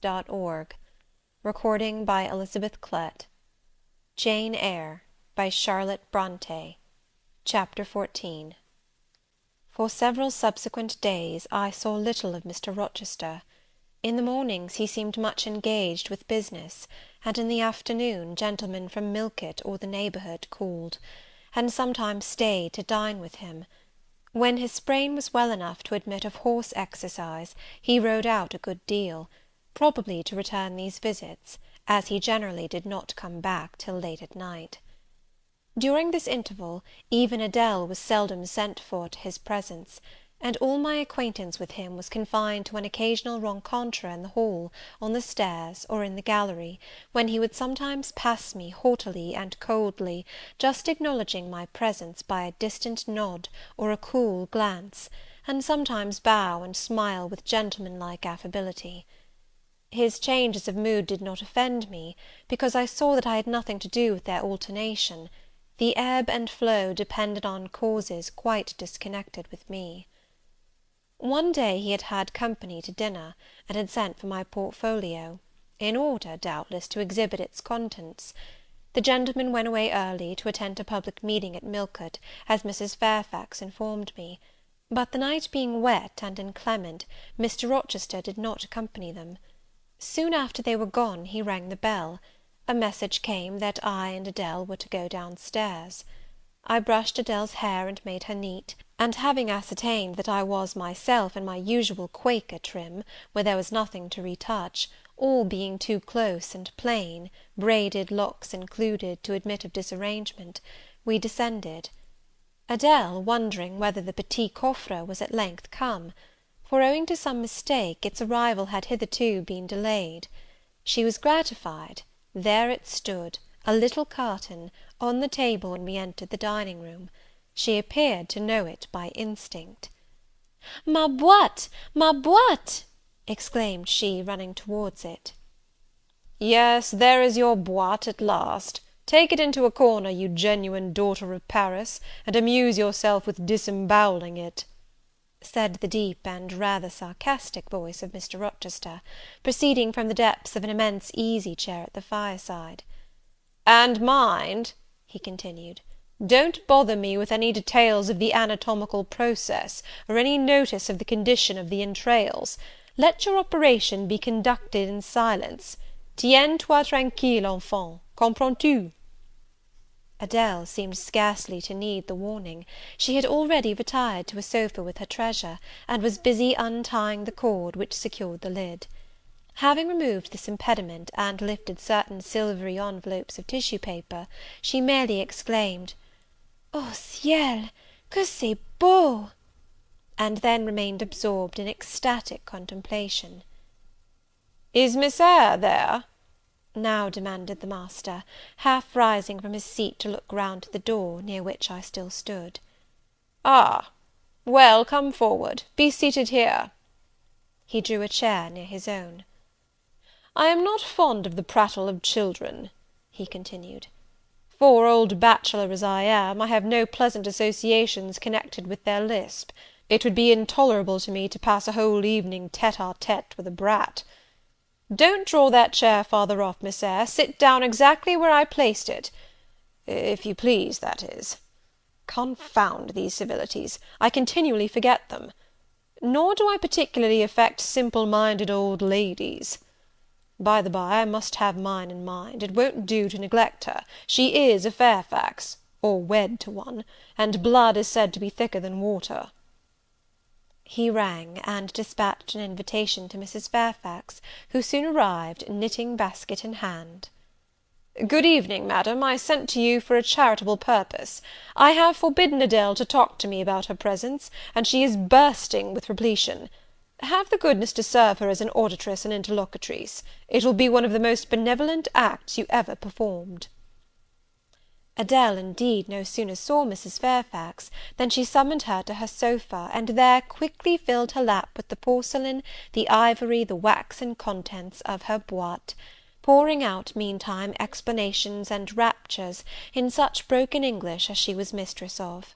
Audiobook. Jane Eyre by Charlotte Brontë. Chapter 14. For several subsequent days I saw little of Mr. Rochester. In the mornings he seemed much engaged with business, and in the afternoon gentlemen from Millcote or the neighbourhood called, and sometimes stayed to dine with him. When his sprain was well enough to admit of horse exercise, he rode out a good deal, probably to return these visits, as he generally did not come back till late at night. During this interval, even Adele was seldom sent for to his presence, and all my acquaintance with him was confined to an occasional rencontre in the hall, on the stairs, or in the gallery, when he would sometimes pass me haughtily and coldly, just acknowledging my presence by a distant nod or a cool glance, and sometimes bow and smile with gentlemanlike affability. His changes of mood did not offend me, because I saw that I had nothing to do with their alternation. The ebb and flow depended on causes quite disconnected with me. One day he had had company to dinner, and had sent for my portfolio, in order, doubtless, to exhibit its contents. The gentlemen went away early, to attend a public meeting at Millcote, as Mrs. Fairfax informed me; but the night being wet and inclement, Mr. Rochester did not accompany them. Soon after they were gone, he rang the bell. A message came that I and Adele were to go down stairs. I brushed Adele's hair and made her neat, and having ascertained that I was myself in my usual Quaker trim, where there was nothing to retouch, all being too close and plain, braided locks included, to admit of disarrangement, we descended. Adele, wondering whether the petit coffre was at length come, for, owing to some mistake, its arrival had hitherto been delayed. She was gratified. There it stood, a little carton, on the table when we entered the dining-room. She appeared to know it by instinct. "Ma boîte! Ma boîte!" exclaimed she, running towards it. "Yes, there is your boîte at last. Take it into a corner, you genuine daughter of Paris, and amuse yourself with disemboweling it," said the deep and rather sarcastic voice of Mr. Rochester, proceeding from the depths of an immense easy-chair at the fireside. "And mind," he continued, "don't bother me with any details of the anatomical process, or any notice of the condition of the entrails. Let your operation be conducted in silence. Tiens-toi tranquille, enfant, comprends-tu?" Adele seemed scarcely to need the warning. She had already retired to a sofa with her treasure, and was busy untying the cord which secured the lid. Having removed this impediment, and lifted certain silvery envelopes of tissue paper, she merely exclaimed, "Oh, ciel, que c'est beau!" and then remained absorbed in ecstatic contemplation. "Is Miss Eyre there?" now demanded the master, half rising from his seat to look round to the door, near which I still stood. "Ah! Well, come forward. Be seated here." He drew a chair near his own. "I am not fond of the prattle of children," he continued. "For, old bachelor as I am, I have no pleasant associations connected with their lisp. It would be intolerable to me to pass a whole evening tête-à-tête with a brat. Don't draw that chair farther off, Miss Eyre. Sit down exactly where I placed it, if you please, that is. Confound these civilities! I continually forget them. Nor do I particularly affect simple-minded old ladies. By the by, I must have mine in mind. It won't do to neglect her. She is a Fairfax, or wed to one, and blood is said to be thicker than water." He rang, and dispatched an invitation to Mrs. Fairfax, who soon arrived, knitting basket in hand. "Good evening, madam. I sent to you for a charitable purpose. I have forbidden Adele to talk to me about her presents, and she is bursting with repletion. Have the goodness to serve her as an auditress and interlocutrice. It will be one of the most benevolent acts you ever performed." Adele, indeed, no sooner saw Mrs. Fairfax, than she summoned her to her sofa, and there quickly filled her lap with the porcelain, the ivory, the waxen contents of her boîte, pouring out, meantime, explanations and raptures, in such broken English as she was mistress of.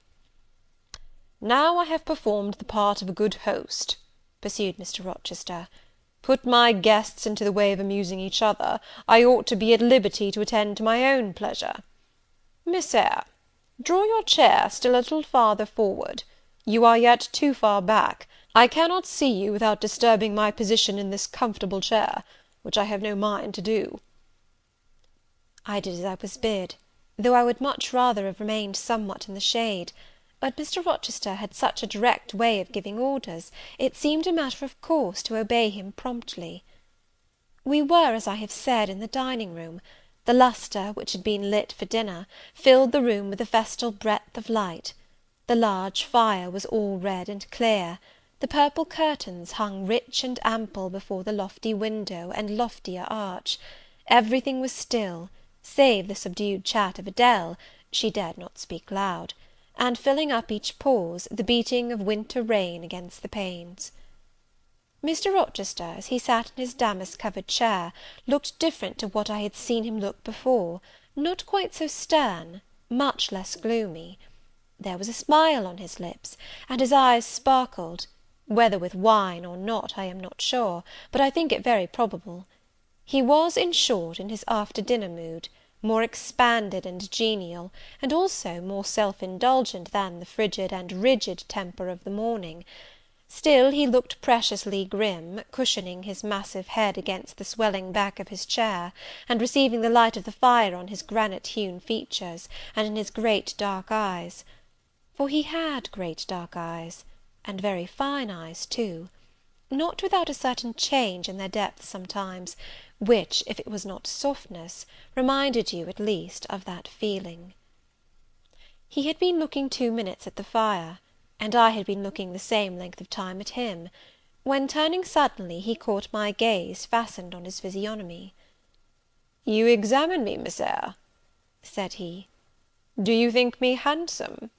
"Now I have performed the part of a good host," pursued Mr. Rochester. Put my guests into the way of amusing each other, I ought to be at liberty to attend to my own pleasure. Miss Eyre, draw your chair still a little farther forward. You are yet too far back. I cannot see you without disturbing my position in this comfortable chair, which I have no mind to do." I did as I was bid, though I would much rather have remained somewhat in the shade; but Mr. Rochester had such a direct way of giving orders, it seemed a matter of course to obey him promptly. We were, as I have said, in the dining-room. The lustre, which had been lit for dinner, filled the room with a festal breadth of light. The large fire was all red and clear. The purple curtains hung rich and ample before the lofty window and loftier arch. Everything was still, save the subdued chat of Adele (she dared not speak loud), and, filling up each pause, the beating of winter rain against the panes. Mr. Rochester, as he sat in his damask-covered chair, looked different to what I had seen him look before, not quite so stern, much less gloomy. There was a smile on his lips, and his eyes sparkled, whether with wine or not I am not sure, but I think it very probable. He was, in short, in his after-dinner mood, more expanded and genial, and also more self-indulgent than the frigid and rigid temper of the morning. Still he looked preciously grim, cushioning his massive head against the swelling back of his chair, and receiving the light of the fire on his granite-hewn features, and in his great dark eyes. For he had great dark eyes, and very fine eyes too, not without a certain change in their depth sometimes, which, if it was not softness, reminded you, at least, of that feeling. He had been looking 2 minutes at the fire, and I had been looking the same length of time at him, when, turning suddenly, he caught my gaze fastened on his physiognomy. "You examine me, Miss Eyre," said he. "Do you think me handsome?"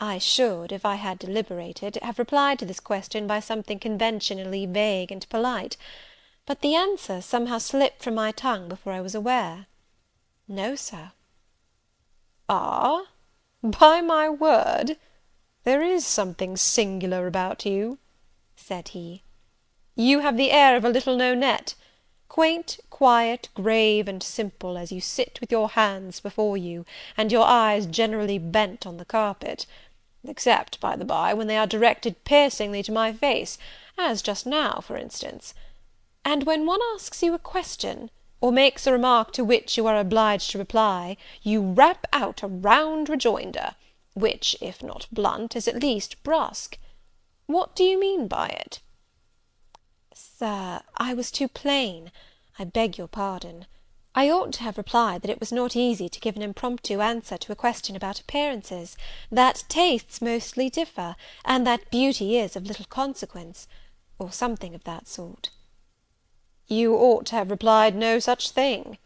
I should, if I had deliberated, have replied to this question by something conventionally vague and polite, but the answer somehow slipped from my tongue before I was aware. "No, Sir." "Ah? By my word, there is something singular about you," said he. "You have the air of a little Nonette, quaint, quiet, grave, and simple, as you sit with your hands before you, and your eyes generally bent on the carpet, except, by the by, when they are directed piercingly to my face, as just now, for instance. And when one asks you a question, or makes a remark to which you are obliged to reply, you rap out a round rejoinder, which, if not blunt, is at least brusque. What do you mean by it?" "Sir, I was too plain. I beg your pardon. I ought to have replied that it was not easy to give an impromptu answer to a question about appearances, that tastes mostly differ, and that beauty is of little consequence, or something of that sort." "You ought to have replied no such thing.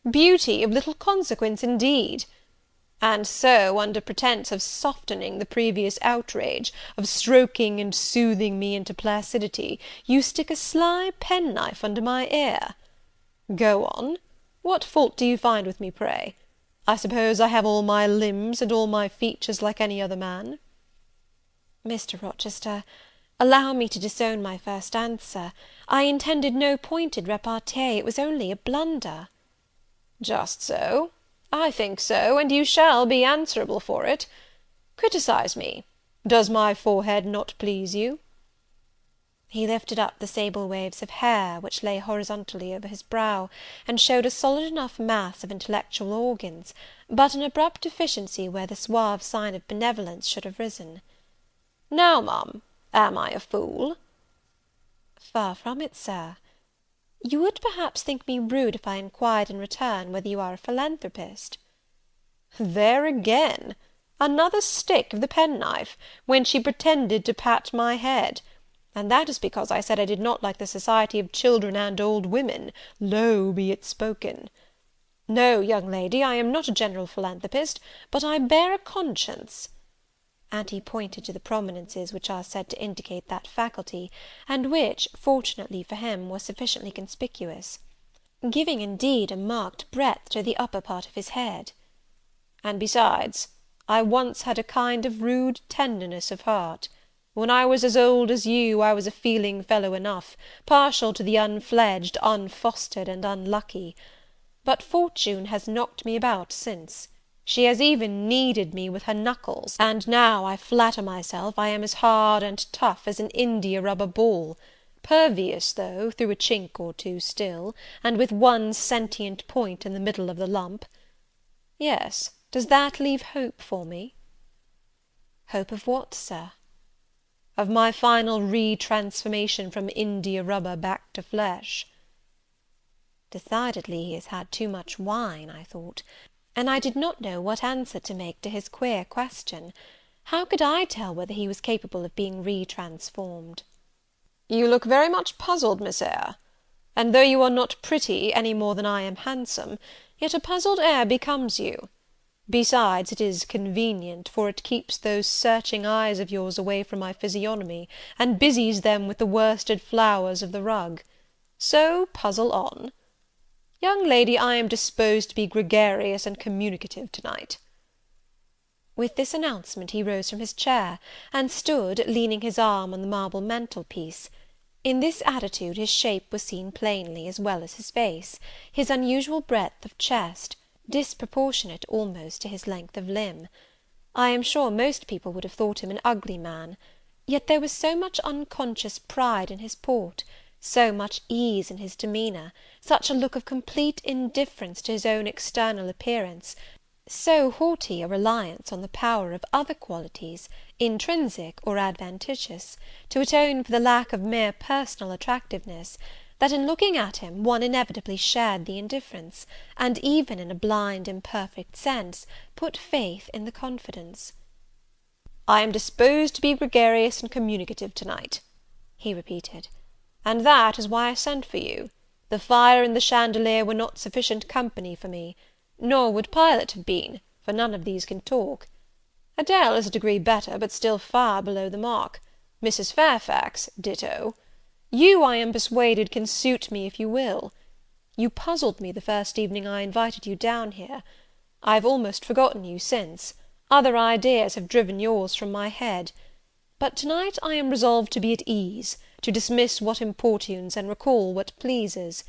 Beauty of little consequence, indeed! And so, under pretence of softening the previous outrage, of stroking and soothing me into placidity, you stick a sly penknife under my ear. Go on. What fault do you find with me, pray? I suppose I have all my limbs and all my features like any other man?" "Mr. Rochester, allow me to disown my first answer. I intended no pointed repartee, it was only a blunder." "Just so. I think so, and you shall be answerable for it. Criticise me. Does my forehead not please you?" He lifted up the sable waves of hair which lay horizontally over his brow, and showed a solid enough mass of intellectual organs, but an abrupt deficiency where the suave sign of benevolence should have risen. "Now, ma'am, am I a fool?" "Far from it, Sir. You would perhaps think me rude if I inquired in return whether you are a philanthropist?" "There again! Another stick of the penknife, when she pretended to pat my head; and that is because I said I did not like the society of children and old women, low be it spoken. No, young lady, I am not a general philanthropist, but I bear a conscience," and he pointed to the prominences which are said to indicate that faculty, and which, fortunately for him, were sufficiently conspicuous, giving indeed a marked breadth to the upper part of his head. "And besides, I once had a kind of rude tenderness of heart, When I was as old as you, I was a feeling fellow enough, partial to the unfledged, unfostered, and unlucky. But fortune has knocked me about since. She has even kneaded me with her knuckles, and now I flatter myself I am as hard and tough as an india-rubber ball, pervious, though, through a chink or two still, and with one sentient point in the middle of the lump. Yes, does that leave hope for me?" "Hope of what, sir?" "Of my final re-transformation from india-rubber back to flesh." Decidedly he has had too much wine, I thought, and I did not know what answer to make to his queer question. How could I tell whether he was capable of being re-transformed? "You look very much puzzled, Miss Eyre; and though you are not pretty any more than I am handsome, yet a puzzled air becomes you. Besides, it is convenient, for it keeps those searching eyes of yours away from my physiognomy, and busies them with the worsted flowers of the rug. So puzzle on. Young lady, I am disposed to be gregarious and communicative to-night." With this announcement he rose from his chair, and stood, leaning his arm on the marble mantel-piece. In this attitude his shape was seen plainly, as well as his face, his unusual breadth of chest, disproportionate almost to his length of limb. I am sure most people would have thought him an ugly man, yet there was so much unconscious pride in his port, so much ease in his demeanour, such a look of complete indifference to his own external appearance, so haughty a reliance on the power of other qualities, intrinsic or adventitious, to atone for the lack of mere personal attractiveness, that in looking at him one inevitably shared the indifference, and even in a blind imperfect sense put faith in the confidence. "I am disposed to be gregarious and communicative to-night," he repeated, "and that is why I sent for you. The fire and the chandelier were not sufficient company for me, nor would Pilot have been, for none of these can talk. Adele is a degree better, but still far below the mark. Mrs. Fairfax, ditto. You, I am persuaded, can suit me if you will. You puzzled me the first evening I invited you down here. I have almost forgotten you since; other ideas have driven yours from my head. But to-night I am resolved to be at ease, to dismiss what importunes and recall what pleases.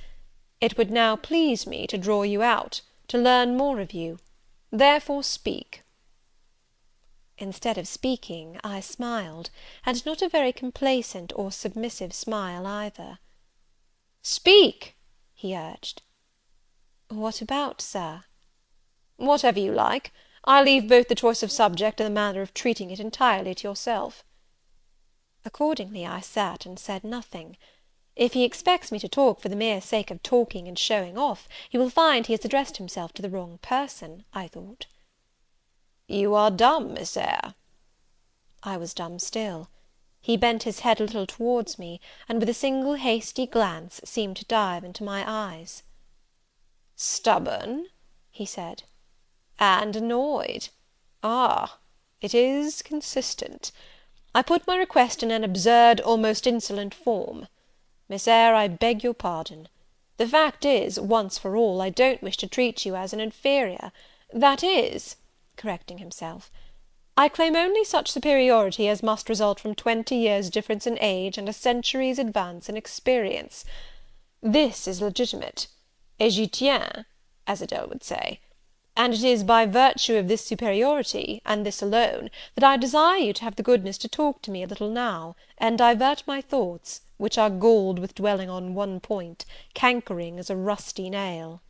It would now please me to draw you out, to learn more of you. Therefore speak." Instead of speaking, I smiled, and not a very complacent or submissive smile either. "Speak," he urged. "What about, sir?" "Whatever you like. I leave both the choice of subject and the manner of treating it entirely to yourself." Accordingly I sat and said nothing. If he expects me to talk for the mere sake of talking and showing off, he will find he has addressed himself to the wrong person, I thought. "You are dumb, Miss Eyre." I was dumb still. He bent his head a little towards me, and with a single hasty glance seemed to dive into my eyes. "Stubborn?" he said. "And annoyed? Ah, it is consistent. I put my request in an absurd, almost insolent form. Miss Eyre, I beg your pardon. The fact is, once for all, I don't wish to treat you as an inferior. That is," correcting himself, "I claim only such superiority as must result from 20 years' difference in age and a century's advance in experience. This is legitimate, et j'y tiens, as Adele would say. And it is by virtue of this superiority, and this alone, that I desire you to have the goodness to talk to me a little now, and divert my thoughts, which are galled with dwelling on one point, cankering as a rusty nail."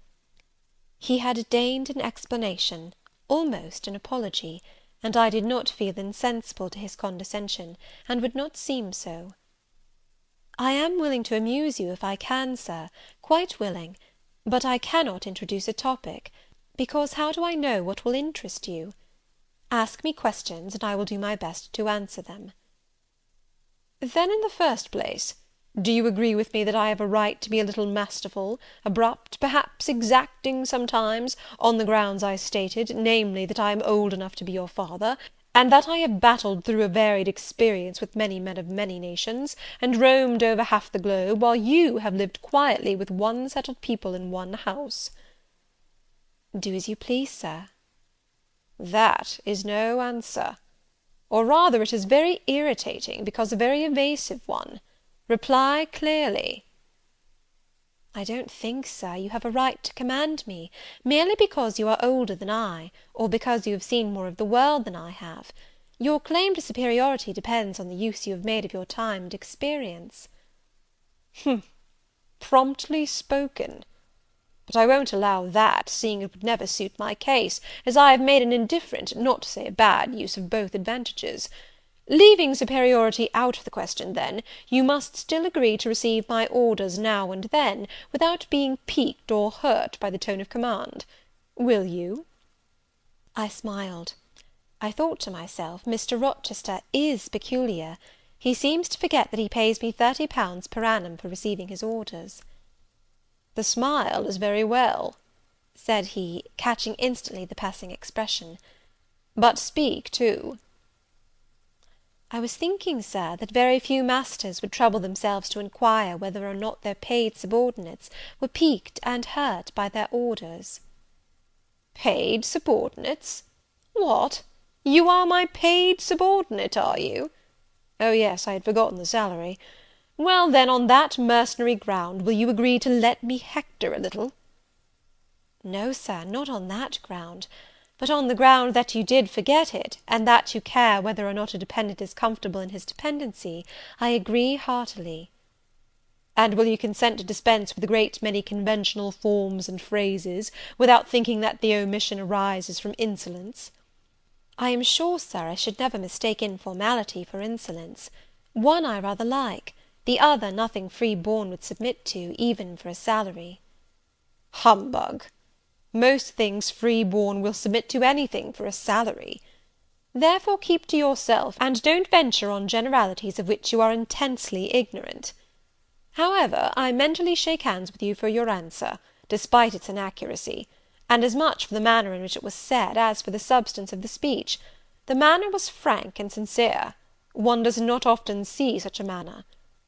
He had deigned an explanation, almost an apology, and I did not feel insensible to his condescension, and would not seem so. "I am willing to amuse you if I can, sir, quite willing, but I cannot introduce a topic, because how do I know what will interest you? Ask me questions, and I will do my best to answer them." "Then, in the first place, do you agree with me that I have a right to be a little masterful, abrupt, perhaps exacting sometimes, on the grounds I stated, namely, that I am old enough to be your father, and that I have battled through a varied experience with many men of many nations, and roamed over half the globe, while you have lived quietly with one set of people in one house?" "Do as you please, sir." "That is no answer. or rather it is very irritating, because a very evasive one. Reply clearly." "I don't think, sir, you have a right to command me, merely because you are older than I, or because you have seen more of the world than I have. Your claim to superiority depends on the use you have made of your time and experience." Promptly spoken. But I won't allow that, seeing it would never suit my case, as I have made an indifferent, not to say a bad, use of both advantages. Leaving superiority out of the question, then, you must still agree to receive my orders now and then, without being piqued or hurt by the tone of command. Will you?" I smiled. I thought to myself, Mr. Rochester is peculiar. He seems to forget that he pays me £30 per annum for receiving his orders. "The smile is very well," said he, catching instantly the passing expression. "But speak too." "I was thinking, sir, that very few masters would trouble themselves to inquire whether or not their paid subordinates were piqued and hurt by their orders." "Paid subordinates? What! You are my paid subordinate, are you? Oh, yes, I had forgotten the salary. Well, then, on that mercenary ground, will you agree to let me hector a little?" "No, sir, not on that ground; but on the ground that you did forget it, and that you care whether or not a dependent is comfortable in his dependency, I agree heartily." "And will you consent to dispense with a great many conventional forms and phrases, without thinking that the omission arises from insolence?" "I am sure, sir, I should never mistake informality for insolence. One I rather like, the other nothing free-born would submit to, even for a salary." "Humbug! Most things free-born will submit to anything for a salary. Therefore keep to yourself, and don't venture on generalities of which you are intensely ignorant. However, I mentally shake hands with you for your answer, despite its inaccuracy, and as much for the manner in which it was said, as for the substance of the speech. The manner was frank and sincere. One does not often see such a manner.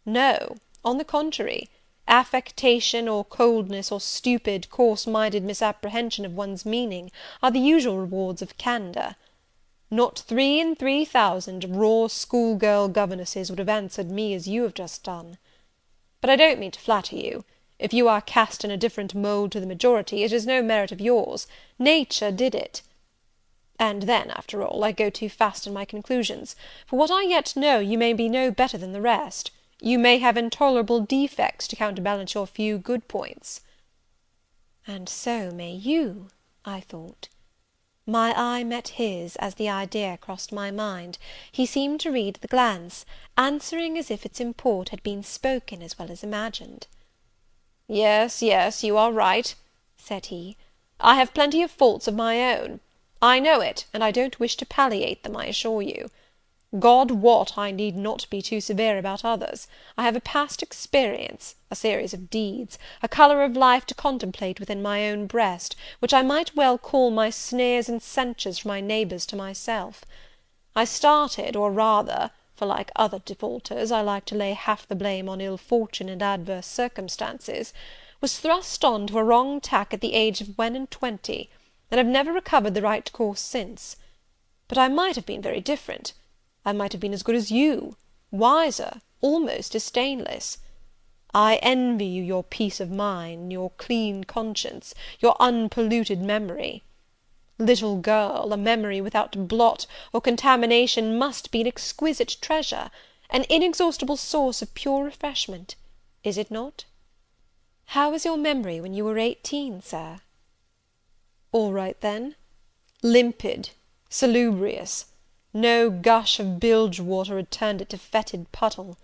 No, on the contrary, affectation, or coldness, or stupid, coarse-minded misapprehension of one's meaning, are the usual rewards of candour. Not 3 in 3,000 raw school-girl governesses would have answered me as you have just done. But I don't mean to flatter you. If you are cast in a different mould to the majority, it is no merit of yours. Nature did it. And then, after all, I go too fast in my conclusions. For what I yet know, you may be no better than the rest. You may have intolerable defects to counterbalance your few good points." "And so may you," I thought. My eye met his as the idea crossed my mind. He seemed to read the glance, answering as if its import had been spoken as well as imagined. "Yes, yes, you are right," said he. "I have plenty of faults of my own. I know it, and I don't wish to palliate them, I assure you. God wot, I need not be too severe about others. I have a past experience, a series of deeds, a colour of life to contemplate within my own breast, which I might well call my sneers and censures from my neighbours to myself. I started, or rather, for like other defaulters, I like to lay half the blame on ill fortune and adverse circumstances, was thrust on to a wrong tack at the age of 21, and have never recovered the right course since. But I might have been very different. I might have been as good as you, wiser, almost as stainless. I envy you your peace of mind, your clean conscience, your unpolluted memory. Little girl, a memory without blot or contamination must be an exquisite treasure, an inexhaustible source of pure refreshment, is it not?" "How was your memory when you were 18, sir?" "All right then. Limpid, salubrious. No gush of bilge water had turned it to fetid puddle.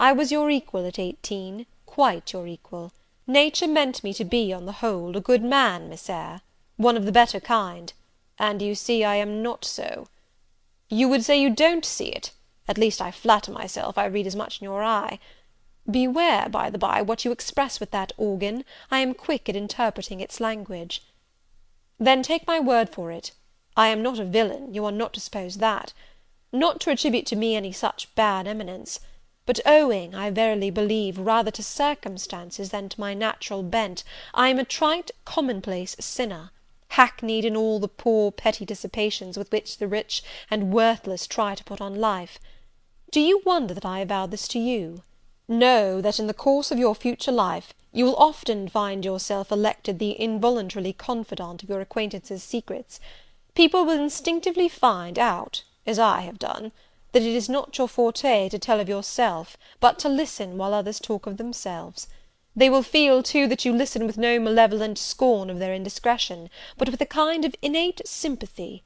I was your equal at 18, quite your equal. Nature meant me to be, on the whole, a good man, Miss Eyre, one of the better kind, and you see I am not so. You would say you don't see it, at least I flatter myself I read as much in your eye. Beware, by the by, what you express with that organ. I am quick at interpreting its language. Then take my word for it, I am not a villain, you are not to suppose that. Not to attribute to me any such bad eminence, but owing, I verily believe, rather to circumstances than to my natural bent, I am a trite, commonplace sinner, hackneyed in all the poor petty dissipations with which the rich and worthless try to put on life. Do you wonder that I avow this to you? Know that in the course of your future life you will often find yourself elected the involuntarily confidant of your acquaintances' secrets. People will instinctively find out, as I have done, that it is not your forte to tell of yourself, but to listen while others talk of themselves. They will feel, too, that you listen with no malevolent scorn of their indiscretion, but with a kind of innate sympathy,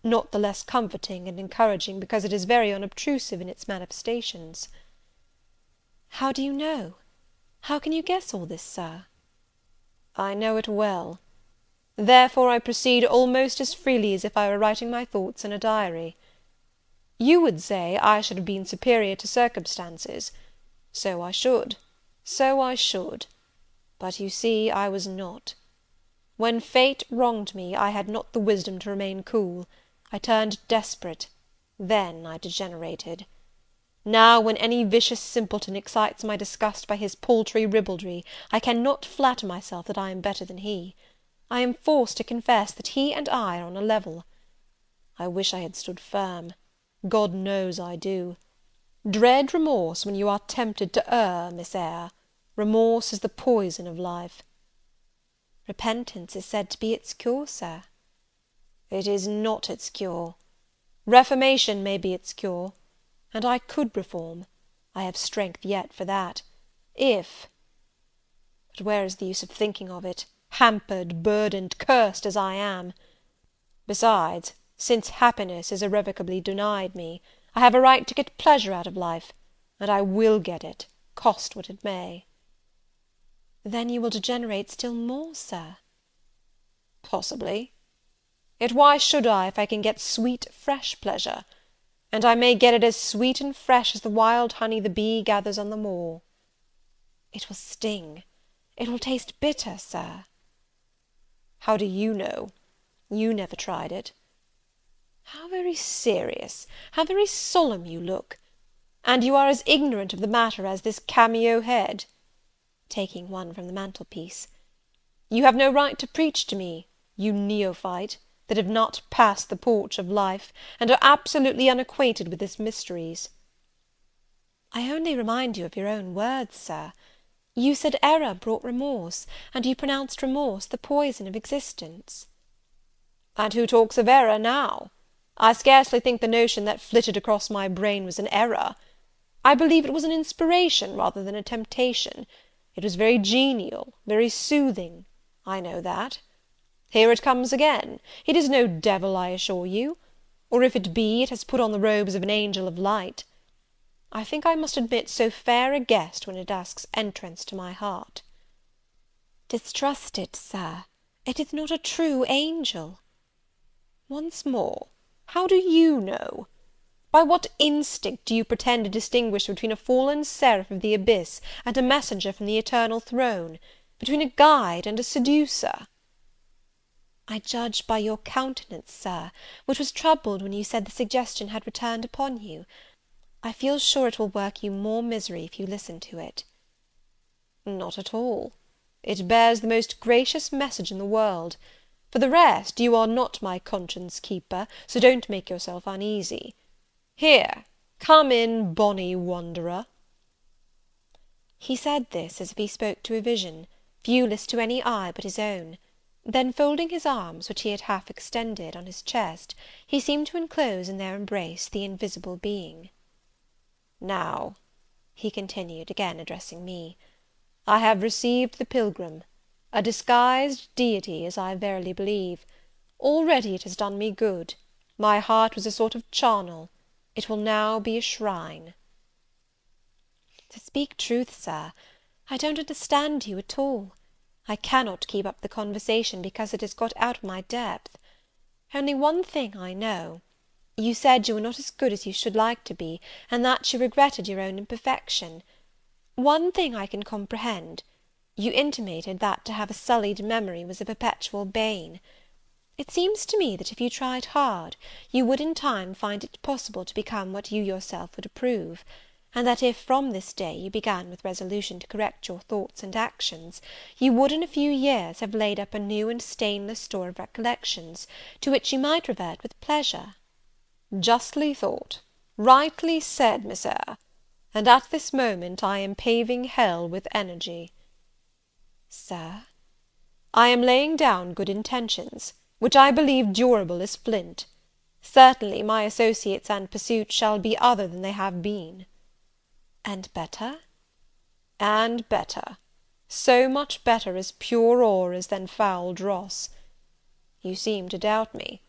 not the less comforting and encouraging because it is very unobtrusive in its manifestations. How do you know? How can you guess all this, sir? I know it well. Therefore I proceed almost as freely as if I were writing my thoughts in a diary. You would say I should have been superior to circumstances. So I should. But you see I was not. When fate wronged me, I had not the wisdom to remain cool. I turned desperate. Then I degenerated. Now, when any vicious simpleton excites my disgust by his paltry ribaldry, I cannot flatter myself that I am better than he. I am forced to confess that he and I are on a level. I wish I had stood firm. God knows I do. Dread remorse when you are tempted to err, Miss Eyre. Remorse is the poison of life. Repentance is said to be its cure, sir. It is not its cure. Reformation may be its cure, and I could reform. I have strength yet for that. But where is the use of thinking of it, hampered, burdened, cursed as I am? Besides, since happiness is irrevocably denied me, I have a right to get pleasure out of life, and I will get it, cost what it may. Then you will degenerate still more, sir. Possibly. Yet why should I, if I can get sweet, fresh pleasure? And I may get it as sweet and fresh as the wild honey the bee gathers on the moor. It will sting. It will taste bitter, sir. How do you know? You never tried it. How very serious, how very solemn you look! And you are as ignorant of the matter as this cameo head," taking one from the mantelpiece. "You have no right to preach to me, you neophyte, that have not passed the porch of life, and are absolutely unacquainted with its mysteries." "I only remind you of your own words, sir. You said error brought remorse, and you pronounced remorse the poison of existence." "And who talks of error now? I scarcely think the notion that flitted across my brain was an error. I believe it was an inspiration rather than a temptation. It was very genial, very soothing. I know that. Here it comes again. It is no devil, I assure you; or if it be, it has put on the robes of an angel of light. I think I must admit so fair a guest when it asks entrance to my heart." "Distrust it, sir. It is not a true angel." "Once more, how do you know? By what instinct do you pretend to distinguish between a fallen seraph of the abyss and a messenger from the eternal throne? Between a guide and a seducer?" "I judge by your countenance, sir, which was troubled when you said the suggestion had returned upon you. I feel sure it will work you more misery if you listen to it." "Not at all. It bears the most gracious message in the world. For the rest, you are not my conscience keeper, so don't make yourself uneasy. Here, come in, bonny wanderer." He said this as if he spoke to a vision, viewless to any eye but his own. Then, folding his arms, which he had half extended, on his chest, he seemed to enclose in their embrace the invisible being. "Now," he continued, again addressing me, "I have received the pilgrim, a disguised deity, as I verily believe. Already it has done me good. My heart was a sort of charnel. It will now be a shrine." "To speak truth, sir, I don't understand you at all. I cannot keep up the conversation because it has got out of my depth. Only one thing I know. You said you were not as good as you should like to be, and that you regretted your own imperfection. One thing I can comprehend. You intimated that to have a sullied memory was a perpetual bane. It seems to me that if you tried hard, you would in time find it possible to become what you yourself would approve, and that if from this day you began with resolution to correct your thoughts and actions, you would in a few years have laid up a new and stainless store of recollections, to which you might revert with pleasure. Justly thought, rightly said, Miss Eyre, and at this moment I am paving hell with energy. Sir? I am laying down good intentions, which I believe durable as flint. Certainly my associates and pursuits shall be other than they have been. And better? And better. So much better as pure ore is than foul dross. You seem to doubt me.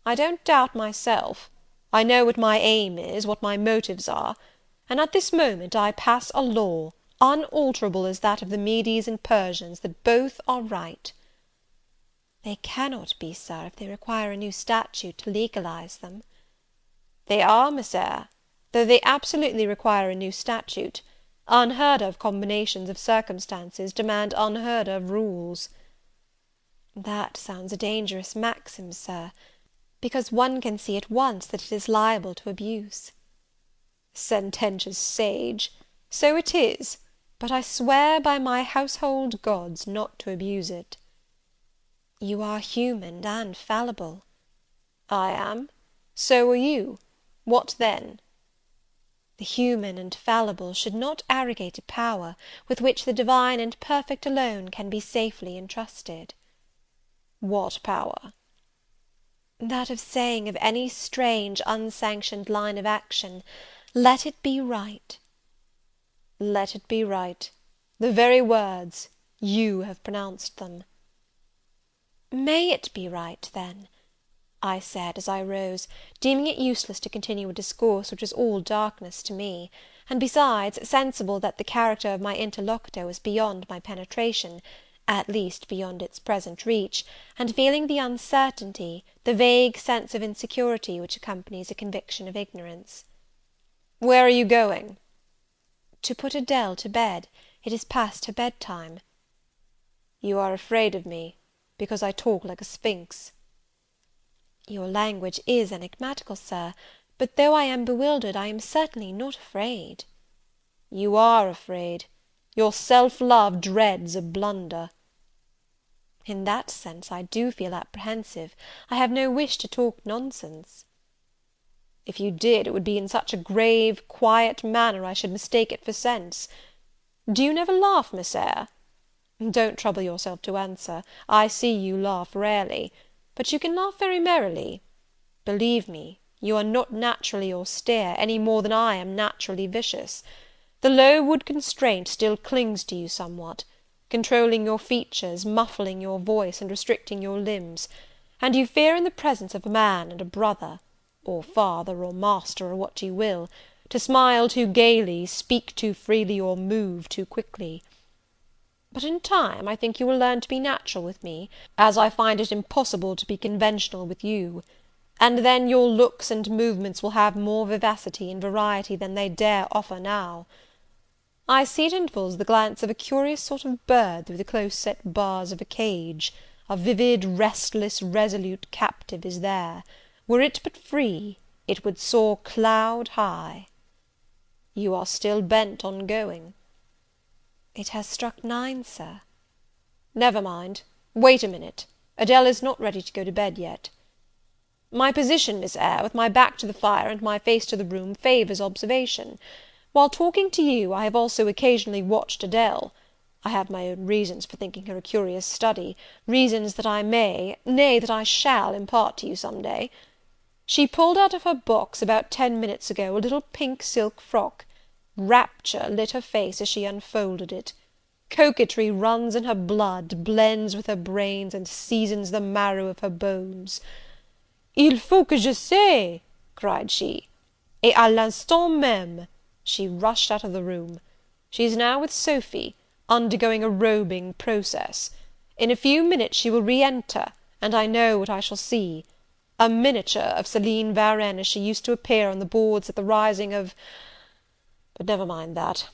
I don't doubt myself. I know what my aim is, what my motives are, and at this moment I pass a law, unalterable as that of the Medes and Persians, that both are right. They cannot be, sir, if they require a new statute to legalize them. They are, Miss Eyre, though they absolutely require a new statute. Unheard of combinations of circumstances demand unheard of rules. That sounds a dangerous maxim, sir, because one can see at once that it is liable to abuse. Sententious sage! So it is, but I swear by my household gods not to abuse it. You are human and fallible. I am. So are you. What then? The human and fallible should not arrogate a power with which the divine and perfect alone can be safely entrusted. What power? That of saying of any strange, unsanctioned line of action, let it be right. Let it be right. The very words, you have pronounced them. May it be right, then? I said, as I rose, deeming it useless to continue a discourse which was all darkness to me, and besides, sensible that the character of my interlocutor was beyond my penetration, at least beyond its present reach, and feeling the uncertainty, the vague sense of insecurity which accompanies a conviction of ignorance. Where are you going? To put Adele to bed. It is past her bedtime. You are afraid of me, because I talk like a sphinx. Your language is enigmatical, sir, but though I am bewildered, I am certainly not afraid. You are afraid. Your self-love dreads a blunder. In that sense I do feel apprehensive. I have no wish to talk nonsense. If you did, it would be in such a grave, quiet manner I should mistake it for sense. Do you never laugh, Miss Eyre? Don't trouble yourself to answer. I see you laugh rarely. But you can laugh very merrily. Believe me, you are not naturally austere, any more than I am naturally vicious. The Lowood constraint still clings to you somewhat, controlling your features, muffling your voice, and restricting your limbs, and you fear in the presence of a man and a brother, or father, or master, or what you will, to smile too gaily, speak too freely, or move too quickly. But in time I think you will learn to be natural with me, as I find it impossible to be conventional with you, and then your looks and movements will have more vivacity and variety than they dare offer now. I see at intervals the glance of a curious sort of bird through the close-set bars of a cage. A vivid, restless, resolute captive is there. Were it but free, it would soar cloud high. You are still bent on going? It has struck 9, sir. Never mind. Wait a minute. Adele is not ready to go to bed yet. My position, Miss Eyre, with my back to the fire and my face to the room, favours observation. While talking to you, I have also occasionally watched Adele. I have my own reasons for thinking her a curious study, reasons that I may, nay, that I shall impart to you some day. She pulled out of her box about 10 minutes ago a little pink silk frock. Rapture lit her face as she unfolded it. Coquetry runs in her blood, blends with her brains, and seasons the marrow of her bones. Il faut que je sais, cried she, et à l'instant même she rushed out of the room. She is now with Sophy, undergoing a robing process. In a few minutes she will re-enter, and I know what I shall see. A miniature of Céline Varenne as she used to appear on the boards at the rising of... but never mind that.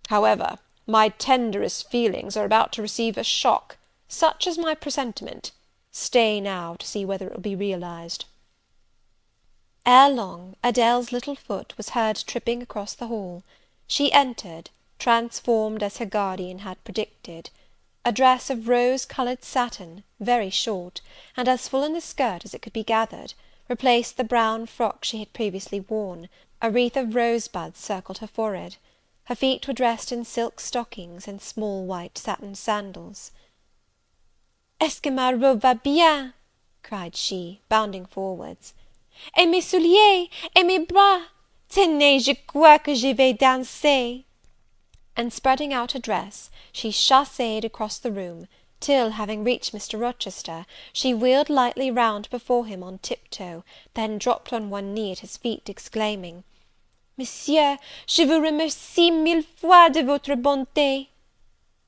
However, my tenderest feelings are about to receive a shock, such as my presentiment. Stay now to see whether it will be realized. Ere long, Adèle's little foot was heard tripping across the hall. She entered, transformed as her guardian had predicted. A dress of rose-coloured satin, very short, and as full in the skirt as it could be gathered, replaced the brown frock she had previously worn. A wreath of rosebuds circled her forehead. Her feet were dressed in silk stockings and small white satin sandals. "Est-ce que ma robe va bien?" cried she, bounding forwards. "Et mes souliers, et mes bras! Tenez, je crois que je vais danser." And spreading out her dress, she chassed across the room, till, having reached Mr. Rochester, she wheeled lightly round before him on tiptoe, then dropped on one knee at his feet, exclaiming, "Monsieur, je vous remercie mille fois de votre bonté."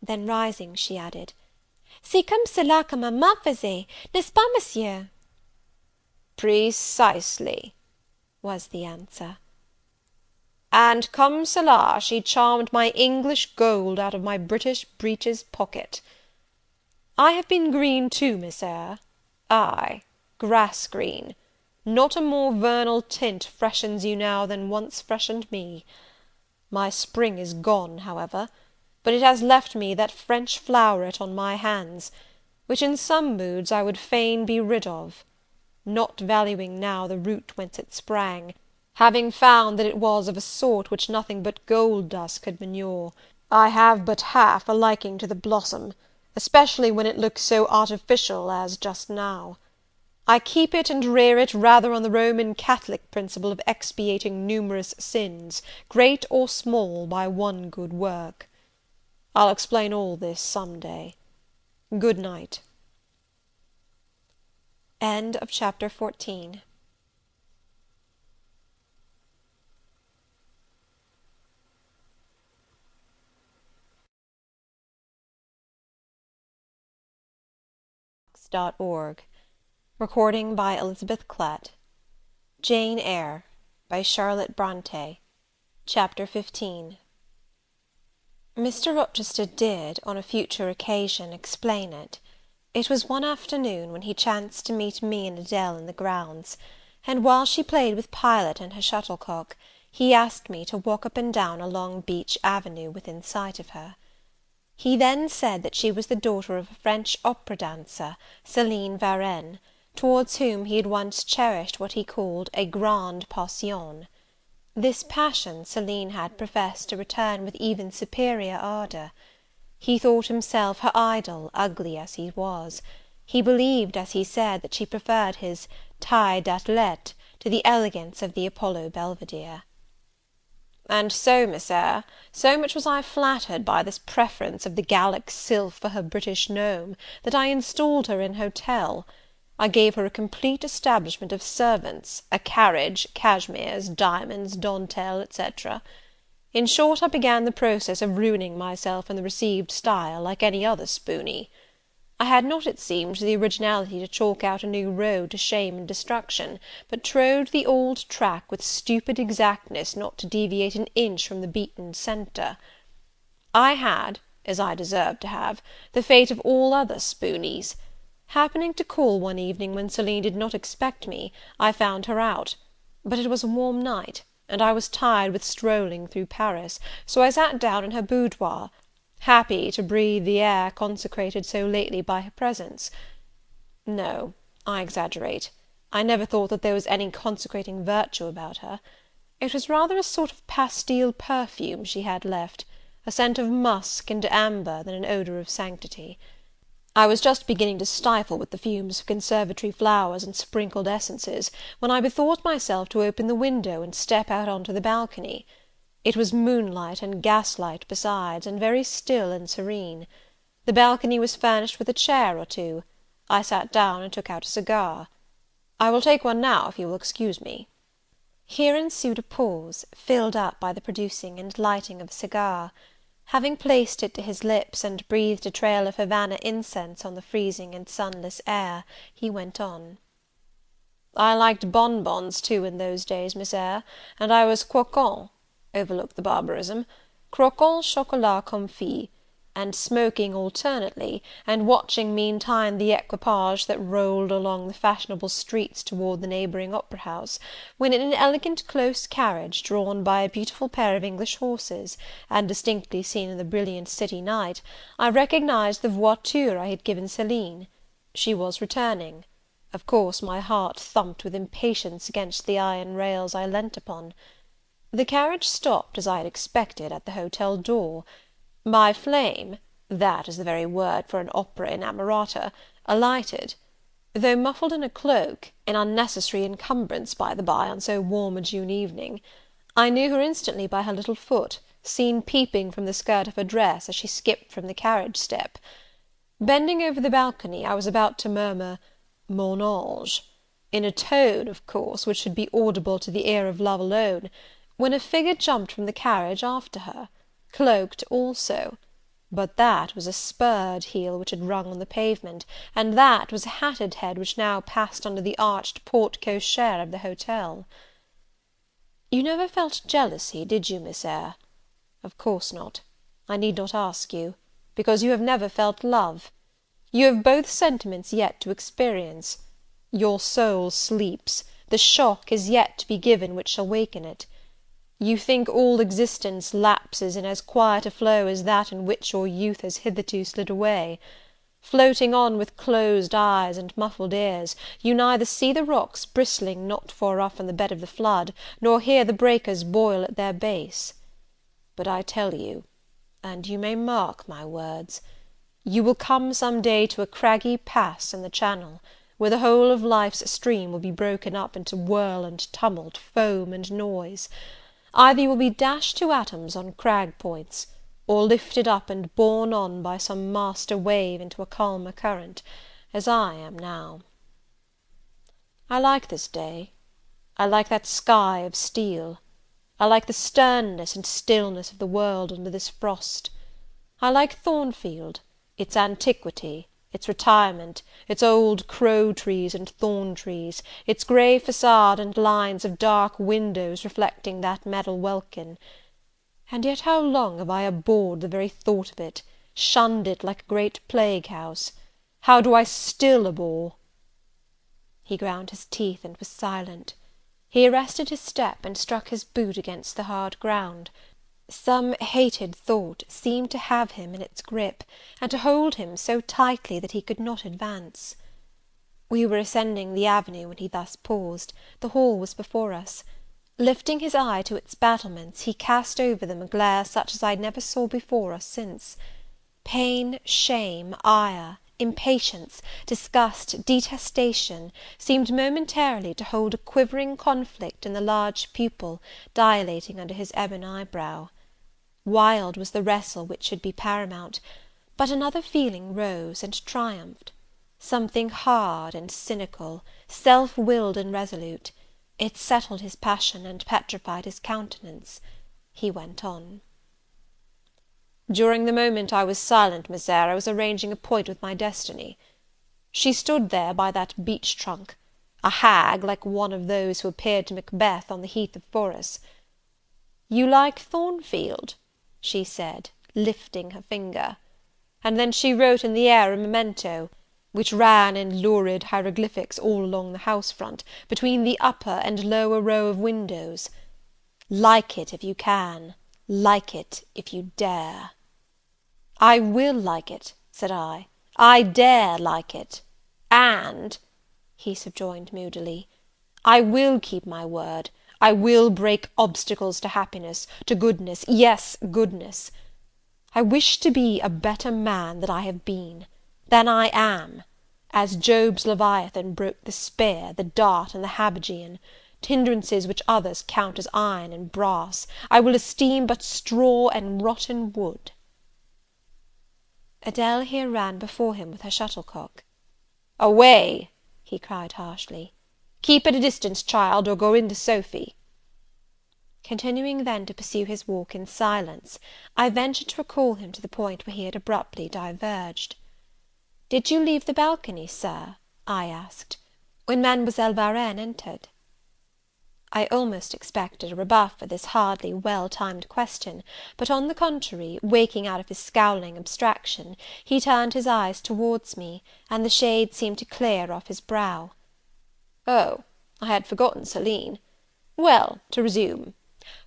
Then rising, she added, "C'est comme cela que maman faisait, n'est-ce pas, monsieur?" "Precisely," was the answer. "And comme cela she charmed my English gold out of my British breeches pocket. I have been green too, Miss Eyre. Ay, grass green. Not a more vernal tint freshens you now than once freshened me. My spring is gone, however, but it has left me that French floweret on my hands, which in some moods I would fain be rid of, not valuing now the root whence it sprang, having found that it was of a sort which nothing but gold dust could manure. I have but half a liking to the blossom, especially when it looks so artificial as just now. I keep it and rear it rather on the Roman Catholic principle of expiating numerous sins, great or small, by one good work. I'll explain all this some day. Good night." End of chapter 14. .org. Recording by Elizabeth Klett. Jane Eyre by Charlotte Brontë. Chapter 15. Mr. Rochester did, on a future occasion, explain it. It was one afternoon, when he chanced to meet me and Adèle in the grounds, and while she played with Pilot and her shuttlecock, he asked me to walk up and down a long beech avenue within sight of her. He then said that she was the daughter of a French opera dancer, Céline Varenne, towards whom he had once cherished what he called a grande passion. This passion Céline had professed to return with even superior ardour. He thought himself her idol, ugly as he was. He believed, as he said, that she preferred his taille d'athlète to the elegance of the Apollo Belvedere. And so, Miss Eyre, so much was I flattered by this preference of the Gallic sylph for her British gnome, that I installed her in hotel. I gave her a complete establishment of servants, a carriage, cashmeres, diamonds, dentelle, etc. In short, I began the process of ruining myself in the received style, like any other spoony. I had not, it seemed, the originality to chalk out a new road to shame and destruction, but trode the old track with stupid exactness not to deviate an inch from the beaten centre. I had, as I deserved to have, the fate of all other spoonies. Happening to call one evening when Céline did not expect me, I found her out; but it was a warm night, and I was tired with strolling through Paris, so I sat down in her boudoir, happy to breathe the air consecrated so lately by her presence. No, I exaggerate. I never thought that there was any consecrating virtue about her. It was rather a sort of pastille perfume she had left, a scent of musk and amber than an odour of sanctity. I was just beginning to stifle with the fumes of conservatory flowers and sprinkled essences, when I bethought myself to open the window and step out on to the balcony. It was moonlight and gaslight besides, and very still and serene. The balcony was furnished with a chair or two. I sat down and took out a cigar. I will take one now, if you will excuse me. Here ensued a pause, filled up by the producing and lighting of a cigar. Having placed it to his lips, and breathed a trail of Havana incense on the freezing and sunless air, he went on. I liked bonbons, too, in those days, Miss Eyre, and I was croquant, overlook the barbarism, croquant chocolat confit, and smoking alternately, and watching meantime the equipage that rolled along the fashionable streets toward the neighbouring opera house, when in an elegant close carriage, drawn by a beautiful pair of English horses, and distinctly seen in the brilliant city night, I recognized the voiture I had given Céline. She was returning. Of course my heart thumped with impatience against the iron rails I leant upon. The carriage stopped, as I had expected, at the hotel door. My flame, that is the very word for an opera inamorata, alighted. Though muffled in a cloak, an unnecessary encumbrance, by the by, on so warm a June evening, I knew her instantly by her little foot, seen peeping from the skirt of her dress as she skipped from the carriage step. Bending over the balcony, I was about to murmur, "Mon ange," in a tone, of course, which should be audible to the ear of love alone, when a figure jumped from the carriage after her, cloaked also; but that was a spurred heel which had rung on the pavement, and that was a hatted head which now passed under the arched porte cochere of the hotel. You never felt jealousy, did you, Miss Eyre? Of course not. I need not ask you, because you have never felt love. You have both sentiments yet to experience. Your soul sleeps, the shock is yet to be given which shall waken it. You think all existence lapses in as quiet a flow as that in which your youth has hitherto slid away. Floating on with closed eyes and muffled ears, you neither see the rocks bristling not far off in the bed of the flood, nor hear the breakers boil at their base. But I tell you, and you may mark my words, you will come some day to a craggy pass in the channel, where the whole of life's stream will be broken up into whirl and tumult, foam and noise. Either you will be dashed to atoms on crag points, or lifted up and borne on by some master wave into a calmer current, as I am now. I like this day. I like that sky of steel. I like the sternness and stillness of the world under this frost. I like Thornfield, its antiquity, its retirement, its old crow-trees and thorn-trees, its grey facade and lines of dark windows reflecting that metal welkin. And yet how long have I abhorred the very thought of it, shunned it like a great plague-house! How do I still abhor! He ground his teeth and was silent. He arrested his step and struck his boot against the hard ground. Some hated thought seemed to have him in its grip, and to hold him so tightly that he could not advance. We were ascending the avenue when he thus paused. The hall was before us. Lifting his eye to its battlements, he cast over them a glare such as I never saw before or since. Pain, shame, ire, impatience, disgust, detestation, seemed momentarily to hold a quivering conflict in the large pupil dilating under his ebon eyebrow. Wild was the wrestle which should be paramount, but another feeling rose and triumphed. Something hard and cynical, self-willed and resolute. It settled his passion, and petrified his countenance. He went on. During the moment I was silent, Miss Eyre, I was arranging a point with my destiny. She stood there by that beech trunk, a hag like one of those who appeared to Macbeth on the heath of Forres. "You like Thornfield?" she said, lifting her finger. And then she wrote in the air a memento, which ran in lurid hieroglyphics all along the house front, between the upper and lower row of windows. "Like it if you can, like it if you dare." "I will like it," said I. "I dare like it. And," he subjoined moodily, "I will keep my word. I will break obstacles to happiness, to goodness, yes, goodness. I wish to be a better man than I have been, than I am, as Job's Leviathan broke the spear, the dart, and the habergeon. Hindrances which others count as iron and brass, I will esteem but straw and rotten wood." Adele here ran before him with her shuttlecock. "Away!" he cried harshly. "Keep at a distance, child, or go in to Sophy." Continuing then to pursue his walk in silence, I ventured to recall him to the point where he had abruptly diverged. "Did you leave the balcony, Sir," I asked, "when Mademoiselle Varenne entered?" I almost expected a rebuff for this hardly well-timed question, but on the contrary, waking out of his scowling abstraction, he turned his eyes towards me, and the shade seemed to clear off his brow. "Oh, I had forgotten Céline. Well, to resume.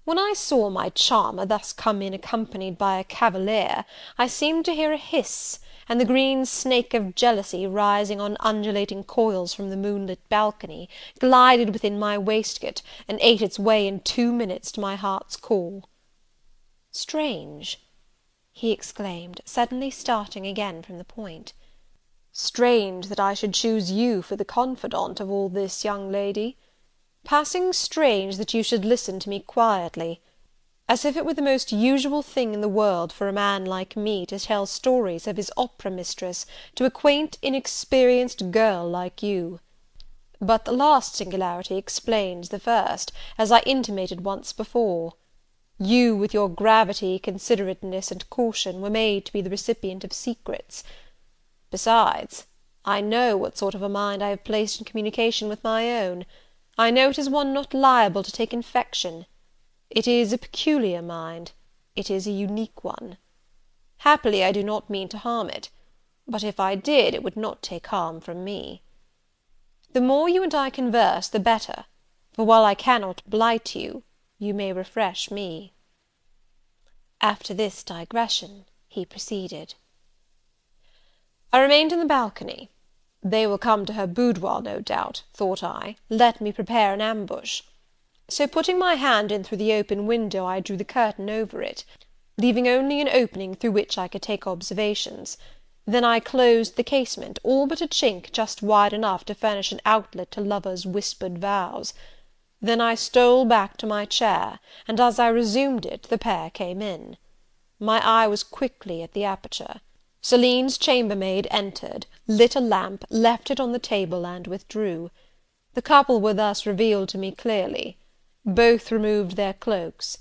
When I saw my charmer thus come in accompanied by a cavalier, I seemed to hear a hiss, and the green snake of jealousy, rising on undulating coils from the moonlit balcony, glided within my waistcoat, and ate its way in 2 minutes to my heart's core." "Strange!" he exclaimed, suddenly starting again from the point. "Strange that I should choose you for the confidant of all this, young lady. Passing strange that you should listen to me quietly, as if it were the most usual thing in the world for a man like me to tell stories of his opera mistress to a quaint inexperienced girl like you. But the last singularity explains the first, as I intimated once before. You, with your gravity, considerateness, and caution, were made to be the recipient of secrets. Besides, I know what sort of a mind I have placed in communication with my own. I know it is one not liable to take infection. It is a peculiar mind, it is a unique one. Happily I do not mean to harm it, but if I did, it would not take harm from me. The more you and I converse, the better, for while I cannot blight you, you may refresh me." After this digression, he proceeded. "I remained in the balcony. They will come to her boudoir, no doubt, thought I. Let me prepare an ambush. So, putting my hand in through the open window, I drew the curtain over it, leaving only an opening through which I could take observations. Then I closed the casement, all but a chink just wide enough to furnish an outlet to lovers' whispered vows. Then I stole back to my chair, and as I resumed it, the pair came in. My eye was quickly at the aperture. Céline's chambermaid entered, lit a lamp, left it on the table, and withdrew. The couple were thus revealed to me clearly. Both removed their cloaks,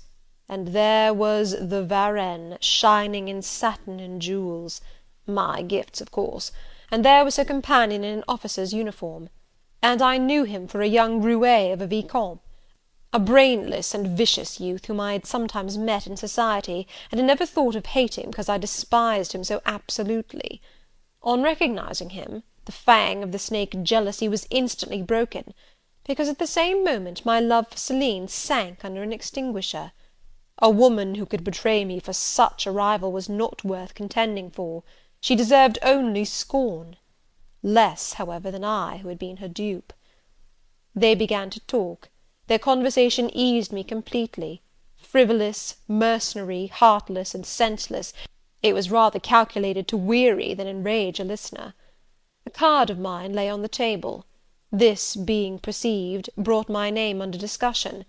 and there was the Varenne, shining in satin and jewels, my gifts, of course, and there was her companion in an officer's uniform, and I knew him for a young roué of a Vicomte, a brainless and vicious youth whom I had sometimes met in society, and had never thought of hating because I despised him so absolutely. On recognizing him, the fang of the snake jealousy was instantly broken, because at the same moment my love for Céline sank under an extinguisher. A woman who could betray me for such a rival was not worth contending for. She deserved only scorn. Less, however, than I, who had been her dupe. They began to talk. Their conversation eased me completely. Frivolous, mercenary, heartless, and senseless, it was rather calculated to weary than enrage a listener. A card of mine lay on the table. This, being perceived, brought my name under discussion.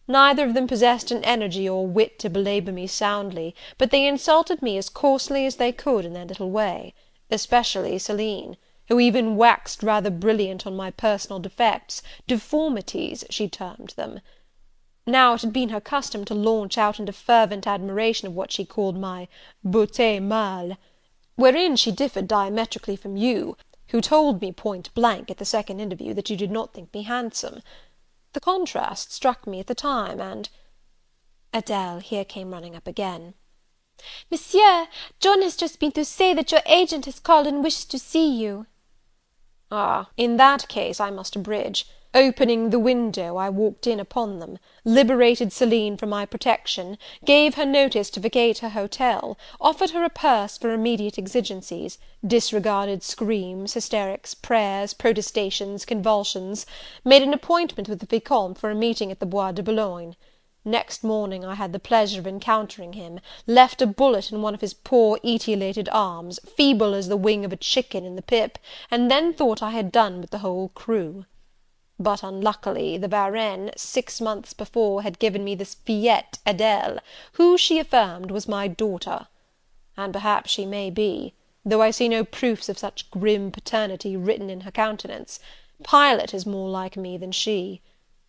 Neither of them possessed an energy or wit to belabour me soundly, but they insulted me as coarsely as they could in their little way, especially Céline, who even waxed rather brilliant on my personal defects, deformities, she termed them. Now it had been her custom to launch out into fervent admiration of what she called my beauté mâle, wherein she differed diametrically from you, who told me point blank at the second interview that you did not think me handsome. The contrast struck me at the time, and— Adele here came running up again. "Monsieur, John has just been to say that your agent has called and wishes to see you." "Ah, in that case I must abridge. Opening the window, I walked in upon them, liberated Céline from my protection, gave her notice to vacate her hotel, offered her a purse for immediate exigencies, disregarded screams, hysterics, prayers, protestations, convulsions, made an appointment with the Vicomte for a meeting at the Bois de Boulogne. Next morning I had the pleasure of encountering him, left a bullet in one of his poor etiolated arms, feeble as the wing of a chicken in the pip, and then thought I had done with the whole crew. But unluckily the Varenne, 6 months before, had given me this fillette Adele, who, she affirmed, was my daughter. And perhaps she may be, though I see no proofs of such grim paternity written in her countenance. Pilot is more like me than she.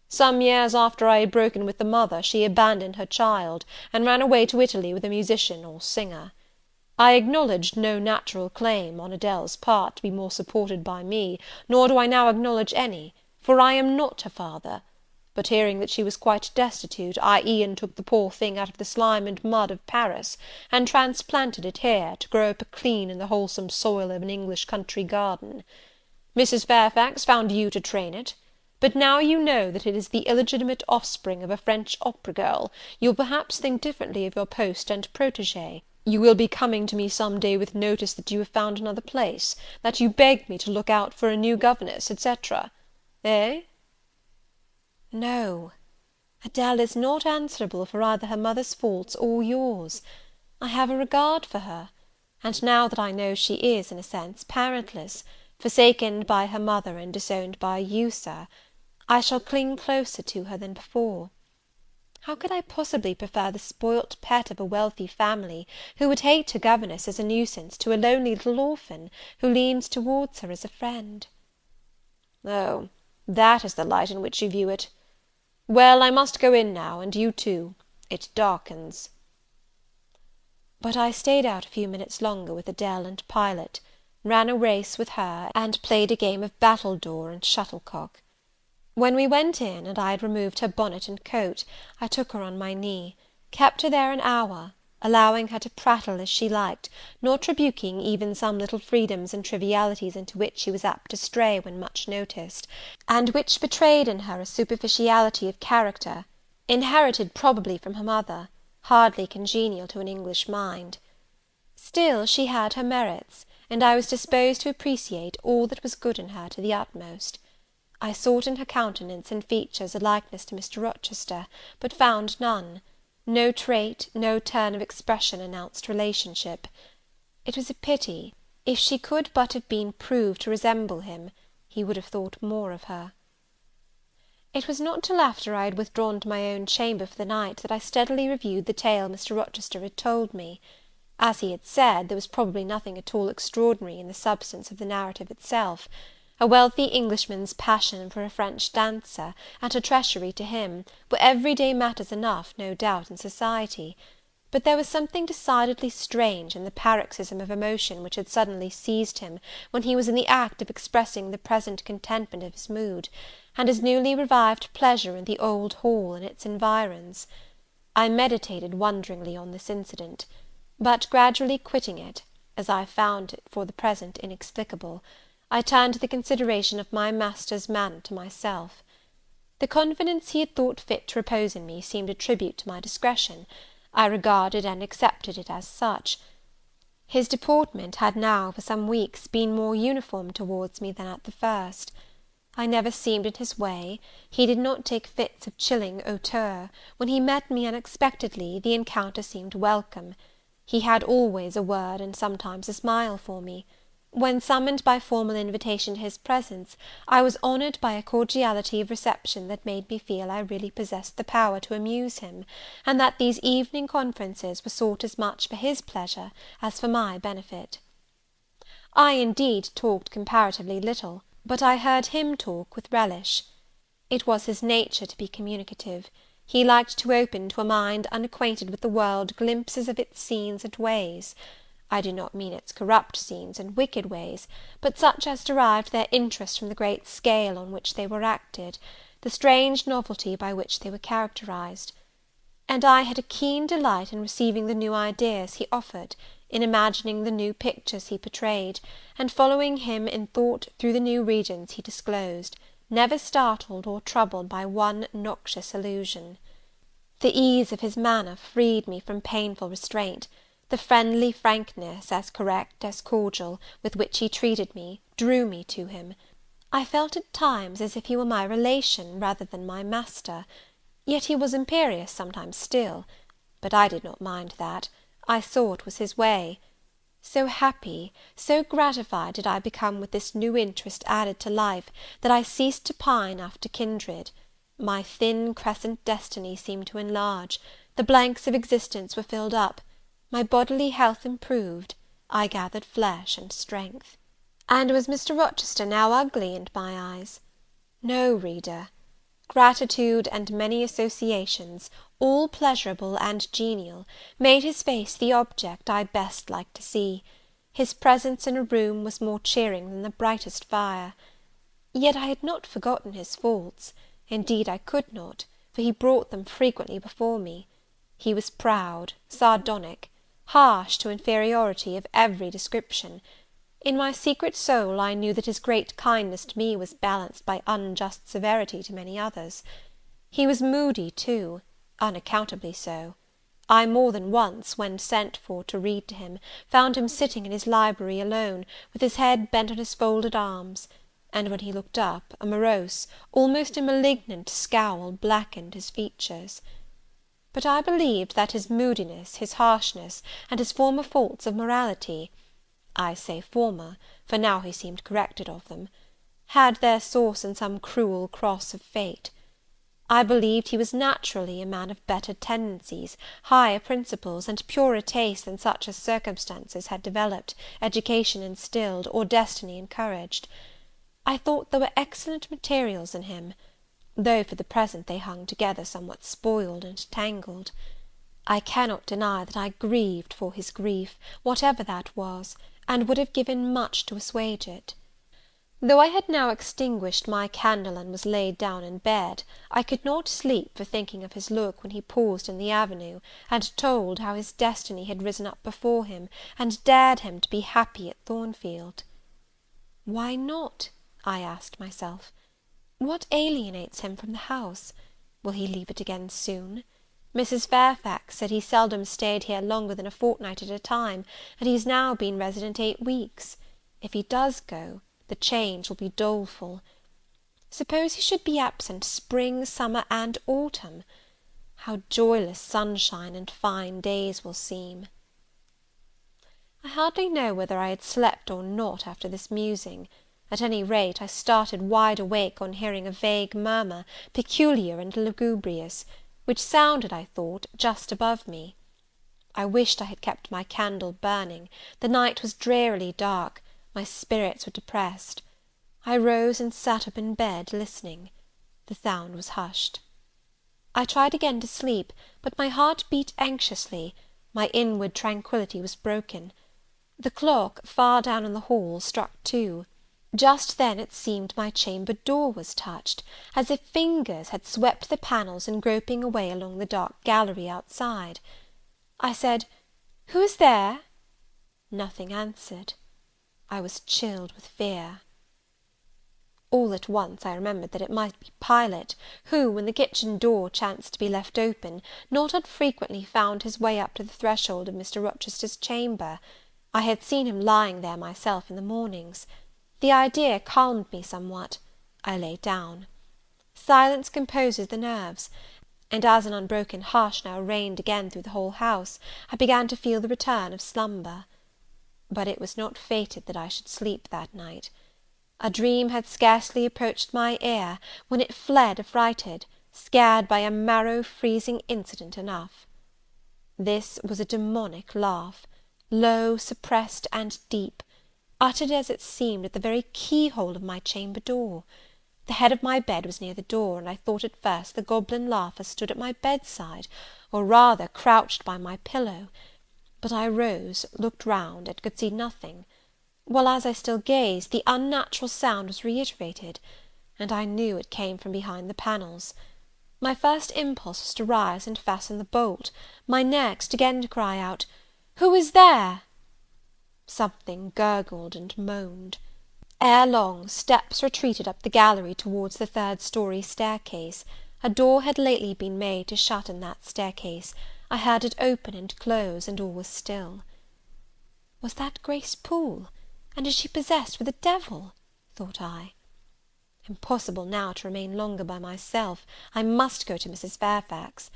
Some years after I had broken with the mother, she abandoned her child, and ran away to Italy with a musician or singer. I acknowledged no natural claim, on Adele's part, to be more supported by me, nor do I now acknowledge any, for I am not her father. But hearing that she was quite destitute, I e'en took the poor thing out of the slime and mud of Paris, and transplanted it here, to grow up clean in the wholesome soil of an English country garden. Mrs. Fairfax found you to train it. But now you know that it is the illegitimate offspring of a French opera girl, you'll perhaps think differently of your post and protégé. You will be coming to me some day with notice that you have found another place, that you beg me to look out for a new governess, etc. Eh?" "No, Adele is not answerable for either her mother's faults or yours. I have a regard for her, and now that I know she is, in a sense, parentless, forsaken by her mother and disowned by you, Sir, I shall cling closer to her than before. How could I possibly prefer the spoilt pet of a wealthy family, who would hate her governess as a nuisance, to a lonely little orphan, who leans towards her as a friend?" "Oh, that is the light in which you view it. Well, I must go in now, and you too. It darkens." But I stayed out a few minutes longer with Adele and Pilot, ran a race with her, and played a game of battledore and shuttlecock. When we went in, and I had removed her bonnet and coat, I took her on my knee, kept her there an hour, allowing her to prattle as she liked, not rebuking even some little freedoms and trivialities into which she was apt to stray when much noticed, and which betrayed in her a superficiality of character, inherited probably from her mother, hardly congenial to an English mind. Still she had her merits, and I was disposed to appreciate all that was good in her to the utmost. I sought in her countenance and features a likeness to Mr. Rochester, but found none. No trait, no turn of expression announced relationship. It was a pity. If she could but have been proved to resemble him, he would have thought more of her. It was not till after I had withdrawn to my own chamber for the night that I steadily reviewed the tale Mr. Rochester had told me. As he had said, there was probably nothing at all extraordinary in the substance of the narrative itself. A wealthy Englishman's passion for a French dancer, and her treachery to him, were everyday matters enough, no doubt, in society; but there was something decidedly strange in the paroxysm of emotion which had suddenly seized him when he was in the act of expressing the present contentment of his mood, and his newly revived pleasure in the old hall and its environs. I meditated wonderingly on this incident, but gradually quitting it, as I found it for the present inexplicable, I turned to the consideration of my master's manner to myself. The confidence he had thought fit to repose in me seemed a tribute to my discretion. I regarded and accepted it as such. His deportment had now, for some weeks, been more uniform towards me than at the first. I never seemed in his way; he did not take fits of chilling hauteur; when he met me unexpectedly, the encounter seemed welcome. He had always a word and sometimes a smile for me. When summoned by formal invitation to his presence, I was honoured by a cordiality of reception that made me feel I really possessed the power to amuse him, and that these evening conferences were sought as much for his pleasure as for my benefit. I, indeed, talked comparatively little, but I heard him talk with relish. It was his nature to be communicative. He liked to open to a mind unacquainted with the world glimpses of its scenes and ways. I do not mean its corrupt scenes and wicked ways, but such as derived their interest from the great scale on which they were acted, the strange novelty by which they were characterized. And I had a keen delight in receiving the new ideas he offered, in imagining the new pictures he portrayed, and following him in thought through the new regions he disclosed, never startled or troubled by one noxious illusion. The ease of his manner freed me from painful restraint. The friendly frankness, as correct as cordial, with which he treated me, drew me to him. I felt at times as if he were my relation rather than my master; yet he was imperious sometimes still; but I did not mind that. I saw it was his way. So happy, so gratified did I become with this new interest added to life, that I ceased to pine after kindred. My thin crescent destiny seemed to enlarge; the blanks of existence were filled up; my bodily health improved; I gathered flesh and strength. And was Mr. Rochester now ugly in my eyes? No, reader. Gratitude and many associations, all pleasurable and genial, made his face the object I best liked to see. His presence in a room was more cheering than the brightest fire. Yet I had not forgotten his faults. Indeed, I could not, for he brought them frequently before me. He was proud, sardonic, harsh to inferiority of every description. In my secret soul I knew that his great kindness to me was balanced by unjust severity to many others. He was moody, too, unaccountably so. I more than once, when sent for to read to him, found him sitting in his library alone, with his head bent on his folded arms; and when he looked up, a morose, almost a malignant scowl blackened his features. But I believed that his moodiness, his harshness, and his former faults of morality, I say former, for now he seemed corrected of them, had their source in some cruel cross of fate. I believed he was naturally a man of better tendencies, higher principles, and purer taste than such as circumstances had developed, education instilled, or destiny encouraged. I thought there were excellent materials in him, though for the present they hung together somewhat spoiled and tangled. I cannot deny that I grieved for his grief, whatever that was, and would have given much to assuage it. Though I had now extinguished my candle and was laid down in bed, I could not sleep for thinking of his look when he paused in the avenue, and told how his destiny had risen up before him, and dared him to be happy at Thornfield. Why not? I asked myself. What alienates him from the house? Will he leave it again soon? Mrs. Fairfax said he seldom stayed here longer than a fortnight at a time, and he has now been resident 8 weeks. If he does go, the change will be doleful. Suppose he should be absent spring, summer, and autumn, how joyless sunshine and fine days will seem! I hardly know whether I had slept or not after this musing. At any rate, I started wide awake on hearing a vague murmur, peculiar and lugubrious, which sounded, I thought, just above me. I wished I had kept my candle burning. The night was drearily dark. My spirits were depressed. I rose and sat up in bed, listening. The sound was hushed. I tried again to sleep, but my heart beat anxiously, my inward tranquillity was broken. The clock, far down in the hall, struck 2. Just then it seemed my chamber door was touched, as if fingers had swept the panels and groping away along the dark gallery outside. I said, "Who is there?" Nothing answered. I was chilled with fear. All at once I remembered that it might be Pilot, who, when the kitchen door chanced to be left open, not unfrequently found his way up to the threshold of Mr. Rochester's chamber. I had seen him lying there myself in the mornings. The idea calmed me somewhat. I lay down. Silence composes the nerves, and as an unbroken hush now reigned again through the whole house, I began to feel the return of slumber. But it was not fated that I should sleep that night. A dream had scarcely approached my ear, when it fled affrighted, scared by a marrow-freezing incident enough. This was a demonic laugh, low, suppressed, and deep, uttered, as it seemed, at the very keyhole of my chamber door. The head of my bed was near the door, and I thought at first the goblin laugher stood at my bedside, or rather crouched by my pillow. But I rose, looked round, and could see nothing; while, as I still gazed, the unnatural sound was reiterated, and I knew it came from behind the panels. My first impulse was to rise and fasten the bolt; my next, again to cry out, "Who is there?" Something gurgled and moaned. Ere long, steps retreated up the gallery towards the 3rd-story staircase. A door had lately been made to shut in that staircase. I heard it open and close, and all was still. Was that Grace Poole? And is she possessed with a devil? thought I. Impossible now to remain longer by myself. I must go to Mrs. Fairfax.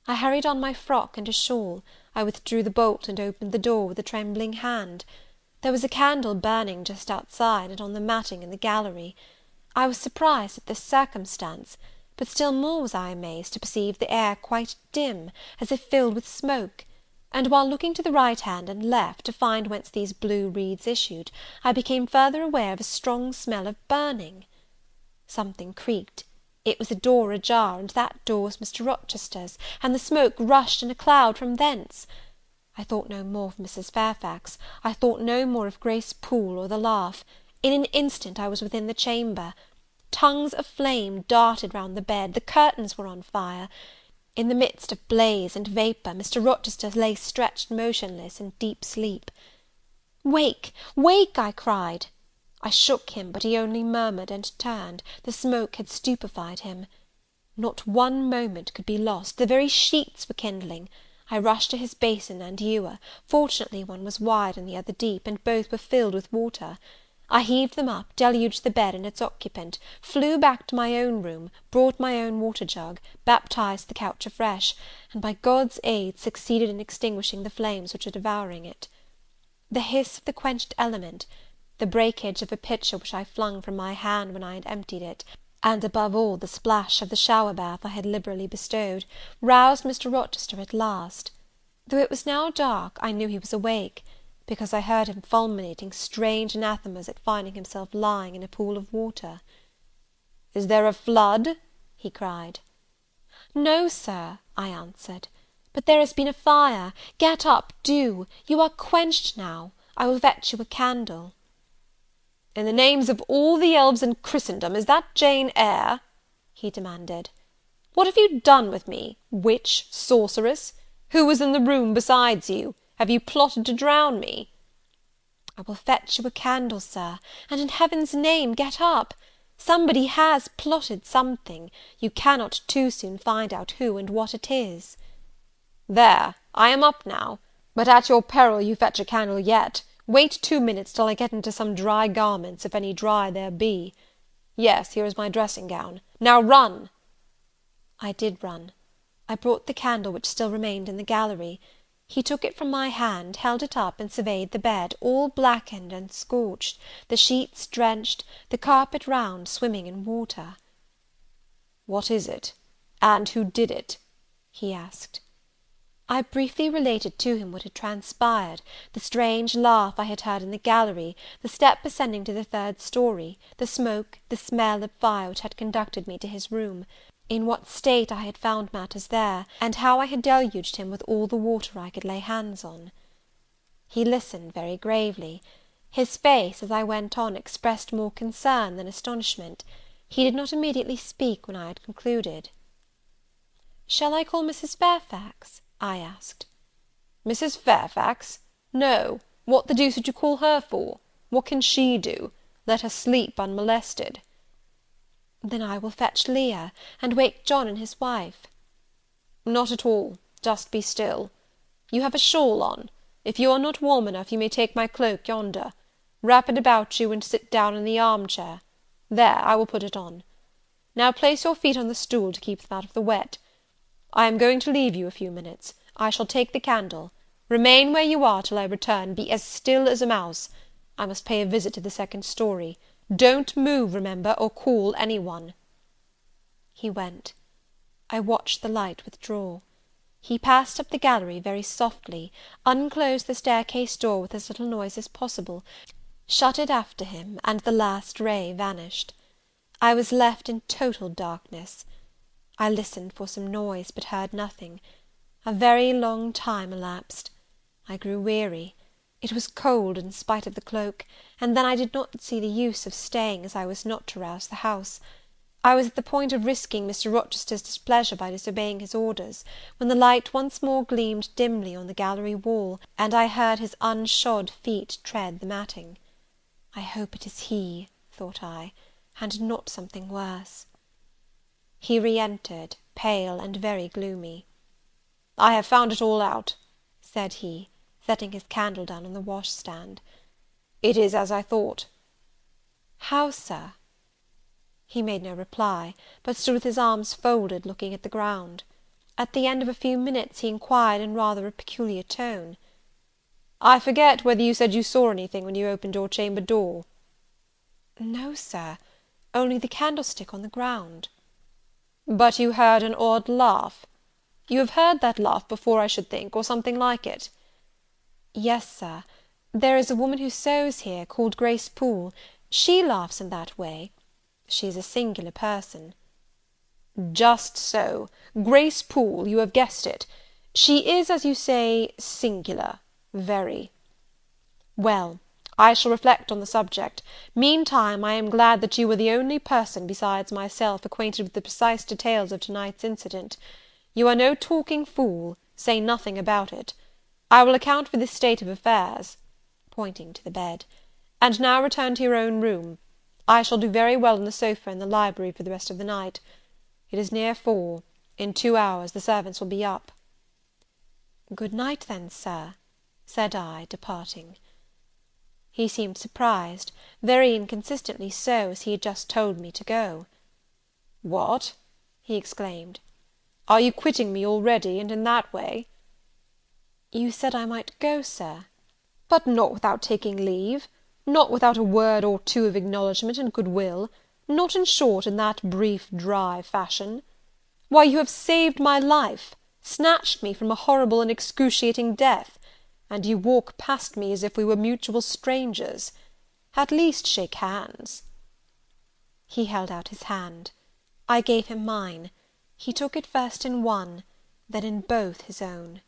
I hurried on my frock and a shawl. I withdrew the bolt and opened the door with a trembling hand. There was a candle burning just outside, and on the matting in the gallery. I was surprised at this circumstance, but still more was I amazed to perceive the air quite dim, as if filled with smoke; and while looking to the right hand and left, to find whence these blue wreaths issued, I became further aware of a strong smell of burning. Something creaked. It was a door ajar, and that door was Mr. Rochester's, and the smoke rushed in a cloud from thence. I thought no more of Mrs. Fairfax. I thought no more of Grace Poole or the laugh. In an instant I was within the chamber. Tongues of flame darted round the bed, the curtains were on fire. In the midst of blaze and vapour, Mr. Rochester lay stretched motionless in deep sleep. "Wake, wake!" I cried. I shook him, but he only murmured and turned. The smoke had stupefied him. Not one moment could be lost. The very sheets were kindling. I rushed to his basin and ewer. Fortunately one was wide and the other deep, and both were filled with water. I heaved them up, deluged the bed and its occupant, flew back to my own room, brought my own water-jug, baptized the couch afresh, and by God's aid succeeded in extinguishing the flames which were devouring it. The hiss of the quenched element, the breakage of a pitcher which I flung from my hand when I had emptied it, and above all the splash of the shower bath I had liberally bestowed, roused Mr. Rochester at last. Though it was now dark, I knew he was awake, because I heard him fulminating strange anathemas at finding himself lying in a pool of water. "Is there a flood?" he cried. "No, Sir," I answered, "but there has been a fire. Get up, do. You are quenched now. I will fetch you a candle." "In the names of all the elves in Christendom, is that Jane Eyre?" he demanded. "What have you done with me? Witch? Sorceress? Who was in the room besides you? Have you plotted to drown me?" "I will fetch you a candle, Sir, and in heaven's name get up. Somebody has plotted something. You cannot too soon find out who and what it is." "There, I am up now, but at your peril you fetch a candle yet. Wait 2 minutes till I get into some dry garments, if any dry there be. Yes, here is my dressing-gown. Now run!" I did run. I brought the candle which still remained in the gallery. He took it from my hand, held it up, and surveyed the bed, all blackened and scorched, the sheets drenched, the carpet round swimming in water. "What is it? And who did it?" he asked. I briefly related to him what had transpired, the strange laugh I had heard in the gallery, the step ascending to the 3rd story, the smoke, the smell of fire which had conducted me to his room, in what state I had found matters there, and how I had deluged him with all the water I could lay hands on. He listened very gravely. His face, as I went on, expressed more concern than astonishment. He did not immediately speak when I had concluded. "Shall I call Mrs. Fairfax?" I asked. "Mrs. Fairfax? No. What the deuce would you call her for? What can she do? Let her sleep unmolested." "Then I will fetch Leah, and wake John and his wife." "Not at all. Just be still. You have a shawl on. If you are not warm enough, you may take my cloak yonder. Wrap it about you, and sit down in the arm-chair. There, I will put it on. Now place your feet on the stool to keep them out of the wet. I am going to leave you a few minutes. I shall take the candle. Remain where you are till I return. Be as still as a mouse. I must pay a visit to the 2nd story. Don't move, remember, or call any one." He went. I watched the light withdraw. He passed up the gallery very softly, unclosed the staircase door with as little noise as possible, shut it after him, and the last ray vanished. I was left in total darkness. I listened for some noise, but heard nothing. A very long time elapsed. I grew weary. It was cold in spite of the cloak, and then I did not see the use of staying, as I was not to rouse the house. I was at the point of risking Mr. Rochester's displeasure by disobeying his orders, when the light once more gleamed dimly on the gallery wall, and I heard his unshod feet tread the matting. I hope it is he, thought I, and not something worse. He re-entered, pale and very gloomy. "I have found it all out," said he, setting his candle down on the washstand. "It is as I thought." "How, Sir?" He made no reply, but stood with his arms folded, looking at the ground. At the end of a few minutes he inquired in rather a peculiar tone, "I forget whether you said you saw anything when you opened your chamber door?" "No, Sir, only the candlestick on the ground." "But you heard an odd laugh? You have heard that laugh before, I should think, or something like it?" "Yes, Sir. There is a woman who sews here, called Grace Poole. She laughs in that way. She is a singular person." "Just so. Grace Poole, you have guessed it. She is, as you say, singular, very. Well, I shall reflect on the subject. Meantime, I am glad that you are the only person besides myself acquainted with the precise details of to-night's incident. You are no talking fool, say nothing about it. I will account for this state of affairs," pointing to the bed, "and now return to your own room. I shall do very well on the sofa in the library for the rest of the night. It is near 4. In 2 hours the servants will be up." "Good night, then, Sir," said I, departing. He seemed surprised, very inconsistently so, as he had just told me to go. "What!" he exclaimed, "are you quitting me already, and in that way?" "You said I might go, Sir." "But not without taking leave? Not without a word or two of acknowledgment and good-will? Not, in short, in that brief, dry fashion? Why, you have saved my life, snatched me from a horrible and excruciating death, and you walk past me as if we were mutual strangers. At least shake hands." He held out his hand. I gave him mine. He took it first in one, then in both his own.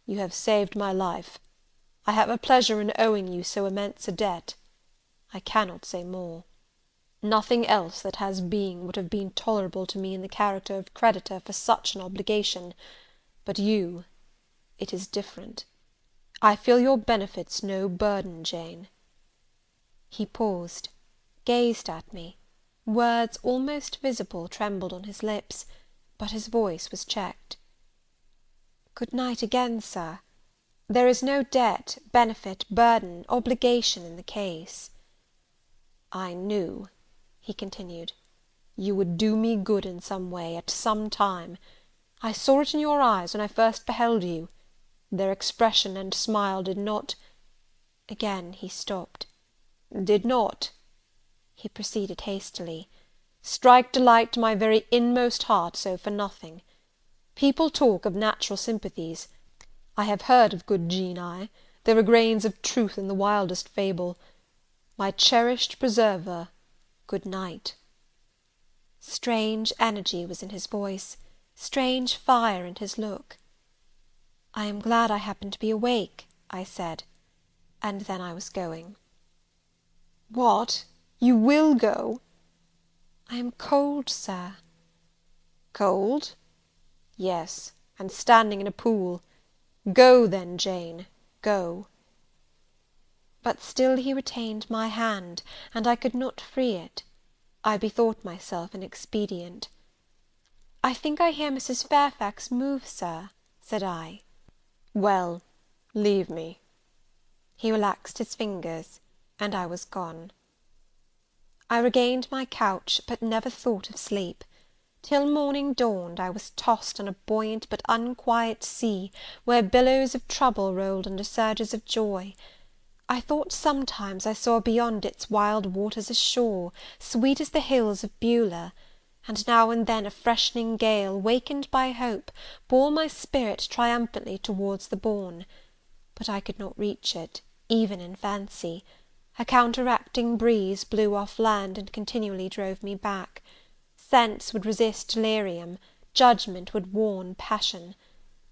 "You have saved my life. I have a pleasure in owing you so immense a debt. I cannot say more. Nothing else that has being would have been tolerable to me in the character of creditor for such an obligation; but you, it is different. I feel your benefits no burden, Jane." He paused, gazed at me. Words, almost visible, trembled on his lips, but his voice was checked. "Good night again, Sir. There is no debt, benefit, burden, obligation in the case." "I knew," he continued, "you would do me good in some way, at some time. I saw it in your eyes when I first beheld you. Their expression and smile did not—" Again he stopped. "Did not," he proceeded hastily, "strike delight to my very inmost heart so for nothing. People talk of natural sympathies. I have heard of good genii. There are grains of truth in the wildest fable. My cherished preserver, good night." Strange energy was in his voice, strange fire in his look. "I am glad I happened to be awake," I said, and then I was going. "What! You will go?" "I am cold, Sir." "Cold?" "Yes, and standing in a pool. Go, then, Jane, go." But still he retained my hand, and I could not free it. I bethought myself an expedient. "I think I hear Mrs. Fairfax move, Sir," said I. "Well, leave me." He relaxed his fingers, and I was gone. I regained my couch, but never thought of sleep. Till morning dawned, I was tossed on a buoyant but unquiet sea, where billows of trouble rolled under surges of joy. I thought sometimes I saw beyond its wild waters a shore, sweet as the hills of Beulah, and now and then a freshening gale, wakened by hope, bore my spirit triumphantly towards the bourne. But I could not reach it, even in fancy. A counteracting breeze blew off land, and continually drove me back. Sense would resist delirium, judgment would warn passion.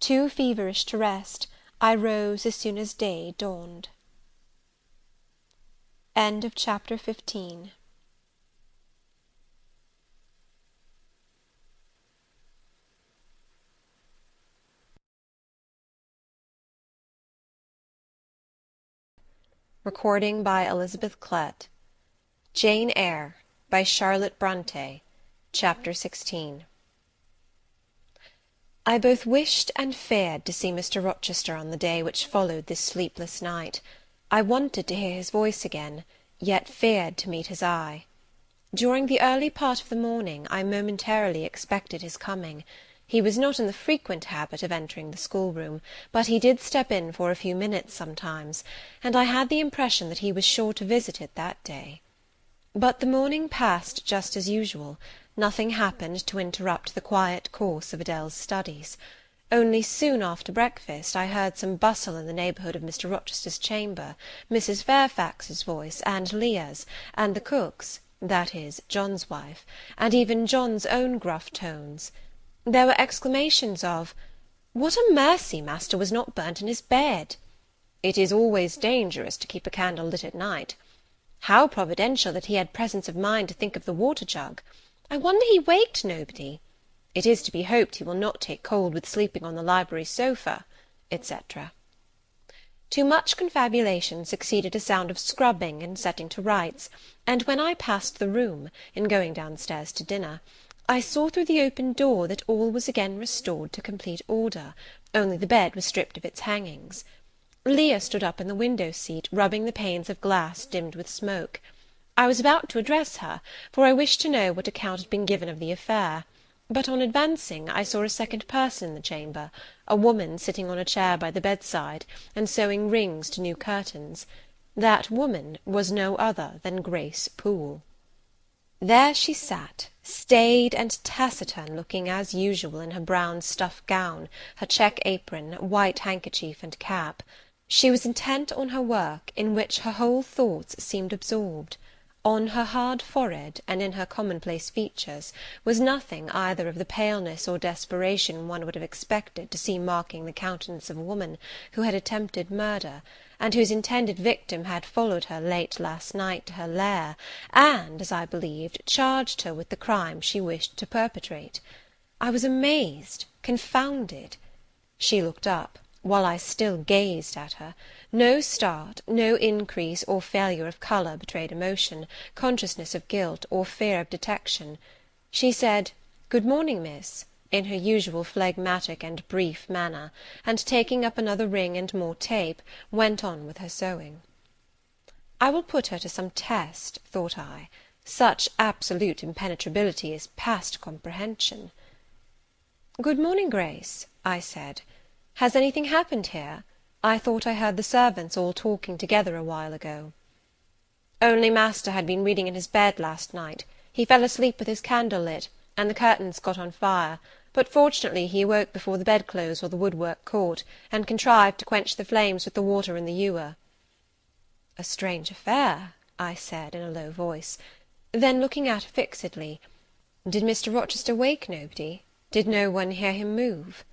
Too feverish to rest, I rose as soon as day dawned. End of Chapter 15. Recording by Elizabeth Klett. Jane Eyre by Charlotte Brontë. Chapter 16. I both wished and feared to see Mr. Rochester on the day which followed this sleepless night. I wanted to hear his voice again, yet feared to meet his eye. During the early part of the morning I momentarily expected his coming. He was not in the frequent habit of entering the schoolroom, but he did step in for a few minutes sometimes, and I had the impression that he was sure to visit it that day. But the morning passed just as usual. Nothing happened to interrupt the quiet course of Adèle's studies. Only soon after breakfast I heard some bustle in the neighbourhood of Mr. Rochester's chamber, Mrs. Fairfax's voice, and Leah's, and the cook's, that is, John's wife, and even John's own gruff tones. There were exclamations of, "What a mercy master was not burnt in his bed!" It is always dangerous to keep a candle lit at night. How providential that he had presence of mind to think of the water-jug! I wonder he waked nobody. It is to be hoped he will not take cold with sleeping on the library sofa, etc. To much confabulation succeeded a sound of scrubbing and setting to rights, and when I passed the room, in going downstairs to dinner, I saw through the open door that all was again restored to complete order, only the bed was stripped of its hangings. Leah stood up in the window-seat, rubbing the panes of glass dimmed with smoke. I was about to address her, for I wished to know what account had been given of the affair, but on advancing I saw a second person in the chamber, a woman sitting on a chair by the bedside, and sewing rings to new curtains. That woman was no other than Grace Poole. There she sat, staid and taciturn-looking as usual in her brown stuff gown, her check apron, white handkerchief, and cap. She was intent on her work, in which her whole thoughts seemed absorbed. On her hard forehead, and in her commonplace features, was nothing either of the paleness or desperation one would have expected to see marking the countenance of a woman who had attempted murder, and whose intended victim had followed her late last night to her lair, and, as I believed, charged her with the crime she wished to perpetrate. I was amazed, confounded. She looked up, while I still gazed at her. No start, no increase or failure of colour betrayed emotion, consciousness of guilt, or fear of detection. She said, "Good morning, miss," in her usual phlegmatic and brief manner, and taking up another ring and more tape, went on with her sewing. I will put her to some test, thought I. Such absolute impenetrability is past comprehension. "Good morning, Grace," I said. "Has anything happened here? I thought I heard the servants all talking together a while ago." "Only master had been reading in his bed last night. He fell asleep with his candle lit, and the curtains got on fire, but fortunately he awoke before the bedclothes or the woodwork caught, and contrived to quench the flames with the water in the ewer." "A strange affair," I said in a low voice. Then, looking at her fixedly, "Did Mr. Rochester wake nobody? Did no one hear him move?"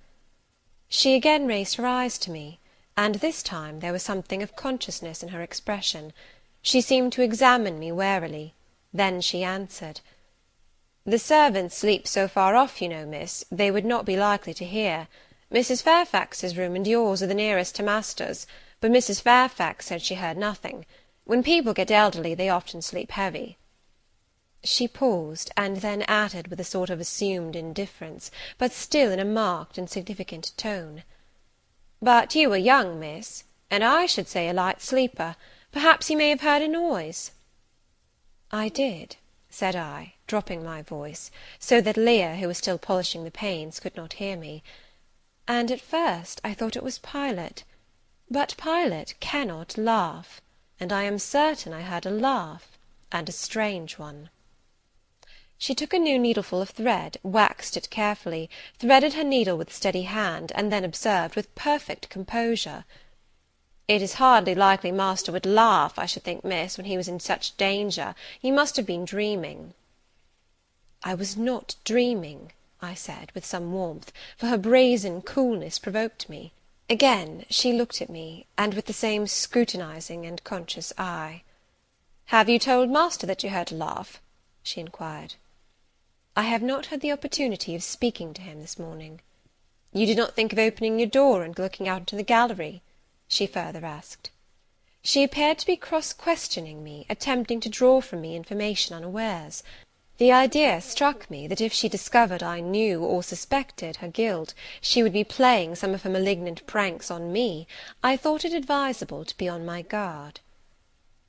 She again raised her eyes to me, and this time there was something of consciousness in her expression. She seemed to examine me warily. Then she answered, "The servants sleep so far off, you know, miss, they would not be likely to hear. Mrs. Fairfax's room and yours are the nearest to master's, but Mrs. Fairfax said she heard nothing. When people get elderly, they often sleep heavy." She paused, and then added with a sort of assumed indifference, but still in a marked and significant tone, "But you are young, miss, and I should say a light sleeper. Perhaps you may have heard a noise." "I did," said I, dropping my voice, so that Leah, who was still polishing the panes, could not hear me. "And at first I thought it was Pilot. But Pilot cannot laugh, and I am certain I heard a laugh, and a strange one." She took a new needleful of thread, waxed it carefully, threaded her needle with steady hand, and then observed, with perfect composure, "It is hardly likely master would laugh, I should think, miss, when he was in such danger. You must have been dreaming." "I was not dreaming," I said, with some warmth, for her brazen coolness provoked me. Again she looked at me, and with the same scrutinizing and conscious eye. "Have you told master that you heard a laugh?" she inquired. "I have not had the opportunity of speaking to him this morning." "You did not think of opening your door and looking out into the gallery?" she further asked. She appeared to be cross-questioning me, attempting to draw from me information unawares. The idea struck me that if she discovered I knew or suspected her guilt, she would be playing some of her malignant pranks on me. I thought it advisable to be on my guard.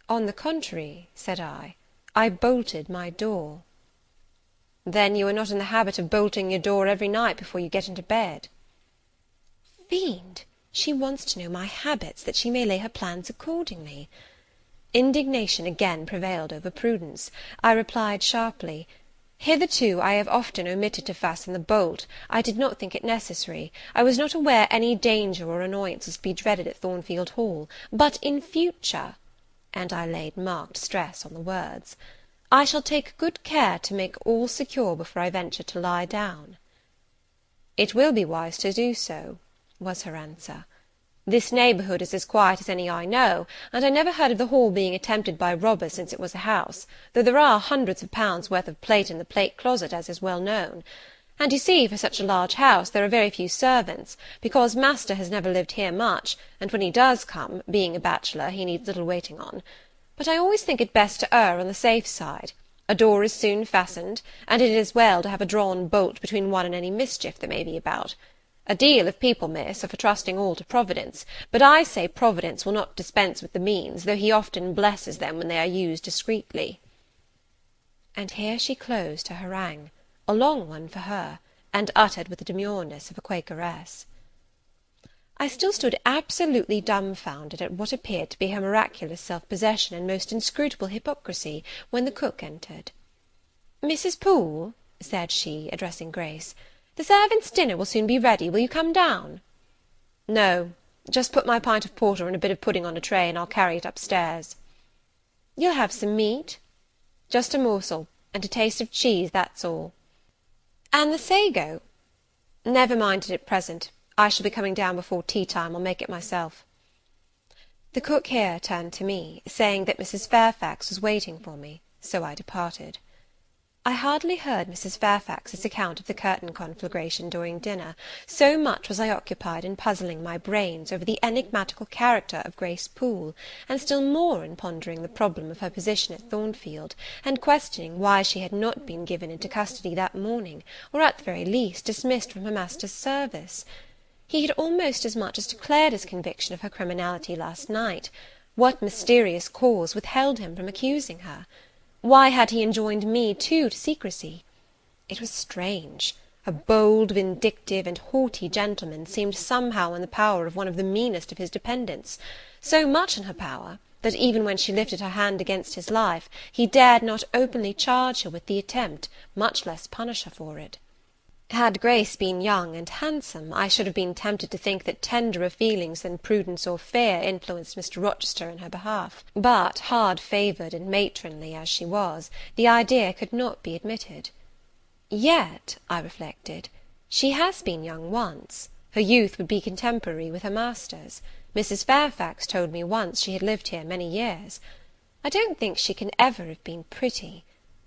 "On the contrary," said I bolted my door." "Then you are not in the habit of bolting your door every night before you get into bed?" Fiend! She wants to know my habits, that she may lay her plans accordingly. Indignation again prevailed over prudence. I replied sharply, "Hitherto I have often omitted to fasten the bolt. I did not think it necessary. I was not aware any danger or annoyance was to be dreaded at Thornfield Hall. But in future," and I laid marked stress on the words, "I shall take good care to make all secure before I venture to lie down." "It will be wise to do so," was her answer. This neighbourhood is as quiet as any I know, and I never heard of the Hall being attempted by robbers since it was a house, though there are hundreds of pounds' worth of plate in the plate closet, as is well known. And you see, for such a large house, there are very few servants, because master has never lived here much, and when he does come, being a bachelor, he needs little waiting on. But I always think it best to err on the safe side. A door is soon fastened, and it is well to have a drawn bolt between one and any mischief that may be about. A deal of people, miss, are for trusting all to Providence, but I say Providence will not dispense with the means, though he often blesses them when they are used discreetly." And here she closed her harangue, a long one for her, and uttered with the demureness of a Quakeress. I still stood absolutely dumbfounded at what appeared to be her miraculous self-possession and most inscrutable hypocrisy, when the cook entered. "Mrs. Poole," said she, addressing Grace, "the servants' dinner will soon be ready. Will you come down?" "No, just put my pint of porter and a bit of pudding on a tray, and I'll carry it upstairs." "You'll have some meat?" "Just a morsel, and a taste of cheese, that's all." "And the sago?" "Never mind it at present. I shall be coming down before tea-time. I'll make it myself." The cook here turned to me, saying that Mrs. Fairfax was waiting for me, so I departed. I hardly heard Mrs. Fairfax's account of the curtain conflagration during dinner, so much was I occupied in puzzling my brains over the enigmatical character of Grace Poole, and still more in pondering the problem of her position at Thornfield, and questioning why she had not been given into custody that morning, or at the very least dismissed from her master's service. He had almost as much as declared his conviction of her criminality last night. What mysterious cause withheld him from accusing her? Why had he enjoined me, too, to secrecy? It was strange. A bold, vindictive, and haughty gentleman seemed somehow in the power of one of the meanest of his dependents, so much in her power, that even when she lifted her hand against his life, he dared not openly charge her with the attempt, much less punish her for it. Had Grace been young and handsome, I should have been tempted to think that tenderer feelings than prudence or fear influenced Mr. Rochester in her behalf; but, hard-favoured and matronly as she was, the idea could not be admitted. Yet, I reflected, she has been young once. Her youth would be contemporary with her master's. Mrs. Fairfax told me once she had lived here many years. I don't think she can ever have been pretty,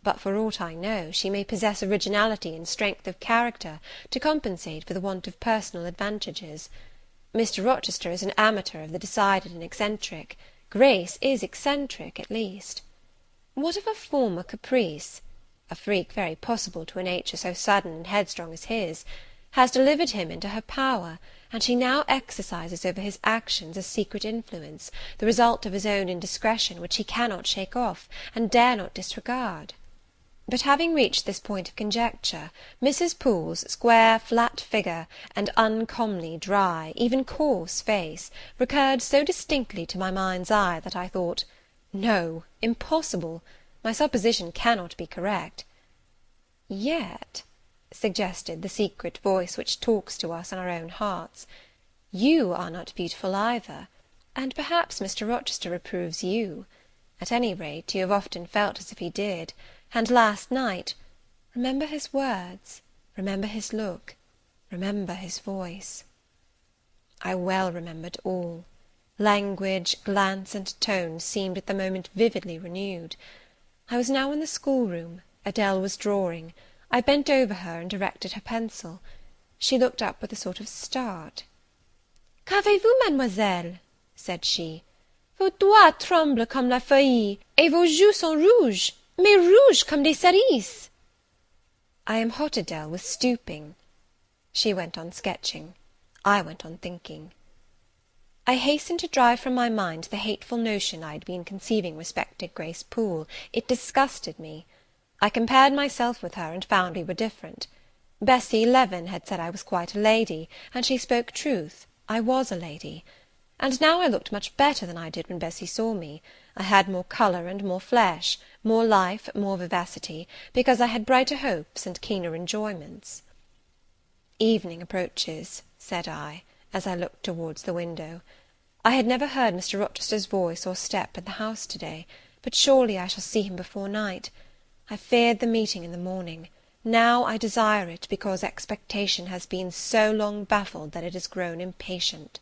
but for aught I know, she may possess originality and strength of character to compensate for the want of personal advantages. Mr. Rochester is an amateur of the decided and eccentric. Grace is eccentric, at least. What of a former caprice, a freak very possible to a nature so sudden and headstrong as his, has delivered him into her power, and she now exercises over his actions a secret influence, the result of his own indiscretion, which he cannot shake off, and dare not disregard? But having reached this point of conjecture, Mrs. Poole's square, flat figure, and uncommonly dry, even coarse face, recurred so distinctly to my mind's eye, that I thought, no, impossible, my supposition cannot be correct. Yet, suggested the secret voice which talks to us in our own hearts, you are not beautiful either, and perhaps Mr. Rochester approves you. At any rate, you have often felt as if he did, and last night, remember his words, remember his look, remember his voice. I well remembered all. Language, glance, and tone seemed at the moment vividly renewed. I was now in the schoolroom. Adele was drawing. I bent over her and directed her pencil. She looked up with a sort of start. "Qu'avez-vous, mademoiselle?" said she. "Vos doigts tremblent comme la feuille, et vos joues sont rouges, mais rouges comme des cerises." "I am hot, Adele, with stooping." She went on sketching. I went on thinking. I hastened to drive from my mind the hateful notion I had been conceiving respecting Grace Poole. It disgusted me. I compared myself with her, and found we were different. Bessie Leaven had said I was quite a lady, and she spoke truth. I was a lady. And now I looked much better than I did when Bessie saw me. I had more colour and more flesh, more life, more vivacity, because I had brighter hopes and keener enjoyments. "Evening approaches," said I, as I looked towards the window. I had never heard Mr. Rochester's voice or step in the house to-day, but surely I shall see him before night. I feared the meeting in the morning. Now I desire it, because expectation has been so long baffled that it has grown impatient.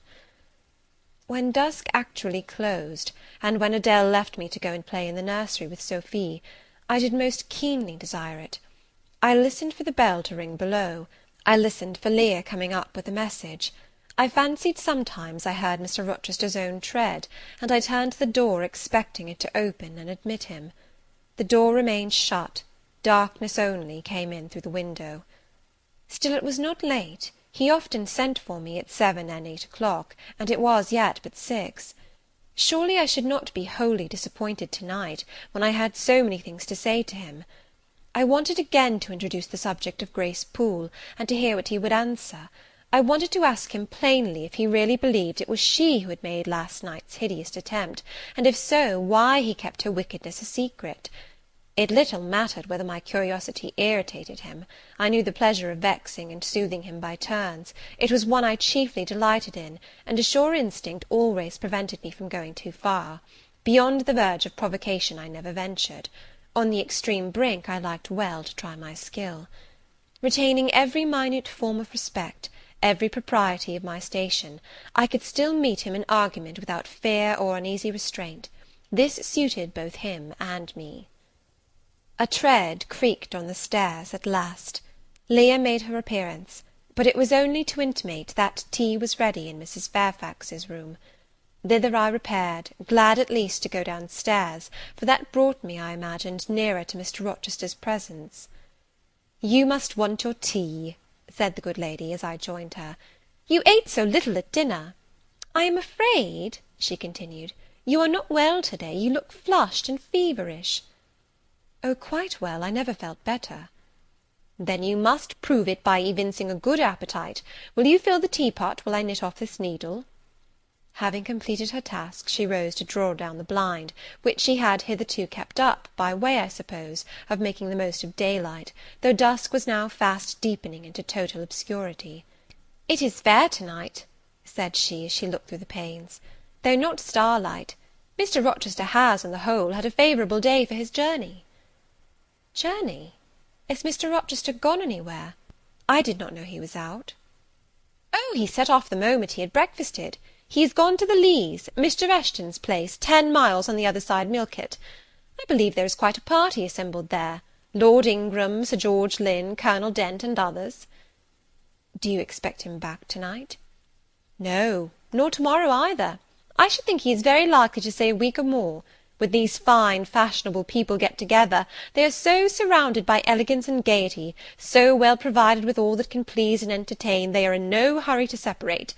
When dusk actually closed, and when Adele left me to go and play in the nursery with Sophie, I did most keenly desire it. I listened for the bell to ring below. I listened for Leah coming up with a message. I fancied sometimes I heard Mr. Rochester's own tread, and I turned to the door expecting it to open and admit him. The door remained shut. Darkness only came in through the window. Still it was not late. He often sent for me at 7 and 8 o'clock, and it was yet but 6. Surely I should not be wholly disappointed to-night, when I had so many things to say to him. I wanted again to introduce the subject of Grace Poole, and to hear what he would answer. I wanted to ask him plainly if he really believed it was she who had made last night's hideous attempt, and if so, why he kept her wickedness a secret. It little mattered whether my curiosity irritated him. I knew the pleasure of vexing and soothing him by turns. It was one I chiefly delighted in, and a sure instinct always prevented me from going too far. Beyond the verge of provocation I never ventured. On the extreme brink I liked well to try my skill. Retaining every minute form of respect, every propriety of my station, I could still meet him in argument without fear or uneasy restraint. This suited both him and me. A tread creaked on the stairs at last. Leah made her appearance, but it was only to intimate that tea was ready in Mrs. Fairfax's room. Thither I repaired, glad at least to go downstairs, for that brought me, I imagined, nearer to Mr. Rochester's presence. "You must want your tea," said the good lady, as I joined her. "You ate so little at dinner. I am afraid," she continued, "you are not well to-day. You look flushed and feverish." "Oh, quite well. I never felt better." "Then you must prove it by evincing a good appetite. Will you fill the teapot while I knit off this needle?" Having completed her task, she rose to draw down the blind, which she had hitherto kept up, by way, I suppose, of making the most of daylight, though dusk was now fast deepening into total obscurity. "It is fair to-night," said she, as she looked through the panes, "though not starlight. Mr. Rochester has, on the whole, had a favourable day for his journey." "Journey? Is Mr. Rochester gone anywhere? I did not know he was out." "Oh, he set off the moment he had breakfasted. He is gone to the Leas, Mr. Eshton's place, 10 miles on the other side Millcote. I believe there is quite a party assembled there. Lord Ingram, Sir George Lynn, Colonel Dent, and others." "Do you expect him back to-night?" "No, nor to-morrow either. I should think he is very likely to stay a week or more. With these fine, fashionable people get together, they are so surrounded by elegance and gaiety, so well provided with all that can please and entertain, they are in no hurry to separate.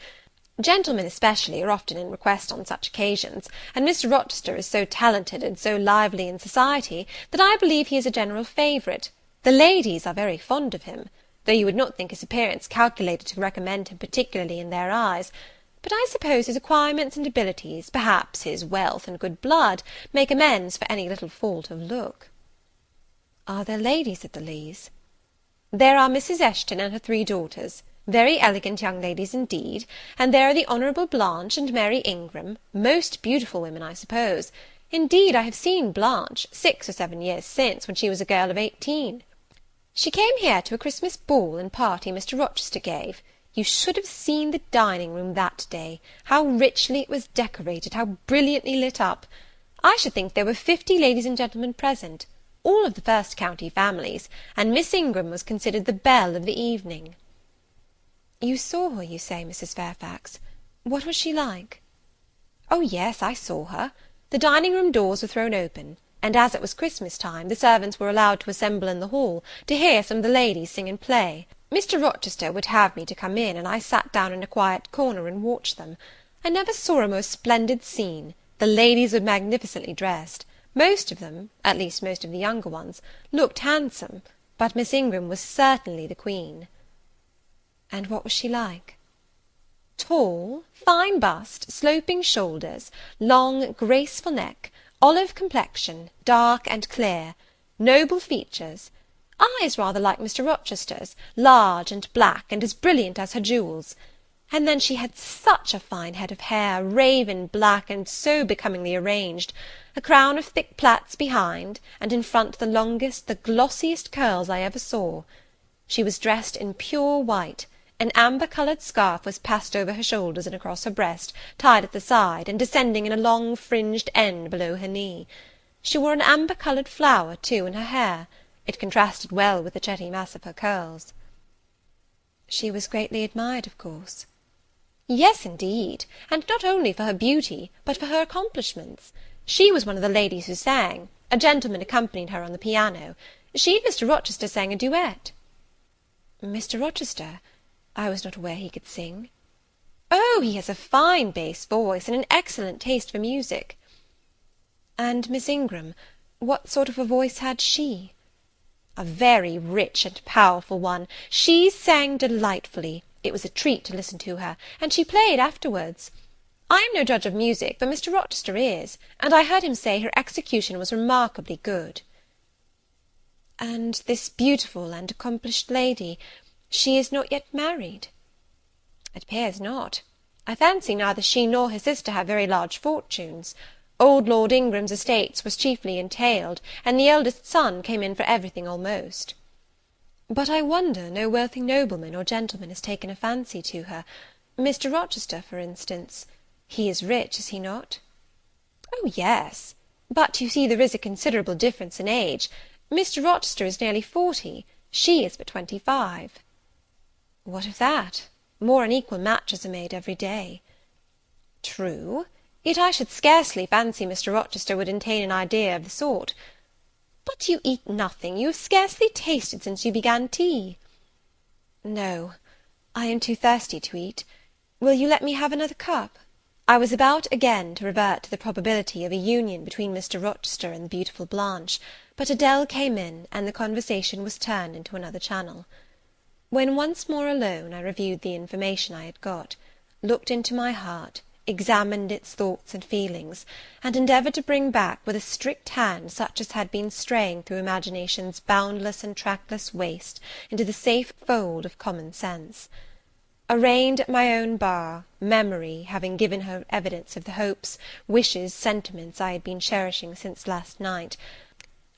Gentlemen especially are often in request on such occasions, and Mr. Rochester is so talented and so lively in society, that I believe he is a general favourite. The ladies are very fond of him, though you would not think his appearance calculated to recommend him particularly in their eyes. But I suppose his acquirements and abilities, perhaps his wealth and good blood, make amends for any little fault of look." "Are there ladies at the Leas?" "There are Mrs. Eshton and her 3 daughters, very elegant young ladies indeed, and there are the Honourable Blanche and Mary Ingram, most beautiful women, I suppose. Indeed, I have seen Blanche 6 or 7 years since, when she was a girl of 18. She came here to a Christmas ball and party Mr. Rochester gave. You should have seen the dining-room that day, how richly it was decorated, how brilliantly lit up. I should think there were 50 ladies and gentlemen present, all of the first county families, and Miss Ingram was considered the belle of the evening." "You saw her, you say, Mrs. Fairfax. What was she like?" "Oh, yes, I saw her. The dining-room doors were thrown open, and as it was Christmas time, the servants were allowed to assemble in the hall, to hear some of the ladies sing and play. Mr. Rochester would have me to come in, and I sat down in a quiet corner and watched them. I never saw a more splendid scene. The ladies were magnificently dressed. Most of them, at least most of the younger ones, looked handsome, but Miss Ingram was certainly the queen." "And what was she like?" "Tall, fine bust, sloping shoulders, long, graceful neck, olive complexion, dark and clear, noble features, eyes rather like Mr. Rochester's, large and black, and as brilliant as her jewels. And then she had such a fine head of hair, raven black, and so becomingly arranged, a crown of thick plaits behind, and in front the longest, the glossiest curls I ever saw. She was dressed in pure white, An amber-coloured scarf was passed over her shoulders and across her breast, tied at the side, and descending in a long fringed end below her knee. She wore an amber-coloured flower, too, in her hair. It contrasted well with the jetty mass of her curls. She was greatly admired, of course. Yes, indeed, and not only for her beauty, but for her accomplishments. She was one of the ladies who sang. A gentleman accompanied her on the piano. She and Mr. Rochester sang a duet. Mr. Rochester? I was not aware he could sing. Oh, he has a fine bass voice, and an excellent taste for music. And Miss Ingram, what sort of a voice had she? A very rich and powerful one. She sang delightfully. It was a treat to listen to her, and she played afterwards. I am no judge of music, but Mr. Rochester is, and I heard him say her execution was remarkably good. And this beautiful and accomplished lady, she is not yet married? It appears not. I fancy neither she nor her sister have very large fortunes. Old Lord Ingram's estates was chiefly entailed, and the eldest son came in for everything almost. But I wonder no wealthy nobleman or gentleman has taken a fancy to her. Mr. Rochester, for instance. He is rich, is he not? Oh, yes. But you see there is a considerable difference in age. Mr. Rochester is nearly 40. She is but 25. What of that? More unequal matches are made every day. True. Yet I should scarcely fancy Mr. Rochester would entertain an idea of the sort. But you eat nothing. You have scarcely tasted since you began tea. No, I am too thirsty to eat. Will you let me have another cup? I was about again to revert to the probability of a union between Mr. Rochester and the beautiful Blanche, but Adele came in, and the conversation was turned into another channel. When once more alone, I reviewed the information I had got, looked into my heart, examined its thoughts and feelings, and endeavoured to bring back with a strict hand such as had been straying through imagination's boundless and trackless waste into the safe fold of common sense. Arraigned at my own bar, memory, having given her evidence of the hopes, wishes, sentiments I had been cherishing since last night,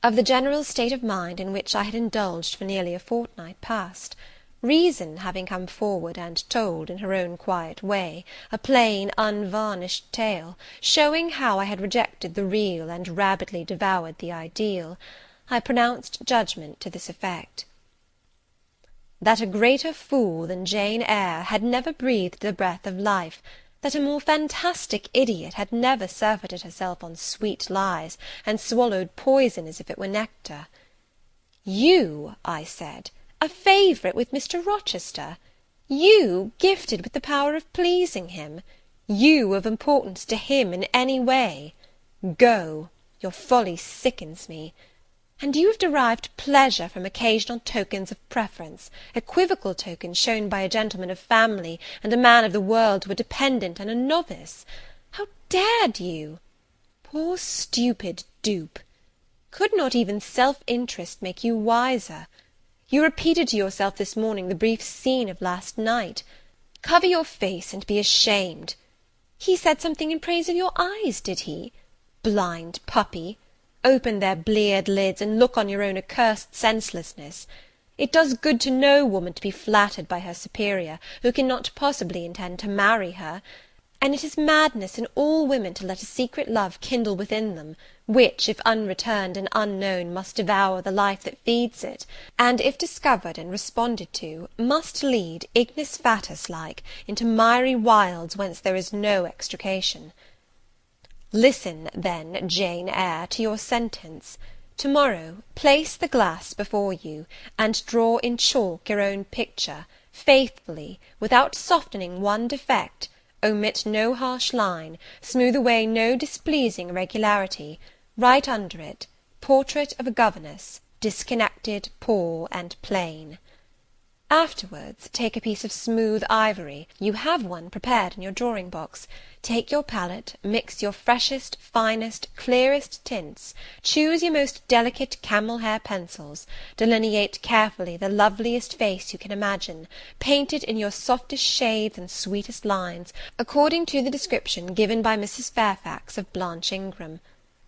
of the general state of mind in which I had indulged for nearly a fortnight past, reason having come forward and told, in her own quiet way, a plain, unvarnished tale, showing how I had rejected the real and rabidly devoured the ideal, I pronounced judgment to this effect: that a greater fool than Jane Eyre had never breathed the breath of life, that a more fantastic idiot had never surfeited herself on sweet lies, and swallowed poison as if it were nectar. You, I said, a favourite with Mr. Rochester! You, gifted with the power of pleasing him! You, of importance to him in any way! Go! Your folly sickens me. And you have derived pleasure from occasional tokens of preference, equivocal tokens shown by a gentleman of family and a man of the world to a dependent and a novice! How dared you? Poor stupid dupe! Could not even self-interest make you wiser? You repeated to yourself this morning the brief scene of last night. Cover your face and be ashamed. He said something in praise of your eyes, did he? Blind puppy! Open their bleared lids, and look on your own accursed senselessness. It does good to no woman to be flattered by her superior, who cannot possibly intend to marry her, and it is madness in all women to let a secret love kindle within them, which, if unreturned and unknown, must devour the life that feeds it, and, if discovered and responded to, must lead, ignis fatuus like, into miry wilds whence there is no extrication. Listen, then, Jane Eyre, to your sentence. To-morrow, place the glass before you, and draw in chalk your own picture, faithfully, without softening one defect, omit no harsh line, smooth away no displeasing irregularity, write under it, Portrait of a Governess, disconnected, poor, and plain. Afterwards, take a piece of smooth ivory, you have one prepared in your drawing-box, take your palette, mix your freshest, finest, clearest tints, choose your most delicate camel-hair pencils, delineate carefully the loveliest face you can imagine, paint it in your softest shades and sweetest lines, according to the description given by Mrs. Fairfax of Blanche Ingram.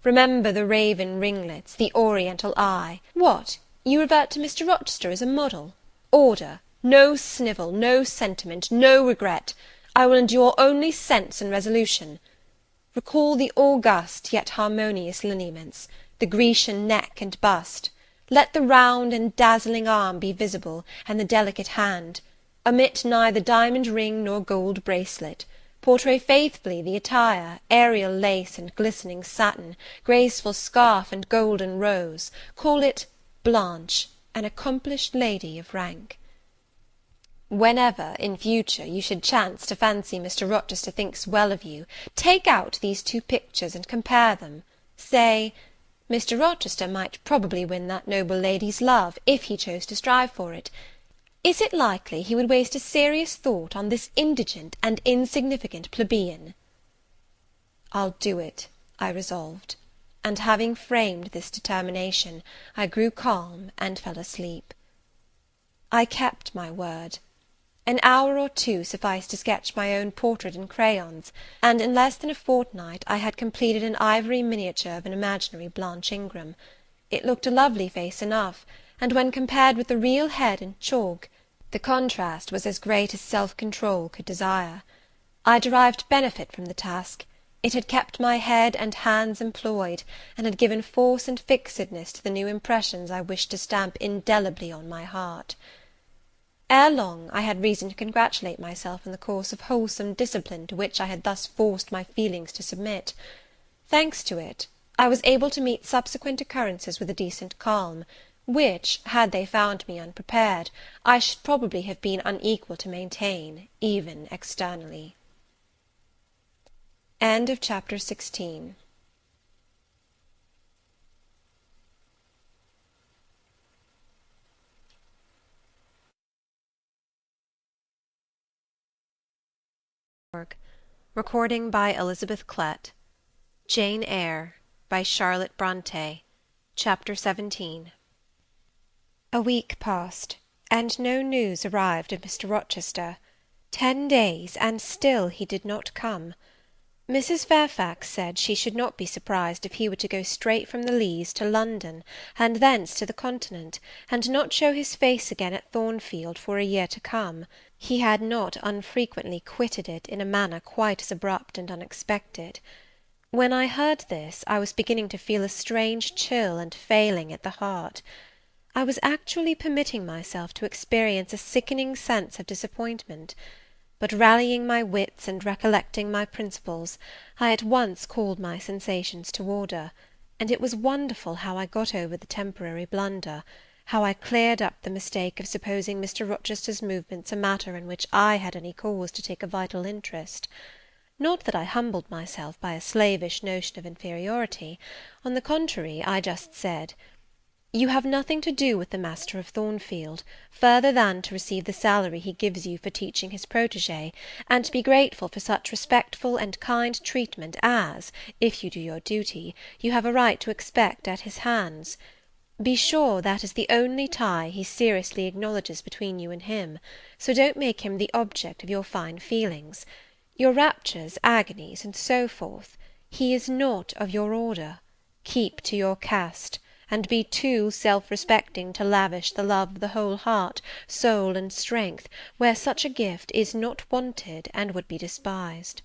Remember the raven ringlets, the oriental eye. What, you revert to Mr. Rochester as a model? Order, No snivel, no sentiment, no regret. I will endure only sense and resolution. Recall the august yet harmonious lineaments, the Grecian neck and bust. Let the round and dazzling arm be visible, and the delicate hand. Omit neither diamond ring nor gold bracelet. Portray faithfully the attire, aerial lace and glistening satin, graceful scarf and golden rose. Call it Blanche, an accomplished lady of rank. Whenever, in future, you should chance to fancy Mr. Rochester thinks well of you, take out these two pictures and compare them. Say, Mr. Rochester might probably win that noble lady's love, if he chose to strive for it. Is it likely he would waste a serious thought on this indigent and insignificant plebeian? I'll do it, I resolved, and having framed this determination, I grew calm and fell asleep. I kept my word. An hour or two sufficed to sketch my own portrait in crayons, and in less than a fortnight I had completed an ivory miniature of an imaginary Blanche Ingram. It looked a lovely face enough, and when compared with the real head in chalk, the contrast was as great as self-control could desire. I derived benefit from the task. It had kept my head and hands employed, and had given force and fixedness to the new impressions I wished to stamp indelibly on my heart. Ere long I had reason to congratulate myself on the course of wholesome discipline to which I had thus forced my feelings to submit. Thanks to it, I was able to meet subsequent occurrences with a decent calm, which, had they found me unprepared, I should probably have been unequal to maintain, even externally. Chapter 16. Recording by Elizabeth Klett. Jane Eyre by Charlotte Brontë. Chapter 17. A week passed, and no news arrived of Mr. Rochester. 10 days, and still he did not come. Mrs. Fairfax said she should not be surprised if he were to go straight from the Leas to London, and thence to the Continent, and not show his face again at Thornfield for a year to come. He had not unfrequently quitted it in a manner quite as abrupt and unexpected. When I heard this, I was beginning to feel a strange chill and failing at the heart. I was actually permitting myself to experience a sickening sense of disappointment. But rallying my wits and recollecting my principles, I at once called my sensations to order, and it was wonderful how I got over the temporary blunder, how I cleared up the mistake of supposing Mr. Rochester's movements a matter in which I had any cause to take a vital interest. Not that I humbled myself by a slavish notion of inferiority. On the contrary, I just said, "You have nothing to do with the master of Thornfield, further than to receive the salary he gives you for teaching his protégé, and to be grateful for such respectful and kind treatment as, if you do your duty, you have a right to expect at his hands. Be sure that is the only tie he seriously acknowledges between you and him, so don't make him the object of your fine feelings. Your raptures, agonies, and so forth. He is not of your order. Keep to your caste, and be too self-respecting to lavish the love of the whole heart, soul, and strength, where such a gift is not wanted and would be despised."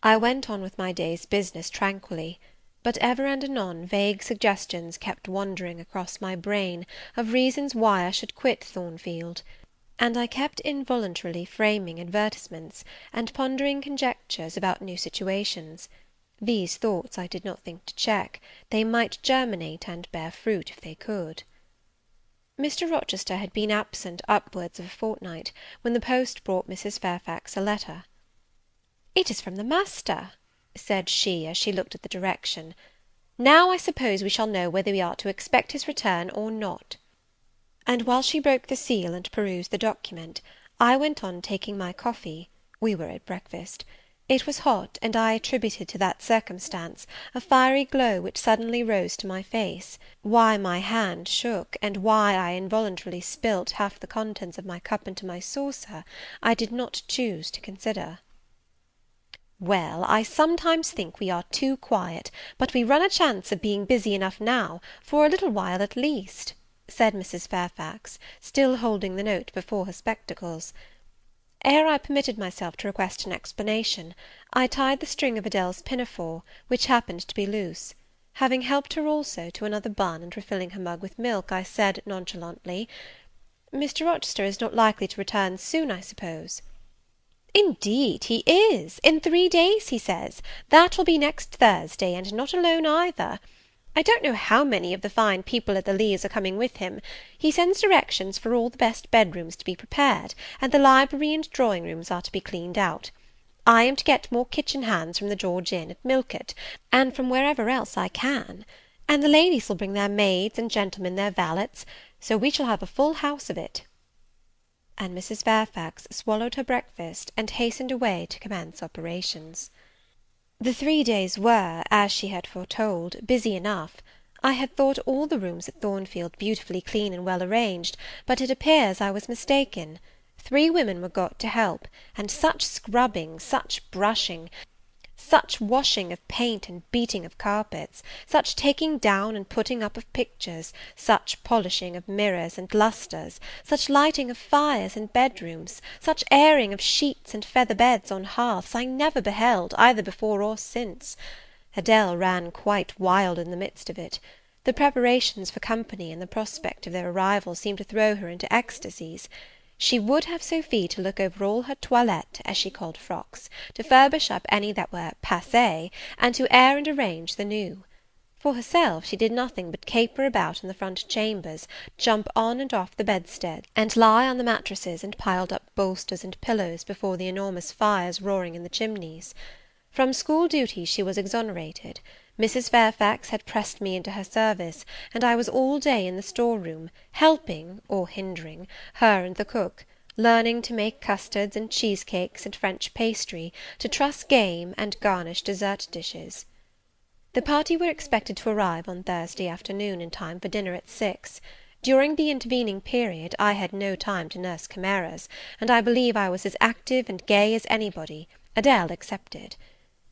I went on with my day's business tranquilly, but ever and anon vague suggestions kept wandering across my brain of reasons why I should quit Thornfield, and I kept involuntarily framing advertisements, and pondering conjectures about new situations. These thoughts I did not think to check. They might germinate and bear fruit if they could. Mr. Rochester had been absent upwards of a fortnight, when the post brought Mrs. Fairfax a letter. "It is from the master," said she, as she looked at the direction. "Now I suppose we shall know whether we are to expect his return or not." And while she broke the seal and perused the document, I went on taking my coffee. We were at breakfast. It was hot, and I attributed to that circumstance a fiery glow which suddenly rose to my face. Why my hand shook, and why I involuntarily spilt half the contents of my cup into my saucer, I did not choose to consider. "Well, I sometimes think we are too quiet, but we run a chance of being busy enough now, for a little while at least." said Mrs. Fairfax, still holding the note before her spectacles. Ere I permitted myself to request an explanation, I tied the string of Adèle's pinafore, which happened to be loose. Having helped her also to another bun, and refilling her mug with milk, I said nonchalantly, "Mr. Rochester is not likely to return soon, I suppose?" "Indeed he is, in 3 days, he says; that will be next Thursday, and not alone either. I don't know how many of the fine people at the Leas are coming with him. He sends directions for all the best bedrooms to be prepared, and the library and drawing rooms are to be cleaned out. I am to get more kitchen hands from the George Inn at Millcote, and from wherever else I can; and the ladies will bring their maids, and gentlemen their valets, so we shall have a full house of it." And Mrs. Fairfax swallowed her breakfast, and hastened away to commence operations. The 3 days were, as she had foretold, busy enough. I had thought all the rooms at Thornfield beautifully clean and well arranged, but it appears I was mistaken. 3 women were got to help, and such scrubbing, such brushing, such washing of paint and beating of carpets, such taking down and putting up of pictures, such polishing of mirrors and lustres, such lighting of fires in bedrooms, such airing of sheets and feather beds on hearths, I never beheld, either before or since. Adèle ran quite wild in the midst of it. The preparations for company, and the prospect of their arrival, seemed to throw her into ecstasies. She would have Sophie to look over all her toilette, as she called frocks, to furbish up any that were passé, and to air and arrange the new. For herself, she did nothing but caper about in the front chambers, jump on and off the bedstead, and lie on the mattresses and piled up bolsters and pillows before the enormous fires roaring in the chimneys. From school duties she was exonerated. Mrs. Fairfax had pressed me into her service, and I was all day in the store-room, helping, or hindering, her and the cook, learning to make custards and cheesecakes and French pastry, to truss game and garnish dessert dishes. The party were expected to arrive on Thursday afternoon, in time for dinner at 6. During the intervening period I had no time to nurse chimeras, and I believe I was as active and gay as anybody, Adèle excepted.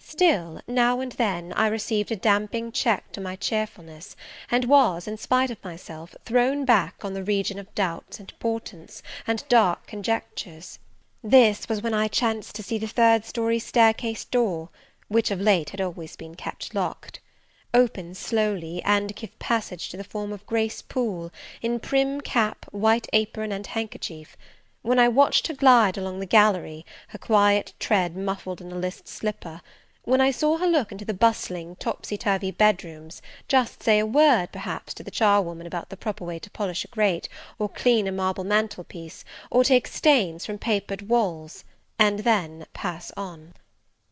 Still, now and then, I received a damping check to my cheerfulness, and was, in spite of myself, thrown back on the region of doubts and portents, and dark conjectures. This was when I chanced to see the 3rd-story staircase door, which of late had always been kept locked, open slowly, and give passage to the form of Grace Poole, in prim cap, white apron, and handkerchief. When I watched her glide along the gallery, her quiet tread muffled in a list slipper, when I saw her look into the bustling, topsy-turvy bedrooms, just say a word, perhaps, to the charwoman about the proper way to polish a grate, or clean a marble mantelpiece, or take stains from papered walls, and then pass on.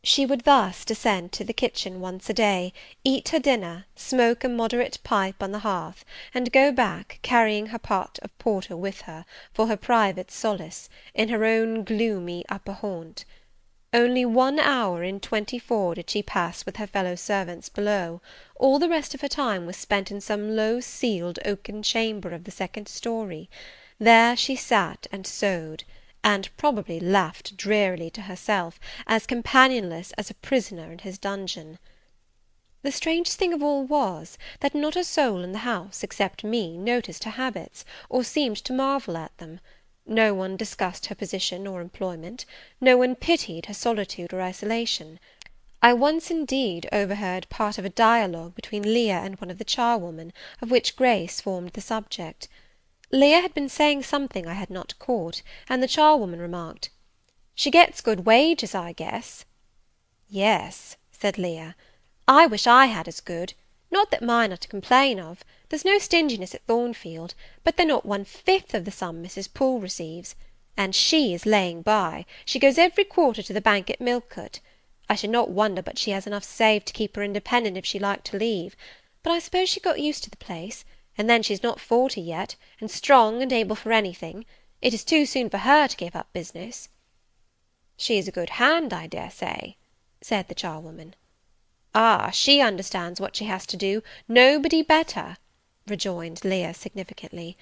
She would thus descend to the kitchen once a day, eat her dinner, smoke a moderate pipe on the hearth, and go back, carrying her pot of porter with her, for her private solace, in her own gloomy upper haunt. Only 1 hour in 24 did she pass with her fellow servants below; all the rest of her time was spent in some low ceiled oaken chamber of the 2nd story. There she sat and sewed, and probably laughed drearily to herself, as companionless as a prisoner in his dungeon. The strangest thing of all was, that not a soul in the house, except me, noticed her habits, or seemed to marvel at them. No one discussed her position or employment, no one pitied her solitude or isolation. I once, indeed, overheard part of a dialogue between Leah and one of the charwomen, of which Grace formed the subject. Leah had been saying something I had not caught, and the charwoman remarked, "She gets good wages, I guess." "Yes," said Leah, "I wish I had as good. Not that mine are to complain of. There's no stinginess at Thornfield, but they're not 1/5 of the sum Mrs. Poole receives. And she is laying by; she goes every quarter to the bank at Millcote. I should not wonder but she has enough saved to keep her independent if she liked to leave. But I suppose she got used to the place; and then she's not 40 yet, and strong and able for anything. It is too soon for her to give up business." "She is a good hand, I dare say," said the charwoman. "Ah, she understands what she has to do, nobody better," rejoined Leah significantly;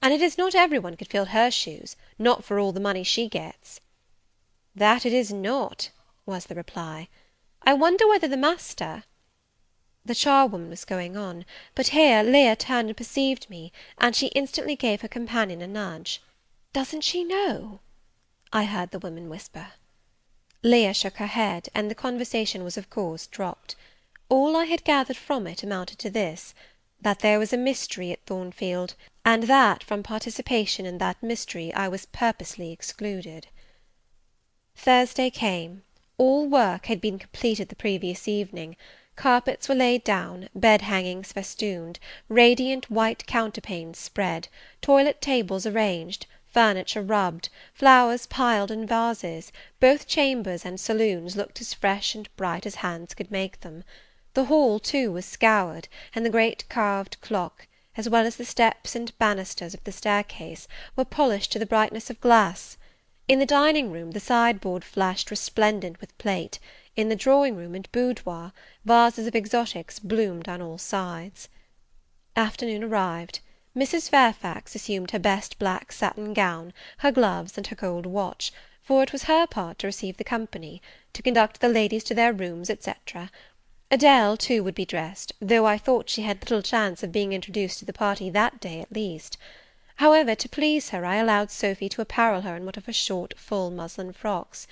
"and it is not every one could fill her shoes, not for all the money she gets." "That it is not," was the reply. "I wonder whether the master—" The charwoman was going on, but here Leah turned and perceived me, and she instantly gave her companion a nudge. "Doesn't she know?" I heard the woman whisper. Leah shook her head, and the conversation was of course dropped. All I had gathered from it amounted to this, that there was a mystery at Thornfield, and that from participation in that mystery I was purposely excluded. Thursday came. All work had been completed the previous evening. Carpets were laid down, bed-hangings festooned, radiant white counterpanes spread, toilet tables arranged, furniture rubbed, flowers piled in vases. Both chambers and saloons looked as fresh and bright as hands could make them. The hall, too, was scoured, and the great carved clock, as well as the steps and banisters of the staircase, were polished to the brightness of glass. In the dining-room the sideboard flashed resplendent with plate. In the drawing-room and boudoir, vases of exotics bloomed on all sides. Afternoon arrived. Mrs. Fairfax assumed her best black satin gown, her gloves, and her gold watch, for it was her part to receive the company, to conduct the ladies to their rooms, etc. Adele, too, would be dressed, though I thought she had little chance of being introduced to the party that day at least. However, to please her, I allowed Sophy to apparel her in one of her short, full muslin frocks.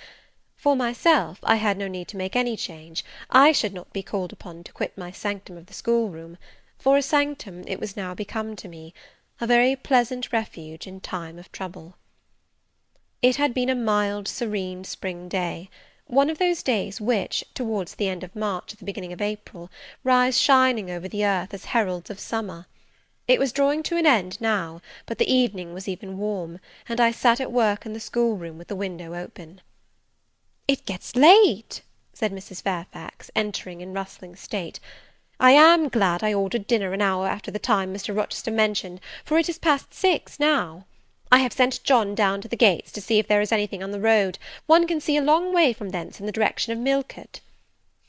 For myself, I had no need to make any change. I should not be called upon to quit my sanctum of the schoolroom, for a sanctum it was now become to me, a very pleasant refuge in time of trouble. It had been a mild, serene spring day, one of those days which, towards the end of March or the beginning of April, rise shining over the earth as heralds of summer. It was drawing to an end now, but the evening was even warm, and I sat at work in the schoolroom with the window open. "It gets late," said Mrs. Fairfax, entering in rustling state. "I am glad I ordered dinner an hour after the time Mr. Rochester mentioned, for it is past 6 now. I have sent John down to the gates to see if there is anything on the road. One can see a long way from thence in the direction of Millcote."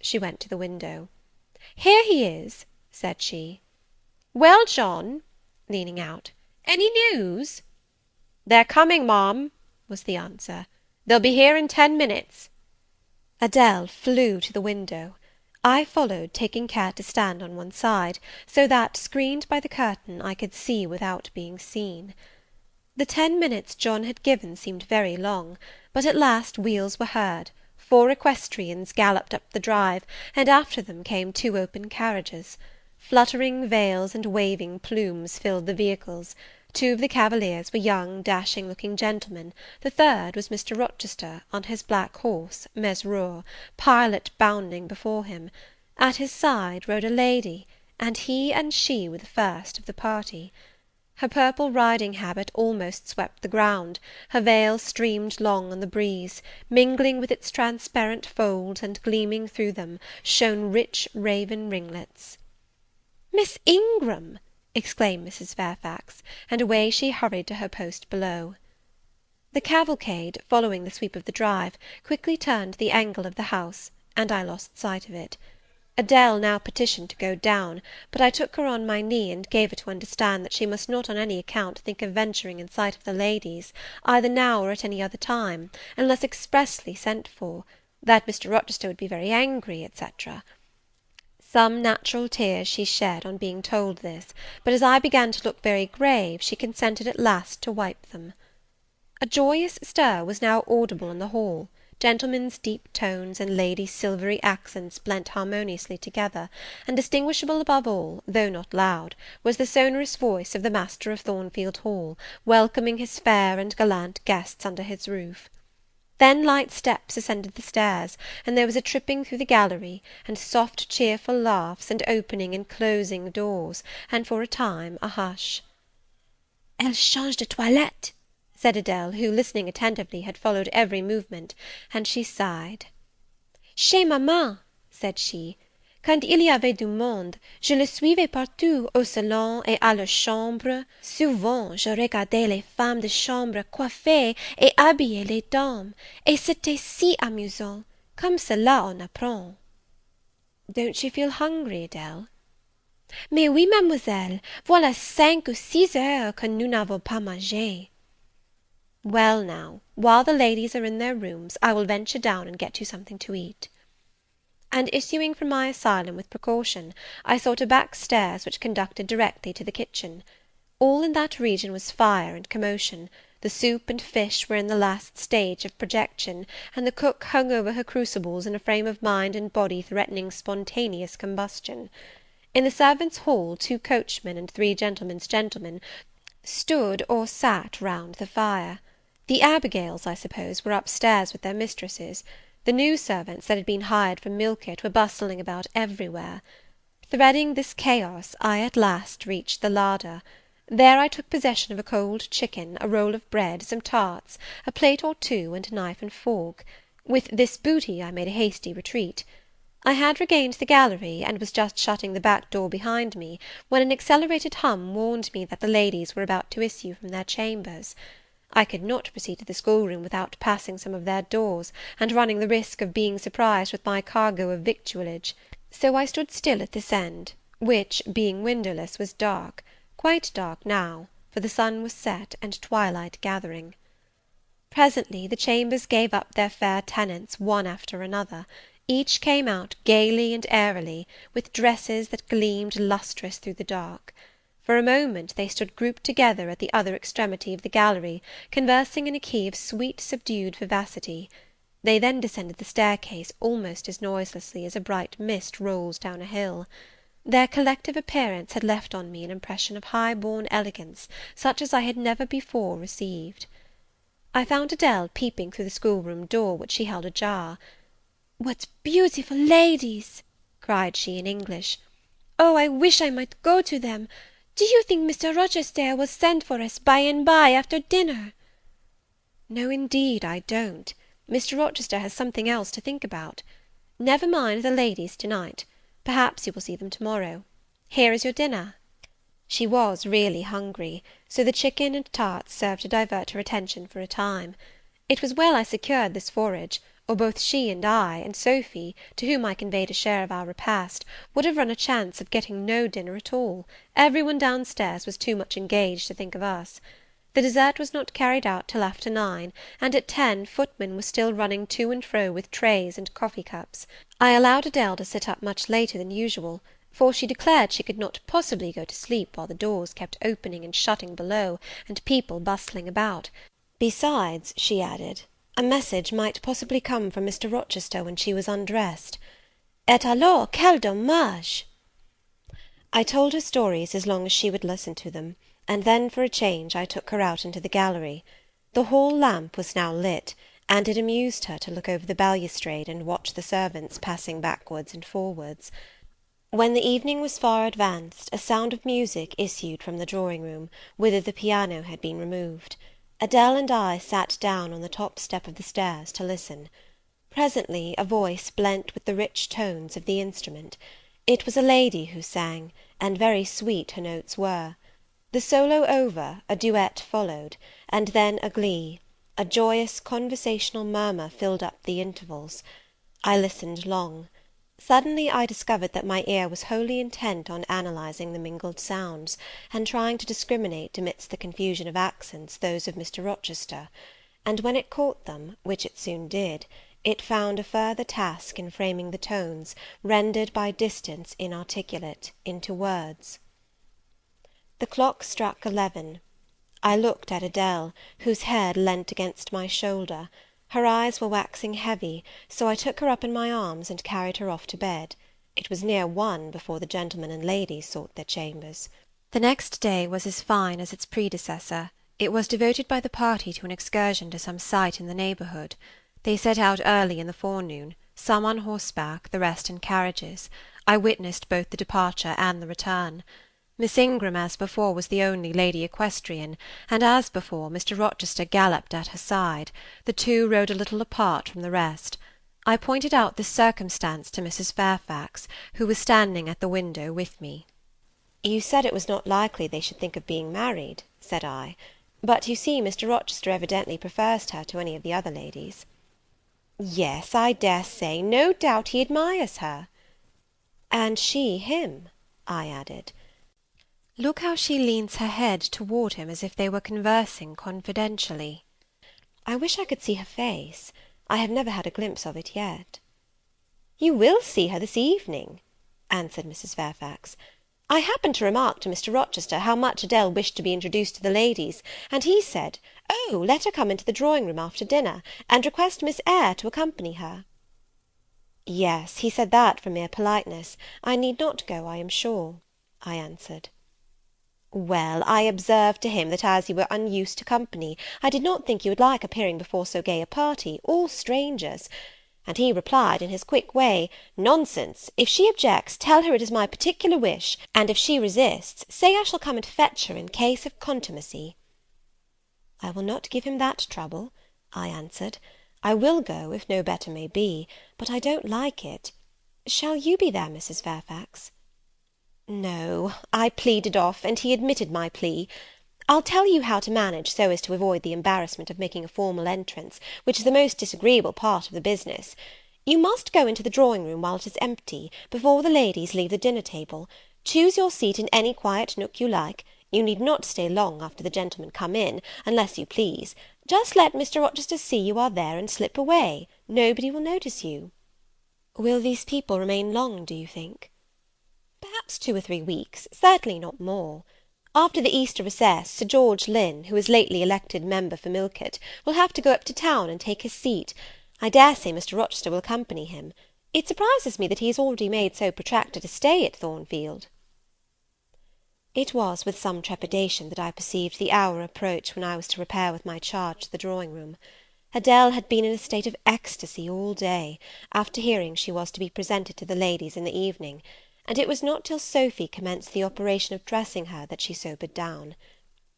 She went to the window. "Here he is," said she. "Well, John," leaning out, "any news?" "They're coming, ma'am," was the answer. "They'll be here in 10 minutes." Adele flew to the window. I followed, taking care to stand on one side, so that, screened by the curtain, I could see without being seen. The 10 minutes John had given seemed very long, but at last wheels were heard, 4 equestrians galloped up the drive, and after them came 2 open carriages. Fluttering veils and waving plumes filled the vehicles. 2 of the cavaliers were young, dashing-looking gentlemen. The third was Mr. Rochester, on his black horse, Mesrour, Pilot bounding before him. At his side rode a lady, and he and she were the first of the party. Her purple riding habit almost swept the ground, her veil streamed long on the breeze, mingling with its transparent folds, and gleaming through them, shone rich raven ringlets. "Miss Ingram!" exclaimed Mrs. Fairfax, and away she hurried to her post below. The cavalcade, following the sweep of the drive, quickly turned the angle of the house, and I lost sight of it. Adele now petitioned to go down, but I took her on my knee, and gave her to understand that she must not on any account think of venturing in sight of the ladies, either now or at any other time, unless expressly sent for; that Mr. Rochester would be very angry, etc. Some natural tears she shed on being told this, but as I began to look very grave, she consented at last to wipe them. A joyous stir was now audible in the hall. Gentlemen's deep tones and ladies' silvery accents blent harmoniously together, and distinguishable above all, though not loud, was the sonorous voice of the master of Thornfield Hall, welcoming his fair and gallant guests under his roof. Then light steps ascended the stairs, and there was a tripping through the gallery, and soft cheerful laughs, and opening and closing doors, and for a time a hush. "Elle change de toilette," said Adele, who, listening attentively, had followed every movement, and she sighed. "Chez maman," said she, "quand il y avait du monde, je le suivais partout, au salon et à leur chambre. Souvent, je regardais les femmes de chambre coiffer et habiller les dames, et c'était si amusant. Comme cela on apprend." "Don't you feel hungry, Adele?" "Mais oui, mademoiselle, voilà 5 ou 6 heures que nous n'avons pas mangé." "Well now, while the ladies are in their rooms, I will venture down and get you something to eat." and issuing from my asylum with precaution, I sought a back stairs which conducted directly to the kitchen. All in that region was fire and commotion. The soup and fish were in the last stage of projection, and the cook hung over her crucibles in a frame of mind and body threatening spontaneous combustion. In the servants' hall 2 coachmen and 3 gentlemen's gentlemen stood or sat round the fire. The Abigails, I suppose, were upstairs with their mistresses. The new servants that had been hired from Millcote were bustling about everywhere. Threading this chaos, I at last reached the larder. There I took possession of a cold chicken, a roll of bread, some tarts, a plate or 2, and a knife and fork. With this booty I made a hasty retreat. I had regained the gallery, and was just shutting the back door behind me, when an accelerated hum warned me that the ladies were about to issue from their chambers. I could not proceed to the schoolroom without passing some of their doors, and running the risk of being surprised with my cargo of victuallage. So I stood still at this end, which, being windowless, was dark, quite dark now, for the sun was set and twilight gathering. Presently the chambers gave up their fair tenants one after another. Each came out gaily and airily, with dresses that gleamed lustrous through the dark. For a moment they stood grouped together at the other extremity of the gallery, conversing in a key of sweet subdued vivacity. They then descended the staircase almost as noiselessly as a bright mist rolls down a hill. Their collective appearance had left on me an impression of high-born elegance, such as I had never before received. I found Adele peeping through the schoolroom door, which she held ajar. "What beautiful ladies!" cried she in English. "Oh, I wish I might go to them! Do you think Mr. Rochester will send for us by and by after dinner?" "No, indeed, I don't. Mr. Rochester has something else to think about. Never mind the ladies to-night. Perhaps you will see them to-morrow. Here is your dinner." She was really hungry, so the chicken and tarts served to divert her attention for a time. It was well I secured this forage, or both she and I, and Sophy, to whom I conveyed a share of our repast, would have run a chance of getting no dinner at all. Every one downstairs was too much engaged to think of us. The dessert was not carried out till after 9, and at 10 footmen were still running to and fro with trays and coffee-cups. I allowed Adele to sit up much later than usual, for she declared she could not possibly go to sleep while the doors kept opening and shutting below, and people bustling about. Besides, she added, a message might possibly come from Mr. Rochester when she was undressed. Et alors, quel dommage! I told her stories as long as she would listen to them, and then for a change I took her out into the gallery. The hall lamp was now lit, and it amused her to look over the balustrade and watch the servants passing backwards and forwards. When the evening was far advanced, a sound of music issued from the drawing-room, whither the piano had been removed. Adele and I sat down on the top step of the stairs to listen. Presently a voice blent with the rich tones of the instrument. It was a lady who sang, and very sweet her notes were. The solo over, a duet followed, and then a glee. A joyous conversational murmur filled up the intervals. I listened long. Suddenly I discovered that my ear was wholly intent on analysing the mingled sounds, and trying to discriminate amidst the confusion of accents those of Mr. Rochester; and when it caught them, which it soon did, it found a further task in framing the tones, rendered by distance inarticulate, into words. The clock struck 11. I looked at Adele, whose head leant against my shoulder. Her eyes were waxing heavy, so I took her up in my arms, and carried her off to bed. It was near 1 before the gentlemen and ladies sought their chambers. The next day was as fine as its predecessor. It was devoted by the party to an excursion to some site in the neighbourhood. They set out early in the forenoon, some on horseback, the rest in carriages. I witnessed both the departure and the return. Miss Ingram, as before, was the only lady equestrian, and, as before, Mr. Rochester galloped at her side. The two rode a little apart from the rest. I pointed out this circumstance to Mrs. Fairfax, who was standing at the window with me. "You said it was not likely they should think of being married," said I, "but you see Mr. Rochester evidently prefers her to any of the other ladies." "Yes, I dare say, no doubt he admires her." "And she him," I added. Look how she leans her head toward him as if they were conversing confidentially. I wish I could see her face. I have never had a glimpse of it yet. "You will see her this evening," answered Mrs. Fairfax. "I happened to remark to Mr. Rochester how much Adele wished to be introduced to the ladies, and he said, 'Oh, let her come into the drawing-room after dinner, and request Miss Eyre to accompany her.'" "Yes, he said that from mere politeness. I need not go, I am sure," I answered. "Well, I observed to him that as you were unused to company, I did not think you would like appearing before so gay a party, all strangers; and he replied, in his quick way, 'Nonsense! If she objects, tell her it is my particular wish, and if she resists, say I shall come and fetch her in case of contumacy.'" "I will not give him that trouble," I answered. "I will go, if no better may be, but I don't like it. Shall you be there, Mrs. Fairfax?" "No, I pleaded off, and he admitted my plea. I'll tell you how to manage so as to avoid the embarrassment of making a formal entrance, which is the most disagreeable part of the business. You must go into the drawing-room while it is empty, before the ladies leave the dinner-table. Choose your seat in any quiet nook you like. You need not stay long after the gentlemen come in, unless you please. Just let Mr. Rochester see you are there, and slip away. Nobody will notice you." "Will these people remain long, do you think?" "Perhaps 2 or 3 weeks, certainly not more. After the Easter recess, Sir George Lynn, who is lately elected member for Millcote, will have to go up to town and take his seat. I dare say Mr. Rochester will accompany him. It surprises me that he has already made so protracted a stay at Thornfield." It was with some trepidation that I perceived the hour approach when I was to repair with my charge to the drawing-room. Adele had been in a state of ecstasy all day, after hearing she was to be presented to the ladies in the evening, and it was not till Sophy commenced the operation of dressing her that she sobered down.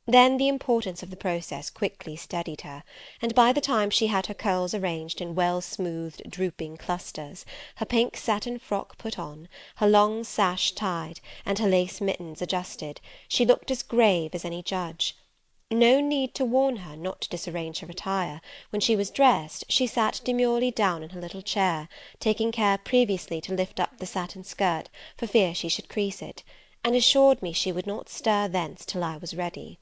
Then the importance of the process quickly steadied her, and by the time she had her curls arranged in well-smoothed drooping clusters, her pink satin frock put on, her long sash tied, and her lace mittens adjusted, she looked as grave as any judge. No need to warn her not to disarrange her attire. When she was dressed, she sat demurely down in her little chair, taking care previously to lift up the satin skirt, for fear she should crease it, and assured me she would not stir thence till I was ready.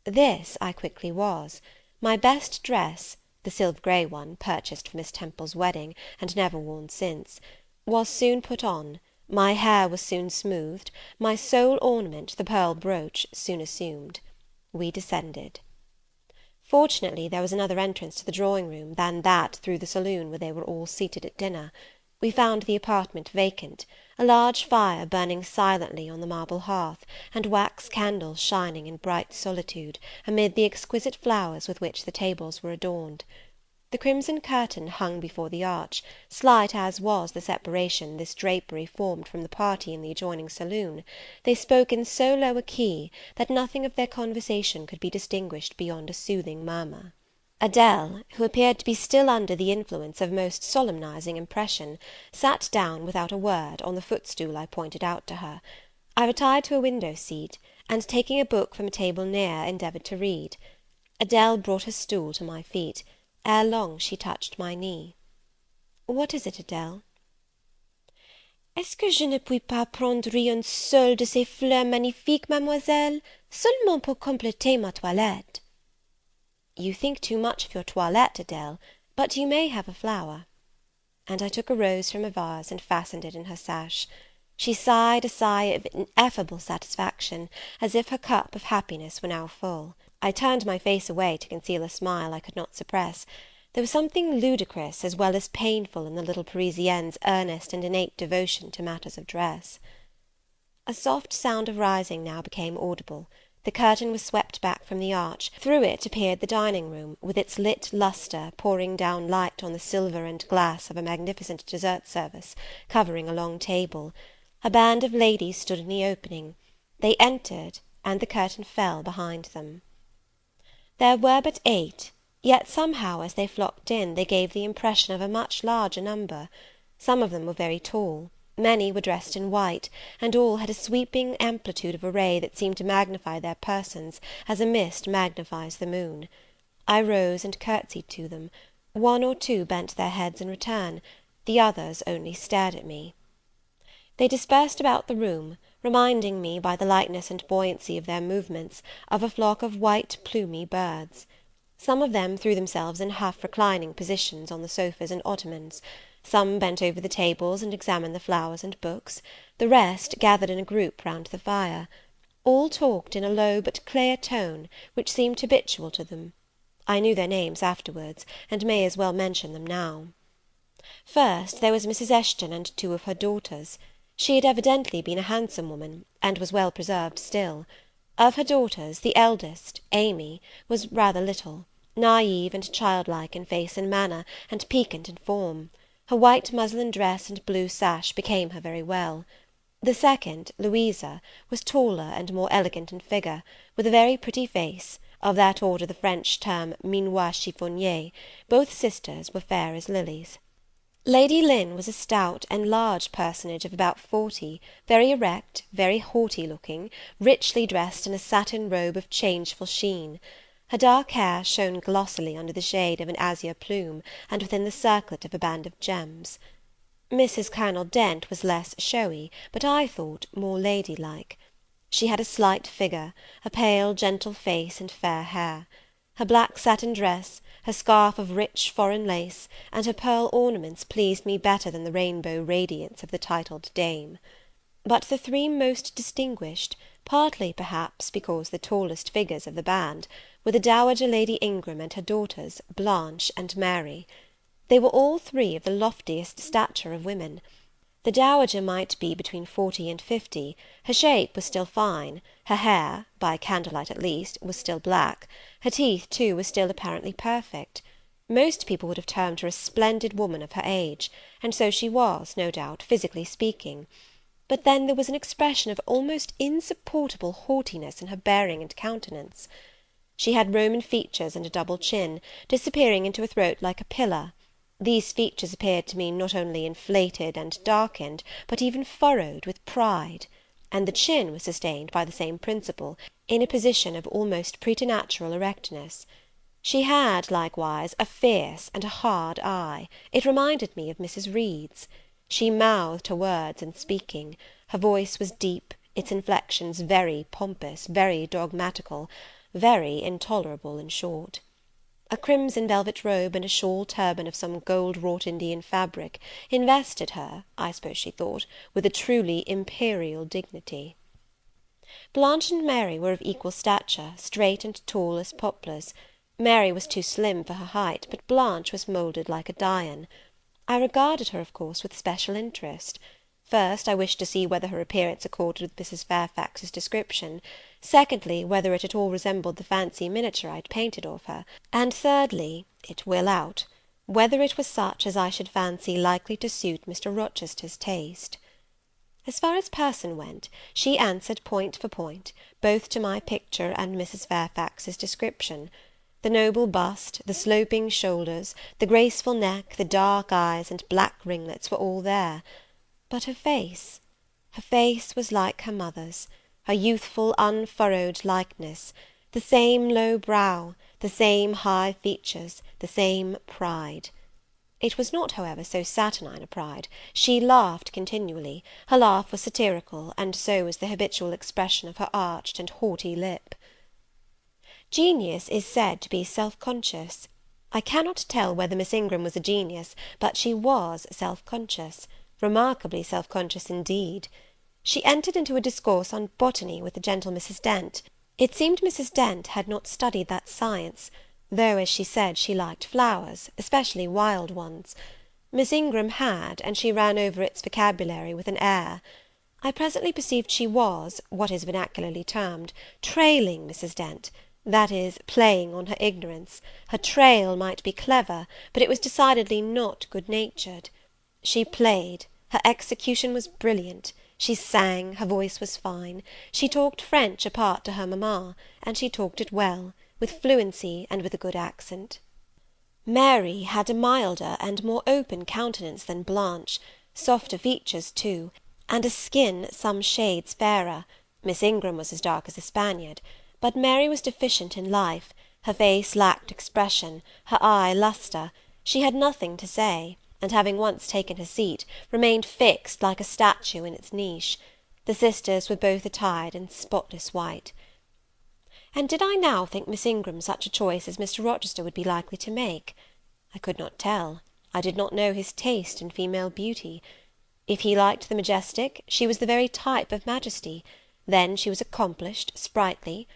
This I quickly was. My best dress, the silver grey one, purchased for Miss Temple's wedding, and never worn since, was soon put on, my hair was soon smoothed, my sole ornament, the pearl brooch, soon assumed. We descended. Fortunately, there was another entrance to the drawing-room than that through the saloon where they were all seated at dinner. We found the apartment vacant, a large fire burning silently on the marble hearth, and wax candles shining in bright solitude, amid the exquisite flowers with which the tables were adorned. The crimson curtain hung before the arch; slight as was the separation this drapery formed from the party in the adjoining saloon, they spoke in so low a key, that nothing of their conversation could be distinguished beyond a soothing murmur. Adele, who appeared to be still under the influence of most solemnizing impression, sat down without a word on the footstool I pointed out to her. I retired to a window-seat, and taking a book from a table near, endeavoured to read. Adele brought her stool to my feet. Ere long she touched my knee. "What is it, Adele?" "Est-ce que je ne puis pas prendre une seule de ces fleurs magnifiques, mademoiselle, seulement pour compléter ma toilette?" "You think too much of your toilette, Adele, but you may have a flower." And I took a rose from a vase, and fastened it in her sash. She sighed a sigh of ineffable satisfaction, as if her cup of happiness were now full. I turned my face away to conceal a smile I could not suppress. There was something ludicrous as well as painful in the little Parisienne's earnest and innate devotion to matters of dress. A soft sound of rising now became audible. The curtain was swept back from the arch; through it appeared the dining-room, with its lit lustre pouring down light on the silver and glass of a magnificent dessert service, covering a long table. A band of ladies stood in the opening. They entered, and the curtain fell behind them. There were but 8, yet somehow as they flocked in they gave the impression of a much larger number. Some of them were very tall, many were dressed in white, and all had a sweeping amplitude of array that seemed to magnify their persons as a mist magnifies the moon. I rose and curtsied to them. 1 or 2 bent their heads in return, the others only stared at me. They dispersed about the room, reminding me, by the lightness and buoyancy of their movements, of a flock of white plumy birds. Some of them threw themselves in half-reclining positions on the sofas and ottomans. Some bent over the tables and examined the flowers and books; the rest gathered in a group round the fire. All talked in a low but clear tone, which seemed habitual to them. I knew their names afterwards, and may as well mention them now. First there was Mrs. Eshton and two of her daughters. She had evidently been a handsome woman, and was well preserved still. Of her daughters, the eldest, Amy, was rather little, naïve and childlike in face and manner, and piquant in form. Her white muslin dress and blue sash became her very well. The second, Louisa, was taller and more elegant in figure, with a very pretty face, of that order the French term minois chiffonnier. Both sisters were fair as lilies. Lady Lynn was a stout and large personage of about 40, very erect, very haughty-looking, richly dressed in a satin robe of changeful sheen. Her dark hair shone glossily under the shade of an azure plume, and within the circlet of a band of gems. Mrs. Colonel Dent was less showy, but I thought more ladylike. She had a slight figure, a pale, gentle face, and fair hair. Her black satin dress, her scarf of rich foreign lace, and her pearl ornaments pleased me better than the rainbow radiance of the titled dame. But the three most distinguished, partly perhaps because the tallest figures of the band, were the Dowager Lady Ingram and her daughters, Blanche and Mary. They were all three of the loftiest stature of women. The Dowager might be between 40 and 50, her shape was still fine, her hair, by candlelight at least, was still black, her teeth too were still apparently perfect. Most people would have termed her a splendid woman of her age, and so she was, no doubt, physically speaking. But then there was an expression of almost insupportable haughtiness in her bearing and countenance. She had Roman features and a double chin, disappearing into a throat like a pillar. These features appeared to me not only inflated and darkened, but even furrowed with pride; and the chin was sustained by the same principle, in a position of almost preternatural erectness. She had, likewise, a fierce and a hard eye; it reminded me of Mrs. Reed's. She mouthed her words in speaking; her voice was deep, its inflections very pompous, very dogmatical, very intolerable, in short. A crimson velvet robe and a shawl turban of some gold-wrought Indian fabric invested her, I suppose she thought, with a truly imperial dignity. Blanche and Mary were of equal stature, straight and tall as poplars. Mary was too slim for her height, but Blanche was moulded like a Dian. I regarded her, of course, with special interest. First, I wished to see whether her appearance accorded with Mrs. Fairfax's description; secondly, whether it at all resembled the fancy miniature I had painted of her; and thirdly, it will out, whether it was such as I should fancy likely to suit Mr. Rochester's taste. As far as person went, she answered point for point, both to my picture and Mrs. Fairfax's description. The noble bust, the sloping shoulders, the graceful neck, the dark eyes, and black ringlets were all there. But her face was like her mother's, her youthful unfurrowed likeness, the same low brow, the same high features, the same pride. It was not, however, so saturnine a pride; she laughed continually; her laugh was satirical, and so was the habitual expression of her arched and haughty lip. Genius is said to be self-conscious. I cannot tell whether Miss Ingram was a genius, but she was self-conscious. Remarkably self-conscious indeed. She entered into a discourse on botany with the gentle Mrs. Dent. It seemed Mrs. Dent had not studied that science, though, as she said, she liked flowers, especially wild ones. Miss Ingram had, and she ran over its vocabulary with an air. I presently perceived she was, what is vernacularly termed, trailing Mrs. Dent, that is, playing on her ignorance. Her trail might be clever, but it was decidedly not good-natured. She played, her execution was brilliant, she sang, her voice was fine, she talked French apart to her mamma, and she talked it well, with fluency and with a good accent. Mary had a milder and more open countenance than Blanche, softer features too, and a skin some shades fairer. Miss Ingram was as dark as a Spaniard, but Mary was deficient in life; her face lacked expression, her eye lustre; she had nothing to say, and having once taken her seat, remained fixed like a statue in its niche. The sisters were both attired in spotless white. And did I now think Miss Ingram such a choice as Mr. Rochester would be likely to make? I could not tell. I did not know his taste in female beauty. If he liked the majestic, she was the very type of majesty; then she was accomplished, sprightly.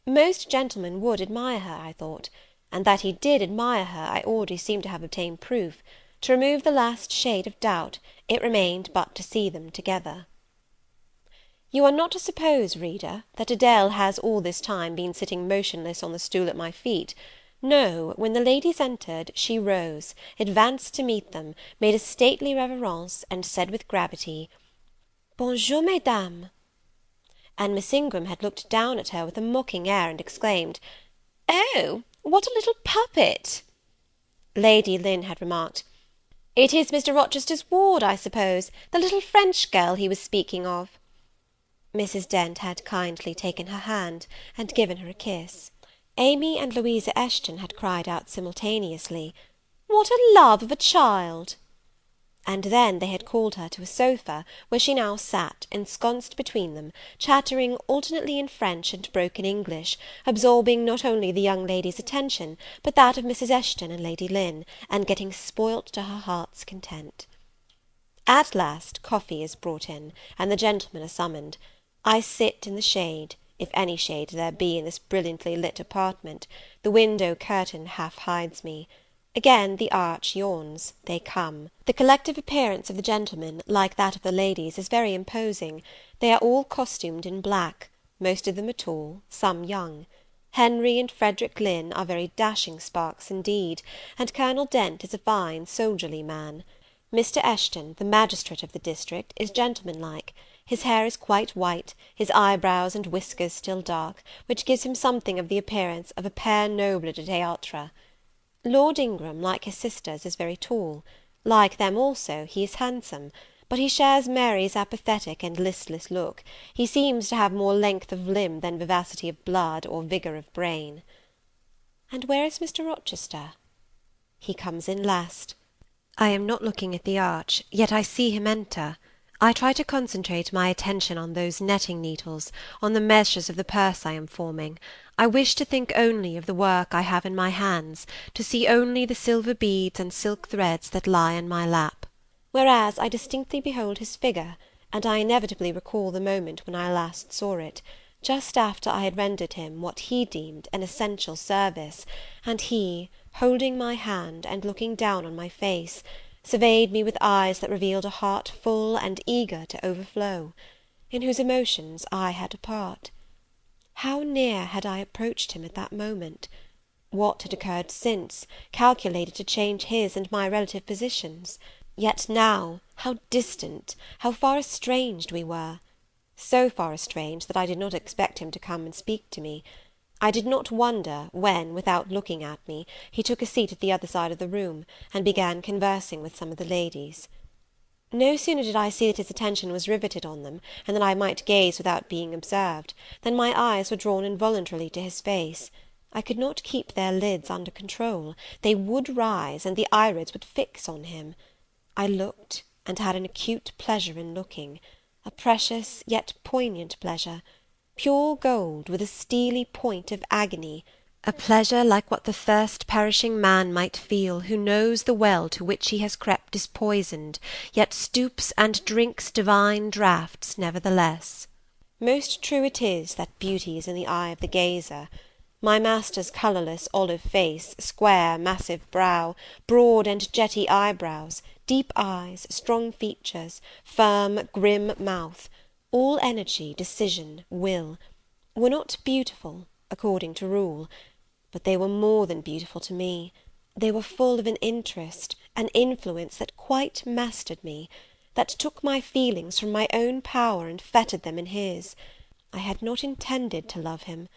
Most gentlemen would admire her, I thought; and that he did admire her I already seemed to have obtained proof. To remove the last shade of doubt, it remained but to see them together. You are not to suppose, reader, that Adèle has all this time been sitting motionless on the stool at my feet. No, when the ladies entered, she rose, advanced to meet them, made a stately reverence, and said with gravity, "Bonjour, mesdames," and Miss Ingram had looked down at her with a mocking air, and exclaimed, "Oh, what a little puppet!" Lady Lynn had remarked, "It is Mr. Rochester's ward, I suppose, the little French girl he was speaking of." Mrs. Dent had kindly taken her hand, and given her a kiss. Amy and Louisa Eshton had cried out simultaneously, "What a love of a child!" And then they had called her to a sofa, where she now sat, ensconced between them, chattering alternately in French and broken English, absorbing not only the young lady's attention, but that of Mrs. Eshton and Lady Lynn, and getting spoilt to her heart's content. At last coffee is brought in, and the gentlemen are summoned. I sit in the shade, if any shade there be in this brilliantly lit apartment; the window curtain half hides me. Again the arch yawns; they come. The collective appearance of the gentlemen, like that of the ladies, is very imposing. They are all costumed in black; most of them are tall, some young. Henry and Frederick Lynn are very dashing sparks indeed, and Colonel Dent is a fine soldierly man. Mr. Eshton, the magistrate of the district, is gentlemanlike. His hair is quite white, his eyebrows and whiskers still dark, which gives him something of the appearance of a père noble de théâtre. Lord Ingram, like his sisters, is very tall; like them also, he is handsome; but he shares Mary's apathetic and listless look; he seems to have more length of limb than vivacity of blood or vigour of brain. And where is Mr. Rochester? He comes in last. I am not looking at the arch, yet I see him enter. I try to concentrate my attention on those netting needles, on the measures of the purse I am forming. I wish to think only of the work I have in my hands, to see only the silver beads and silk threads that lie in my lap. Whereas I distinctly behold his figure, and I inevitably recall the moment when I last saw it, just after I had rendered him what he deemed an essential service, and he, holding my hand, and looking down on my face, surveyed me with eyes that revealed a heart full and eager to overflow, in whose emotions I had a part. How near had I approached him at that moment? What had occurred since, calculated to change his and my relative positions? Yet now, how distant, how far estranged we were! So far estranged that I did not expect him to come and speak to me. I did not wonder, when, without looking at me, he took a seat at the other side of the room, and began conversing with some of the ladies. No sooner did I see that his attention was riveted on them, and that I might gaze without being observed, than my eyes were drawn involuntarily to his face. I could not keep their lids under control; they would rise, and the irids would fix on him. I looked, and had an acute pleasure in looking, a precious yet poignant pleasure, pure gold, with a steely point of agony, a pleasure like what the thirst perishing man might feel, who knows the well to which he has crept is poisoned, yet stoops and drinks divine draughts nevertheless. Most true it is that beauty is in the eye of the gazer. My master's colourless olive face, square massive brow, broad and jetty eyebrows, deep eyes, strong features, firm grim mouth, all energy, decision, will, were not beautiful, according to rule, but they were more than beautiful to me. They were full of an interest, an influence that quite mastered me, that took my feelings from my own power and fettered them in his. I had not intended to love him.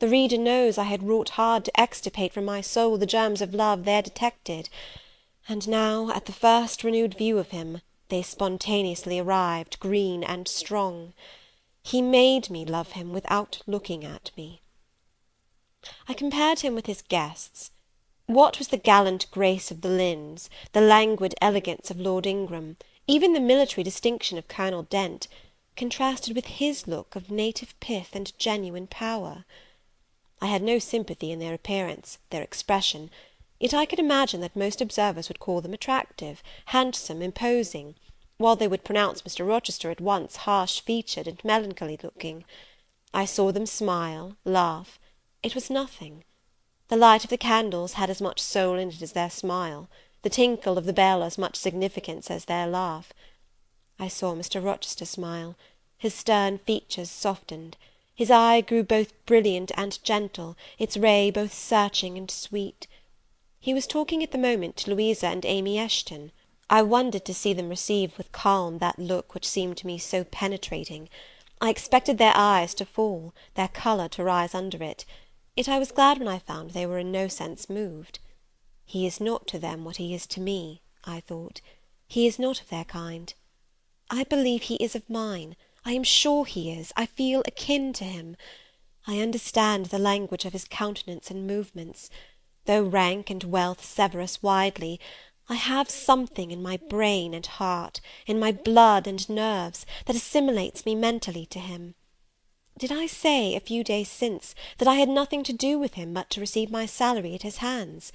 The reader knows I had wrought hard to extirpate from my soul the germs of love there detected, and now, at the first renewed view of him, they spontaneously arrived, green and strong. He made me love him without looking at me. I compared him with his guests. What was the gallant grace of the Lynns, the languid elegance of Lord Ingram, even the military distinction of Colonel Dent, contrasted with his look of native pith and genuine power? I had no sympathy in their appearance, their expression. Yet I could imagine that most observers would call them attractive, handsome, imposing, while they would pronounce Mr. Rochester at once harsh-featured and melancholy-looking. I saw them smile, laugh. It was nothing. The light of the candles had as much soul in it as their smile, the tinkle of the bell as much significance as their laugh. I saw Mr. Rochester smile. His stern features softened. His eye grew both brilliant and gentle, its ray both searching and sweet. He was talking at the moment to Louisa and Amy Eshton. I wondered to see them receive with calm that look which seemed to me so penetrating. I expected their eyes to fall, their colour to rise under it, yet I was glad when I found they were in no sense moved. He is not to them what he is to me, I thought. He is not of their kind. I believe he is of mine. I am sure he is. I feel akin to him. I understand the language of his countenance and movements. Though rank and wealth sever us widely, I have something in my brain and heart, in my blood and nerves, that assimilates me mentally to him. Did I say, a few days since, that I had nothing to do with him but to receive my salary at his hands?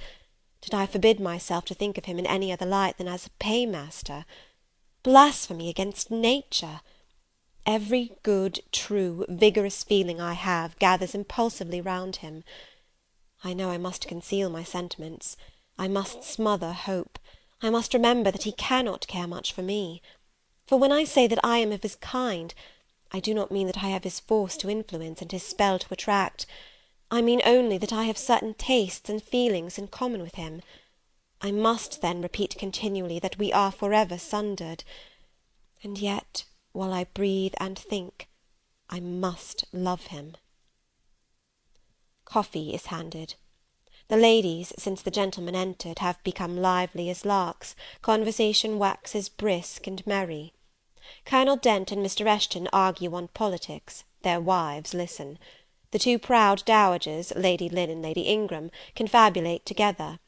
Did I forbid myself to think of him in any other light than as a paymaster? Blasphemy against nature! Every good, true, vigorous feeling I have gathers impulsively round him. I know I must conceal my sentiments. I must smother hope. I must remember that he cannot care much for me. For when I say that I am of his kind, I do not mean that I have his force to influence and his spell to attract. I mean only that I have certain tastes and feelings in common with him. I must then repeat continually that we are forever sundered. And yet, while I breathe and think, I must love him. Coffee is handed. The ladies, since the gentlemen entered, have become lively as larks. Conversation waxes brisk and merry. Colonel Dent and Mr. Eshton argue on politics. Their wives listen. The two proud dowagers, Lady Lynn and Lady Ingram, confabulate together.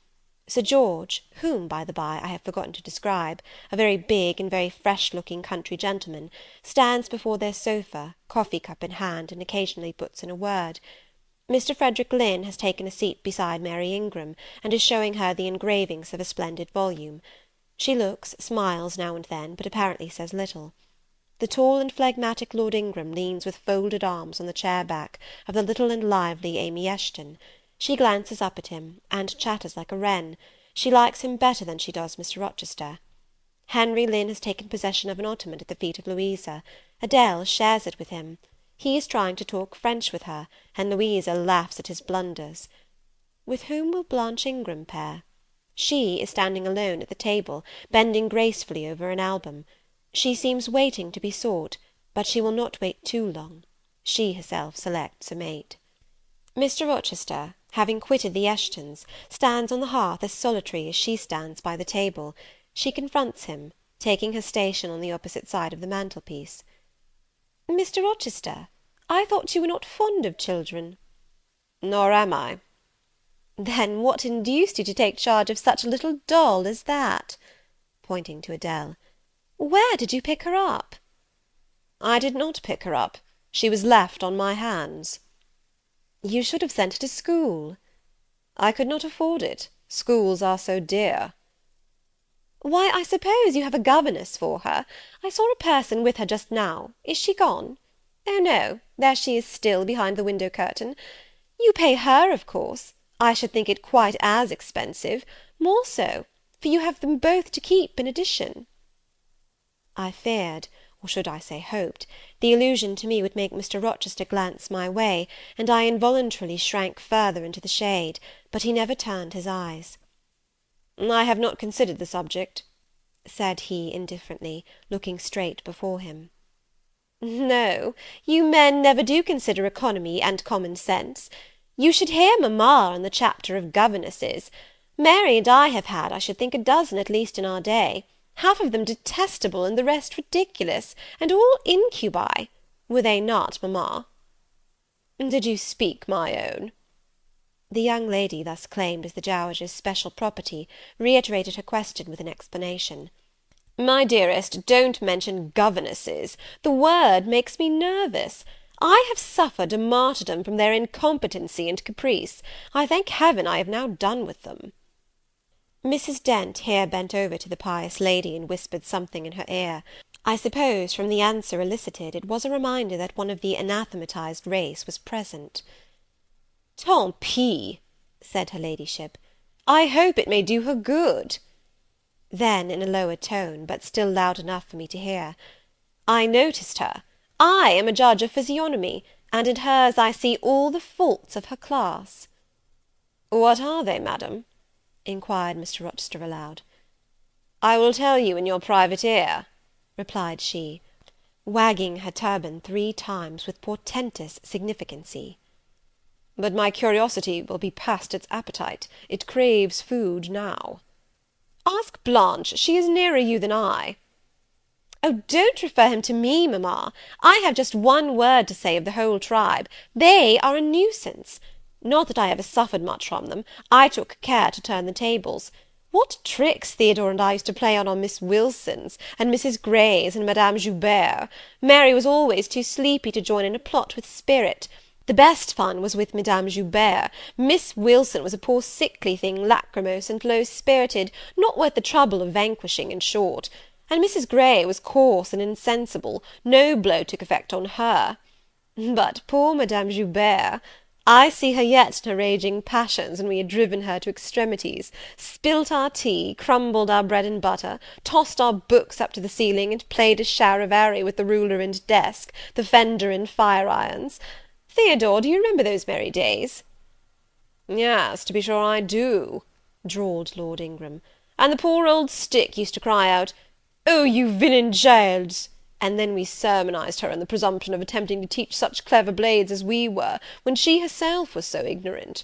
Sir George, whom, by the by, I have forgotten to describe, a very big and very fresh-looking country gentleman, stands before their sofa, coffee-cup in hand, and occasionally puts in a word. Mr. Frederick Lynn has taken a seat beside Mary Ingram, and is showing her the engravings of a splendid volume. She looks, smiles now and then, but apparently says little. The tall and phlegmatic Lord Ingram leans with folded arms on the chair-back of the little and lively Amy Eshton. She glances up at him, and chatters like a wren. She likes him better than she does Mr. Rochester. Henry Lynn has taken possession of an ottoman at the feet of Louisa. Adele shares it with him. He is trying to talk French with her, and Louisa laughs at his blunders. With whom will Blanche Ingram pair? She is standing alone at the table, bending gracefully over an album. She seems waiting to be sought, but she will not wait too long. She herself selects a mate. Mr. Rochester, having quitted the Eshtons, stands on the hearth as solitary as she stands by the table. She confronts him, taking her station on the opposite side of the mantelpiece. "Mr. Rochester, I thought you were not fond of children." "Nor am I." "Then what induced you to take charge of such a little doll as that?" pointing to Adele. "Where did you pick her up?" "I did not pick her up. She was left on my hands." "You should have sent her to school." "I could not afford it. Schools are so dear." "Why, I suppose you have a governess for her. I saw a person with her just now. Is she gone? Oh, no, there she is still, behind the window-curtain. You pay her, of course. I should think it quite as expensive, more so, for you have them both to keep in addition." I feared, or should I say hoped, the allusion to me would make Mr. Rochester glance my way, and I involuntarily shrank further into the shade, but he never turned his eyes. "I have not considered the subject," said he indifferently, looking straight before him. "No, you men never do consider economy and common sense. You should hear mamma on the chapter of governesses. Mary and I have had, I should think, a dozen at least in our day, half of them detestable, and the rest ridiculous, and all incubi. Were they not, mamma?" "Did you speak my own?" The young lady, thus claimed as the dowager's special property, reiterated her question with an explanation. "My dearest, don't mention governesses. The word makes me nervous. I have suffered a martyrdom from their incompetency and caprice. I thank heaven I have now done with them." Mrs. Dent here bent over to the pious lady and whispered something in her ear. I suppose, from the answer elicited, it was a reminder that one of the anathematized race was present. "Tant pis," said her ladyship. "I hope it may do her good." Then, in a lower tone, but still loud enough for me to hear, "I noticed her. I am a judge of physiognomy, and in hers I see all the faults of her class." "What are they, madam?" inquired Mr. Rochester aloud. "I will tell you in your private ear," replied she, wagging her turban 3 times with portentous significancy. "But my curiosity will be past its appetite. It craves food now." "Ask Blanche, she is nearer you than I." "Oh, don't refer him to me, mamma. I have just one word to say of the whole tribe. They are a nuisance. Not that I ever suffered much from them. I took care to turn the tables. What tricks Theodore and I used to play on Miss Wilsons, and Mrs. Greys, and Madame Joubert! Mary was always too sleepy to join in a plot with spirit. The best fun was with Madame Joubert. Miss Wilson was a poor sickly thing, lachrymose and low-spirited, not worth the trouble of vanquishing, in short. And Mrs. Grey was coarse and insensible, no blow took effect on her. But poor Madame Joubert! I see her yet in her raging passions, when we had driven her to extremities, spilt our tea, crumbled our bread and butter, tossed our books up to the ceiling, and played a charivari with the ruler and desk, the fender and fire-irons. Theodore, do you remember those merry days?" "Yes, to be sure I do," drawled Lord Ingram. "And the poor old stick used to cry out, 'Oh, you villain Giles!' and then we sermonized her on the presumption of attempting to teach such clever blades as we were, when she herself was so ignorant."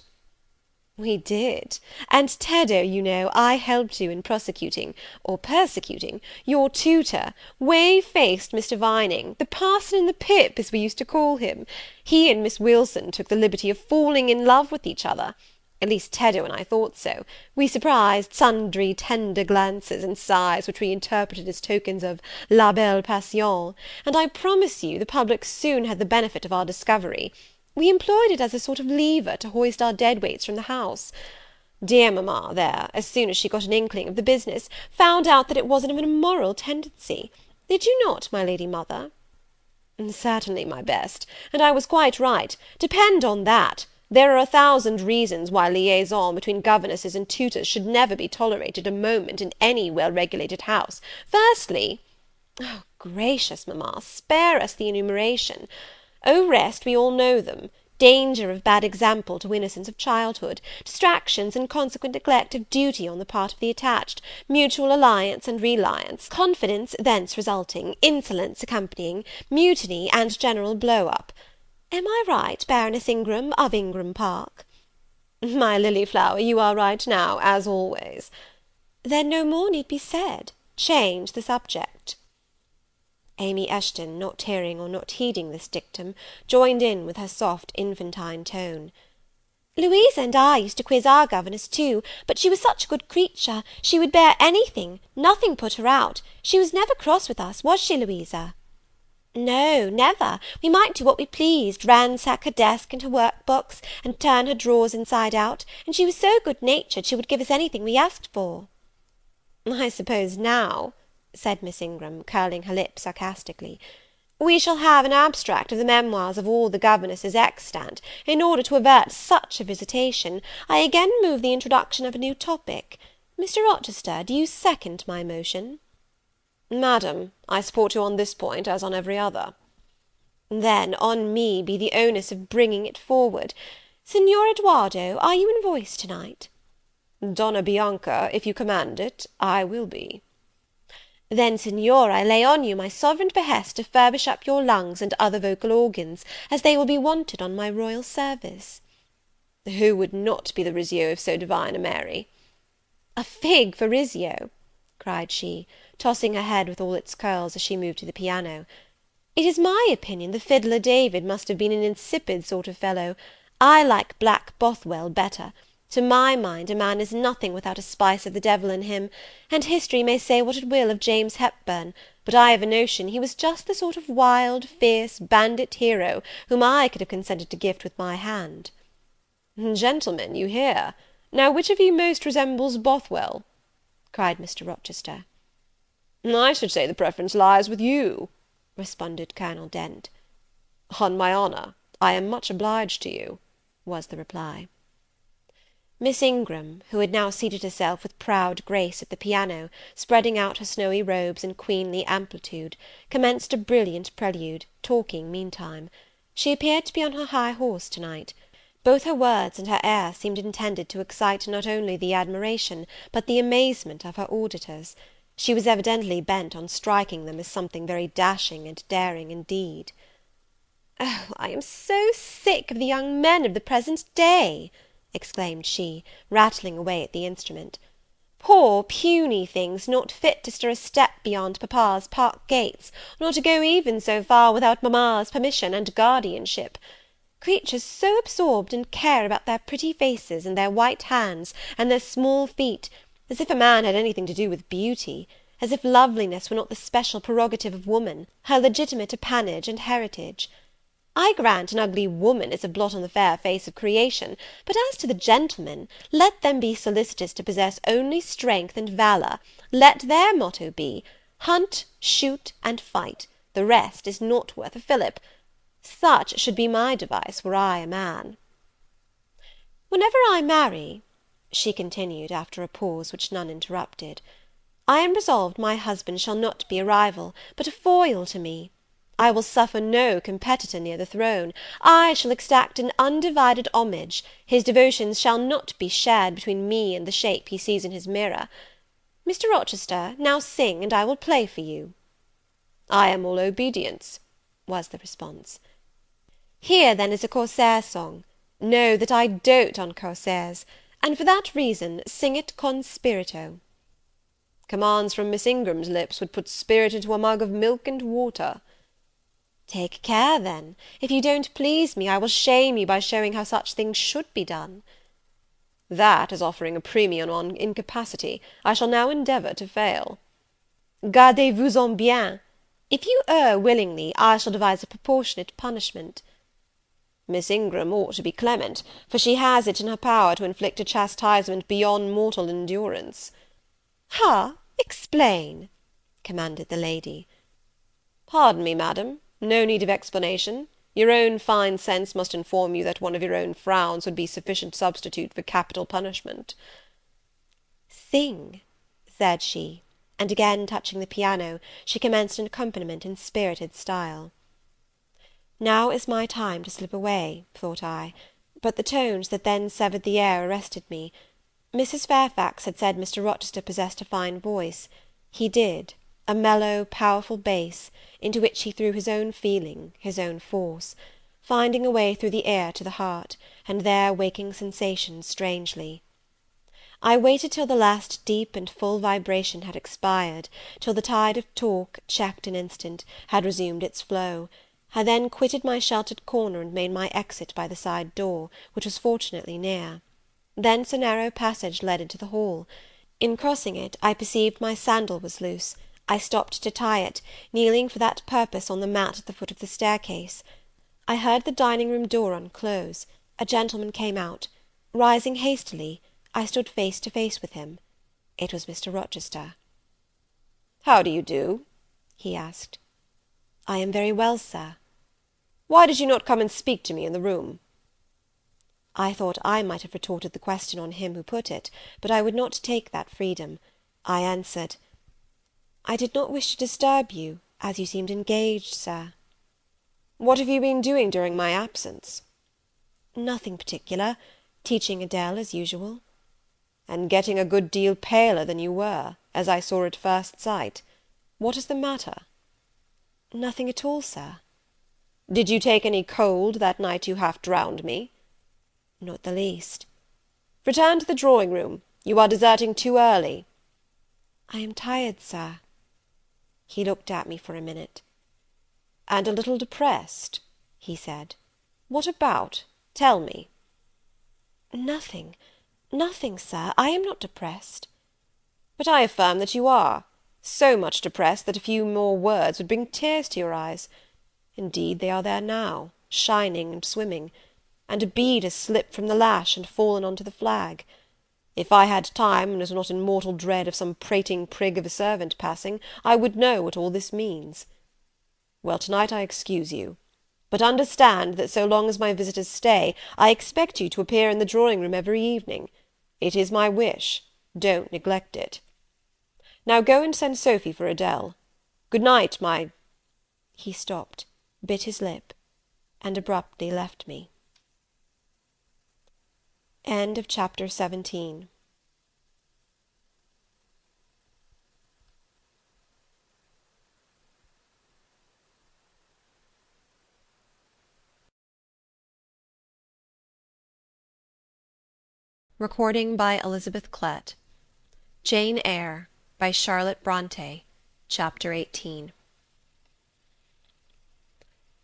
"We did. And, Teddo, you know, I helped you in prosecuting, or persecuting, your tutor, whey-faced Mr. Vining, the parson in the pip, as we used to call him. He and Miss Wilson took the liberty of falling in love with each other. At least Teddo and I thought so. We surprised sundry tender glances and sighs, which we interpreted as tokens of la belle passion, and I promise you the public soon had the benefit of our discovery. We employed it as a sort of lever to hoist our dead weights from the house. Dear mamma, there, as soon as she got an inkling of the business, found out that it was of an immoral tendency. Did you not, my lady mother?" "Certainly, my best, and I was quite right. Depend on that. There are 1,000 reasons why liaison between governesses and tutors should never be tolerated a moment in any well-regulated house. Firstly—" "Oh, gracious, mamma, spare us the enumeration. Au reste, we all know them. Danger of bad example to innocence of childhood, distractions and consequent neglect of duty on the part of the attached, mutual alliance and reliance, confidence thence resulting, insolence accompanying, mutiny, and general blow-up. Am I right, Baroness Ingram, of Ingram Park?" "My lily flower, you are right now, as always." "Then no more need be said. Change the subject." Amy Eshton, not hearing or not heeding this dictum, joined in with her soft infantine tone. "Louisa and I used to quiz our governess too, but she was such a good creature, she would bear anything, nothing put her out. She was never cross with us, was she, Louisa?" "No, never. We might do what we pleased, ransack her desk and her work-box, and turn her drawers inside out, and she was so good-natured she would give us anything we asked for." "I suppose now," said Miss Ingram, curling her lip sarcastically, "we shall have an abstract of the memoirs of all the governesses extant. In order to avert such a visitation, I again move the introduction of a new topic. Mr. Rochester, do you second my motion?" "Madam, I support you on this point, as on every other." "Then on me be the onus of bringing it forward. Signor Edoardo, are you in voice to-night?" "Donna Bianca, if you command it, I will be." "Then, Signor, I lay on you my sovereign behest to furbish up your lungs and other vocal organs, as they will be wanted on my royal service." "Who would not be the Rizzio of so divine a Mary?" "A fig for Rizzio!" cried she, tossing her head with all its curls as she moved to the piano. "It is my opinion the fiddler David must have been an insipid sort of fellow. I like Black Bothwell better. To my mind, a man is nothing without a spice of the devil in him; and history may say what it will of James Hepburn, but I have a notion he was just the sort of wild, fierce, bandit hero whom I could have consented to gift with my hand." "Gentlemen, you hear. Now which of you most resembles Bothwell? cried Mr. Rochester. "I should say the preference lies with you," responded Colonel Dent. "On my honour, I am much obliged to you," was the reply. Miss Ingram, who had now seated herself with proud grace at the piano, spreading out her snowy robes in queenly amplitude, commenced a brilliant prelude, talking meantime. She appeared to be on her high horse to-night. Both her words and her air seemed intended to excite not only the admiration, but the amazement of her auditors. She was evidently bent on striking them as something very dashing and daring indeed. "Oh, I am so sick of the young men of the present day!" exclaimed she, rattling away at the instrument. "Poor puny things, not fit to stir a step beyond papa's park gates, nor to go even so far without mamma's permission and guardianship. Creatures so absorbed in care about their pretty faces, and their white hands, and their small feet, as if a man had anything to do with beauty, as if loveliness were not the special prerogative of woman, her legitimate appanage and heritage. I grant an ugly woman is a blot on the fair face of creation, but as to the gentlemen, let them be solicitous to possess only strength and valour, let their motto be, hunt, shoot, and fight, the rest is not worth a fillip. Such should be my device were I a man. Whenever I marry," she continued, after a pause which none interrupted, "I am resolved my husband shall not be a rival, but a foil to me. I will suffer no competitor near the throne. I shall exact an undivided homage, his devotions shall not be shared between me and the shape he sees in his mirror. Mr. Rochester, now sing, and I will play for you." "I am all obedience," was the response. "Here, then, is a Corsair song. Know that I dote on Corsairs, and for that reason sing it con spirito." "Commands from Miss Ingram's lips would put spirit into a mug of milk and water." "Take care, then. If you don't please me, I will shame you by showing how such things should be done." "That is offering a premium on incapacity. I shall now endeavour to fail." "Gardez-vous-en bien. If you err willingly, I shall devise a proportionate punishment." "Miss Ingram ought to be clement, for she has it in her power to inflict a chastisement beyond mortal endurance." "Ha! Explain," commanded the lady. "Pardon me, madam, no need of explanation. Your own fine sense must inform you that one of your own frowns would be sufficient substitute for capital punishment." "Sing," said she, and again touching the piano, she commenced an accompaniment in spirited style. Now is my time to slip away, thought I, but the tones that then severed the air arrested me. Mrs. Fairfax had said Mr. Rochester possessed a fine voice. He did, a mellow, powerful bass, into which he threw his own feeling, his own force, finding a way through the ear to the heart, and there waking sensations strangely. I waited till the last deep and full vibration had expired, till the tide of talk, checked an instant, had resumed its flow. I then quitted my sheltered corner, and made my exit by the side door, which was fortunately near. Thence a narrow passage led into the hall. In crossing it, I perceived my sandal was loose. I stopped to tie it, kneeling for that purpose on the mat at the foot of the staircase. I heard the dining-room door unclose. A gentleman came out. Rising hastily, I stood face to face with him. It was Mr. Rochester. "How do you do?" he asked. "I am very well, sir." "Why did you not come and speak to me in the room?" I thought I might have retorted the question on him who put it, but I would not take that freedom. I answered, "I did not wish to disturb you, as you seemed engaged, sir." "What have you been doing during my absence?" "Nothing particular. Teaching Adele, as usual." "And getting a good deal paler than you were, as I saw at first sight. What is the matter?" "Nothing at all, sir." "Did you take any cold that night you half drowned me?" "Not the least." "Return to the drawing-room. You are deserting too early." "I am tired, sir." He looked at me for a minute. "And a little depressed?" he said. "What about? Tell me." "Nothing, nothing, sir. I am not depressed." "But I affirm that you are. So much depressed that a few more words would bring tears to your eyes. Indeed, they are there now, shining and swimming, and a bead has slipped from the lash and fallen on to the flag. If I had time, and was not in mortal dread of some prating prig of a servant passing, I would know what all this means. Well, to-night I excuse you. But understand that so long as my visitors stay, I expect you to appear in the drawing-room every evening. It is my wish. Don't neglect it. Now go and send Sophy for Adele. Good night, my—" He stopped, bit his lip, and abruptly left me. End of chapter 17. Recording by Elizabeth Klett. Jane Eyre by Charlotte Brontë. Chapter 18.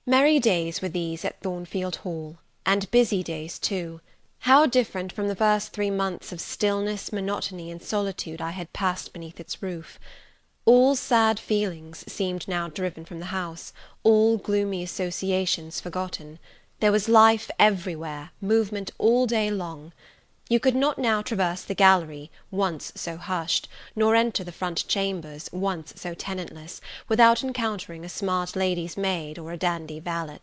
Merry days were these at Thornfield Hall, and busy days too. How different from the first 3 months of stillness, monotony, and solitude I had passed beneath its roof! All sad feelings seemed now driven from the house, all gloomy associations forgotten. There was life everywhere, movement all day long. You could not now traverse the gallery, once so hushed, nor enter the front chambers, once so tenantless, without encountering a smart lady's maid or a dandy valet.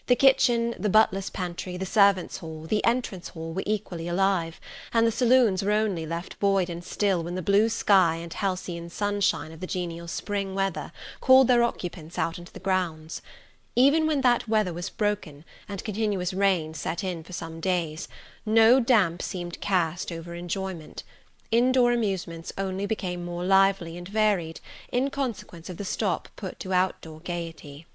The kitchen, the butler's pantry, the servants' hall, the entrance hall were equally alive, and the saloons were only left void and still when the blue sky and halcyon sunshine of the genial spring weather called their occupants out into the grounds. Even when that weather was broken, and continuous rain set in for some days, no damp seemed cast over enjoyment. Indoor amusements only became more lively and varied, in consequence of the stop put to outdoor gaiety.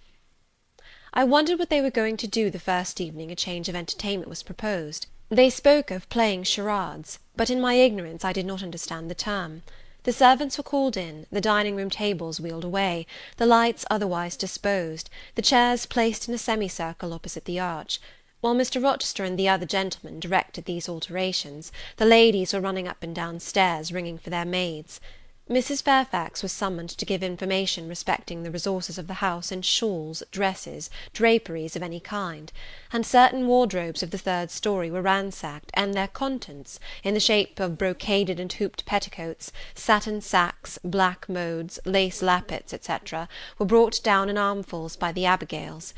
I wondered what they were going to do the first evening a change of entertainment was proposed. They spoke of playing charades, but in my ignorance I did not understand the term. The servants were called in, the dining-room tables wheeled away, the lights otherwise disposed, the chairs placed in a semicircle opposite the arch. While Mr. Rochester and the other gentlemen directed these alterations, the ladies were running up and down stairs, ringing for their maids. Mrs. Fairfax was summoned to give information respecting the resources of the house in shawls, dresses, draperies of any kind, and certain wardrobes of the third story were ransacked, and their contents, in the shape of brocaded and hooped petticoats, satin sacks, black modes, lace lappets, etc., were brought down in armfuls by the Abigails.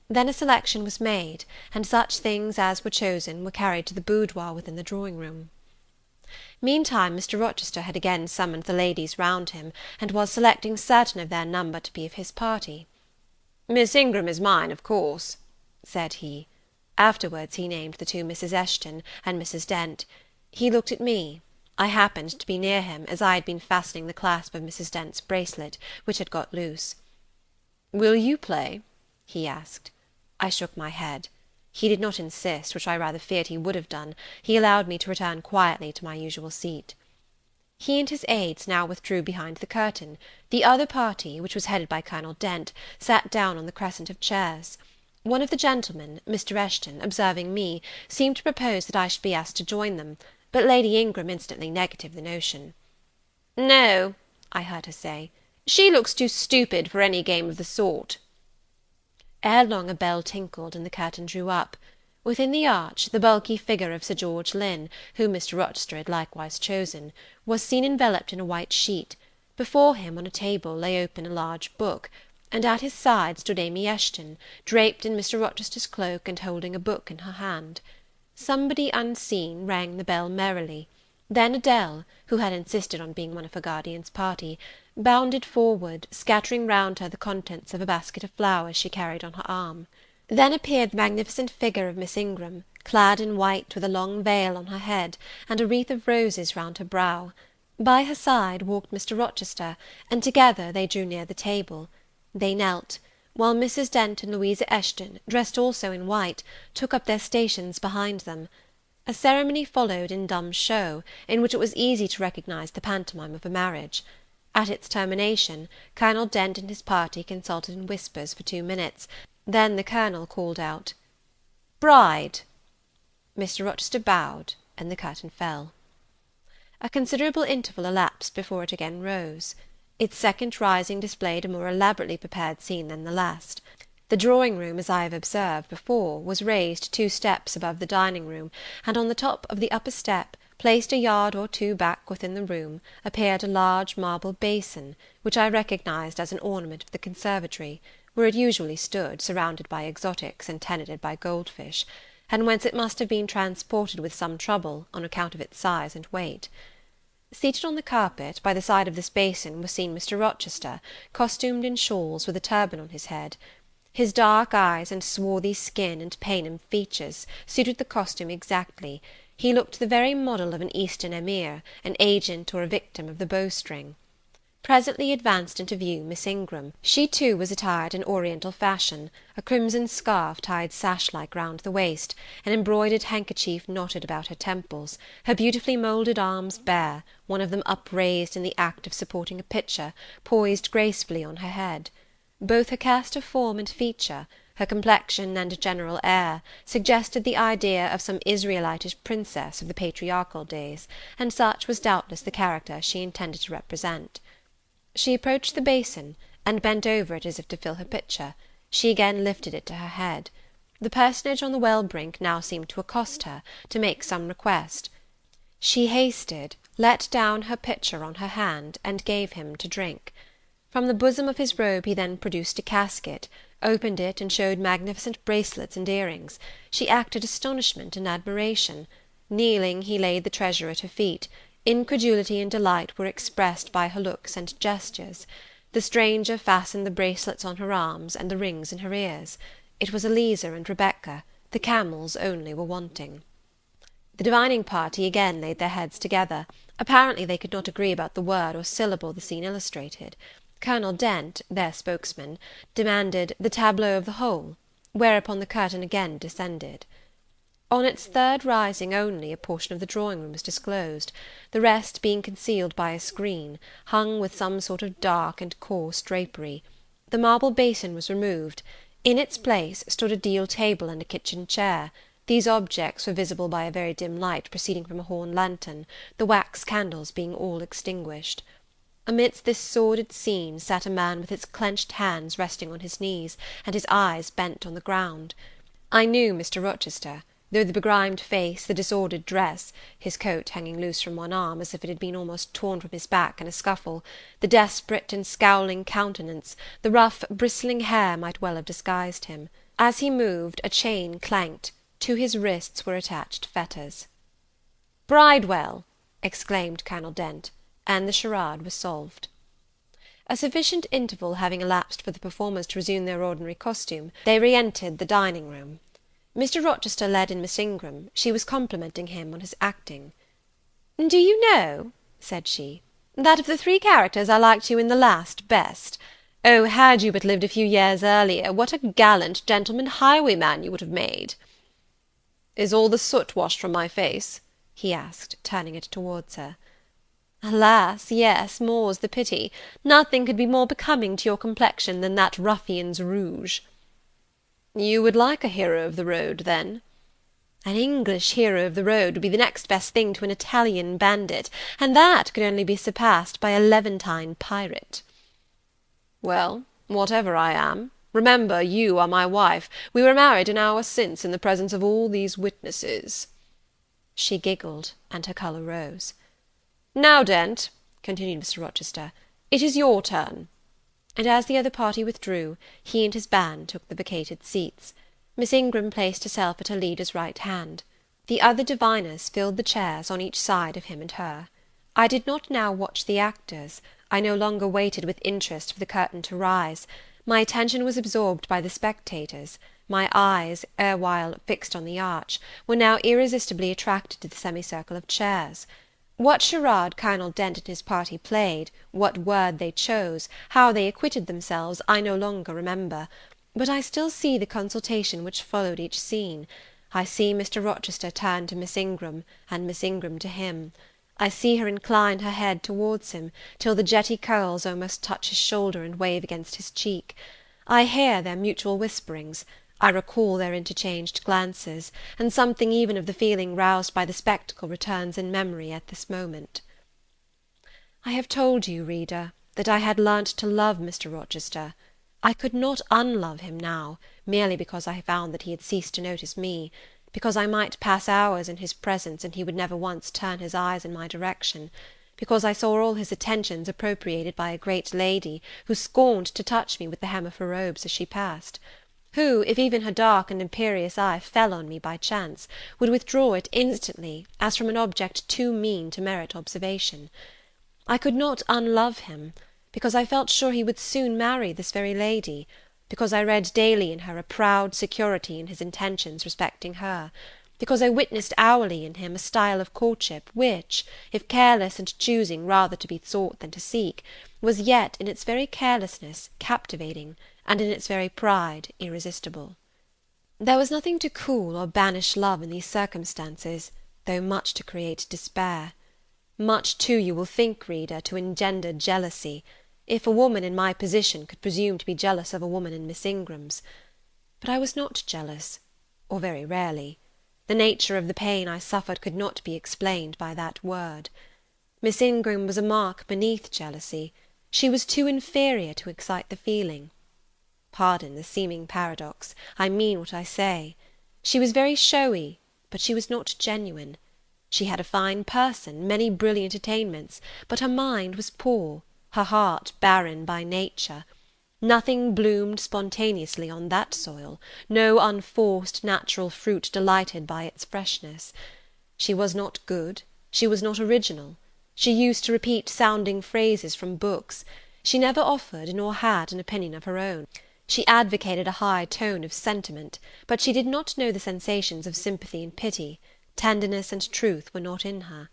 Then a selection was made, and such things as were chosen were carried to the boudoir within the drawing-room. Meantime Mr. Rochester had again summoned the ladies round him, and was selecting certain of their number to be of his party. "Miss Ingram is mine, of course," said he. Afterwards he named the 2 Misses Eshton and Mrs. Dent. He looked at me. I happened to be near him, as I had been fastening the clasp of Mrs. Dent's bracelet, which had got loose. "Will you play?" he asked. I shook my head. He did not insist, which I rather feared he would have done. He allowed me to return quietly to my usual seat. He and his aides now withdrew behind the curtain. The other party, which was headed by Colonel Dent, sat down on the crescent of chairs. One of the gentlemen, Mr. Eshton, observing me, seemed to propose that I should be asked to join them, but Lady Ingram instantly negatived the notion. "No," I heard her say, "she looks too stupid for any game of the sort." Ere long a bell tinkled, and the curtain drew up. Within the arch, the bulky figure of Sir George Lynn, whom Mr. Rochester had likewise chosen, was seen enveloped in a white sheet. Before him, on a table, lay open a large book, and at his side stood Amy Eshton, draped in Mr. Rochester's cloak, and holding a book in her hand. Somebody unseen rang the bell merrily. Then Adele, who had insisted on being one of her guardian's party, bounded forward, scattering round her the contents of a basket of flowers she carried on her arm. Then appeared the magnificent figure of Miss Ingram, clad in white, with a long veil on her head, and a wreath of roses round her brow. By her side walked Mr. Rochester, and together they drew near the table. They knelt, while Mrs. Dent and Louisa Eshton, dressed also in white, took up their stations behind them. A ceremony followed in dumb show, in which it was easy to recognise the pantomime of a marriage. At its termination, Colonel Dent and his party consulted in whispers for 2 minutes. Then the Colonel called out, "Bride!" Mr. Rochester bowed, and the curtain fell. A considerable interval elapsed before it again rose. Its second rising displayed a more elaborately prepared scene than the last. The drawing-room, as I have observed before, was raised 2 steps above the dining-room, and on the top of the upper step, placed a yard or two back within the room, appeared a large marble basin, which I recognized as an ornament of the conservatory, where it usually stood, surrounded by exotics and tenanted by goldfish, and whence it must have been transported with some trouble, on account of its size and weight. Seated on the carpet, by the side of this basin, was seen Mr. Rochester, costumed in shawls, with a turban on his head. His dark eyes and swarthy skin and Paynim features suited the costume exactly. He looked the very model of an Eastern emir, an agent or a victim of the bowstring. Presently advanced into view Miss Ingram. She too was attired in Oriental fashion, a crimson scarf tied sash-like round the waist, an embroidered handkerchief knotted about her temples, her beautifully moulded arms bare, one of them upraised in the act of supporting a pitcher, poised gracefully on her head. Both her cast of form and feature, her complexion and general air, suggested the idea of some Israelitish princess of the patriarchal days, and such was doubtless the character she intended to represent. She approached the basin, and bent over it as if to fill her pitcher. She again lifted it to her head. The personage on the well-brink now seemed to accost her, to make some request. She hasted, let down her pitcher on her hand, and gave him to drink. From the bosom of his robe he then produced a casket, opened it, and showed magnificent bracelets and earrings. She acted astonishment and admiration. Kneeling, he laid the treasure at her feet. Incredulity and delight were expressed by her looks and gestures. The stranger fastened the bracelets on her arms, and the rings in her ears. It was Eliza and Rebecca. The camels only were wanting. The divining party again laid their heads together. Apparently they could not agree about the word or syllable the scene illustrated. Colonel Dent, their spokesman, demanded the tableau of the whole, whereupon the curtain again descended. On its third rising only a portion of the drawing-room was disclosed, the rest being concealed by a screen, hung with some sort of dark and coarse drapery. The marble basin was removed. In its place stood a deal table and a kitchen chair. These objects were visible by a very dim light proceeding from a horn lantern, the wax candles being all extinguished. Amidst this sordid scene sat a man with his clenched hands resting on his knees, and his eyes bent on the ground. I knew Mr. Rochester, though the begrimed face, the disordered dress, his coat hanging loose from one arm, as if it had been almost torn from his back in a scuffle, the desperate and scowling countenance, the rough, bristling hair might well have disguised him. As he moved, a chain clanked. To his wrists were attached fetters. "Bridewell!" exclaimed Colonel Dent, and the charade was solved. A sufficient interval having elapsed for the performers to resume their ordinary costume, they re-entered the dining-room. Mr. Rochester led in Miss Ingram. She was complimenting him on his acting. "Do you know," said she, "that of the three characters I liked you in the last best. Oh, had you but lived a few years earlier, what a gallant gentleman highwayman you would have made!" "Is all the soot washed from my face?" he asked, turning it towards her. "Alas, yes, more's the pity. Nothing could be more becoming to your complexion than that ruffian's rouge." "You would like a hero of the road, then?" "An English hero of the road would be the next best thing to an Italian bandit, and that could only be surpassed by a Levantine pirate." "Well, whatever I am, remember you are my wife. We were married an hour since in the presence of all these witnesses." She giggled, and her colour rose. "Now, Dent," continued Mr. Rochester, "it is your turn." And as the other party withdrew, he and his band took the vacated seats. Miss Ingram placed herself at her leader's right hand. The other diviners filled the chairs on each side of him and her. I did not now watch the actors. I no longer waited with interest for the curtain to rise. My attention was absorbed by the spectators. My eyes, erewhile fixed on the arch, were now irresistibly attracted to the semicircle of chairs. What charade Colonel Dent and his party played, what word they chose, how they acquitted themselves, I no longer remember. But I still see the consultation which followed each scene. I see Mr. Rochester turn to Miss Ingram, and Miss Ingram to him. I see her incline her head towards him, till the jetty curls almost touch his shoulder and wave against his cheek. I hear their mutual whisperings. I recall their interchanged glances, and something even of the feeling roused by the spectacle returns in memory at this moment. I have told you, reader, that I had learnt to love Mr. Rochester. I could not unlove him now, merely because I found that he had ceased to notice me. because I might pass hours in his presence and he would never once turn his eyes in my direction, because I saw all his attentions appropriated by a great lady who scorned to touch me with the hem of her robes as she passed, who, if even her dark and imperious eye fell on me by chance, would withdraw it instantly as from an object too mean to merit observation. I could not unlove him, because I felt sure he would soon marry this very lady, because I read daily in her a proud security in his intentions respecting her, because I witnessed hourly in him a style of courtship which, if careless and choosing rather to be sought than to seek, was yet in its very carelessness captivating, and in its very pride irresistible. There was nothing to cool or banish love in these circumstances, though much to create despair. Much too, you will think, reader, to engender jealousy, if a woman in my position could presume to be jealous of a woman in Miss Ingram's. But I was not jealous, or very rarely. The nature of the pain I suffered could not be explained by that word. Miss Ingram was a mark beneath jealousy. She was too inferior to excite the feeling. Pardon the seeming paradox, I mean what I say. She was very showy, but she was not genuine. She had a fine person, many brilliant attainments, but her mind was poor, her heart barren by nature. Nothing bloomed spontaneously on that soil, no unforced natural fruit delighted by its freshness. She was not good, she was not original. She used to repeat sounding phrases from books. She never offered nor had an opinion of her own. She advocated a high tone of sentiment, but she did not know the sensations of sympathy and pity. Tenderness and truth were not in her.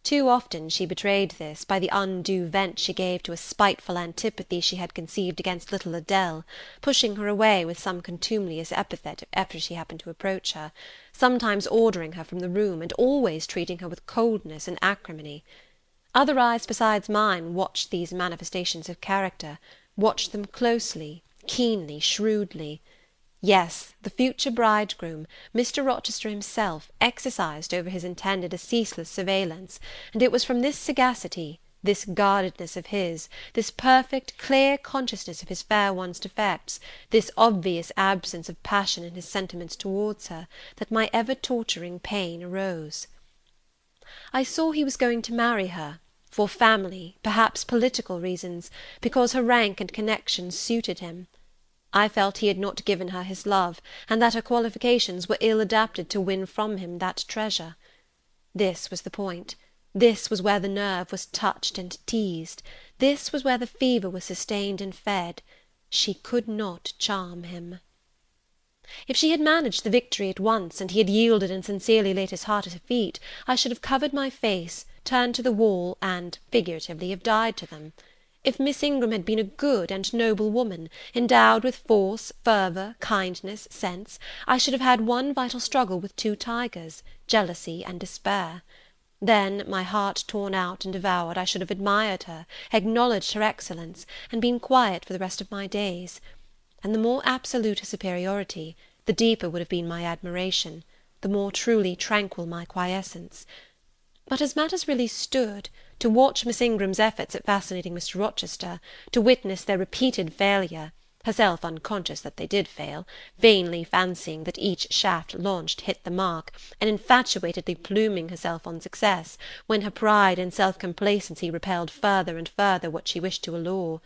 Too often she betrayed this by the undue vent she gave to a spiteful antipathy she had conceived against little Adele, pushing her away with some contumelious epithet if ever she happened to approach her, sometimes ordering her from the room, and always treating her with coldness and acrimony. Other eyes besides mine watched these manifestations of character, watched them closely, keenly, shrewdly. Yes, the future bridegroom, Mr. Rochester himself, exercised over his intended a ceaseless surveillance, and it was from this sagacity, this guardedness of his, this perfect, clear consciousness of his fair one's defects, this obvious absence of passion in his sentiments towards her, that my ever-torturing pain arose. I saw he was going to marry her, for family, perhaps political reasons, because her rank and connections suited him. I felt he had not given her his love, and that her qualifications were ill adapted to win from him that treasure. This was the point. This was where the nerve was touched and teased. This was where the fever was sustained and fed. She could not charm him. If she had managed the victory at once, and he had yielded and sincerely laid his heart at her feet, I should have covered my face, turned to the wall, and, figuratively, have died to them. If Miss Ingram had been a good and noble woman, endowed with force, fervour, kindness, sense, I should have had one vital struggle with two tigers, jealousy and despair. Then, my heart torn out and devoured, I should have admired her, acknowledged her excellence, and been quiet for the rest of my days. And the more absolute her superiority, the deeper would have been my admiration, the more truly tranquil my quiescence. But as matters really stood, to watch Miss Ingram's efforts at fascinating Mr. Rochester, to witness their repeated failure, herself unconscious that they did fail, vainly fancying that each shaft launched hit the mark, and infatuatedly pluming herself on success, when her pride and self-complacency repelled further and further what she wished to allure,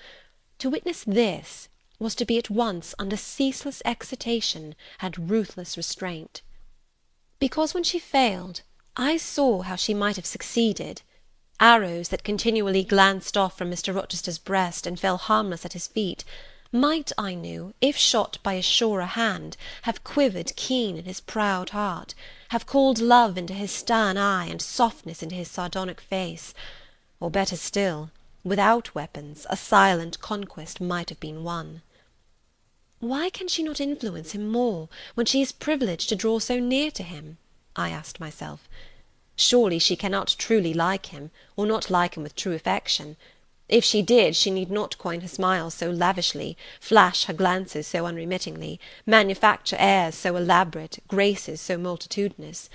to witness this was to be at once under ceaseless excitation and ruthless restraint. Because when she failed, I saw how she might have succeeded. Arrows that continually glanced off from Mr. Rochester's breast and fell harmless at his feet, might, I knew, if shot by a surer hand, have quivered keen in his proud heart, have called love into his stern eye and softness into his sardonic face, or, better still, without weapons, a silent conquest might have been won. Why can she not influence him more, when she is privileged to draw so near to him? I asked myself. Surely she cannot truly like him, or not like him with true affection. If she did, she need not coin her smiles so lavishly, flash her glances so unremittingly, manufacture airs so elaborate, graces so multitudinous.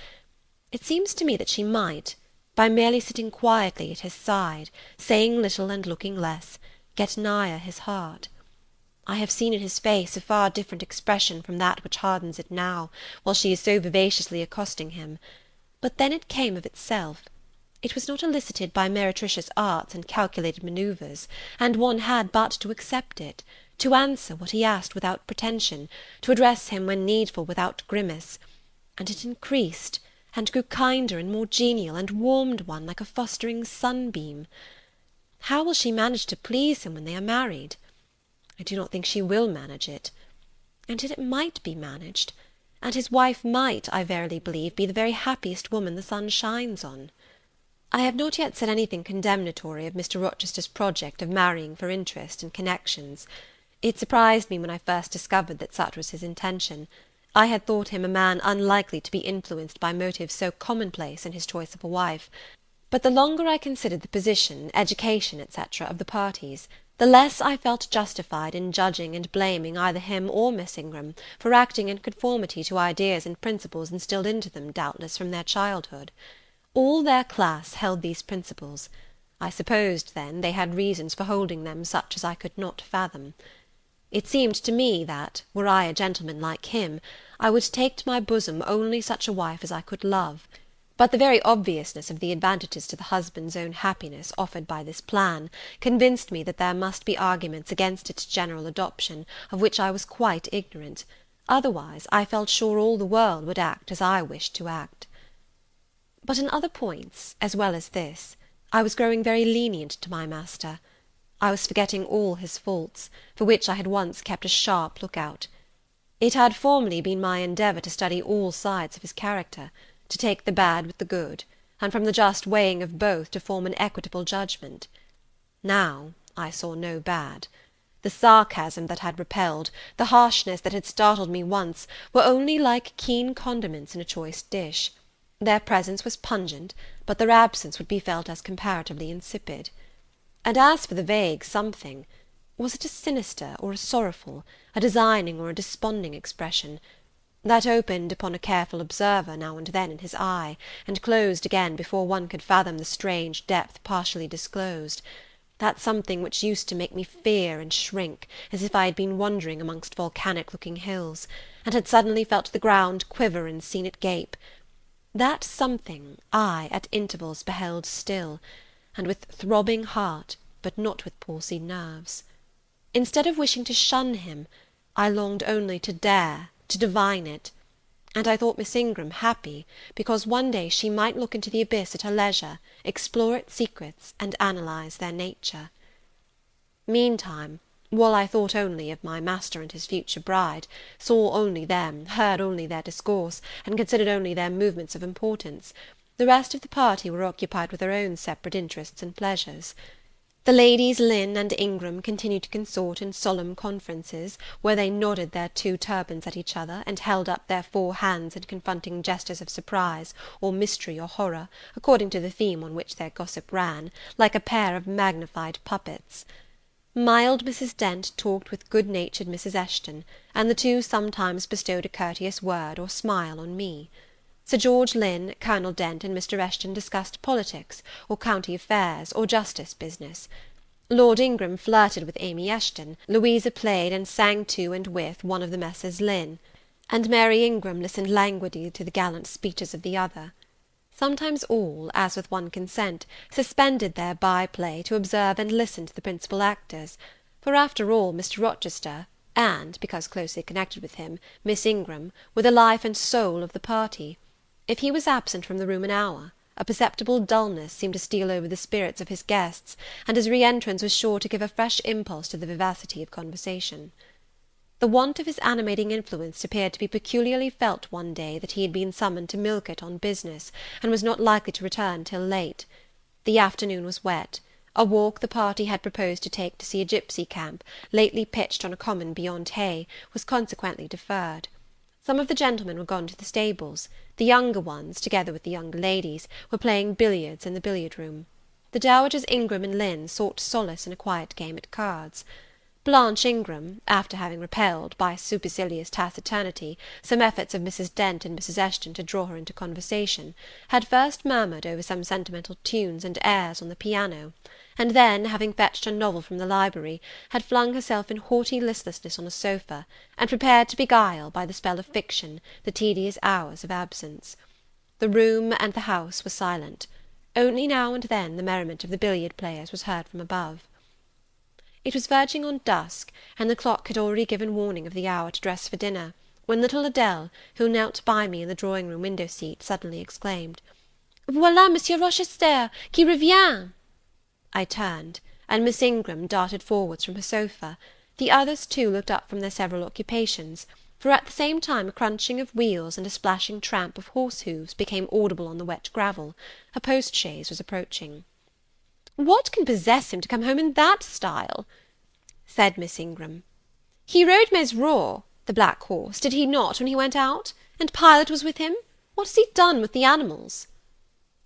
It seems to me that she might, by merely sitting quietly at his side, saying little and looking less, get nigher his heart. I have seen in his face a far different expression from that which hardens it now, while she is so vivaciously accosting him. But then it came of itself. It was not elicited by meretricious arts and calculated manoeuvres, and one had but to accept it, to answer what he asked without pretension, to address him when needful without grimace, and it increased, and grew kinder and more genial, and warmed one like a fostering sunbeam. How will she manage to please him when they are married? I do not think she will manage it. And yet it might be managed, and his wife might, I verily believe, be the very happiest woman the sun shines on. I have not yet said anything condemnatory of Mr. Rochester's project of marrying for interest and connections. It surprised me when I first discovered that such was his intention. I had thought him a man unlikely to be influenced by motives so commonplace in his choice of a wife. But the longer I considered the position, education, etc., of the parties, the less I felt justified in judging and blaming either him or Miss Ingram for acting in conformity to ideas and principles instilled into them, doubtless, from their childhood. All their class held these principles. I supposed, then, they had reasons for holding them such as I could not fathom. It seemed to me that, were I a gentleman like him, I would take to my bosom only such a wife as I could love. But the very obviousness of the advantages to the husband's own happiness offered by this plan convinced me that there must be arguments against its general adoption, of which I was quite ignorant. Otherwise, I felt sure all the world would act as I wished to act. But in other points, as well as this, I was growing very lenient to my master. I was forgetting all his faults, for which I had once kept a sharp look-out. It had formerly been my endeavour to study all sides of his character, to take the bad with the good, and from the just weighing of both to form an equitable judgment. Now I saw no bad. The sarcasm that had repelled, the harshness that had startled me once, were only like keen condiments in a choice dish. Their presence was pungent, but their absence would be felt as comparatively insipid. And as for the vague something, was it a sinister or a sorrowful, a designing or a desponding expression, that opened upon a careful observer now and then in his eye, and closed again before one could fathom the strange depth partially disclosed, that something which used to make me fear and shrink, as if I had been wandering amongst volcanic-looking hills, and had suddenly felt the ground quiver and seen it gape, that something I at intervals beheld still, and with throbbing heart, but not with palsied nerves. Instead of wishing to shun him, I longed only to dare, to divine it, and I thought Miss Ingram happy, because one day she might look into the abyss at her leisure, explore its secrets, and analyse their nature. Meantime, while I thought only of my master and his future bride, saw only them, heard only their discourse, and considered only their movements of importance, the rest of the party were occupied with their own separate interests and pleasures. The ladies Lynn and Ingram continued to consort in solemn conferences, where they nodded their 2 turbans at each other, and held up their 4 hands in confronting gestures of surprise, or mystery, or horror, according to the theme on which their gossip ran, like a pair of magnified puppets. Mild Mrs. Dent talked with good-natured Mrs. Eshton, and the two sometimes bestowed a courteous word or smile on me. Sir George Lynn, Colonel Dent, and Mr. Eshton discussed politics, or county affairs, or justice business. Lord Ingram flirted with Amy Eshton, Louisa played and sang to and with one of the Messrs. Lynn, and Mary Ingram listened languidly to the gallant speeches of the other. Sometimes all, as with one consent, suspended their by-play to observe and listen to the principal actors, for after all Mr. Rochester, and, because closely connected with him, Miss Ingram, were the life and soul of the party. If he was absent from the room an hour, a perceptible dullness seemed to steal over the spirits of his guests, and his re-entrance was sure to give a fresh impulse to the vivacity of conversation. The want of his animating influence appeared to be peculiarly felt one day that he had been summoned to Millcote on business, and was not likely to return till late. The afternoon was wet. A walk the party had proposed to take to see a gipsy camp, lately pitched on a common beyond Hay, was consequently deferred. Some of the gentlemen were gone to the stables; the younger ones, together with the younger ladies, were playing billiards in the billiard-room. The dowagers Ingram and Lynn sought solace in a quiet game at cards. Blanche Ingram, after having repelled, by supercilious taciturnity, some efforts of Mrs. Dent and Mrs. Eshton to draw her into conversation, had first murmured over some sentimental tunes and airs on the piano, and then, having fetched a novel from the library, had flung herself in haughty listlessness on a sofa, and prepared to beguile, by the spell of fiction, the tedious hours of absence. The room and the house were silent. Only now and then the merriment of the billiard players was heard from above. It was verging on dusk, and the clock had already given warning of the hour to dress for dinner, when little Adele, who knelt by me in the drawing-room window-seat, suddenly exclaimed, "Voilà Monsieur Rochester, qui revient!" I turned, and Miss Ingram darted forwards from her sofa. The others too looked up from their several occupations, for at the same time a crunching of wheels and a splashing tramp of horse-hoofs became audible on the wet gravel. A post-chaise was approaching. "What can possess him to come home in that style?" said Miss Ingram. "He rode Mesrour, the black horse, did he not, when he went out? And Pilot was with him? What has he done with the animals?"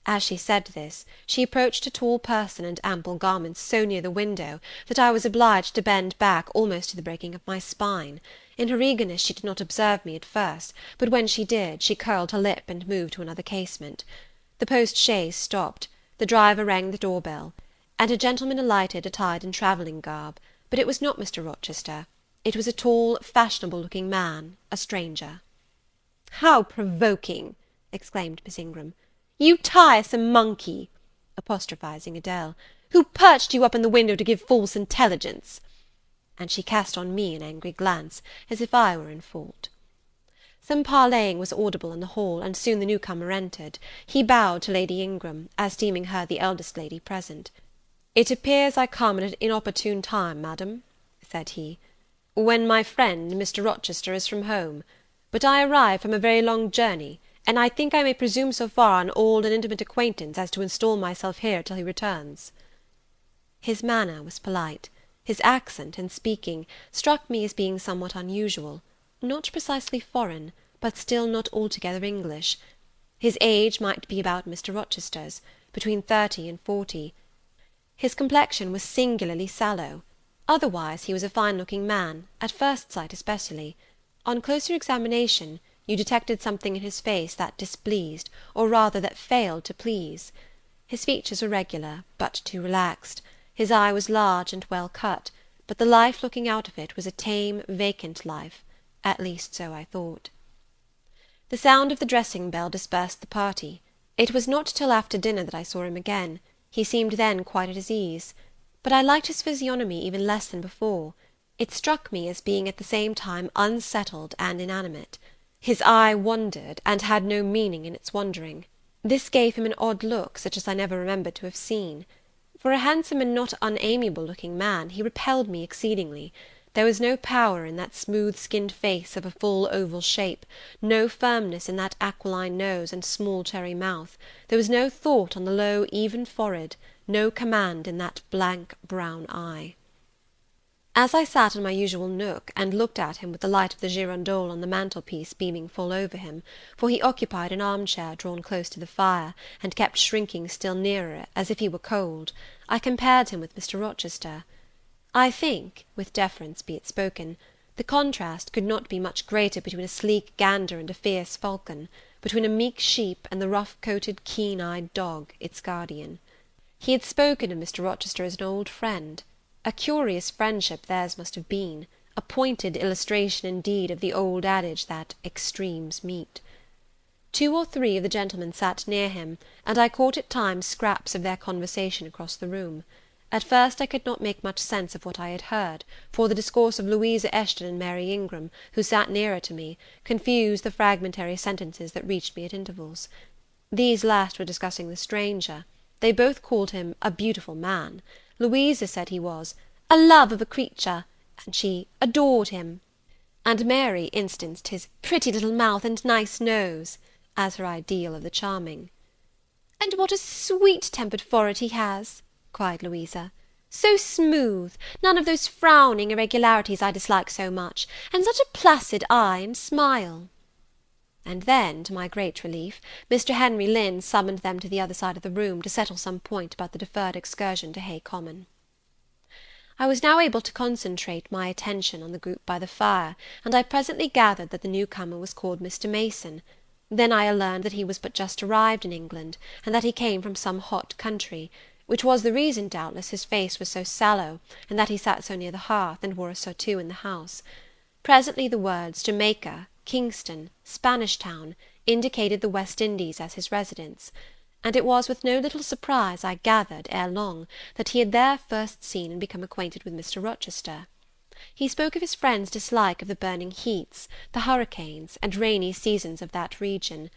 As she said this, she approached a tall person and ample garments so near the window that I was obliged to bend back almost to the breaking of my spine. In her eagerness she did not observe me at first, but when she did, she curled her lip and moved to another casement. The post-chaise stopped, the driver rang the door-bell, and a gentleman alighted attired in travelling garb, but it was not Mr. Rochester. It was a tall, fashionable-looking man, a stranger. "How provoking!" exclaimed Miss Ingram. "You tiresome monkey," apostrophising Adele, "who perched you up in the window to give false intelligence!" And she cast on me an angry glance, as if I were in fault. Some parleying was audible in the hall, and soon the newcomer entered. He bowed to Lady Ingram, as deeming her the eldest lady present. "It appears I come at an inopportune time, madam," said he, "when my friend, Mr. Rochester, is from home; but I arrive from a very long journey, and I think I may presume so far on old and intimate acquaintance as to install myself here till he returns." His manner was polite. His accent, in speaking, struck me as being somewhat unusual, not precisely foreign, but still not altogether English. His age might be about Mr. Rochester's, between 30 and 40. His complexion was singularly sallow. Otherwise he was a fine-looking man, at first sight especially. On closer examination, you detected something in his face that displeased, or rather that failed to please. His features were regular, but too relaxed. His eye was large and well cut, but the life looking out of it was a tame, vacant life. At least so I thought. The sound of the dressing-bell dispersed the party. It was not till after dinner that I saw him again. He seemed then quite at his ease. But I liked his physiognomy even less than before. It struck me as being at the same time unsettled and inanimate. His eye wandered, and had no meaning in its wandering. This gave him an odd look, such as I never remembered to have seen. For a handsome and not unamiable-looking man, he repelled me exceedingly. There was no power in that smooth-skinned face of a full oval shape, no firmness in that aquiline nose and small cherry mouth, there was no thought on the low even forehead, no command in that blank brown eye. As I sat in my usual nook, and looked at him with the light of the girandole on the mantelpiece beaming full over him, for he occupied an armchair drawn close to the fire, and kept shrinking still nearer, as if he were cold, I compared him with Mr. Rochester. I think, with deference be it spoken, the contrast could not be much greater between a sleek gander and a fierce falcon, between a meek sheep and the rough-coated, keen-eyed dog, its guardian. He had spoken of Mr. Rochester as an old friend. A curious friendship theirs must have been, a pointed illustration indeed of the old adage that extremes meet. 2 or 3 of the gentlemen sat near him, and I caught at times scraps of their conversation across the room. At first I could not make much sense of what I had heard, for the discourse of Louisa Eshton and Mary Ingram, who sat nearer to me, confused the fragmentary sentences that reached me at intervals. These last were discussing the stranger. They both called him a beautiful man. Louisa said he was a love of a creature, and she adored him, and Mary instanced his pretty little mouth and nice nose, as her ideal of the charming. "And what a sweet-tempered forehead he has!" cried Louisa. "So smooth, none of those frowning irregularities I dislike so much, and such a placid eye and smile." And then, to my great relief, Mr. Henry Lynn summoned them to the other side of the room, to settle some point about the deferred excursion to Hay Common. I was now able to concentrate my attention on the group by the fire, and I presently gathered that the newcomer was called Mr. Mason. Then I learned that he was but just arrived in England, and that he came from some hot country, which was the reason, doubtless, his face was so sallow, and that he sat so near the hearth, and wore a surtout in the house. Presently the words Jamaica, Kingston, Spanish Town, indicated the West Indies as his residence, and it was with no little surprise I gathered, ere long, that he had there first seen and become acquainted with Mr. Rochester. He spoke of his friend's dislike of the burning heats, the hurricanes, and rainy seasons of that region.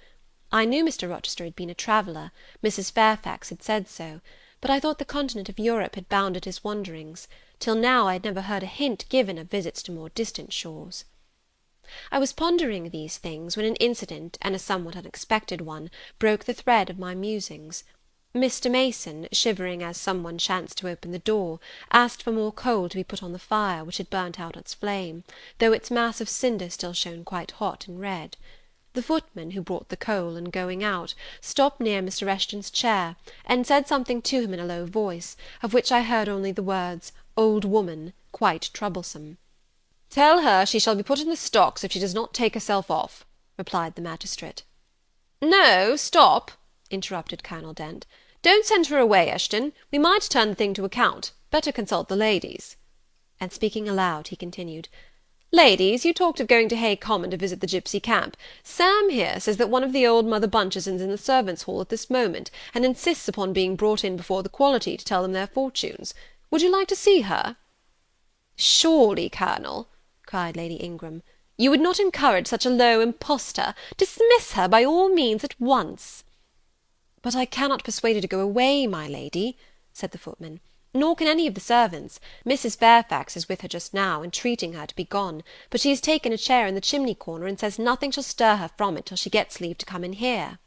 I knew Mr. Rochester had been a traveller, Mrs. Fairfax had said so, but I thought the continent of Europe had bounded his wanderings. Till now I had never heard a hint given of visits to more distant shores. I was pondering these things, when an incident, and a somewhat unexpected one, broke the thread of my musings. Mr. Mason, shivering as some one chanced to open the door, asked for more coal to be put on the fire, which had burnt out its flame, though its mass of cinder still shone quite hot and red. The footman, who brought the coal, in going out, stopped near Mr. Eshton's chair, and said something to him in a low voice, of which I heard only the words, "old woman," quite troublesome. "Tell her she shall be put in the stocks if she does not take herself off," replied the magistrate. "No, stop," interrupted Colonel Dent. "Don't send her away, Eshton. We might turn the thing to account. Better consult the ladies." And speaking aloud, he continued, "Ladies, you talked of going to Hay Common to visit the gipsy camp. Sam here says that one of the old Mother Bunches is in the servants' hall at this moment, and insists upon being brought in before the quality to tell them their fortunes. Would you like to see her?" "Surely, Colonel," cried Lady Ingram, "you would not encourage such a low impostor. Dismiss her by all means at once." "But I cannot persuade her to go away, my lady," said the footman, "nor can any of the servants. Mrs. Fairfax is with her just now, entreating her to be gone, but she has taken a chair in the chimney-corner, and says nothing shall stir her from it till she gets leave to come in here."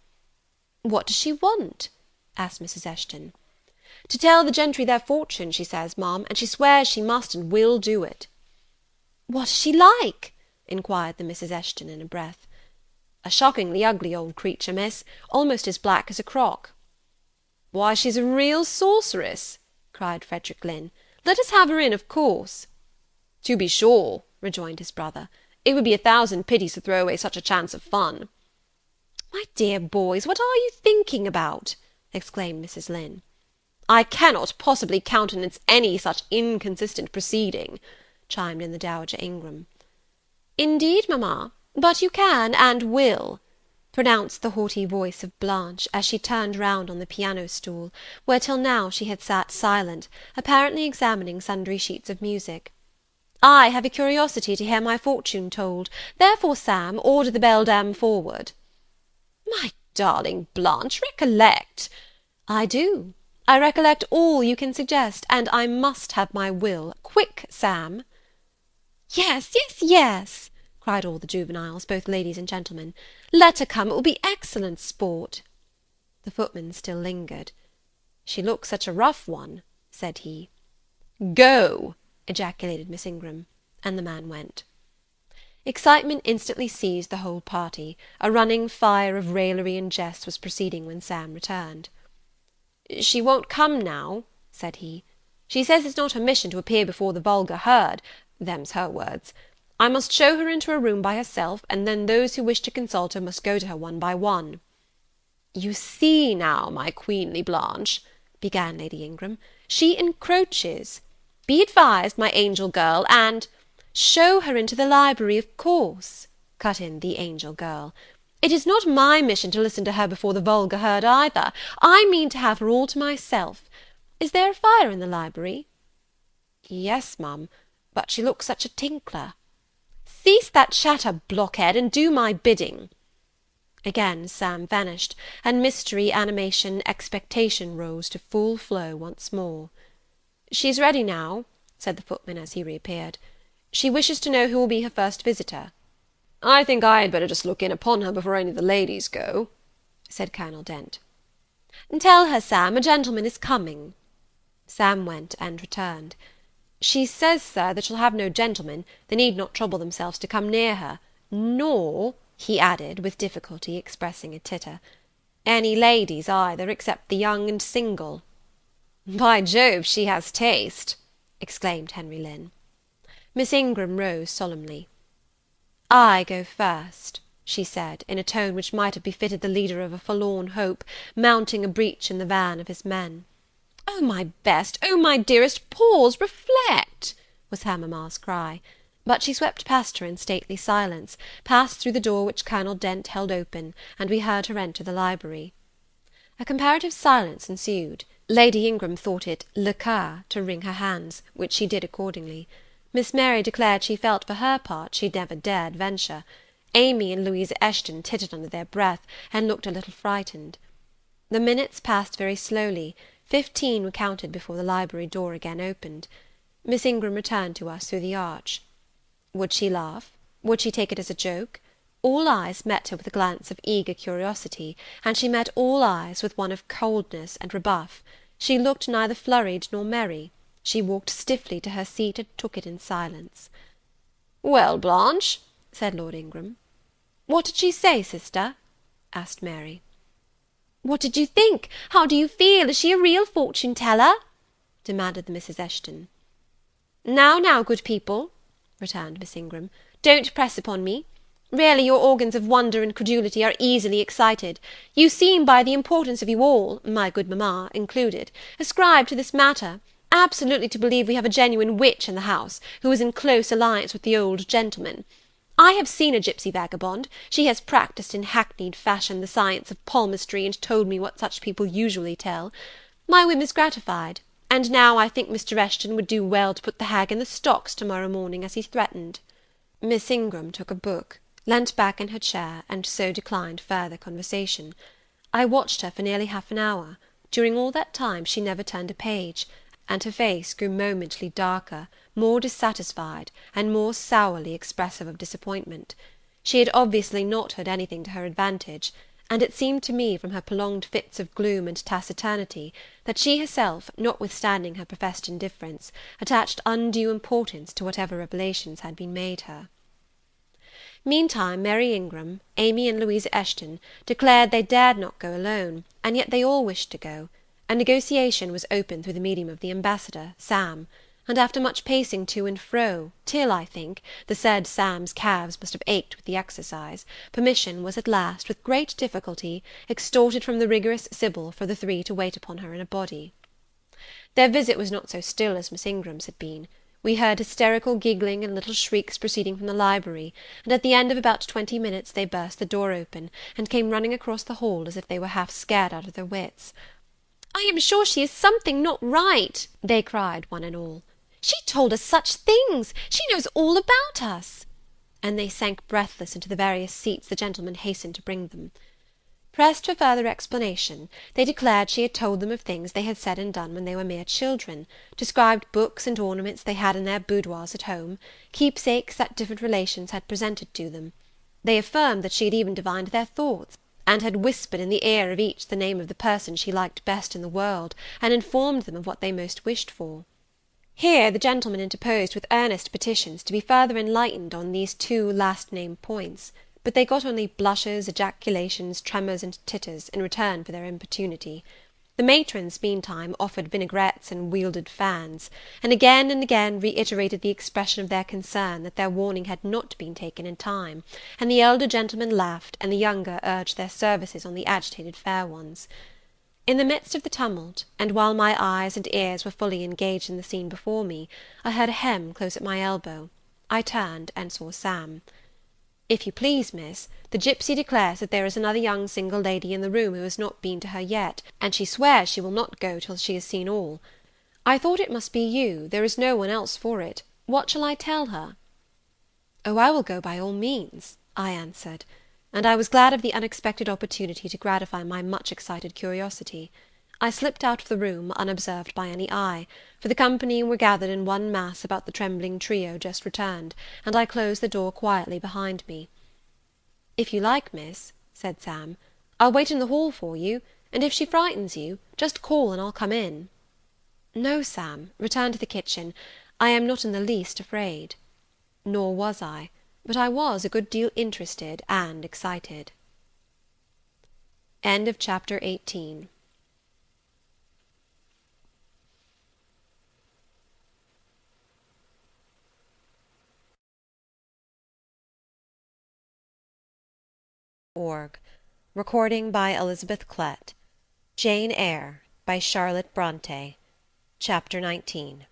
"What does she want?" asked Mrs. Eshton. "To tell the gentry their fortune, she says, ma'am, and she swears she must and will do it." "What is she like?" inquired the Misses Eshton in a breath. "A shockingly ugly old creature, miss, almost as black as a crock." "Why, she's a real sorceress," cried Frederick Lynn. "Let us have her in, of course." "To be sure," rejoined his brother. "It would be 1,000 pities to throw away such a chance of fun." "My dear boys, what are you thinking about?" exclaimed Mrs. Lynn. "I cannot possibly countenance any such inconsistent proceeding," chimed in the Dowager Ingram. "Indeed, mamma, but you can and will," pronounced the haughty voice of Blanche, as she turned round on the piano-stool, where till now she had sat silent, apparently examining sundry sheets of music. "I have a curiosity to hear my fortune told, therefore, Sam, order the beldam forward." "My darling Blanche, recollect—" "I do. I recollect all you can suggest, and I must have my will. Quick, Sam." "Yes, yes, yes," cried all the juveniles, both ladies and gentlemen. "Let her come, it will be excellent sport." The footman still lingered. "She looks such a rough one," said he. "Go!" ejaculated Miss Ingram, and the man went. Excitement instantly seized the whole party. A running fire of raillery and jest was proceeding when Sam returned. "She won't come now," said he. "She says it's not her mission to appear before the vulgar herd, them's her words. I must show her into a room by herself, and then those who wish to consult her must go to her one by one." "You see now, my queenly Blanche," began Lady Ingram, "she encroaches. Be advised, my angel girl, and—" "Show her into the library, of course," cut in the angel girl. "It is not my mission to listen to her before the vulgar herd either. I mean to have her all to myself. Is there a fire in the library?" "Yes, ma'am, but she looks such a tinkler." "Cease that chatter, blockhead, and do my bidding." Again Sam vanished, and mystery, animation, expectation rose to full flow once more. "She's ready now," said the footman as he reappeared. "She wishes to know who will be her first visitor." "I think I had better just look in upon her before any of the ladies go," said Colonel Dent. "Tell her, Sam, a gentleman is coming." Sam went and returned. "She says, sir, that she'll have no gentlemen. They need not trouble themselves to come near her, nor," he added, with difficulty expressing a titter, "any ladies either, except the young and single." "By Jove, she has taste!" exclaimed Henry Lynn. Miss Ingram rose solemnly. "I go first," she said, in a tone which might have befitted the leader of a forlorn hope, mounting a breach in the van of his men. "Oh, my best, oh, my dearest, pause, reflect," was her mamma's cry. But she swept past her in stately silence, passed through the door which Colonel Dent held open, and we heard her enter the library. A comparative silence ensued. Lady Ingram thought it le cas to wring her hands, which she did accordingly. Miss Mary declared she felt for her part she never dared venture. Amy and Louisa Eshton tittered under their breath, and looked a little frightened. The minutes passed very slowly. 15 were counted before the library door again opened. Miss Ingram returned to us through the arch. Would she laugh? Would she take it as a joke? All eyes met her with a glance of eager curiosity, and she met all eyes with one of coldness and rebuff. She looked neither flurried nor merry. She walked stiffly to her seat and took it in silence. "Well, Blanche," said Lord Ingram. "What did she say, sister?" asked Mary. "What did you think? How do you feel? Is she a real fortune-teller?" demanded the Mrs. Eshton. Now, good people," returned Miss Ingram, "don't press upon me. Really, your organs of wonder and credulity are easily excited. You seem, by the importance of you all, my good mamma included, ascribed to this matter, absolutely to believe we have a genuine witch in the house, who is in close alliance with the old gentleman. I have seen a gipsy vagabond. She has practised in hackneyed fashion the science of palmistry, and told me what such people usually tell. My whim is gratified, and now I think Mr. Eshton would do well to put the hag in the stocks to-morrow morning, as he threatened." Miss Ingram took a book, leant back in her chair, and so declined further conversation. I watched her for nearly half an hour. During all that time she never turned a page, and her face grew momently darker, more dissatisfied, and more sourly expressive of disappointment. She had obviously not heard anything to her advantage, and it seemed to me, from her prolonged fits of gloom and taciturnity, that she herself, notwithstanding her professed indifference, attached undue importance to whatever revelations had been made her. Meantime, Mary Ingram, Amy and Louisa Eshton declared they dared not go alone, and yet they all wished to go. A negotiation was opened through the medium of the ambassador, Sam, and after much pacing to and fro, till, I think, the said Sam's calves must have ached with the exercise, permission was at last, with great difficulty, extorted from the rigorous Sybil for the three to wait upon her in a body. Their visit was not so still as Miss Ingram's had been. We heard hysterical giggling and little shrieks proceeding from the library, and at the end of about 20 minutes they burst the door open, and came running across the hall as if they were half scared out of their wits. "I am sure she is something not right," they cried, one and all. "She told us such things! She knows all about us!" And they sank breathless into the various seats the gentlemen hastened to bring them. Pressed for further explanation, they declared she had told them of things they had said and done when they were mere children, described books and ornaments they had in their boudoirs at home, keepsakes that different relations had presented to them. They affirmed that she had even divined their thoughts, and had whispered in the ear of each the name of the person she liked best in the world, and informed them of what they most wished for. Here the gentleman interposed with earnest petitions to be further enlightened on these two last-named points, but they got only blushes, ejaculations, tremors, and titters, in return for their importunity. The matrons, meantime, offered vinaigrettes and wielded fans, and again reiterated the expression of their concern that their warning had not been taken in time, and the elder gentlemen laughed, and the younger urged their services on the agitated fair ones. In the midst of the tumult, and while my eyes and ears were fully engaged in the scene before me, I heard a hem close at my elbow. I turned, and saw Sam. "If you please, miss, the gipsy declares that there is another young single lady in the room who has not been to her yet, and she swears she will not go till she has seen all. I thought it must be you, there is no one else for it. What shall I tell her?" "Oh, I will go by all means," I answered, and I was glad of the unexpected opportunity to gratify my much excited curiosity. I slipped out of the room, unobserved by any eye, for the company were gathered in one mass about the trembling trio just returned, and I closed the door quietly behind me. "If you like, miss," said Sam, "I'll wait in the hall for you, and if she frightens you, just call and I'll come in." "No, Sam, return to the kitchen. I am not in the least afraid." Nor was I, but I was a good deal interested and excited. End of chapter 18. Audiobooks. Recording by Elizabeth Klett. Jane Eyre by Charlotte Brontë. Chapter 19.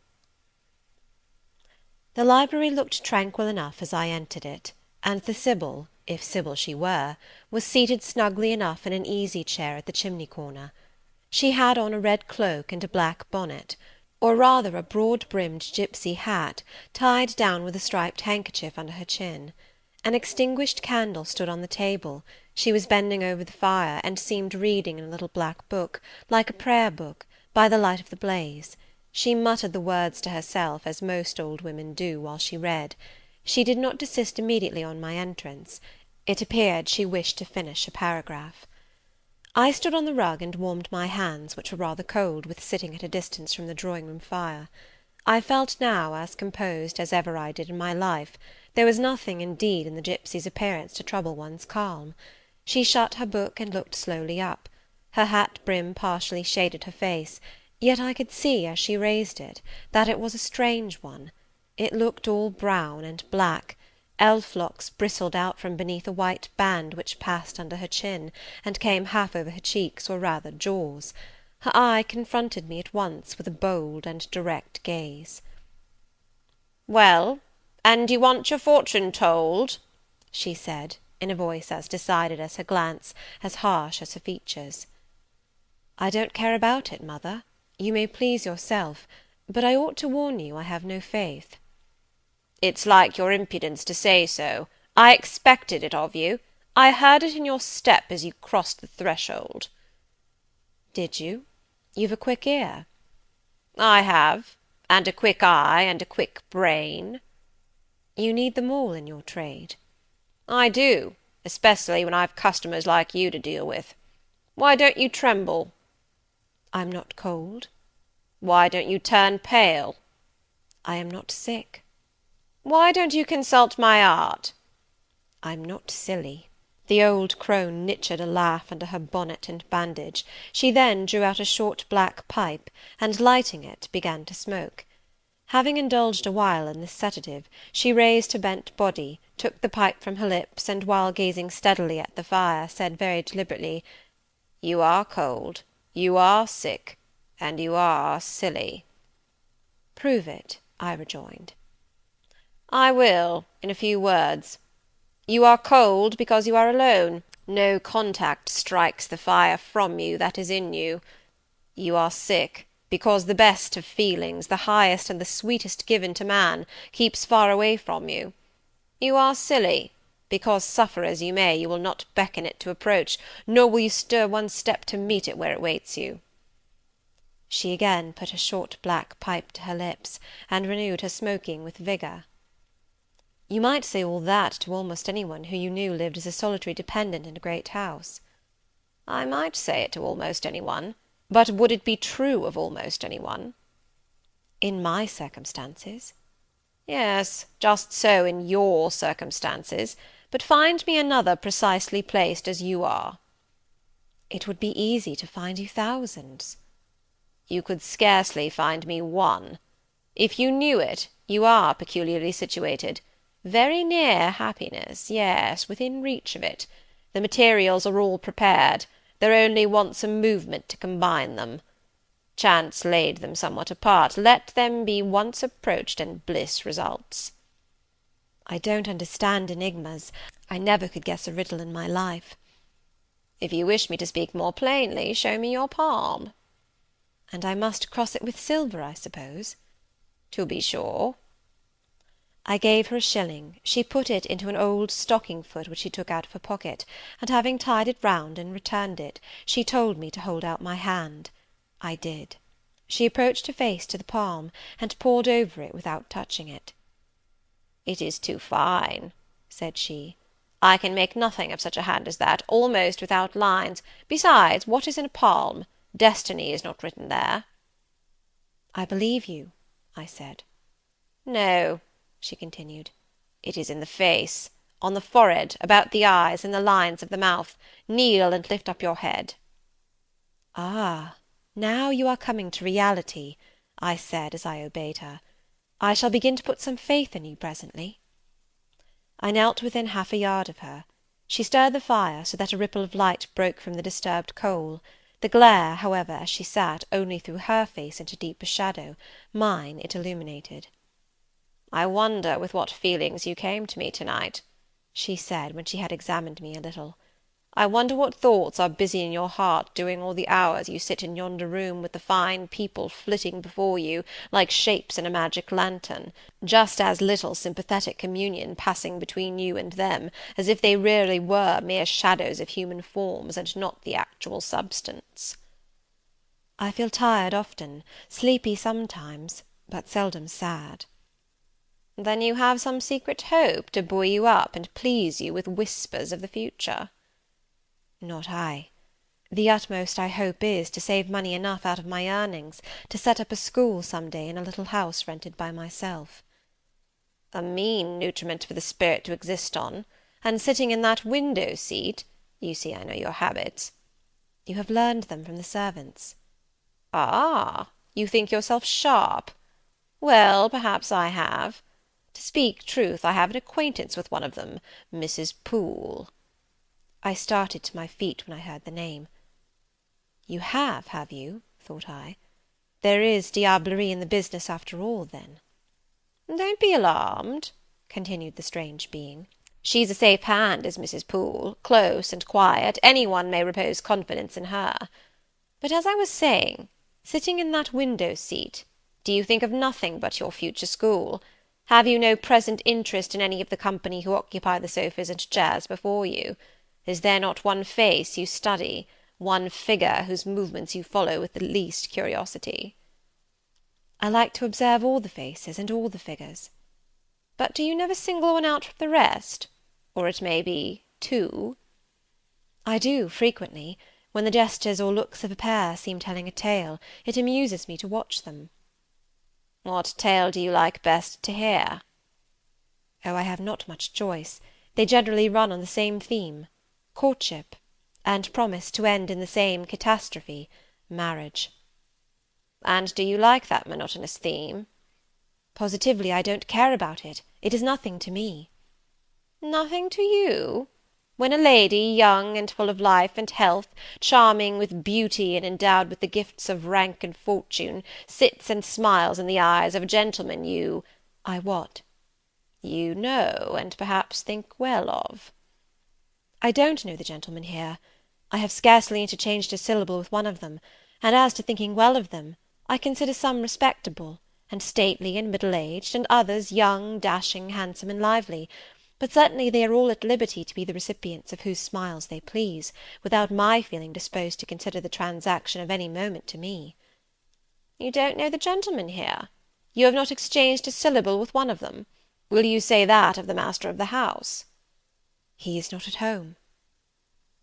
The library looked tranquil enough as I entered it, and the Sibyl, if Sibyl she were, was seated snugly enough in an easy-chair at the chimney-corner. She had on a red cloak and a black bonnet, or rather a broad-brimmed gipsy hat, tied down with a striped handkerchief under her chin. An extinguished candle stood on the table. She was bending over the fire, and seemed reading in a little black book, like a prayer-book, by the light of the blaze. She muttered the words to herself, as most old women do while she read. She did not desist immediately on my entrance. It appeared she wished to finish a paragraph. I stood on the rug and warmed my hands, which were rather cold with sitting at a distance from the drawing-room fire. I felt now as composed as ever I did in my life. There was nothing, indeed, in the gipsy's appearance to trouble one's calm. She shut her book and looked slowly up. Her hat brim partially shaded her face, yet I could see, as she raised it, that it was a strange one. It looked all brown and black. Elf-locks bristled out from beneath a white band which passed under her chin, and came half over her cheeks, or rather jaws. Her eye confronted me at once with a bold and direct gaze. "Well, and you want your fortune told?" she said, in a voice as decided as her glance, as harsh as her features. "I don't care about it, mother. You may please yourself, but I ought to warn you I have no faith." "It's like your impudence to say so. I expected it of you. I heard it in your step as you crossed the threshold." "Did you? You've a quick ear." "I have, and a quick eye, and a quick brain." "You need them all in your trade." "I do, especially when I've customers like you to deal with. Why don't you tremble?" "I'm not cold." "Why don't you turn pale?" "I am not sick." "Why don't you consult my art?" "I'm not silly." The old crone knitted a laugh under her bonnet and bandage. She then drew out a short black pipe, and lighting it, began to smoke. Having indulged a while in this sedative, she raised her bent body, took the pipe from her lips, and while gazing steadily at the fire, said very deliberately, "You are cold, you are sick, and you are silly." "Prove it," I rejoined. "I will, in a few words. You are cold because you are alone. No contact strikes the fire from you that is in you. You are sick because the best of feelings, the highest and the sweetest given to man, keeps far away from you. You are silly because, suffer as you may, you will not beckon it to approach, nor will you stir one step to meet it where it waits you." She again put her short black pipe to her lips, and renewed her smoking with vigour. "You might say all that to almost any one who you knew lived as a solitary dependent in a great house." "I might say it to almost any one, but would it be true of almost any one?" "In my circumstances." "Yes, just so in your circumstances, but find me another precisely placed as you are." "It would be easy to find you thousands." "You could scarcely find me one. If you knew it, you are peculiarly situated. Very near happiness, yes, within reach of it. The materials are all prepared. There only wants a movement to combine them. Chance laid them somewhat apart. Let them be once approached, and bliss results." "I don't understand enigmas. I never could guess a riddle in my life." "If you wish me to speak more plainly, show me your palm." "And I must cross it with silver, I suppose?" "To be sure." I gave her a shilling. She put it into an old stocking-foot which she took out of her pocket, and having tied it round and returned it, she told me to hold out my hand. I did. She approached her face to the palm, and pored over it without touching it. "It is too fine," said she. "I can make nothing of such a hand as that, almost without lines. Besides, what is in a palm? Destiny is not written there." "I believe you," I said. "No," she continued, "it is in the face, on the forehead, about the eyes, in the lines of the mouth. Kneel and lift up your head." "Ah, now you are coming to reality," I said as I obeyed her. "I shall begin to put some faith in you presently." I knelt within half a yard of her. She stirred the fire, so that a ripple of light broke from the disturbed coal. The glare, however, as she sat, only threw her face into deeper shadow; mine it illuminated. "I wonder with what feelings you came to me to-night," she said, when she had examined me a little. "I wonder what thoughts are busy in your heart during all the hours you sit in yonder room with the fine people flitting before you like shapes in a magic lantern, just as little sympathetic communion passing between you and them as if they really were mere shadows of human forms, and not the actual substance." "I feel tired often, sleepy sometimes, but seldom sad." "Then you have some secret hope to buoy you up and please you with whispers of the future?" "Not I. The utmost I hope is, to save money enough out of my earnings to set up a school some day in a little house rented by myself." "A mean nutriment for the spirit to exist on, and sitting in that window-seat, you see I know your habits." "You have learned them from the servants." "Ah, you think yourself sharp? Well, perhaps I have. To speak truth, I have an acquaintance with one of them, Mrs. Poole." I started to my feet when I heard the name. "You have you?" thought I. "There is diablerie in the business after all, then." "Don't be alarmed," continued the strange being. "She's a safe hand, is Mrs. Poole, close and quiet, any one may repose confidence in her. But as I was saying, sitting in that window-seat, do you think of nothing but your future school? Have you no present interest in any of the company who occupy the sofas and chairs before you? Is there not one face you study, one figure whose movements you follow with the least curiosity?" "I like to observe all the faces and all the figures." "But do you never single one out from the rest? Or it may be two?" "I do, frequently. When the gestures or looks of a pair seem telling a tale, it amuses me to watch them." "What tale do you like best to hear?" "Oh, I have not much choice. They generally run on the same theme, courtship, and promise to end in the same catastrophe, marriage." "And do you like that monotonous theme?" "Positively I don't care about it. It is nothing to me." "Nothing to you? When a lady, young and full of life and health, charming with beauty and endowed with the gifts of rank and fortune, sits and smiles in the eyes of a gentleman you—" "I what?" "You know, and perhaps think well of." "I don't know the gentlemen here. I have scarcely interchanged a syllable with one of them; and as to thinking well of them, I consider some respectable, and stately, and middle-aged, and others young, dashing, handsome, and lively; but certainly they are all at liberty to be the recipients of whose smiles they please, without my feeling disposed to consider the transaction of any moment to me." "You don't know the gentlemen here? You have not exchanged a syllable with one of them? Will you say that of the master of the house?" "He is not at home."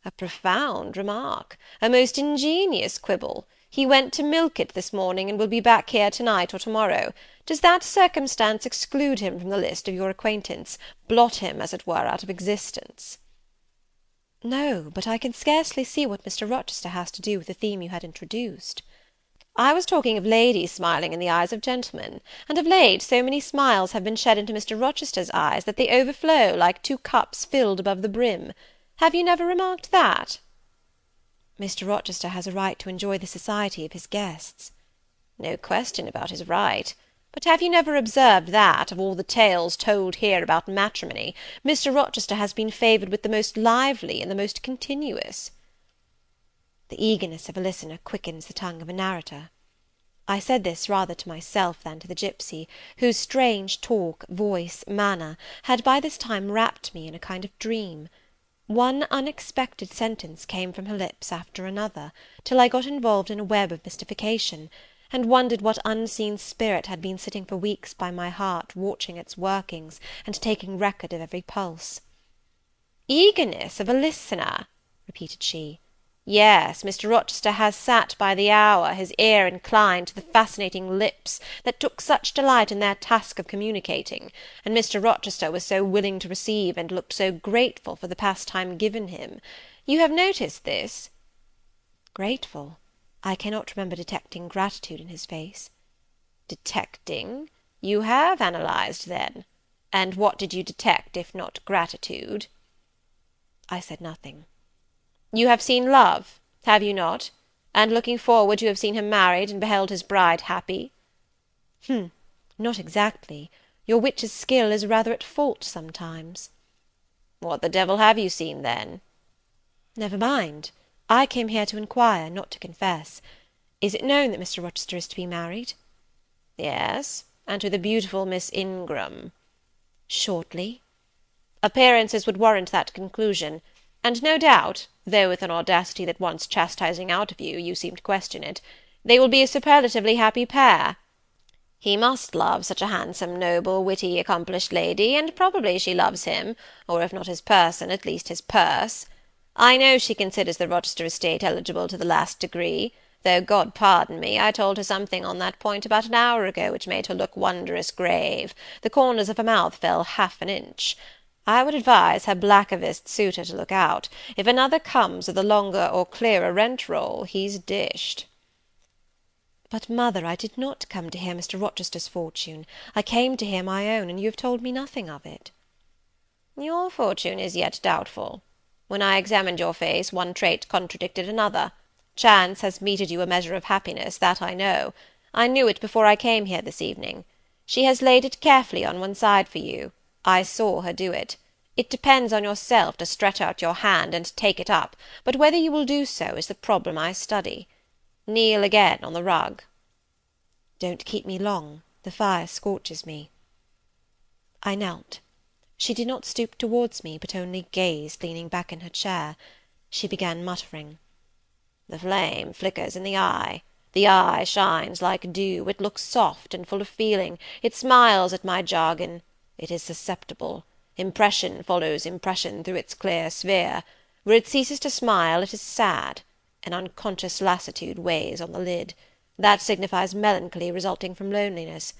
"A profound remark! A most ingenious quibble! He went to milk it this morning, and will be back here to-night or to-morrow. Does that circumstance exclude him from the list of your acquaintance, blot him, as it were, out of existence?" "No, but I can scarcely see what Mr. Rochester has to do with the theme you had introduced." "I was talking of ladies smiling in the eyes of gentlemen, and of late so many smiles have been shed into Mr. Rochester's eyes that they overflow like two cups filled above the brim. Have you never remarked that?" "Mr. Rochester has a right to enjoy the society of his guests." "No question about his right. But have you never observed that, of all the tales told here about matrimony, Mr. Rochester has been favoured with the most lively and the most continuous?" "The eagerness of a listener quickens the tongue of a narrator." I said this rather to myself than to the gipsy, whose strange talk, voice, manner, had by this time wrapped me in a kind of dream. One unexpected sentence came from her lips after another, till I got involved in a web of mystification, and wondered what unseen spirit had been sitting for weeks by my heart, watching its workings, and taking record of every pulse. "Eagerness of a listener!" repeated she. "Yes, Mr. Rochester has sat by the hour, his ear inclined to the fascinating lips that took such delight in their task of communicating, and Mr. Rochester was so willing to receive, and looked so grateful for the pastime given him. You have noticed this?" "Grateful? I cannot remember detecting gratitude in his face." "Detecting? You have analysed, then? And what did you detect, if not gratitude?" I said nothing. You have seen love, have you not? And looking forward, you have seen him married, and beheld his bride happy? Not exactly. Your witch's skill is rather at fault sometimes. What the devil have you seen, then? Never mind. I came here to inquire, not to confess. Is it known that Mr. Rochester is to be married? Yes, and to the beautiful Miss Ingram. Shortly? Appearances would warrant that conclusion, and no doubt, though with an audacity that wants chastising out of you, you seem to question it, they will be a superlatively happy pair. He must love such a handsome, noble, witty, accomplished lady, and probably she loves him, or if not his person, at least his purse. I know she considers the Rochester estate eligible to the last degree, though, God pardon me, I told her something on that point about an hour ago which made her look wondrous grave. The corners of her mouth fell half an inch. I would advise her blackavist suitor to look out. If another comes with a longer or clearer rent-roll, he's dished. But, mother, I did not come to hear Mr. Rochester's fortune. I came to hear my own, and you have told me nothing of it. Your fortune is yet doubtful. When I examined your face, one trait contradicted another. Chance has meted you a measure of happiness, that I know. I knew it before I came here this evening. She has laid it carefully on one side for you. I saw her do it. It depends on yourself to stretch out your hand and take it up, but whether you will do so is the problem I study. Kneel again on the rug. Don't keep me long. The fire scorches me. I knelt. She did not stoop towards me, but only gazed, leaning back in her chair. She began muttering. The flame flickers in the eye. The eye shines like dew. It looks soft and full of feeling. It smiles at my jargon. It is susceptible. Impression follows impression through its clear sphere. Where it ceases to smile, it is sad. An unconscious lassitude weighs on the lid. That signifies melancholy resulting from loneliness.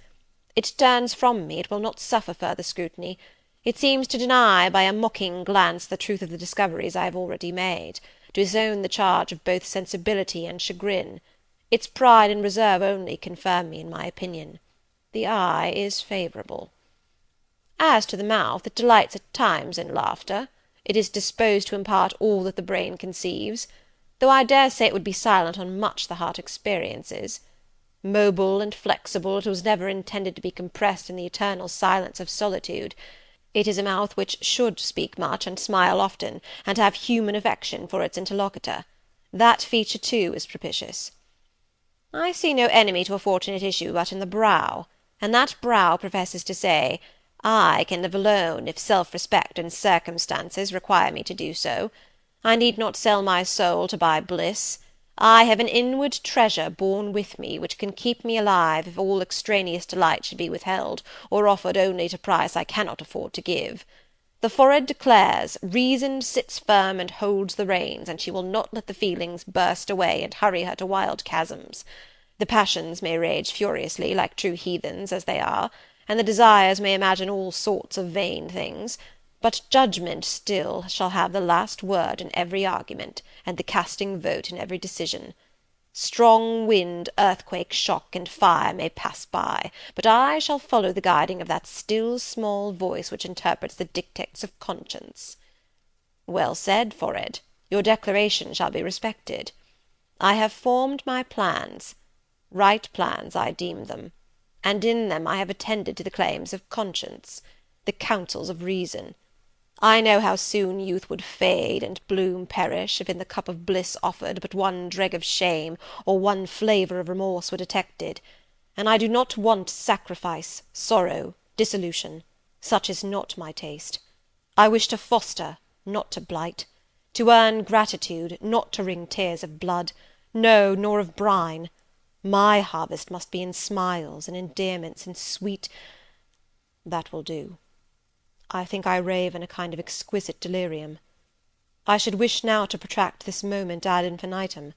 It turns from me, it will not suffer further scrutiny. It seems to deny by a mocking glance the truth of the discoveries I have already made, to disown the charge of both sensibility and chagrin. Its pride and reserve only confirm me in my opinion. The eye is favourable. As to the mouth, it delights at times in laughter. It is disposed to impart all that the brain conceives, though I dare say it would be silent on much the heart experiences. Mobile and flexible, it was never intended to be compressed in the eternal silence of solitude. It is a mouth which should speak much and smile often, and have human affection for its interlocutor. That feature, too, is propitious. I see no enemy to a fortunate issue but in the brow, and that brow professes to say, I can live alone, if self-respect and circumstances require me to do so. I need not sell my soul to buy bliss. I have an inward treasure born with me, which can keep me alive if all extraneous delight should be withheld, or offered only at a price I cannot afford to give. The forehead declares, reason sits firm and holds the reins, and she will not let the feelings burst away and hurry her to wild chasms. The passions may rage furiously, like true heathens as they are, and the desires may imagine all sorts of vain things, but judgment still shall have the last word in every argument, and the casting vote in every decision. Strong wind, earthquake, shock, and fire may pass by, but I shall follow the guiding of that still small voice which interprets the dictates of conscience. Well said, forehead. Your declaration shall be respected. I have formed my plans. Right plans I deem them, and in them I have attended to the claims of conscience, the counsels of reason. I know how soon youth would fade and bloom perish, if in the cup of bliss offered but one dreg of shame or one flavour of remorse were detected, and I do not want sacrifice, sorrow, dissolution. Such is not my taste. I wish to foster, not to blight, to earn gratitude, not to wring tears of blood, no, nor of brine. My harvest must be in smiles, in endearments, in sweet— That will do. I think I rave in a kind of exquisite delirium. I should wish now to protract this moment ad infinitum,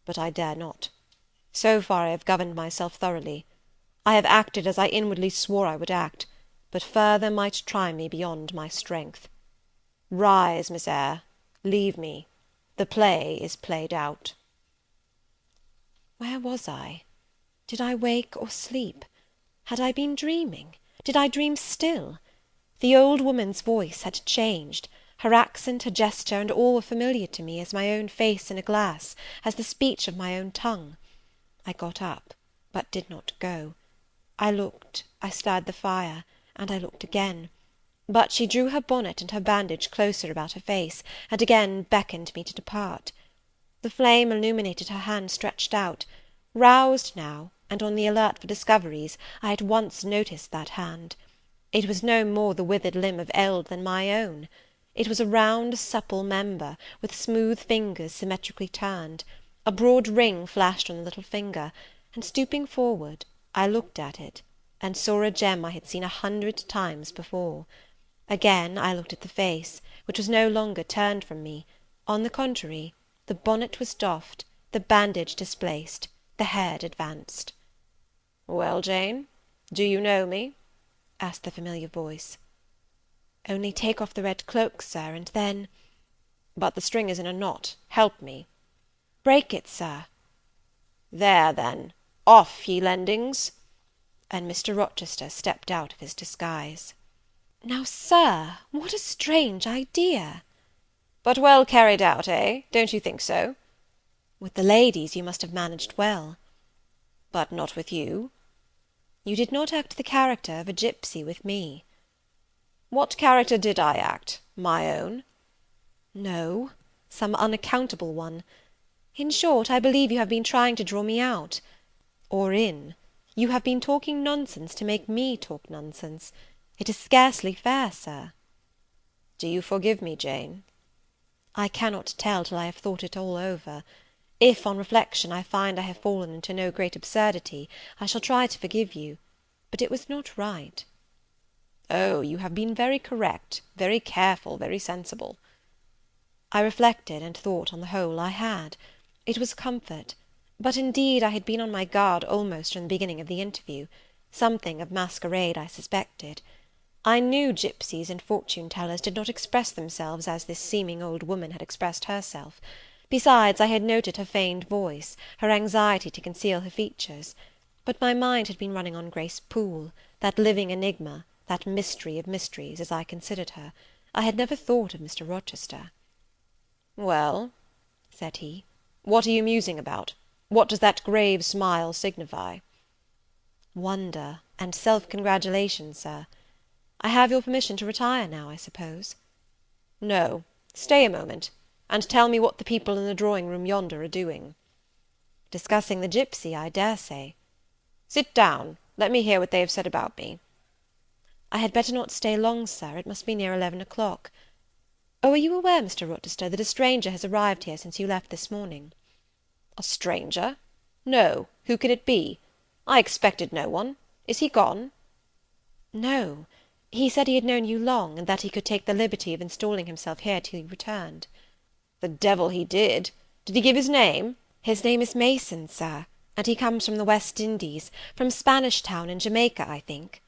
but I dare not. So far I have governed myself thoroughly. I have acted as I inwardly swore I would act, but further might try me beyond my strength. Rise, Miss Eyre. Leave me. The play is played out. Where was I? Did I wake or sleep? Had I been dreaming? Did I dream still? The old woman's voice had changed. Her accent, her gesture, and all were familiar to me as my own face in a glass, as the speech of my own tongue. I got up, but did not go. I looked, I stirred the fire, and I looked again. But she drew her bonnet and her bandage closer about her face, and again beckoned me to depart. The flame illuminated her hand stretched out. Roused now, and on the alert for discoveries, I at once noticed that hand. It was no more the withered limb of eld than my own. It was a round, supple member, with smooth fingers symmetrically turned. A broad ring flashed on the little finger, and stooping forward, I looked at it, and saw a gem I had seen 100 times before. Again I looked at the face, which was no longer turned from me. On the contrary, the bonnet was doffed, the bandage displaced, the head advanced. "Well, Jane, do you know me?" asked the familiar voice. "Only take off the red cloak, sir, and then—" "But the string is in a knot. Help me." "Break it, sir." "There, then. Off, ye lendings!" And Mr. Rochester stepped out of his disguise. "Now, sir, what a strange idea!" "But well carried out, eh? Don't you think so?" "With the ladies you must have managed well." "But not with you." "You did not act the character of a gipsy with me." "What character did I act? My own?" "No, some unaccountable one. In short, I believe you have been trying to draw me out. Or in. You have been talking nonsense to make me talk nonsense. It is scarcely fair, sir." "Do you forgive me, Jane?" "I cannot tell till I have thought it all over. If, on reflection, I find I have fallen into no great absurdity, I shall try to forgive you. But it was not right." "Oh, you have been very correct, very careful, very sensible." I reflected, and thought on the whole I had. It was a comfort. But indeed I had been on my guard almost from the beginning of the interview. Something of masquerade I suspected. I knew gipsies and fortune-tellers did not express themselves as this seeming old woman had expressed herself. Besides, I had noted her feigned voice, her anxiety to conceal her features. But my mind had been running on Grace Poole, that living enigma, that mystery of mysteries, as I considered her. I had never thought of Mr. Rochester. "Well," said he, "what are you musing about? What does that grave smile signify?" "Wonder and self-congratulation, sir. I have your permission to retire now, I suppose?" "No, stay a moment, and tell me what the people in the drawing-room yonder are doing." "Discussing the gipsy, I dare say." "Sit down. Let me hear what they have said about me." "I had better not stay long, sir. It must be near 11 o'clock. Oh, are you aware, Mr. Rochester, that a stranger has arrived here since you left this morning?" "A stranger? No. Who can it be? I expected no one. Is he gone?" "No. He said he had known you long, and that he could take the liberty of installing himself here till you returned." "The devil he did! Did he give his name?" "His name is Mason, sir, and he comes from the West Indies, from Spanish Town in Jamaica, I think."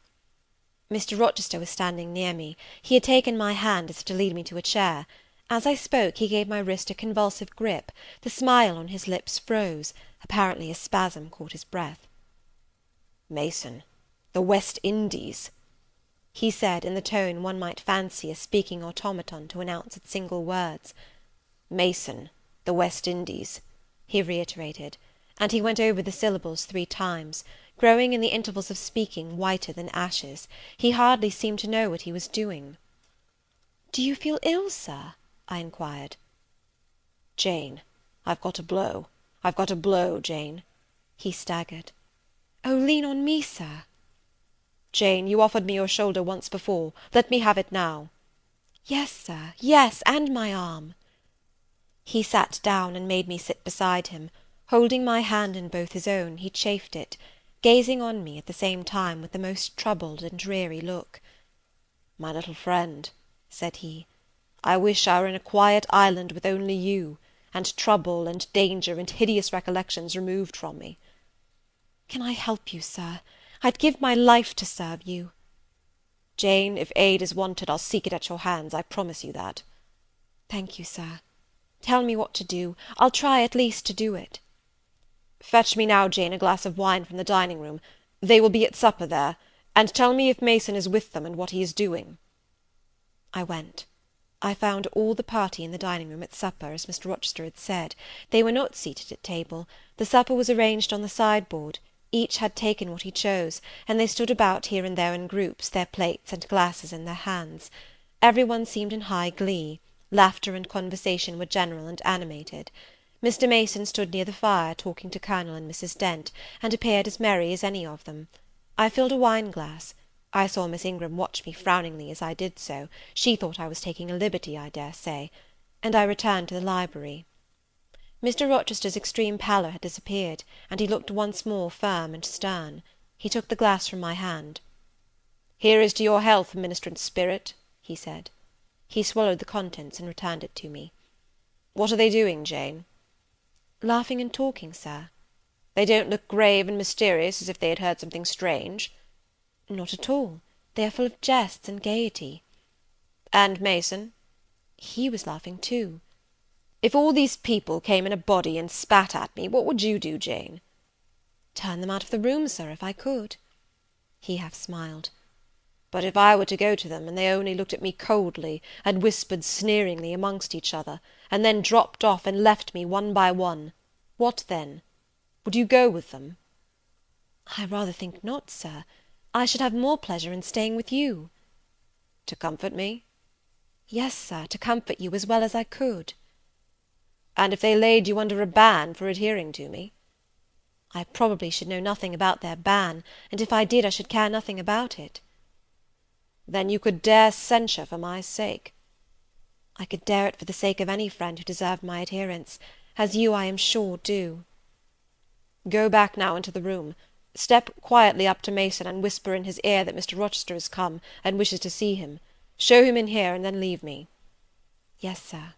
Mr. Rochester was standing near me. He had taken my hand as if to lead me to a chair. As I spoke, he gave my wrist a convulsive grip, the smile on his lips froze, apparently a spasm caught his breath. "Mason, the West Indies!" he said, in the tone one might fancy a speaking automaton to announce its single words. "Mason, the West Indies," he reiterated, and he went over the syllables 3 times, growing in the intervals of speaking whiter than ashes. He hardly seemed to know what he was doing. "Do you feel ill, sir?" I inquired. "Jane, I've got a blow. I've got a blow, Jane." He staggered. "Oh, lean on me, sir." "Jane, you offered me your shoulder once before. Let me have it now." "Yes, sir, yes, and my arm." He sat down and made me sit beside him. Holding my hand in both his own, he chafed it, gazing on me at the same time with the most troubled and dreary look. "My little friend," said he, "I wish I were in a quiet island with only you, and trouble and danger and hideous recollections removed from me." "Can I help you, sir? I'd give my life to serve you." "Jane, if aid is wanted, I'll seek it at your hands, I promise you that." "Thank you, sir. Tell me what to do. I'll try at least to do it." "Fetch me now, Jane, a glass of wine from the dining-room. They will be at supper there. And tell me if Mason is with them, and what he is doing." I went. I found all the party in the dining-room at supper, as Mr. Rochester had said. They were not seated at table. The supper was arranged on the sideboard. Each had taken what he chose, and they stood about here and there in groups, their plates and glasses in their hands. Every one seemed in high glee. Laughter and conversation were general and animated. Mr. Mason stood near the fire, talking to Colonel and Mrs. Dent, and appeared as merry as any of them. I filled a wine-glass. I saw Miss Ingram watch me frowningly as I did so. She thought I was taking a liberty, I dare say. And I returned to the library. Mr. Rochester's extreme pallor had disappeared, and he looked once more firm and stern. He took the glass from my hand. "Here is to your health, ministrant spirit," he said. He swallowed the contents and returned it to me. "What are they doing, Jane?" "Laughing and talking, sir." "They don't look grave and mysterious, as if they had heard something strange?" "Not at all. They are full of jests and gaiety." "And Mason?" "He was laughing too." "If all these people came in a body and spat at me, what would you do, Jane?" "Turn them out of the room, sir, if I could." He half smiled. "But if I were to go to them, and they only looked at me coldly, and whispered sneeringly amongst each other, and then dropped off and left me one by one, what then? Would you go with them?" "I rather think not, sir. I should have more pleasure in staying with you." "To comfort me?" "Yes, sir, to comfort you as well as I could." "And if they laid you under a ban for adhering to me?" "I probably should know nothing about their ban, and if I did I should care nothing about it." "Then you could dare censure for my sake?" "I could dare it for the sake of any friend who deserved my adherence, as you, I am sure, do." "Go back now into the room. Step quietly up to Mason, and whisper in his ear that Mr. Rochester has come, and wishes to see him. Show him in here, and then leave me." "Yes, sir."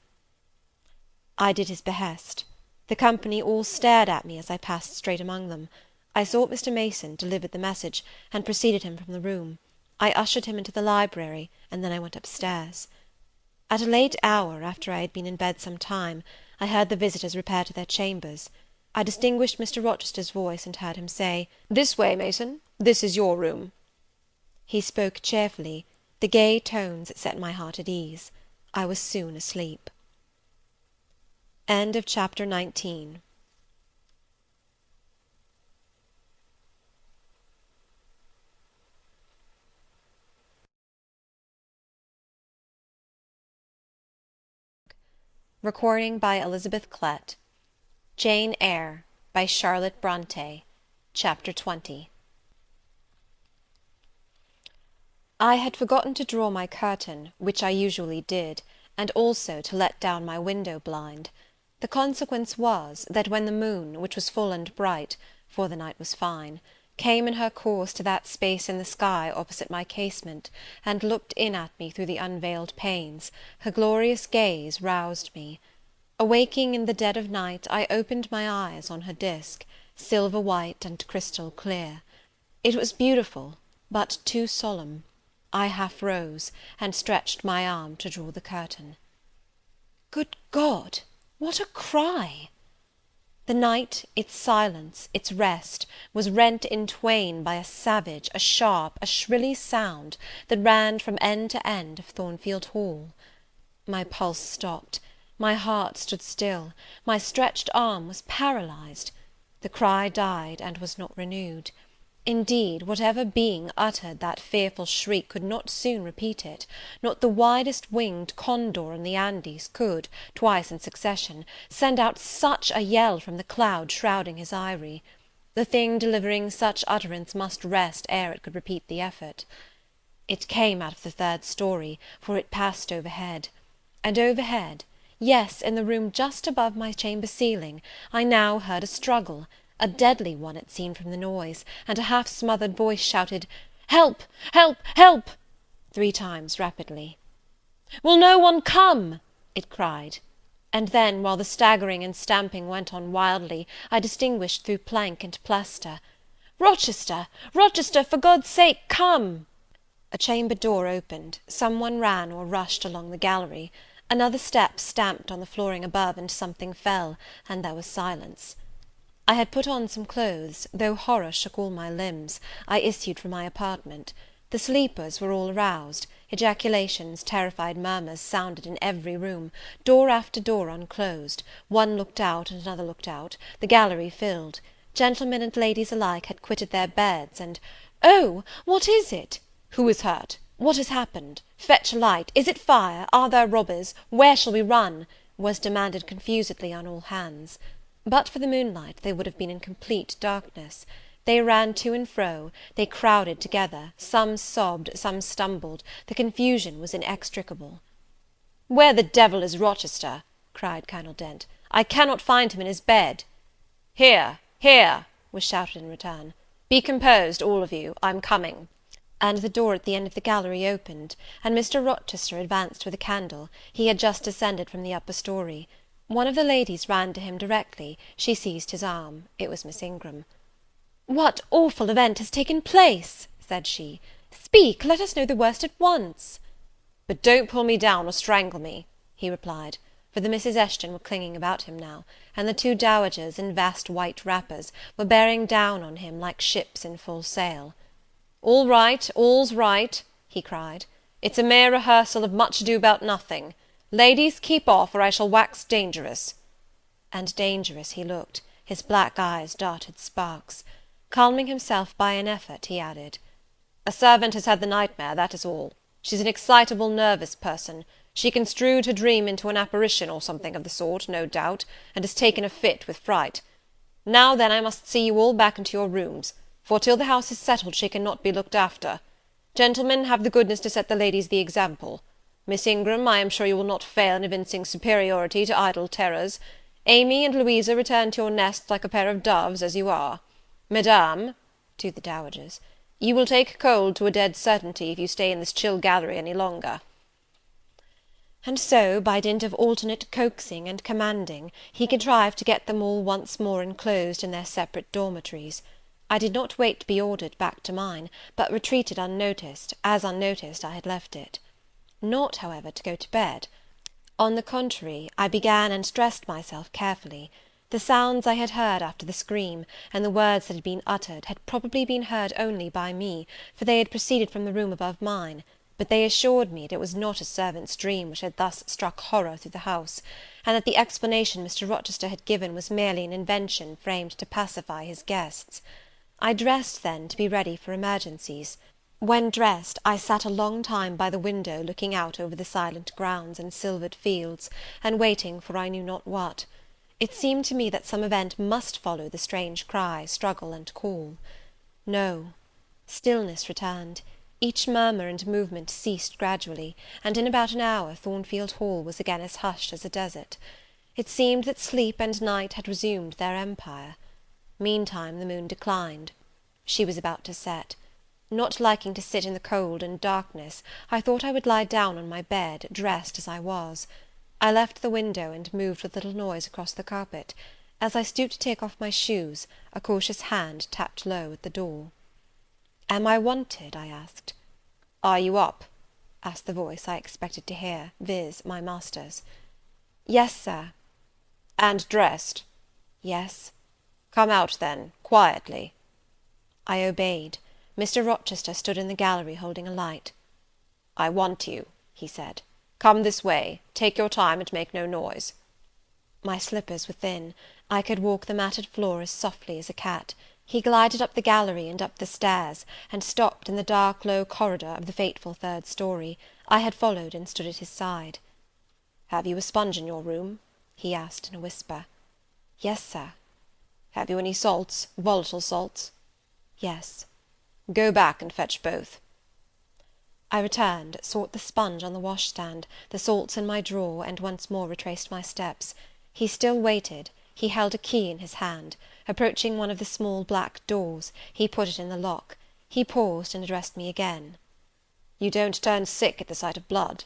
I did his behest. The company all stared at me as I passed straight among them. I sought Mr. Mason, delivered the message, and preceded him from the room. I ushered him into the library, and then I went upstairs. At a late hour, after I had been in bed some time, I heard the visitors repair to their chambers. I distinguished Mr. Rochester's voice, and heard him say, "This way, Mason. This is your room." He spoke cheerfully. The gay tones set my heart at ease. I was soon asleep. End of Chapter 19. Recording by Elizabeth Klett. Jane Eyre by Charlotte Brontë. Chapter 20. I had forgotten to draw my curtain, which I usually did, and also to let down my window blind. The consequence was, that when the moon, which was full and bright, for the night was fine, came in her course to that space in the sky opposite my casement, and looked in at me through the unveiled panes, her glorious gaze roused me. Awaking in the dead of night, I opened my eyes on her disk, silver white and crystal clear. It was beautiful, but too solemn. I half rose, and stretched my arm to draw the curtain. Good God! What a cry! The night, its silence, its rest, was rent in twain by a savage, a sharp, a shrilly sound that ran from end to end of Thornfield Hall. My pulse stopped, my heart stood still, my stretched arm was paralyzed. The cry died, and was not renewed. Indeed, whatever being uttered that fearful shriek could not soon repeat it; not the widest winged condor in the Andes could, twice in succession, send out such a yell from the cloud shrouding his eyrie. The thing delivering such utterance must rest ere it could repeat the effort. It came out of the third story, for it passed overhead. And overhead, yes, in the room just above my chamber ceiling, I now heard a struggle, a deadly one it seemed from the noise, and a half-smothered voice shouted, "Help! help! help!" 3 times rapidly. "Will no one come?" it cried. And then, while the staggering and stamping went on wildly, I distinguished through plank and plaster, "Rochester! Rochester! For God's sake, come!" A chamber door opened, some one ran or rushed along the gallery, another step stamped on the flooring above, and something fell, and there was silence. I had put on some clothes, though horror shook all my limbs. I issued from my apartment. The sleepers were all aroused. Ejaculations, terrified murmurs sounded in every room, door after door unclosed, one looked out and another looked out, the gallery filled. Gentlemen and ladies alike had quitted their beds, and "Oh, what is it? Who is hurt? What has happened? Fetch a light. Is it fire? Are there robbers? Where shall we run?" was demanded confusedly on all hands. But for the moonlight they would have been in complete darkness. They ran to and fro, they crowded together, some sobbed, some stumbled, the confusion was inextricable. "Where the devil is Rochester?" cried Colonel Dent. "I cannot find him in his bed." "Here, here," was shouted in return. "Be composed, all of you, I'm coming." And the door at the end of the gallery opened, and Mr. Rochester advanced with a candle. He had just descended from the upper story. One of the ladies ran to him directly. She seized his arm. It was Miss Ingram. "What awful event has taken place?" said she. "Speak, let us know the worst at once." "But don't pull me down or strangle me," he replied, for the Misses Eshton were clinging about him now, and the two dowagers, in vast white wrappers, were bearing down on him like ships in full sail. "All right, all's right," he cried. "It's a mere rehearsal of Much Ado about Nothing. Ladies, keep off, or I shall wax dangerous." And dangerous he looked. His black eyes darted sparks. Calming himself by an effort, he added, "A servant has had the nightmare, that is all. She's an excitable, nervous person. She construed her dream into an apparition, or something of the sort, no doubt, and has taken a fit with fright. Now then, I must see you all back into your rooms, for till the house is settled she cannot be looked after. Gentlemen, have the goodness to set the ladies the example. Miss Ingram, I am sure you will not fail in evincing superiority to idle terrors. Amy and Louisa, return to your nests like a pair of doves, as you are. Madame," to the dowagers, "you will take cold to a dead certainty if you stay in this chill gallery any longer." And so, by dint of alternate coaxing and commanding, he contrived to get them all once more enclosed in their separate dormitories. I did not wait to be ordered back to mine, but retreated unnoticed, as unnoticed I had left it. Not, however, to go to bed. On the contrary, I began and dressed myself carefully. The sounds I had heard after the scream, and the words that had been uttered, had probably been heard only by me, for they had proceeded from the room above mine; but they assured me that it was not a servant's dream which had thus struck horror through the house, and that the explanation Mr. Rochester had given was merely an invention framed to pacify his guests. I dressed, then, to be ready for emergencies. When dressed, I sat a long time by the window, looking out over the silent grounds and silvered fields, and waiting for I knew not what. It seemed to me that some event must follow the strange cry, struggle, and call. No. Stillness returned. Each murmur and movement ceased gradually, and in about an hour Thornfield Hall was again as hushed as a desert. It seemed that sleep and night had resumed their empire. Meantime the moon declined. She was about to set. Not liking to sit in the cold and darkness, I thought I would lie down on my bed, dressed as I was. I left the window, and moved with little noise across the carpet. As I stooped to take off my shoes, a cautious hand tapped low at the door. "Am I wanted?" I asked. "Are you up?" asked the voice I expected to hear, viz., my master's. "Yes, sir." "And dressed?" "Yes." "Come out, then, quietly." I obeyed. Mr. Rochester stood in the gallery holding a light. "I want you," he said. "Come this way. Take your time, and make no noise." My slippers were thin. I could walk the matted floor as softly as a cat. He glided up the gallery and up the stairs, and stopped in the dark low corridor of the fateful third story. I had followed, and stood at his side. "Have you a sponge in your room?" he asked in a whisper. "Yes, sir." "Have you any salts, volatile salts?" "Yes." "Go back and fetch both." I returned, sought the sponge on the washstand, the salts in my drawer, and once more retraced my steps. He still waited. He held a key in his hand. Approaching one of the small black doors, he put it in the lock. He paused, and addressed me again. "You don't turn sick at the sight of blood?"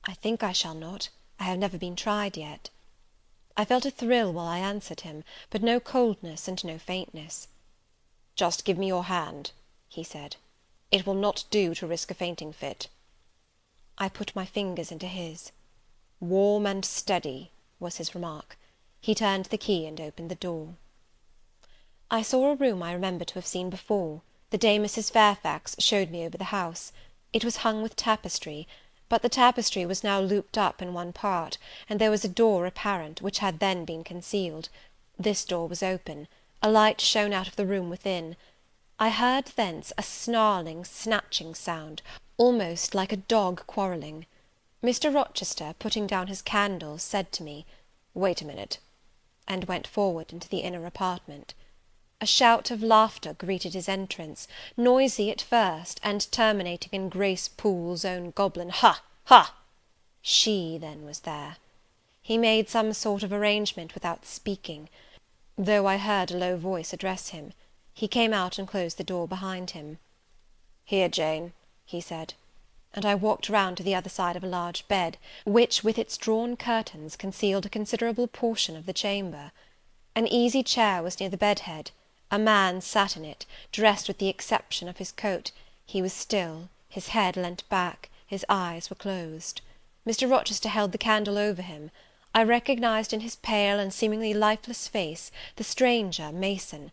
"I think I shall not. I have never been tried yet." I felt a thrill while I answered him, but no coldness and no faintness. "Just give me your hand," he said. "It will not do to risk a fainting fit." I put my fingers into his. "Warm and steady," was his remark. He turned the key and opened the door. I saw a room I remembered to have seen before, the day Mrs. Fairfax showed me over the house. It was hung with tapestry, but the tapestry was now looped up in one part, and there was a door apparent, which had then been concealed. This door was open; a light shone out of the room within. I heard thence a snarling, snatching sound, almost like a dog quarrelling. Mr. Rochester, putting down his candle, said to me, "Wait a minute," and went forward into the inner apartment. A shout of laughter greeted his entrance, noisy at first, and terminating in Grace Poole's own goblin "Ha! ha!" She, then, was there. He made some sort of arrangement without speaking, though I heard a low voice address him. He came out and closed the door behind him. "Here, Jane," he said; and I walked round to the other side of a large bed, which, with its drawn curtains, concealed a considerable portion of the chamber. An easy chair was near the bed head. A man sat in it, dressed with the exception of his coat. He was still, his head leant back, his eyes were closed. Mr. Rochester held the candle over him. I recognized in his pale and seemingly lifeless face the stranger, Mason.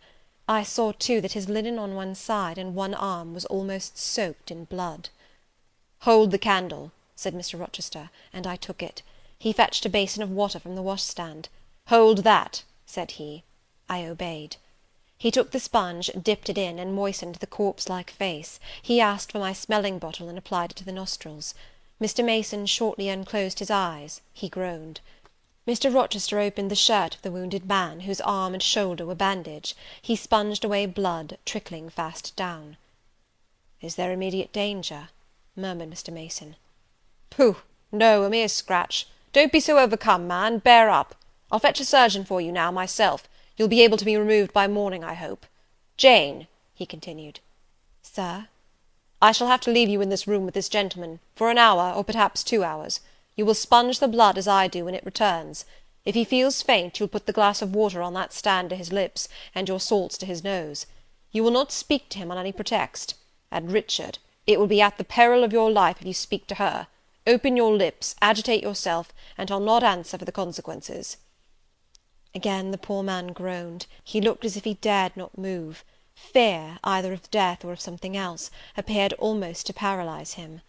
I saw, too, that his linen on one side and one arm was almost soaked in blood. "Hold the candle," said Mr. Rochester, and I took it. He fetched a basin of water from the washstand. "Hold that," said he. I obeyed. He took the sponge, dipped it in, and moistened the corpse-like face. He asked for my smelling bottle, and applied it to the nostrils. Mr. Mason shortly unclosed his eyes. He groaned. Mr. Rochester opened the shirt of the wounded man, whose arm and shoulder were bandaged. He sponged away blood, trickling fast down. "Is there immediate danger?" murmured Mr. Mason. "Pooh! no, a mere scratch. Don't be so overcome, man, bear up. I'll fetch a surgeon for you now, myself. You'll be able to be removed by morning, I hope. Jane," he continued. "Sir?" "I shall have to leave you in this room with this gentleman, for an hour, or perhaps 2 hours. You will sponge the blood as I do when it returns. If he feels faint, you'll put the glass of water on that stand to his lips, and your salts to his nose. You will not speak to him on any pretext. And, Richard, it will be at the peril of your life if you speak to her. Open your lips, agitate yourself, and I'll not answer for the consequences." Again the poor man groaned. He looked as if he dared not move. Fear, either of death or of something else, appeared almost to paralyze him.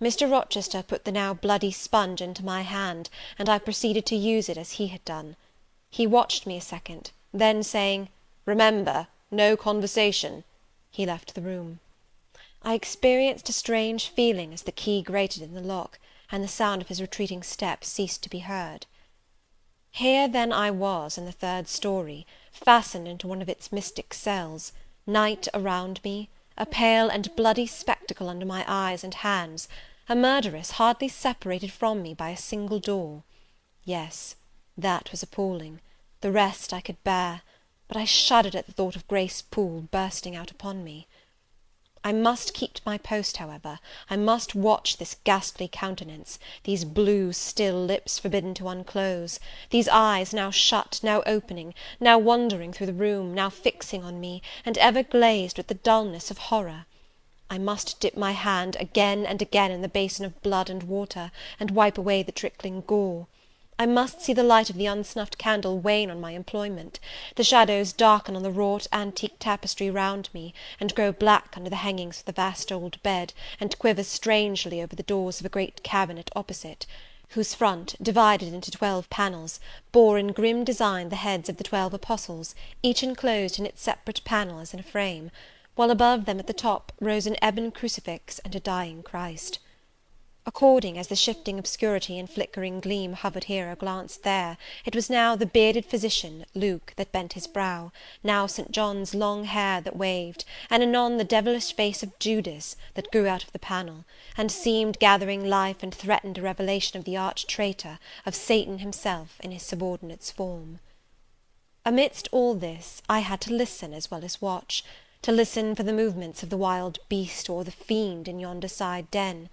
Mr. Rochester put the now bloody sponge into my hand, and I proceeded to use it as he had done. He watched me a second, then saying, "Remember, no conversation," he left the room. I experienced a strange feeling as the key grated in the lock, and the sound of his retreating steps ceased to be heard. Here then I was in the 3rd story, fastened into one of its mystic cells, night around me, a pale and bloody spectacle under my eyes and hands, a murderess hardly separated from me by a single door. Yes, that was appalling; the rest I could bear, but I shuddered at the thought of Grace Poole bursting out upon me. I must keep to my post, however. I must watch this ghastly countenance, these blue, still lips forbidden to unclose, these eyes now shut, now opening, now wandering through the room, now fixing on me, and ever glazed with the dullness of horror. I must dip my hand again and again in the basin of blood and water, and wipe away the trickling gore. I must see the light of the unsnuffed candle wane on my employment, the shadows darken on the wrought antique tapestry round me, and grow black under the hangings of the vast old bed, and quiver strangely over the doors of a great cabinet opposite, whose front, divided into 12 panels, bore in grim design the heads of the 12 apostles, each enclosed in its separate panel as in a frame, while above them at the top rose an ebon crucifix and a dying Christ. According as the shifting obscurity and flickering gleam hovered here or glanced there, it was now the bearded physician, Luke, that bent his brow, now St. John's long hair that waved, and anon the devilish face of Judas, that grew out of the panel, and seemed gathering life and threatened a revelation of the arch-traitor, of Satan himself in his subordinate's form. Amidst all this, I had to listen as well as watch, to listen for the movements of the wild beast or the fiend in yonder side den.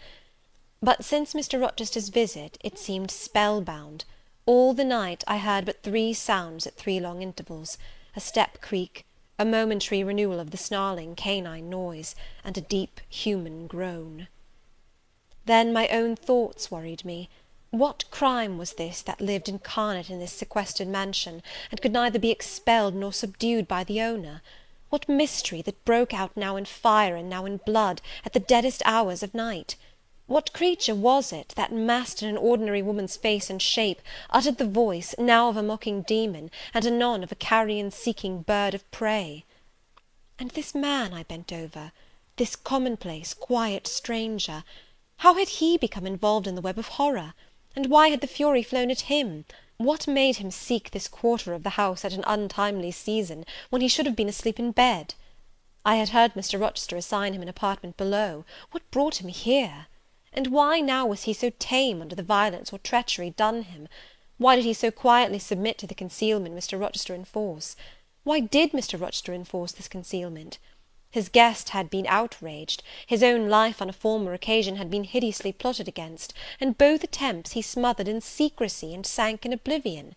But since Mr. Rochester's visit, it seemed spell-bound. All the night I heard but 3 sounds at 3 long intervals, a step creak, a momentary renewal of the snarling canine noise, and a deep human groan. Then my own thoughts worried me. What crime was this that lived incarnate in this sequestered mansion, and could neither be expelled nor subdued by the owner? What mystery that broke out now in fire and now in blood, at the deadest hours of night? What creature was it that, masked in an ordinary woman's face and shape, uttered the voice, now of a mocking demon, and anon of a carrion-seeking bird of prey? And this man I bent over, this commonplace, quiet stranger, how had he become involved in the web of horror? And why had the fury flown at him? What made him seek this quarter of the house at an untimely season, when he should have been asleep in bed? I had heard Mr. Rochester assign him an apartment below. What brought him here? And why now was he so tame under the violence or treachery done him? Why did he so quietly submit to the concealment Mr. Rochester enforce? Why did Mr. Rochester enforce this concealment? His guest had been outraged, his own life on a former occasion had been hideously plotted against, and both attempts he smothered in secrecy, and sank in oblivion.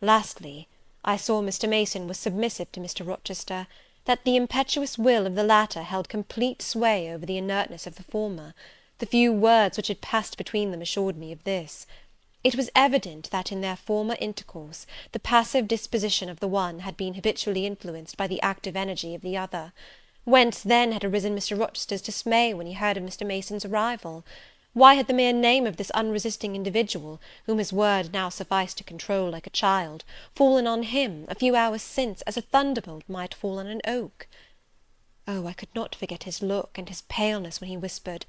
Lastly, I saw Mr. Mason was submissive to Mr. Rochester, that the impetuous will of the latter held complete sway over the inertness of the former. The few words which had passed between them assured me of this. It was evident that in their former intercourse the passive disposition of the one had been habitually influenced by the active energy of the other. Whence then had arisen Mr. Rochester's dismay when he heard of Mr. Mason's arrival? Why had the mere name of this unresisting individual, whom his word now sufficed to control like a child, fallen on him, a few hours since, as a thunderbolt might fall on an oak? Oh, I could not forget his look and his paleness when he whispered,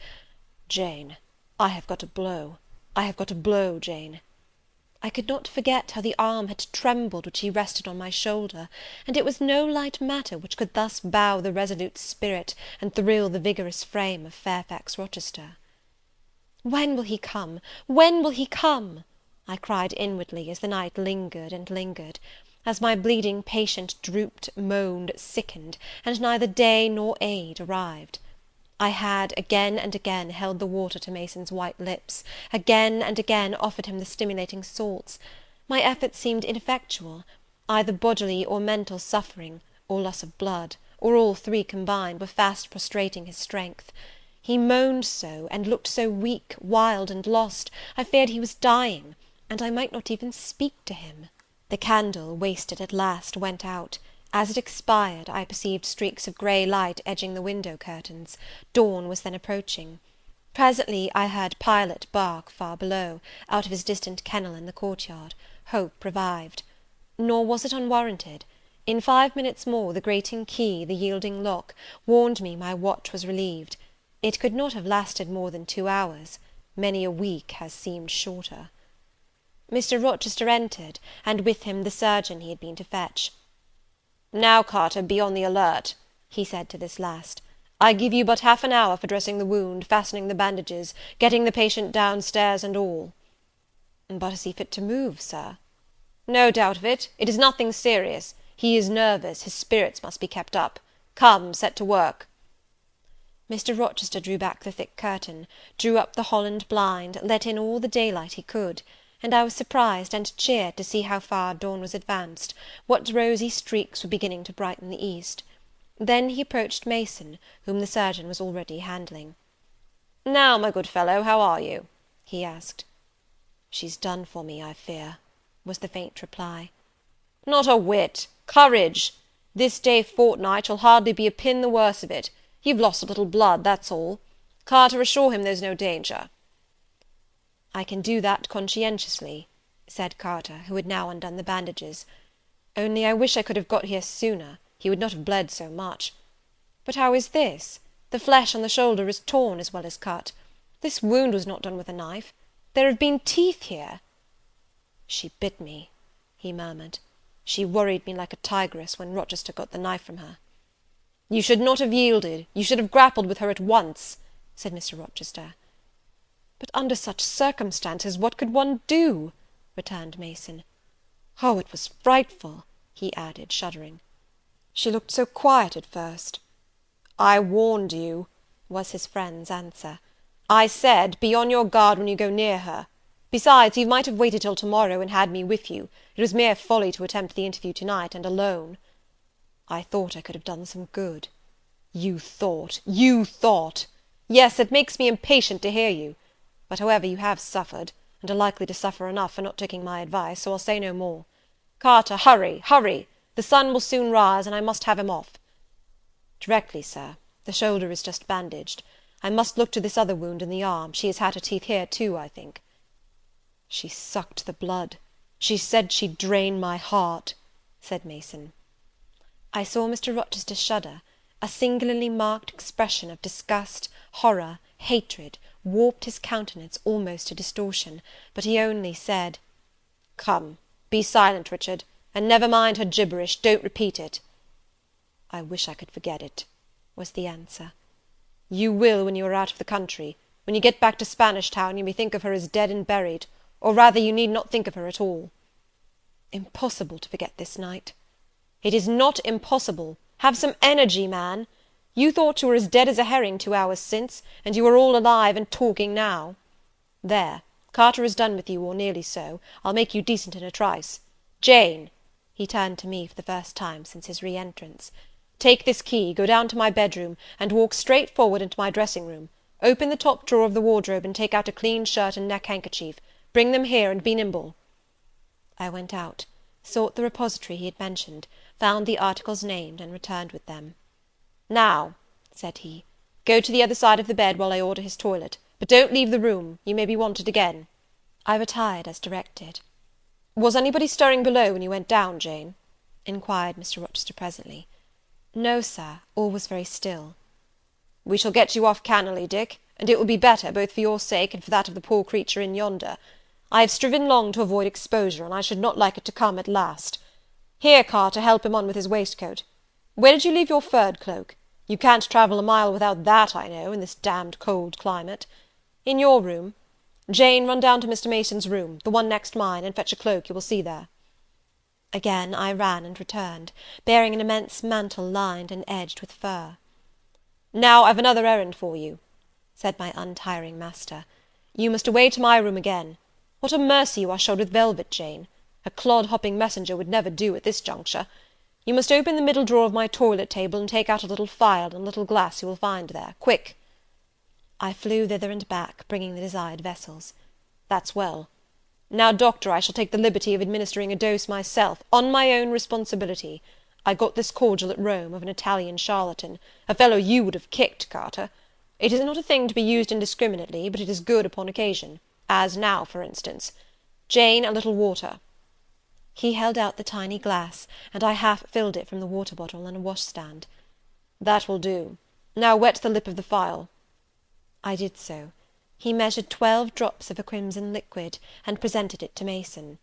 "Jane, I have got a blow. I have got a blow, Jane." I could not forget how the arm had trembled which he rested on my shoulder, and it was no light matter which could thus bow the resolute spirit and thrill the vigorous frame of Fairfax Rochester. "When will he come? When will he come?" I cried inwardly, as the night lingered and lingered, as my bleeding patient drooped, moaned, sickened, and neither day nor aid arrived. I had again and again held the water to Mason's white lips, again and again offered him the stimulating salts. My efforts seemed ineffectual; either bodily or mental suffering, or loss of blood, or all three combined, were fast prostrating his strength. He moaned so, and looked so weak, wild, and lost, I feared he was dying, and I might not even speak to him. The candle, wasted at last, went out. As it expired, I perceived streaks of grey light edging the window curtains. Dawn was then approaching. Presently I heard Pilot bark far below, out of his distant kennel in the courtyard. Hope revived. Nor was it unwarranted. In 5 minutes more, the grating key, the yielding lock, warned me my watch was relieved. It could not have lasted more than 2 hours. Many a week has seemed shorter. Mr. Rochester entered, and with him the surgeon he had been to fetch. "Now, Carter, be on the alert," he said to this last. "I give you but half an hour for dressing the wound, fastening the bandages, getting the patient down stairs and all." "But is he fit to move, sir?" "No doubt of it. It is nothing serious. He is nervous. His spirits must be kept up. Come, set to work." Mr. Rochester drew back the thick curtain, drew up the Holland blind, let in all the daylight he could, and I was surprised and cheered to see how far dawn was advanced, what rosy streaks were beginning to brighten the east. Then he approached Mason, whom the surgeon was already handling. "Now, my good fellow, how are you?" he asked. "She's done for me, I fear," was the faint reply. "Not a whit. Courage! This day fortnight you'll hardly be a pin the worse of it. You've lost a little blood, that's all. Carter, assure him there's no danger." "I can do that conscientiously," said Carter, who had now undone the bandages. "Only I wish I could have got here sooner. He would not have bled so much. But how is this? The flesh on the shoulder is torn as well as cut. This wound was not done with a knife. There have been teeth here." "She bit me," he murmured. "She worried me like a tigress when Rochester got the knife from her." "You should not have yielded. You should have grappled with her at once," said Mr. Rochester. "But under such circumstances what could one do?" returned Mason. "Oh, it was frightful," he added, shuddering. "She looked so quiet at first." "I warned you," was his friend's answer. "I said, be on your guard when you go near her. Besides, you might have waited till tomorrow and had me with you. It was mere folly to attempt the interview tonight, and alone." "I thought I could have done some good." "You thought! You thought! Yes, it makes me impatient to hear you. But however, you have suffered, and are likely to suffer enough for not taking my advice, so I'll say no more. Carter, hurry, hurry! The sun will soon rise, and I must have him off. "Directly, sir. The shoulder is just bandaged. I must look to this other wound in the arm. She has had her teeth here too, I think." "She sucked the blood. She said she'd drain my heart," said Mason. I saw Mr. Rochester shudder. A singularly marked expression of disgust, horror, hatred, warped his countenance almost to distortion, but he only said, "Come, be silent, Richard, and never mind her gibberish. Don't repeat it." "I wish I could forget it," was the answer. "You will when you are out of the country. When you get back to Spanish Town, you may think of her as dead and buried, or rather you need not think of her at all." "Impossible to forget this night." "It is not impossible. Have some energy, man. You thought you were as dead as a herring 2 hours since, and you are all alive and talking now. There, Carter has done with you, or nearly so. I'll make you decent in a trice. Jane," he turned to me for the first time since his re-entrance, "take this key, go down to my bedroom, and walk straight forward into my dressing-room. Open the top drawer of the wardrobe, and take out a clean shirt and neck-handkerchief. Bring them here, and be nimble." I went out, sought the repository he had mentioned, found the articles named, and returned with them. "Now," said he, "go to the other side of the bed while I order his toilet, but don't leave the room. You may be wanted again." I retired as directed. "Was anybody stirring below when you went down, Jane?" inquired Mr. Rochester presently. "No, sir, all was very still." "We shall get you off cannily, Dick, and it will be better, both for your sake and for that of the poor creature in yonder. I have striven long to avoid exposure, and I should not like it to come at last. Here, Carter, help him on with his waistcoat. Where did you leave your furred cloak? You can't travel a mile without that, I know, in this damned cold climate. In your room. Jane, run down to Mr. Mason's room, the one next mine, and fetch a cloak you will see there." Again I ran and returned, bearing an immense mantle lined and edged with fur. "Now I've another errand for you," said my untiring master. "You must away to my room again. What a mercy you are shod with velvet, Jane! A clod-hopping messenger would never do at this juncture. You must open the middle drawer of my toilet table, and take out a little phial and a little glass you will find there. Quick!" I flew thither and back, bringing the desired vessels. "That's well. Now, doctor, I shall take the liberty of administering a dose myself, on my own responsibility. I got this cordial at Rome, of an Italian charlatan, a fellow you would have kicked, Carter. It is not a thing to be used indiscriminately, but it is good upon occasion, as now, for instance. Jane, a little water." He held out the tiny glass, and I half filled it from the water-bottle on a washstand. "That will do. Now wet the lip of the phial." I did so. He measured 12 drops of a crimson liquid, and presented it to Mason.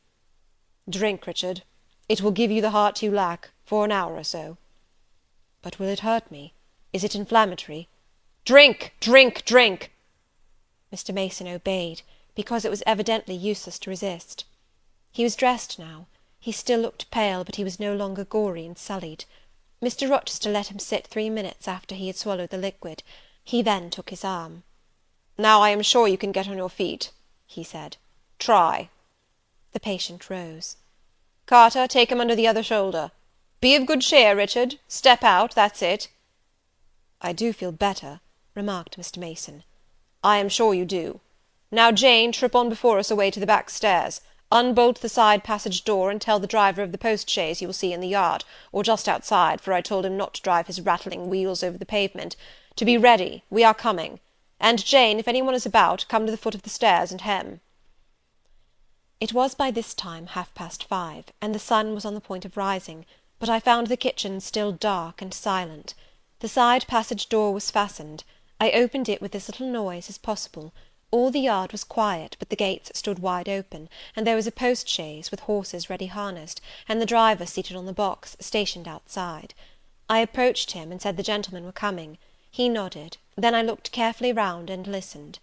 "Drink, Richard. It will give you the heart you lack, for an hour or so." "But will it hurt me? Is it inflammatory?" "Drink! Drink! Drink!" Mr. Mason obeyed, because it was evidently useless to resist. He was dressed now. He still looked pale, but he was no longer gory and sullied. Mr. Rochester let him sit 3 minutes after he had swallowed the liquid. He then took his arm. "Now I am sure you can get on your feet," he said. "Try." The patient rose. "Carter, take him under the other shoulder. Be of good cheer, Richard. Step out, that's it." "I do feel better," remarked Mr. Mason. "I am sure you do. Now, Jane, trip on before us away to the back stairs. Unbolt the side passage door, and tell the driver of the post-chaise you will see in the yard, or just outside, for I told him not to drive his rattling wheels over the pavement, to be ready. We are coming. And, Jane, if any one is about, come to the foot of the stairs and hem." It was by this time 5:30, and the sun was on the point of rising, but I found the kitchen still dark and silent. The side passage door was fastened. I opened it with as little noise as possible. All the yard was quiet, but the gates stood wide open, and there was a post-chaise, with horses ready harnessed, and the driver seated on the box, stationed outside. I approached him, and said the gentlemen were coming. He nodded. Then I looked carefully round, and listened.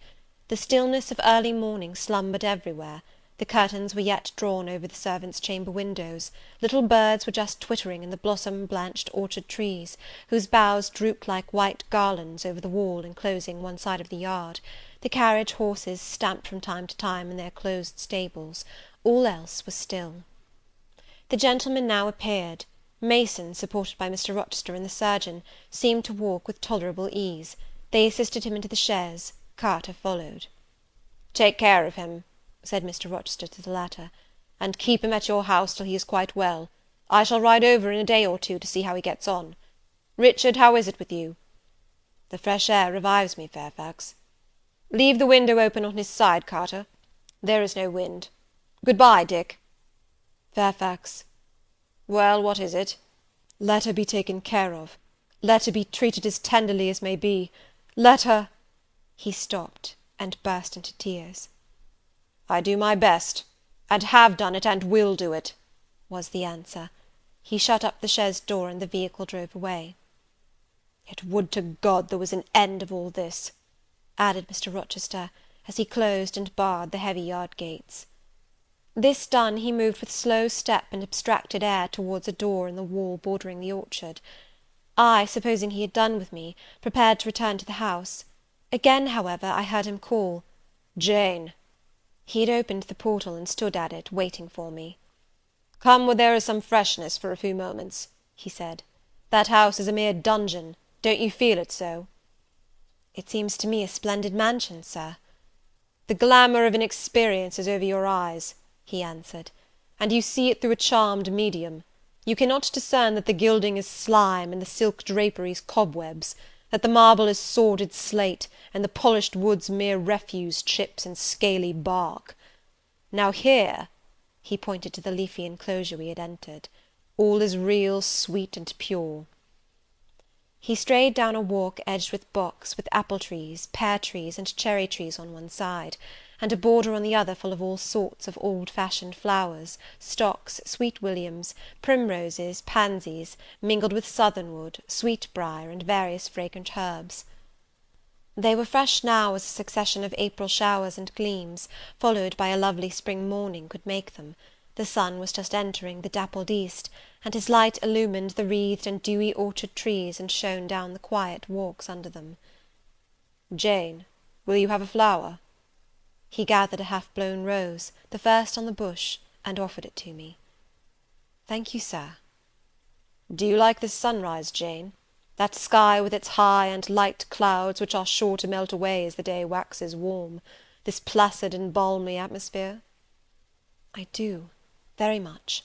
The stillness of early morning slumbered everywhere. The curtains were yet drawn over the servants' chamber windows. Little birds were just twittering in the blossom-blanched orchard trees, whose boughs drooped like white garlands over the wall enclosing one side of the yard. The carriage horses stamped from time to time in their closed stables. All else was still. The gentlemen now appeared. Mason, supported by Mr. Rochester and the surgeon, seemed to walk with tolerable ease. They assisted him into the chaise. Carter followed. "Take care of him," said Mr. Rochester to the latter, "and keep him at your house till he is quite well. I shall ride over in a day or two to see how he gets on. Richard, how is it with you?" "The fresh air revives me, Fairfax." "Leave the window open on his side, Carter. There is no wind. Good-bye, Dick." "Fairfax." "Well, what is it?" "Let her be taken care of. Let her be treated as tenderly as may be. Let her—" He stopped, and burst into tears. "I do my best, and have done it, and will do it," was the answer. He shut up the chaise door, and the vehicle drove away. "Yet would to God there was an end of all this," added Mr. Rochester, as he closed and barred the heavy yard gates. This done, he moved with slow step and abstracted air towards a door in the wall bordering the orchard. I, supposing he had done with me, prepared to return to the house. Again, however, I heard him call, "Jane!" He had opened the portal, and stood at it, waiting for me. "Come where there is some freshness for a few moments," he said. "That house is a mere dungeon. Don't you feel it so?" "It seems to me a splendid mansion, sir." "The glamour of inexperience is over your eyes," he answered, "and you see it through a charmed medium. You cannot discern that the gilding is slime, and the silk draperies cobwebs; that the marble is sordid slate, and the polished woods mere refuse chips and scaly bark. Now here," he pointed to the leafy enclosure we had entered, "all is real, sweet, and pure." He strayed down a walk edged with box, with apple trees, pear trees, and cherry trees on one side, and a border on the other full of all sorts of old-fashioned flowers, stocks, sweet williams, primroses, pansies, mingled with southernwood, sweetbriar, and various fragrant herbs. They were fresh now as a succession of April showers and gleams, followed by a lovely spring morning, could make them. The sun was just entering the dappled east, and his light illumined the wreathed and dewy orchard trees, and shone down the quiet walks under them. "Jane, will you have a flower?" He gathered a half-blown rose, the first on the bush, and offered it to me. "Thank you, sir." "Do you like this sunrise, Jane? That sky with its high and light clouds, which are sure to melt away as the day waxes warm; this placid and balmy atmosphere?" "I do, very much."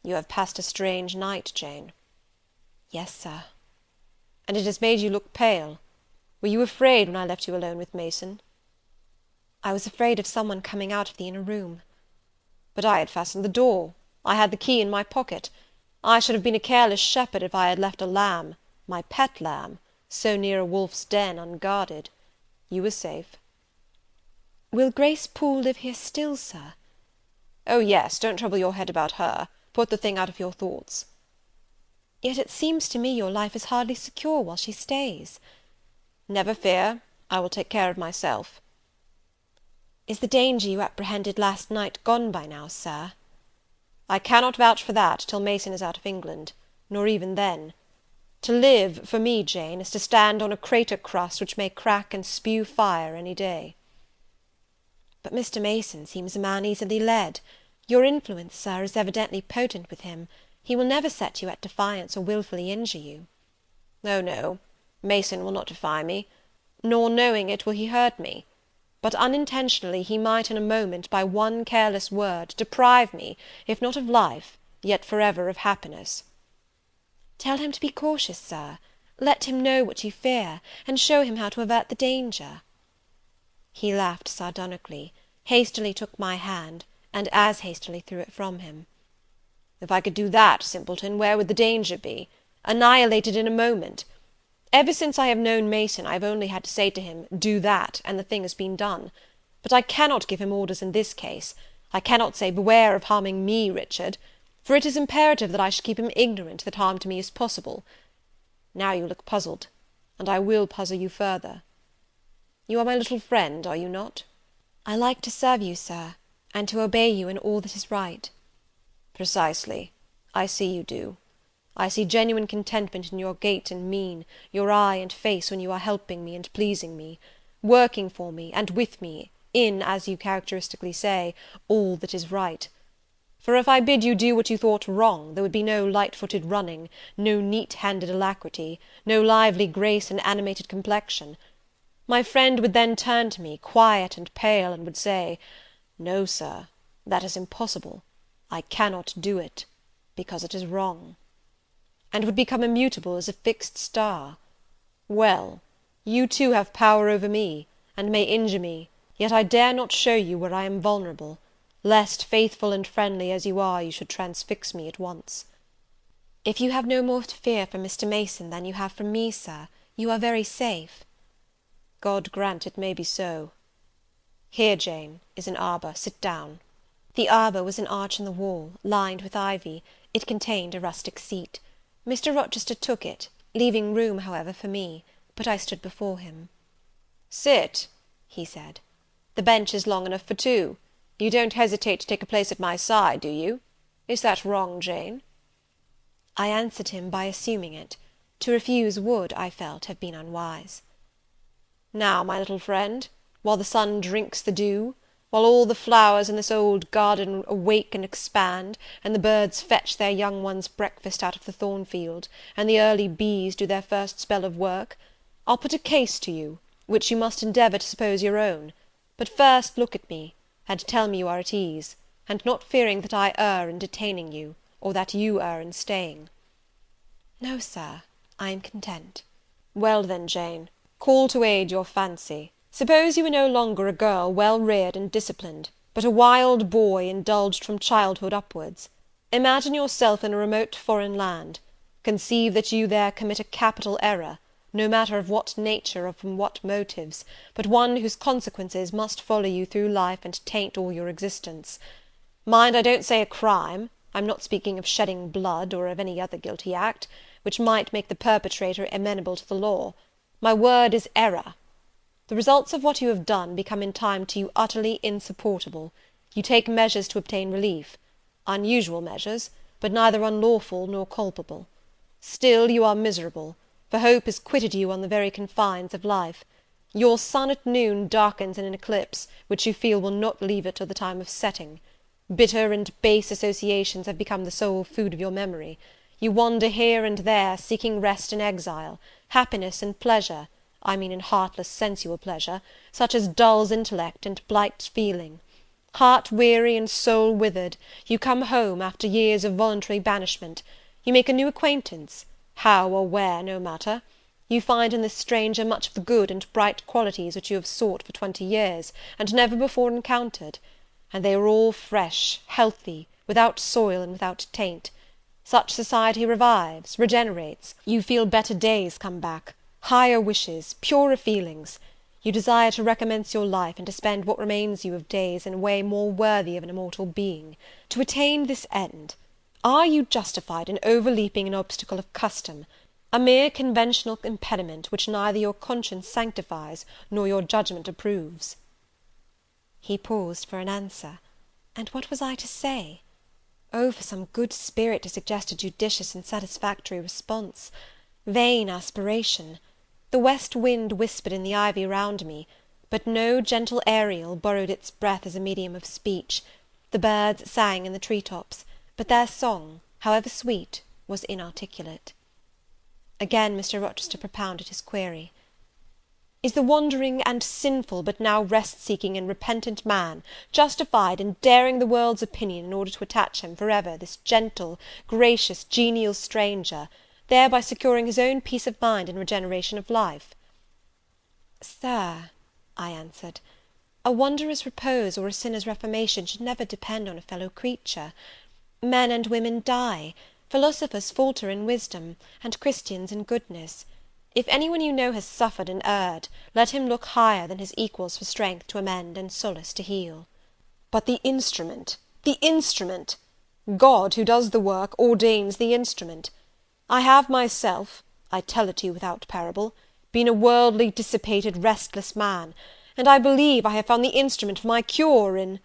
"You have passed a strange night, Jane." "Yes, sir." "And it has made you look pale. Were you afraid when I left you alone with Mason?" "I was afraid of some one coming out of the inner room." "But I had fastened the door. I had the key in my pocket. I should have been a careless shepherd if I had left a lamb, my pet lamb, so near a wolf's den unguarded. You were safe." "Will Grace Poole live here still, sir?" "Oh, yes, don't trouble your head about her. Put the thing out of your thoughts." "Yet it seems to me your life is hardly secure while she stays." "Never fear, I will take care of myself." "Is the danger you apprehended last night gone by now, sir?" "I cannot vouch for that till Mason is out of England, nor even then. To live, for me, Jane, is to stand on a crater crust which may crack and spew fire any day." "But Mr. Mason seems a man easily led. Your influence, sir, is evidently potent with him. He will never set you at defiance or wilfully injure you." "Oh, no, Mason will not defy me, nor, knowing it, will he hurt me. But unintentionally he might in a moment, by one careless word, deprive me, if not of life, yet forever of happiness." "Tell him to be cautious, sir. Let him know what you fear, and show him how to avert the danger." He laughed sardonically, hastily took my hand, and as hastily threw it from him. "If I could do that, simpleton, where would the danger be? Annihilated in a moment. Ever since I have known Mason, I have only had to say to him, 'Do that,' and the thing has been done. But I cannot give him orders in this case. I cannot say, 'Beware of harming me, Richard,' for it is imperative that I should keep him ignorant that harm to me is possible. Now you look puzzled, and I will puzzle you further. You are my little friend, are you not?" "I like to serve you, sir, and to obey you in all that is right." "Precisely. I see you do. I see genuine contentment in your gait and mien, your eye and face, when you are helping me and pleasing me, working for me, and with me, in, as you characteristically say, all that is right. For if I bid you do what you thought wrong, there would be no light-footed running, no neat-handed alacrity, no lively grace and animated complexion. My friend would then turn to me, quiet and pale, and would say, 'No, sir, that is impossible. I cannot do it, because it is wrong.' and would become immutable as a fixed star. Well, you too have power over me, and may injure me, yet I dare not show you where I am vulnerable, lest, faithful and friendly as you are, you should transfix me at once." "If you have no more to fear from Mr. Mason than you have from me, sir, you are very safe." "God grant it may be so. Here, Jane, is an arbour. Sit down." The arbour was an arch in the wall, lined with ivy. It contained a rustic seat. Mr. Rochester took it, leaving room, however, for me, but I stood before him. "Sit," he said. "The bench is long enough for two. You don't hesitate to take a place at my side, do you? Is that wrong, Jane?" I answered him by assuming it. To refuse would, I felt, have been unwise. "Now, my little friend, while the sun drinks the dew, while all the flowers in this old garden awake and expand, and the birds fetch their young ones' breakfast out of the thornfield, and the early bees do their first spell of work, I'll put a case to you, which you must endeavour to suppose your own. But first look at me, and tell me you are at ease, and not fearing that I err in detaining you, or that you err in staying." "No, sir, I am content." "Well then, Jane, call to aid your fancy. Suppose you were no longer a girl well reared and disciplined, but a wild boy indulged from childhood upwards. Imagine yourself in a remote foreign land. Conceive that you there commit a capital error, no matter of what nature or from what motives, but one whose consequences must follow you through life and taint all your existence. Mind, I don't say a crime. I'm not speaking of shedding blood, or of any other guilty act, which might make the perpetrator amenable to the law. My word is error. The results of what you have done become in time to you utterly insupportable. You take measures to obtain relief. Unusual measures, but neither unlawful nor culpable. Still you are miserable, for hope has quitted you on the very confines of life. Your sun at noon darkens in an eclipse, which you feel will not leave it till the time of setting. Bitter and base associations have become the sole food of your memory. You wander here and there, seeking rest in exile, happiness in pleasure, I mean in heartless sensual pleasure, such as dulls intellect and blights feeling. Heart weary and soul withered, you come home, after years of voluntary banishment. You make a new acquaintance, how or where, no matter. You find in this stranger much of the good and bright qualities which you have sought for 20 years, and never before encountered; and they are all fresh, healthy, without soil and without taint. Such society revives, regenerates. You feel better days come back, higher wishes, purer feelings. You desire to recommence your life, and to spend what remains you of days in a way more worthy of an immortal being. To attain this end, are you justified in overleaping an obstacle of custom, a mere conventional impediment which neither your conscience sanctifies nor your judgment approves?" He paused for an answer, and what was I to say? Oh, for some good spirit to suggest a judicious and satisfactory response! Vain aspiration! The west wind whispered in the ivy round me, but no gentle Ariel borrowed its breath as a medium of speech. The birds sang in the tree-tops, but their song, however sweet, was inarticulate. Again Mr. Rochester propounded his query. "Is the wandering and sinful, but now rest-seeking and repentant man, justified in daring the world's opinion in order to attach him for ever this gentle, gracious, genial stranger, thereby securing his own peace of mind and regeneration of life?" "Sir," I answered, "a wanderer's repose or a sinner's reformation should never depend on a fellow creature. Men and women die, philosophers falter in wisdom, and Christians in goodness. If any one you know has suffered and erred, let him look higher than his equals for strength to amend and solace to heal." "But the instrument, the instrument! God, who does the work, ordains the instrument. I have myself, I tell it to you without parable, been a worldly, dissipated, restless man, and I believe I have found the instrument for my cure in—"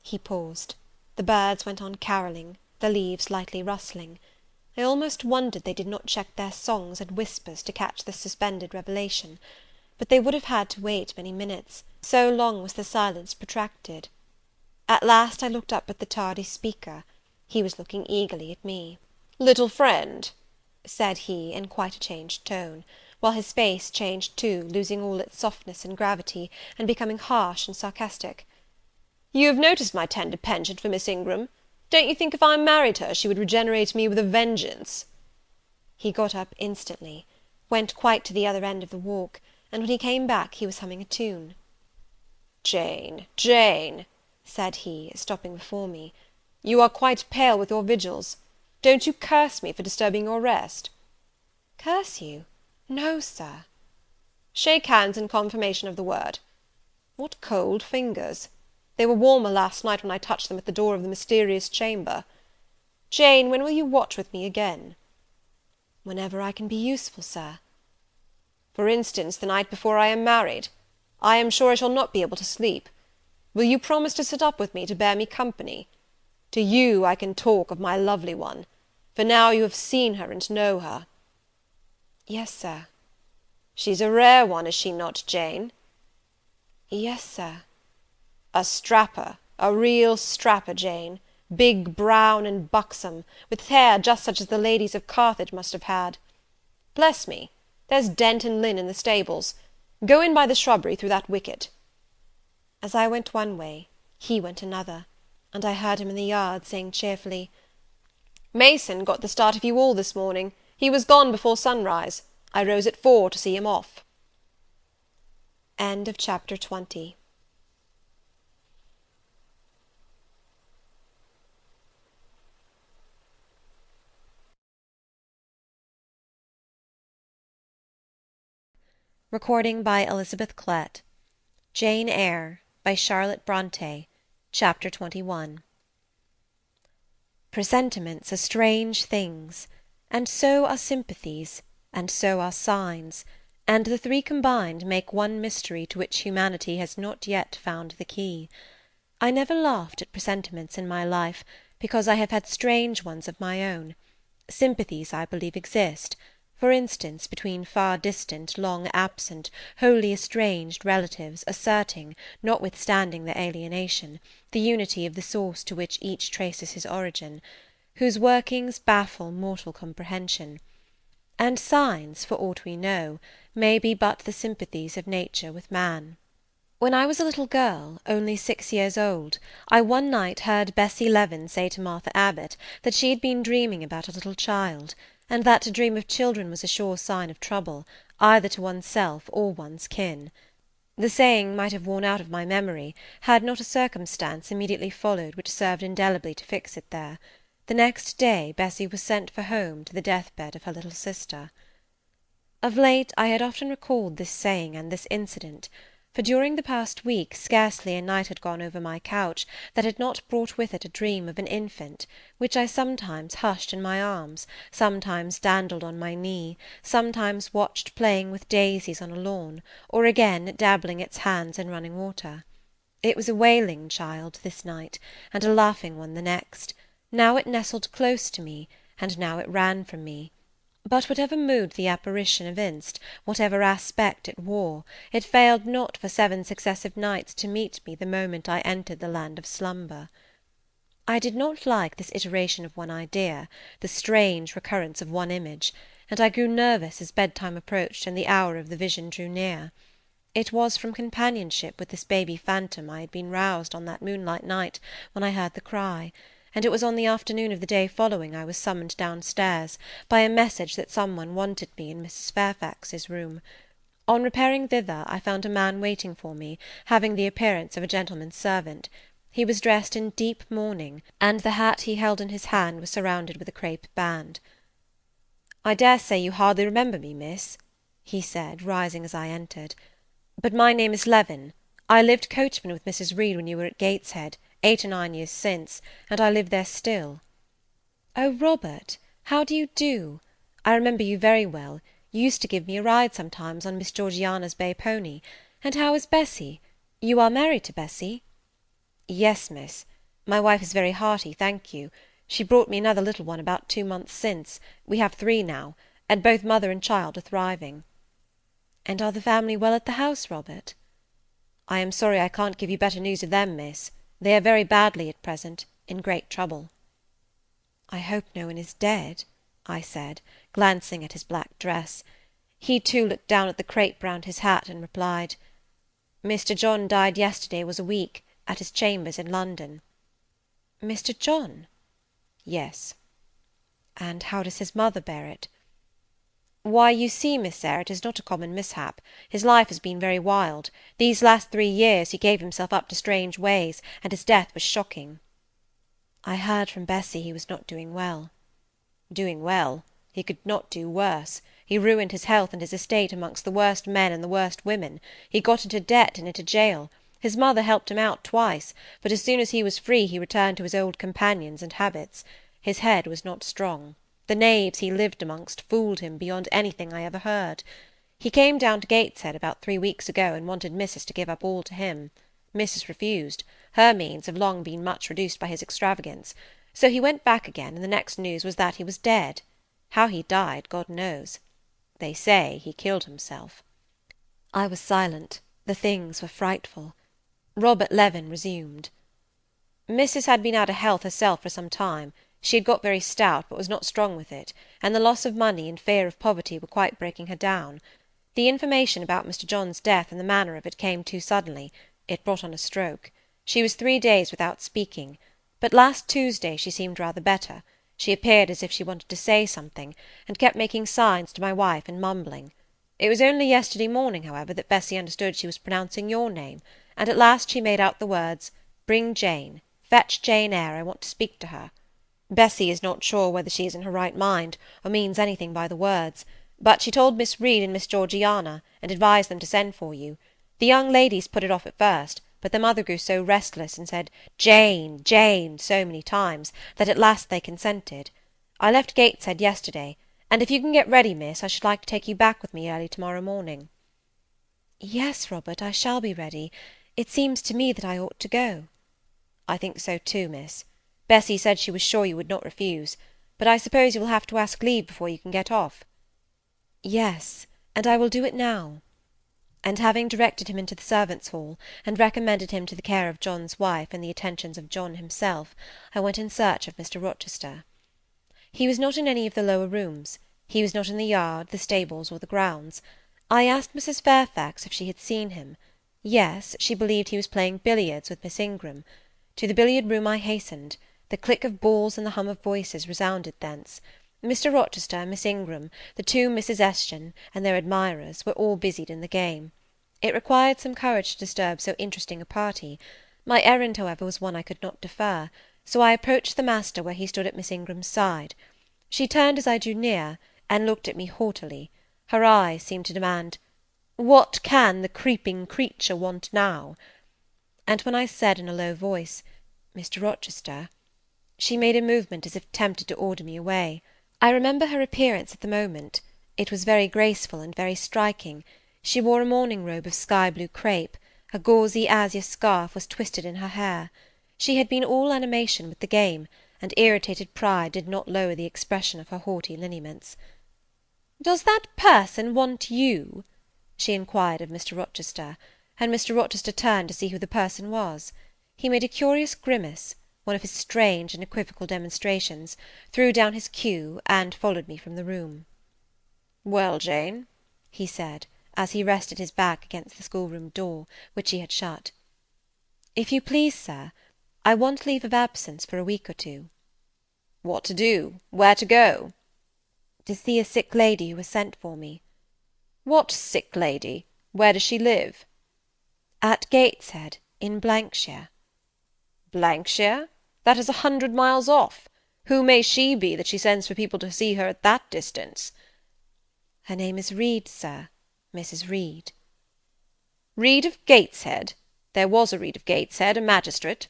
He paused. The birds went on carolling, the leaves lightly rustling. I almost wondered they did not check their songs and whispers to catch this suspended revelation; but they would have had to wait many minutes, so long was the silence protracted. At last I looked up at the tardy speaker. He was looking eagerly at me. "Little friend," said he, in quite a changed tone, while his face changed too, losing all its softness and gravity, and becoming harsh and sarcastic, "you have noticed my tender penchant for Miss Ingram. Don't you think if I married her, she would regenerate me with a vengeance?" He got up instantly, went quite to the other end of the walk, and when he came back he was humming a tune. "Jane, Jane," said he, stopping before me, "you are quite pale with your vigils. Don't you curse me for disturbing your rest." "Curse you? No, Sir." "Shake hands in confirmation of the word. What cold fingers! They were warmer last night when I touched them at the door of the mysterious chamber. Jane, when will you watch with me again?" "Whenever I can be useful, Sir." "For instance, the night before I am married. I am sure I shall not be able to sleep. Will you promise to sit up with me to bear me company? To you I can talk of my lovely one, for now you have seen her and know her." "Yes, Sir." "She's a rare one, is she not, Jane?" "Yes, Sir." "A strapper, a real strapper, Jane, big, brown, and buxom, with hair just such as the ladies of Carthage must have had. Bless me, there's Dent and Lynn in the stables. Go in by the shrubbery through that wicket." As I went one way, he went another, and I heard him in the yard saying cheerfully, "Mason got the start of you all this morning. He was gone before sunrise. I rose at 4 to see him off." End of chapter 20. Recording by Elizabeth Klett. Jane Eyre by Charlotte Brontë. Chapter 21. Presentiments are strange things, and so are sympathies, and so are signs, and the three combined make one mystery to which humanity has not yet found the key. I never laughed at presentiments in my life, because I have had strange ones of my own. Sympathies, I believe, exist, for instance, between far distant, long absent, wholly estranged relatives, asserting, notwithstanding their alienation, the unity of the source to which each traces his origin, whose workings baffle mortal comprehension. And signs, for aught we know, may be but the sympathies of nature with man. When I was a little girl, only 6 years old, I one night heard Bessie Leaven say to Martha Abbott that she had been dreaming about a little child, and that to dream of children was a sure sign of trouble, either to one's self or one's kin. The saying might have worn out of my memory, had not a circumstance immediately followed which served indelibly to fix it there. The next day Bessie was sent for home to the death-bed of her little sister. Of late I had often recalled this saying and this incident, for during the past week scarcely a night had gone over my couch that had not brought with it a dream of an infant, which I sometimes hushed in my arms, sometimes dandled on my knee, sometimes watched playing with daisies on a lawn, or again dabbling its hands in running water. It was a wailing child this night, and a laughing one the next. Now it nestled close to me, and now it ran from me. But whatever mood the apparition evinced, whatever aspect it wore, it failed not for 7 successive nights to meet me the moment I entered the land of slumber. I did not like this iteration of one idea, the strange recurrence of one image, and I grew nervous as bedtime approached and the hour of the vision drew near. It was from companionship with this baby phantom I had been roused on that moonlight night when I heard the cry, and it was on the afternoon of the day following I was summoned downstairs by a message that some one wanted me in Mrs. Fairfax's room. On repairing thither I found a man waiting for me, having the appearance of a gentleman's servant. He was dressed in deep mourning, and the hat he held in his hand was surrounded with a crape band. "I dare say you hardly remember me, miss," he said, rising as I entered, "but my name is Leaven. I lived coachman with Mrs. Reed when you were at Gateshead, 8 or 9 years since, and I live there still." "Oh, Robert, how do you do? I remember you very well. You used to give me a ride sometimes on Miss Georgiana's bay pony. And how is Bessie? You are married to Bessie?" "Yes, miss. My wife is very hearty, thank you. She brought me another little one about 2 months since. We have 3 now, and both mother and child are thriving." "And are the family well at the house, Robert?" "I am sorry I can't give you better news of them, miss. They are very badly at present, in great trouble." "I hope no one is dead," I said, glancing at his black dress. He too looked down at the crape round his hat, and replied, "Mr. John died yesterday was a week, at his chambers in London." "Mr. John?" "Yes." "And how does his mother bear it?" "Why, you see, Miss Eyre, it is not a common mishap. His life has been very wild. These last 3 years he gave himself up to strange ways, and his death was shocking." "I heard from Bessy he was not doing well." "Doing well? He could not do worse. He ruined his health and his estate amongst the worst men and the worst women. He got into debt and into jail. His mother helped him out twice, but as soon as he was free he returned to his old companions and habits. His head was not strong. The knaves he lived amongst fooled him beyond anything I ever heard. He came down to Gateshead about 3 weeks ago and wanted Mrs. to give up all to him. Mrs. refused. Her means have long been much reduced by his extravagance. So he went back again, and the next news was that he was dead. How he died, God knows. They say he killed himself." I was silent. The things were frightful. Robert Levin resumed. "Mrs. had been out of health herself for some time. She had got very stout, but was not strong with it, and the loss of money and fear of poverty were quite breaking her down. The information about Mr. John's death and the manner of it came too suddenly. It brought on a stroke. She was 3 days without speaking, but last Tuesday she seemed rather better. She appeared as if she wanted to say something, and kept making signs to my wife and mumbling. It was only yesterday morning, however, that Bessy understood she was pronouncing your name, and at last she made out the words, 'Bring Jane. Fetch Jane Eyre. I want to speak to her.' Bessy is not sure whether she is in her right mind, or means anything by the words, but she told Miss Reed and Miss Georgiana, and advised them to send for you. The young ladies put it off at first, but their mother grew so restless, and said 'Jane, Jane,' so many times, that at last they consented. I left Gateshead yesterday, and if you can get ready, miss, I should like to take you back with me early to-morrow morning." "Yes, Robert, I shall be ready. It seems to me that I ought to go." "I think so too, miss. Bessy said she was sure you would not refuse, but I suppose you will have to ask leave before you can get off." "Yes, and I will do it now." And having directed him into the servants' hall, and recommended him to the care of John's wife and the attentions of John himself, I went in search of Mr. Rochester. He was not in any of the lower rooms. He was not in the yard, the stables, or the grounds. I asked Mrs. Fairfax if she had seen him. Yes, she believed he was playing billiards with Miss Ingram. To the billiard-room I hastened. The click of balls and the hum of voices resounded thence. Mr. Rochester, Miss Ingram, the 2 Misses Eshton, and their admirers, were all busied in the game. It required some courage to disturb so interesting a party. My errand, however, was one I could not defer, so I approached the master where he stood at Miss Ingram's side. She turned as I drew near, and looked at me haughtily. Her eyes seemed to demand, "What can the creeping creature want now?" And when I said in a low voice, "Mr. Rochester," she made a movement as if tempted to order me away. I remember her appearance at the moment. It was very graceful and very striking. She wore a morning robe of sky-blue crape. A gauzy azure scarf was twisted in her hair. She had been all animation with the game, and irritated pride did not lower the expression of her haughty lineaments. "Does that person want you?" she inquired of Mr. Rochester, and Mr. Rochester turned to see who the person was. He made a curious grimace, one of his strange and equivocal demonstrations, threw down his cue, and followed me from the room. "Well, Jane," he said, as he rested his back against the schoolroom door, which he had shut. "If you please, sir, I want leave of absence for a week or 2. "What to do? Where to go?" "To see a sick lady who has sent for me." "What sick lady? Where does she live?" "At Gateshead, in Blankshire." "Blankshire? That is 100 miles off. Who may she be, that she sends for people to see her at that distance?" "Her name is Reed, sir, Mrs. Reed." "Reed of Gateshead? There was a Reed of Gateshead, a magistrate."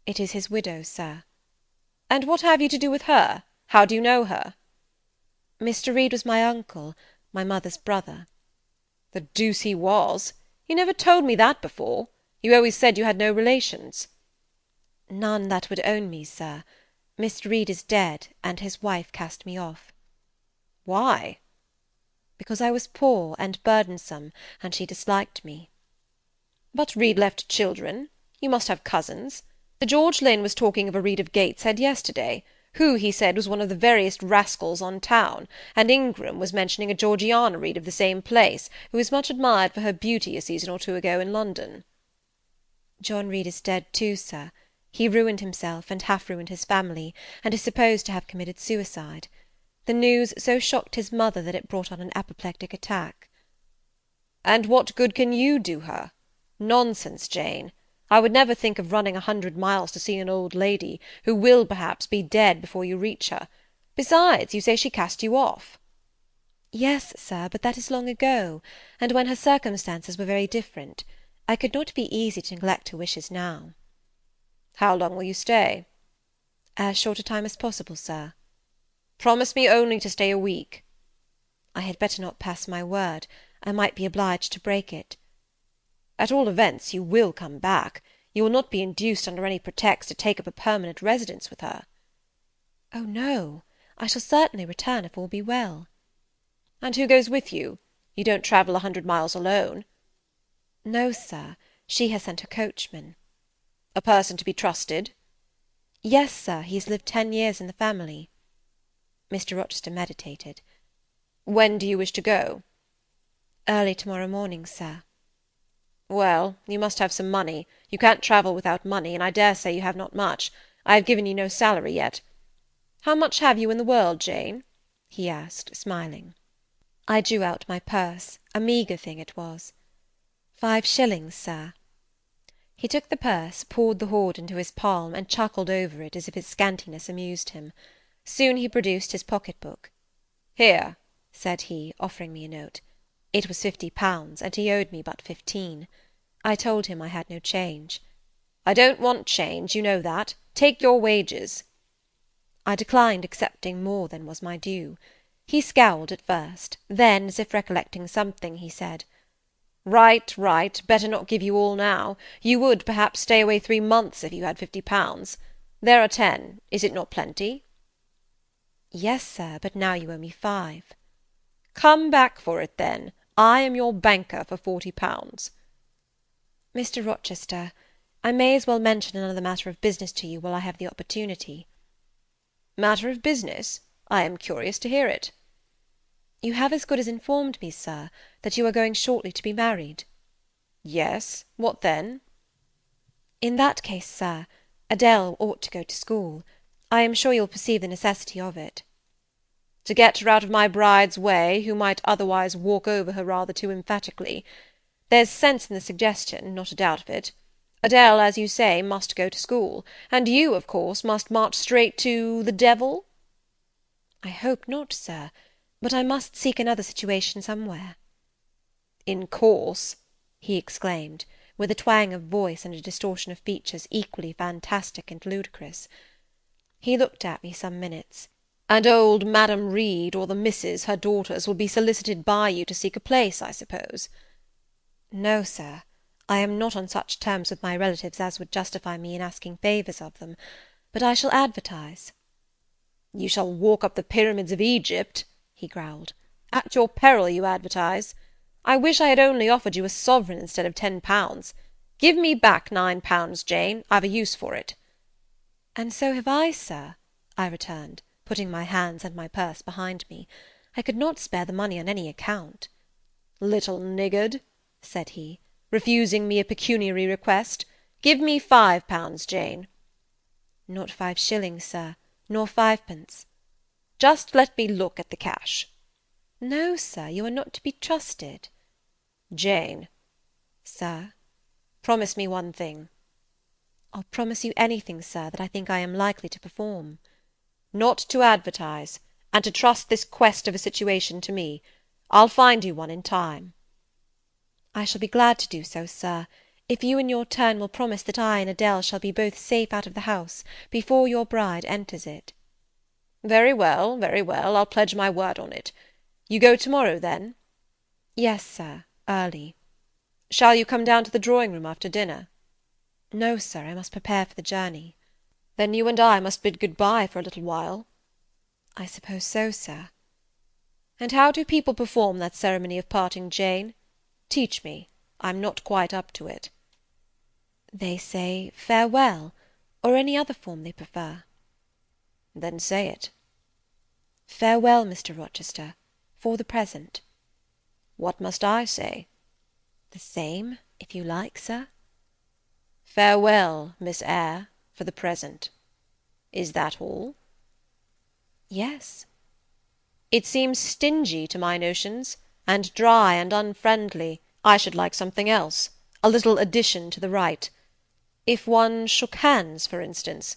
"It is his widow, sir." "And what have you to do with her? How do you know her?" "Mr. Reed was my uncle, my mother's brother." "The deuce he was! You never told me that before. You always said you had no relations." "None that would own me, sir. Mr. Reed is dead, and his wife cast me off." "Why?" "Because I was poor and burdensome, and she disliked me." "But Reed left children. You must have cousins. The George Lynn was talking of a Reed of Gateshead yesterday, who, he said, was one of the veriest rascals on town, and Ingram was mentioning a Georgiana Reed of the same place, who was much admired for her beauty a season or 2 ago in London." "John Reed is dead too, sir. He ruined himself, and half ruined his family, and is supposed to have committed suicide. The news so shocked his mother that it brought on an apoplectic attack. "And what good can you do her? Nonsense, Jane. I would never think of running 100 miles to see an old lady, who will, perhaps, be dead before you reach her. Besides, you say she cast you off." "Yes, sir, but that is long ago, and when her circumstances were very different. I could not be easy to neglect her wishes now." "How long will you stay?" "As short a time as possible, sir." "Promise me only to stay a week." "I had better not pass my word. I might be obliged to break it." "At all events, you will come back. You will not be induced under any pretext to take up a permanent residence with her." "Oh, no. I shall certainly return if all be well." "And who goes with you? You don't travel 100 miles alone." "No, sir. She has sent her coachman." "A person to be trusted?" "Yes, sir. He has lived 10 years in the family." Mr. Rochester meditated. "When do you wish to go?" "Early tomorrow morning, sir." "Well, you must have some money. You can't travel without money, and I dare say you have not much. I have given you no salary yet. How much have you in the world, Jane?" he asked, smiling. I drew out my purse. A meagre thing it was. 5 shillings, sir." He took the purse, poured the hoard into his palm, and chuckled over it as if its scantiness amused him. Soon he produced his pocket-book. "Here," said he, offering me a note. It was £50, and he owed me but 15. I told him I had no change. "I don't want change, you know that. Take your wages." I declined accepting more than was my due. He scowled at first; then, as if recollecting something, he said, "Right, right. Better not give you all now. You would, perhaps, stay away 3 months if you had £50. There are 10. Is it not plenty?" "Yes, sir, but now you owe me 5. "Come back for it, then. I am your banker for £40. "Mr. Rochester, I may as well mention another matter of business to you while I have the opportunity." "Matter of business? I am curious to hear it." "You have as good as informed me, sir, that you are going shortly to be married." "Yes. What then?" "In that case, sir, Adele ought to go to school. I am sure you'll perceive the necessity of it." "To get her out of my bride's way, who might otherwise walk over her rather too emphatically. There's sense in the suggestion, not a doubt of it. Adele, as you say, must go to school, and you, of course, must march straight to the devil?" "I hope not, sir, but I must seek another situation somewhere." "In course," he exclaimed, with a twang of voice and a distortion of features equally fantastic and ludicrous. He looked at me some minutes. "And old Madam Reed, or the Misses, her daughters, will be solicited by you to seek a place, I suppose?" "No, sir. I am not on such terms with my relatives as would justify me in asking favours of them, but I shall advertise." "You shall walk up the pyramids of Egypt," he growled. "At your peril you advertise. I wish I had only offered you a sovereign instead of £10. Give me back £9, Jane. I've a use for it." "And so have I, sir," I returned, putting my hands and my purse behind me. I could not spare the money on any account. "Little niggard," said he, "refusing me a pecuniary request. Give me £5, Jane." "Not 5 shillings, sir, nor 5 pence." "Just let me look at the cash." "No, sir, you are not to be trusted." "Jane." "Sir?" "Promise me one thing." "I'll promise you anything, sir, that I think I am likely to perform." "Not to advertise, and to trust this quest of a situation to me. I'll find you one in time." "I shall be glad to do so, sir, if you in your turn will promise that I and Adele shall be both safe out of the house before your bride enters it." Very well, I'll pledge my word on it. You go to-morrow, then?" "Yes, sir, early." "Shall you come down to the drawing-room after dinner?" "No, sir, I must prepare for the journey." "Then you and I must bid good-bye for a little while." "I suppose so, sir." "And how do people perform that ceremony of parting, Jane? Teach me. I'm not quite up to it." "They say farewell, or any other form they prefer." "Then say it." "Farewell, Mr. Rochester, for the present." "What must I say?" "The same, if you like, sir." "Farewell, Miss Eyre, for the present. Is that all?" "Yes." It seems stingy to my notions, and dry and unfriendly. I should like something else, a little addition to the rite. If one shook hands, for instance.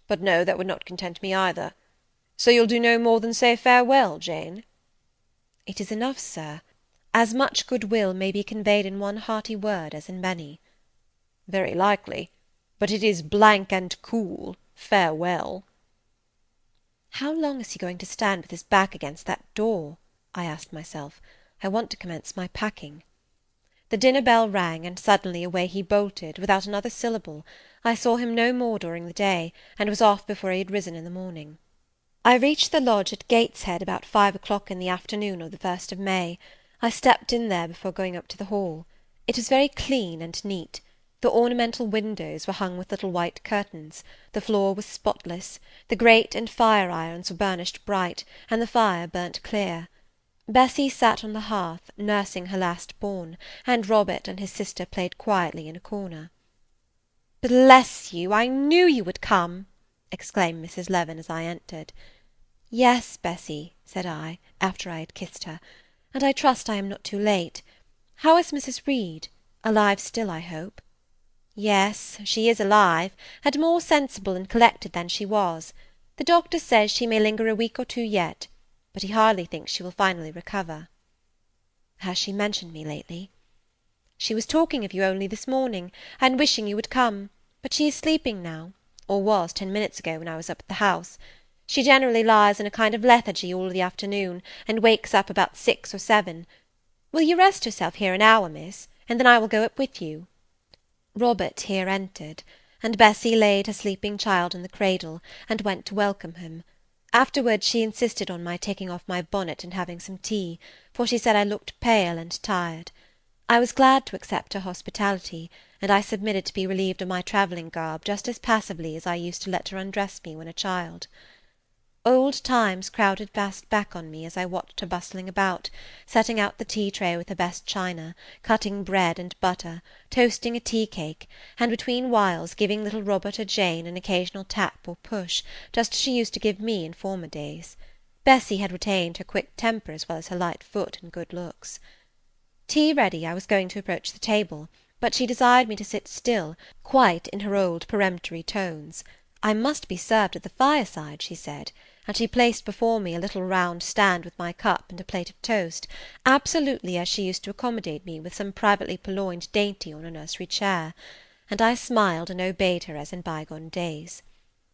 But no, that would not content me either. So you'll do no more than say farewell, Jane?" "It is enough, sir. As much goodwill may be conveyed in one hearty word as in many." "Very likely. But it is blank and cool, farewell." "How long is he going to stand with his back against that door?" I asked myself. "I want to commence my packing." The dinner bell rang, and suddenly away he bolted, without another syllable. I saw him no more during the day, and was off before he had risen in the morning. I reached the lodge at Gateshead about 5 o'clock in the afternoon of the 1st of May. I stepped in there before going up to the hall. It was very clean and neat. The ornamental windows were hung with little white curtains, the floor was spotless, the grate and fire-irons were burnished bright, and the fire burnt clear. Bessie sat on the hearth, nursing her last-born, and Robert and his sister played quietly in a corner. "Bless you! I knew you would come!" exclaimed Mrs. Leaven as I entered. "Yes, Bessie," said I, after I had kissed her, "and I trust I am not too late. How is Mrs. Reed? Alive still, I hope?" "Yes, she is alive, and more sensible and collected than she was. The doctor says she may linger a week or two yet, but he hardly thinks she will finally recover." "Has she mentioned me lately?" "She was talking of you only this morning, and wishing you would come, but she is sleeping now, or was 10 minutes ago when I was up at the house. She generally lies in a kind of lethargy all the afternoon, and wakes up about 6 or 7. Will you rest yourself here an hour, miss, and then I will go up with you?" Robert here entered, and Bessie laid her sleeping child in the cradle, and went to welcome him. Afterwards she insisted on my taking off my bonnet and having some tea, for she said I looked pale and tired. I was glad to accept her hospitality, and I submitted to be relieved of my travelling garb just as passively as I used to let her undress me when a child. Old times crowded fast back on me as I watched her bustling about, setting out the tea-tray with her best china, cutting bread and butter, toasting a tea-cake, and between whiles giving little Robert or Jane an occasional tap or push, just as she used to give me in former days. Bessie had retained her quick temper as well as her light foot and good looks. Tea ready, I was going to approach the table, but she desired me to sit still, quite in her old peremptory tones. I must be served at the fireside, she said, and she placed before me a little round stand with my cup and a plate of toast, absolutely as she used to accommodate me with some privately purloined dainty on a nursery chair, and I smiled and obeyed her as in bygone days.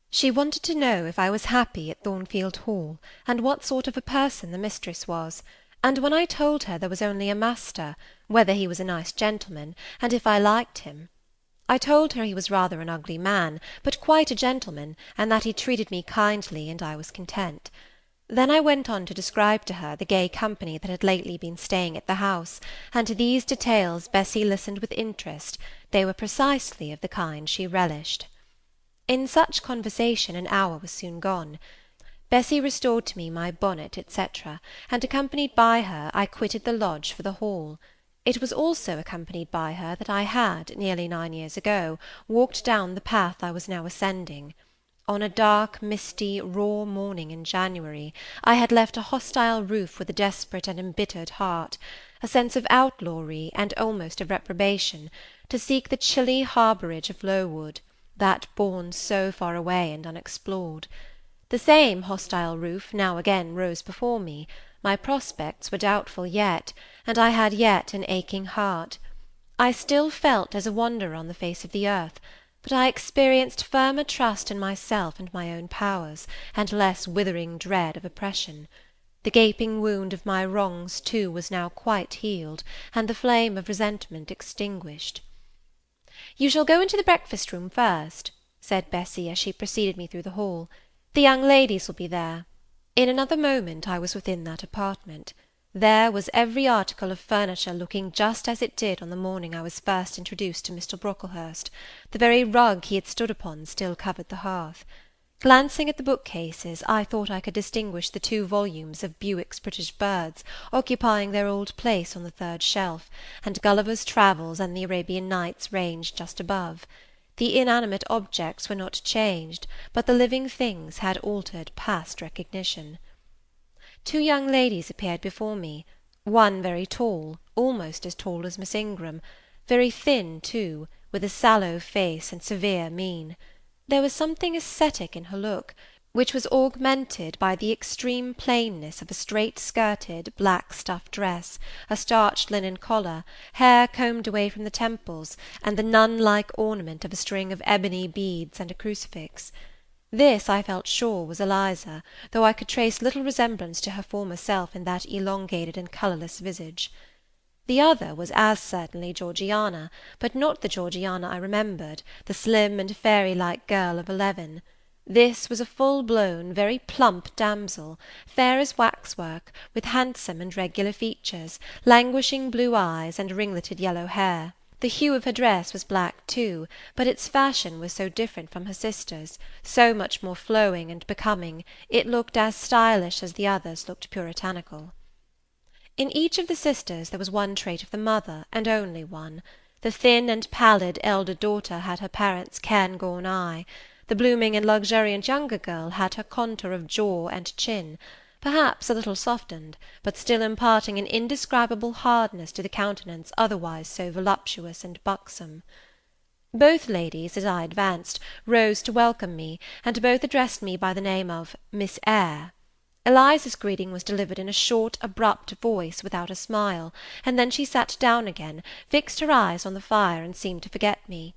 She wanted to know if I was happy at Thornfield Hall, and what sort of a person the mistress was, and when I told her there was only a master, whether he was a nice gentleman, and if I liked him. I told her he was rather an ugly man, but quite a gentleman, and that he treated me kindly, and I was content. Then I went on to describe to her the gay company that had lately been staying at the house, and to these details Bessie listened with interest. They were precisely of the kind she relished. In such conversation an hour was soon gone. Bessie restored to me my bonnet, etc., and accompanied by her I quitted the lodge for the hall. It was also accompanied by her that I had, nearly 9 years ago, walked down the path I was now ascending. On a dark, misty, raw morning in January, I had left a hostile roof with a desperate and embittered heart, a sense of outlawry and almost of reprobation, to seek the chilly harbourage of Lowood, that bourne so far away and unexplored. The same hostile roof now again rose before me. My prospects were doubtful yet, and I had yet an aching heart. I still felt as a wanderer on the face of the earth, but I experienced firmer trust in myself and my own powers, and less withering dread of oppression. The gaping wound of my wrongs, too, was now quite healed, and the flame of resentment extinguished. "You shall go into the breakfast-room first," said Bessie, as she preceded me through the hall. "The young ladies will be there." In another moment I was within that apartment. There was every article of furniture looking just as it did on the morning I was first introduced to Mr. Brocklehurst. The very rug he had stood upon still covered the hearth. Glancing at the bookcases, I thought I could distinguish the 2 volumes of Bewick's British Birds occupying their old place on the 3rd shelf, and Gulliver's Travels and the Arabian Nights ranged just above. The inanimate objects were not changed, but the living things had altered past recognition. two young ladies appeared before me, one very tall, almost as tall as Miss Ingram, very thin too, with a sallow face and severe mien. There was something ascetic in her look, which was augmented by the extreme plainness of a straight-skirted, black stuff dress, a starched linen collar, hair combed away from the temples, and the nun-like ornament of a string of ebony beads and a crucifix. This, I felt sure, was Eliza, though I could trace little resemblance to her former self in that elongated and colourless visage. The other was as certainly Georgiana, but not the Georgiana I remembered, the slim and fairy-like girl of 11. This was a full-blown, very plump damsel, fair as waxwork, with handsome and regular features, languishing blue eyes, and ringleted yellow hair. The hue of her dress was black too, but its fashion was so different from her sister's, so much more flowing and becoming, it looked as stylish as the others looked puritanical. In each of the sisters there was one trait of the mother, and only one. The thin and pallid elder daughter had her parents' cairngorm eye. The blooming and luxuriant younger girl had her contour of jaw and chin, perhaps a little softened, but still imparting an indescribable hardness to the countenance otherwise so voluptuous and buxom. Both ladies, as I advanced, rose to welcome me, and both addressed me by the name of Miss Eyre. Eliza's greeting was delivered in a short, abrupt voice, without a smile, and then she sat down again, fixed her eyes on the fire, and seemed to forget me.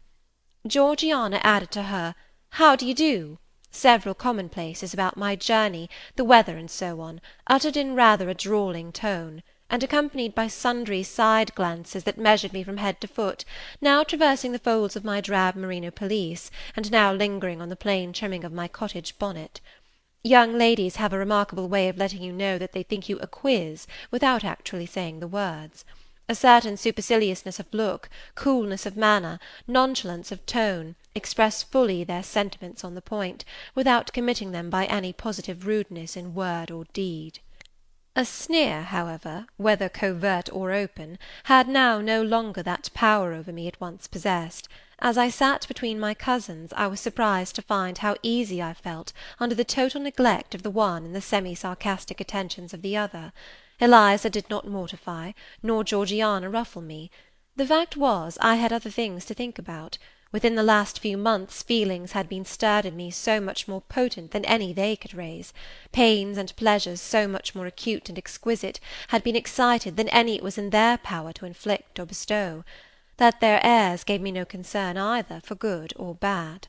Georgiana added to her "How do you do?" several commonplaces about my journey, the weather, and so on, uttered in rather a drawling tone, and accompanied by sundry side glances that measured me from head to foot, now traversing the folds of my drab merino pelisse, and now lingering on the plain trimming of my cottage bonnet. Young ladies have a remarkable way of letting you know that they think you a quiz, without actually saying the words. A certain superciliousness of look, coolness of manner, nonchalance of tone, express fully their sentiments on the point, without committing them by any positive rudeness in word or deed. A sneer, however, whether covert or open, had now no longer that power over me it once possessed. As I sat between my cousins, I was surprised to find how easy I felt under the total neglect of the one and the semi-sarcastic attentions of the other. Eliza did not mortify, nor Georgiana ruffle me. The fact was, I had other things to think about. Within the last few months feelings had been stirred in me so much more potent than any they could raise, pains and pleasures so much more acute and exquisite had been excited than any it was in their power to inflict or bestow, that their airs gave me no concern either for good or bad.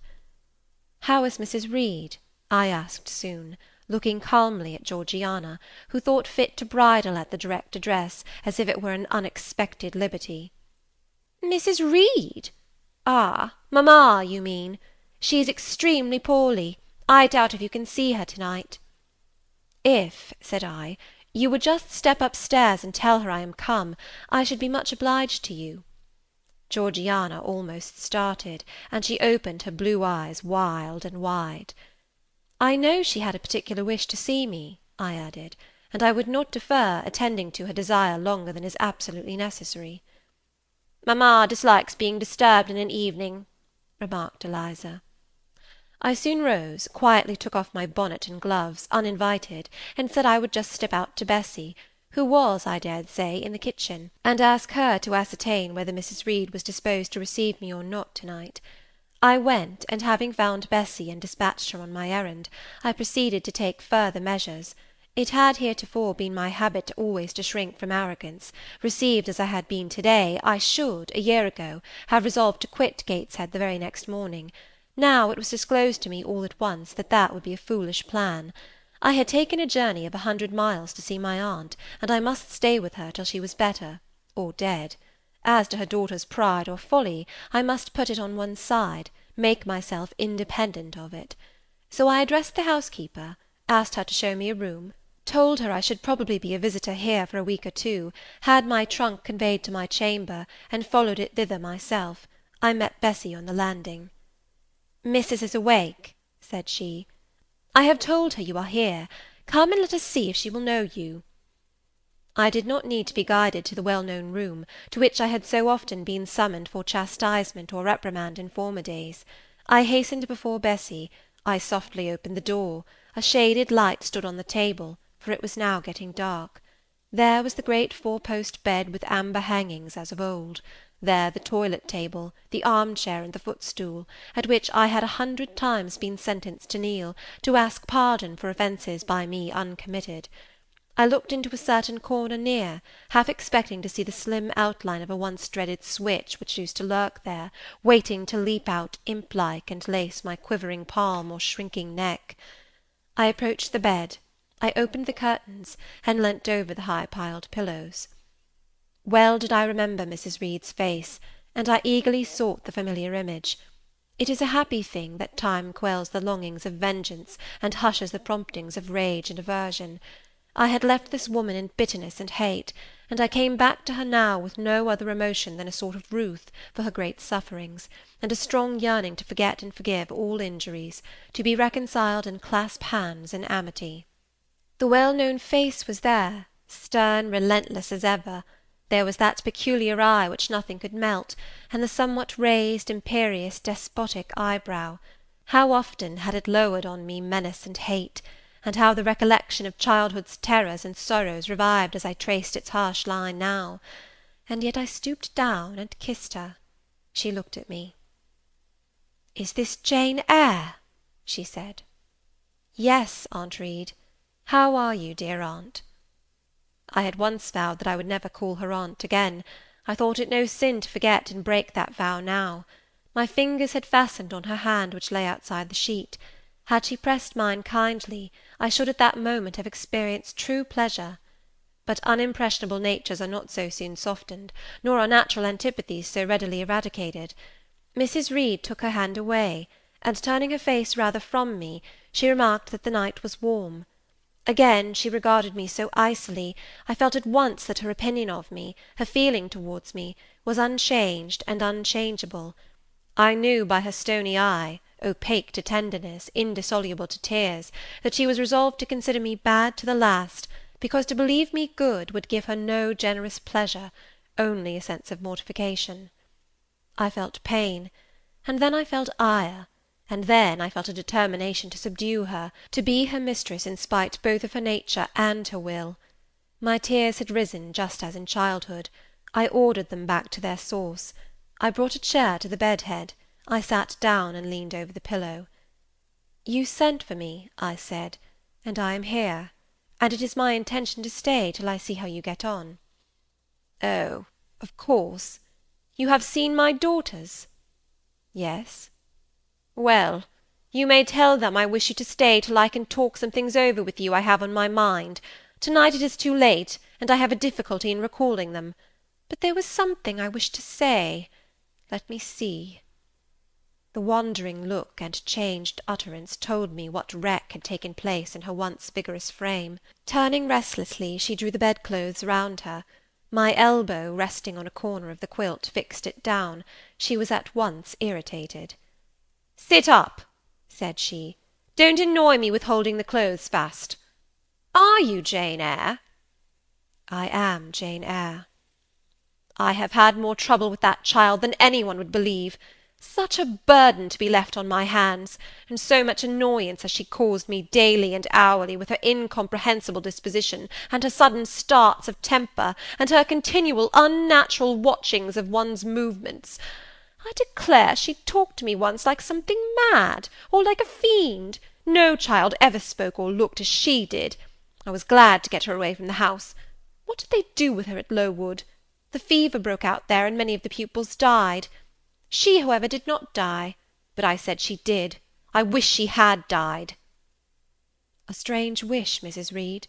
"How is Mrs. Reed?" I asked soon, looking calmly at Georgiana, who thought fit to bridle at the direct address, as if it were an unexpected liberty. "Mrs. Reed? Ah, mamma, you mean. She is extremely poorly. I doubt if you can see her to-night." "If," said I, "you would just step up-stairs and tell her I am come, I should be much obliged to you." Georgiana almost started, and she opened her blue eyes wild and wide. "I know she had a particular wish to see me," I added, "and I would not defer attending to her desire longer than is absolutely necessary." "Mamma dislikes being disturbed in an evening," remarked Eliza. I soon rose, quietly took off my bonnet and gloves, uninvited, and said I would just step out to Bessy, who was, I dared say, in the kitchen, and ask her to ascertain whether Mrs. Reed was disposed to receive me or not to-night. I went, and having found Bessy and dispatched her on my errand, I proceeded to take further measures. It had heretofore been my habit always to shrink from arrogance. Received as I had been to-day, I should, a year ago, have resolved to quit Gateshead the very next morning. Now it was disclosed to me all at once that that would be a foolish plan. I had taken a journey of 100 miles to see my aunt, and I must stay with her till she was better, or dead. As to her daughter's pride or folly, I must put it on one side, make myself independent of it. So I addressed the housekeeper, asked her to show me a room, told her I should probably be a visitor here for a week or two, had my trunk conveyed to my chamber, and followed it thither myself. I met Bessy on the landing. "Missus is awake," said she. "I have told her you are here. Come and let us see if she will know you." I did not need to be guided to the well-known room, to which I had so often been summoned for chastisement or reprimand in former days. I hastened before Bessy. I softly opened the door. A shaded light stood on the table, for it was now getting dark. There was the great four-post bed with amber hangings as of old. There the toilet-table, the arm-chair and the footstool, at which I had 100 times been sentenced to kneel, to ask pardon for offences by me uncommitted. I looked into a certain corner near, half expecting to see the slim outline of a once-dreaded switch which used to lurk there, waiting to leap out imp-like and lace my quivering palm or shrinking neck. I approached the bed, I opened the curtains, and leant over the high-piled pillows. Well did I remember Mrs. Reed's face, and I eagerly sought the familiar image. It is a happy thing that time quells the longings of vengeance and hushes the promptings of rage and aversion. I had left this woman in bitterness and hate, and I came back to her now with no other emotion than a sort of ruth for her great sufferings, and a strong yearning to forget and forgive all injuries, to be reconciled and clasp hands in amity. The well-known face was there, stern, relentless as ever. There was that peculiar eye which nothing could melt, and the somewhat raised, imperious, despotic eyebrow. How often had it lowered on me menace and hate, and how the recollection of childhood's terrors and sorrows revived as I traced its harsh line now! And yet I stooped down and kissed her. She looked at me. "Is this Jane Eyre?" she said. "Yes, Aunt Reed. How are you, dear aunt?" I had once vowed that I would never call her aunt again. I thought it no sin to forget and break that vow now. My fingers had fastened on her hand which lay outside the sheet. Had she pressed mine kindly, I should at that moment have experienced true pleasure. But unimpressionable natures are not so soon softened, nor are natural antipathies so readily eradicated. Mrs. Reed took her hand away, and turning her face rather from me, she remarked that the night was warm. Again she regarded me so icily, I felt at once that her opinion of me, her feeling towards me, was unchanged and unchangeable. I knew by her stony eye, opaque to tenderness, indissoluble to tears, that she was resolved to consider me bad to the last, because to believe me good would give her no generous pleasure, only a sense of mortification. I felt pain, and then I felt ire, and then I felt a determination to subdue her, to be her mistress in spite both of her nature and her will. My tears had risen just as in childhood. I ordered them back to their source. I brought a chair to the bed-head. I sat down and leaned over the pillow. "You sent for me," I said, "and I am here, and it is my intention to stay till I see how you get on." "Oh, of course. You have seen my daughters?" "Yes." "Well, you may tell them I wish you to stay till I can talk some things over with you I have on my mind. To-night it is too late, and I have a difficulty in recalling them. But there was something I wished to say. Let me see." The wandering look and changed utterance told me what wreck had taken place in her once vigorous frame. Turning restlessly, she drew the bedclothes round her. My elbow, resting on a corner of the quilt, fixed it down. She was at once irritated. "Sit up," said she. "Don't annoy me with holding the clothes fast. Are you Jane Eyre?" "I am Jane Eyre." "I have had more trouble with that child than any one would believe. Such a burden to be left on my hands, and so much annoyance has she caused me daily and hourly with her incomprehensible disposition, and her sudden starts of temper, and her continual unnatural watchings of one's movements. I declare she talked to me once like something mad, or like a fiend. No child ever spoke or looked as she did. I was glad to get her away from the house. What did they do with her at Lowood? The fever broke out there, and many of the pupils died. She, however, did not die, but I said she did. I wish she had died." "A strange wish, Mrs. Reed.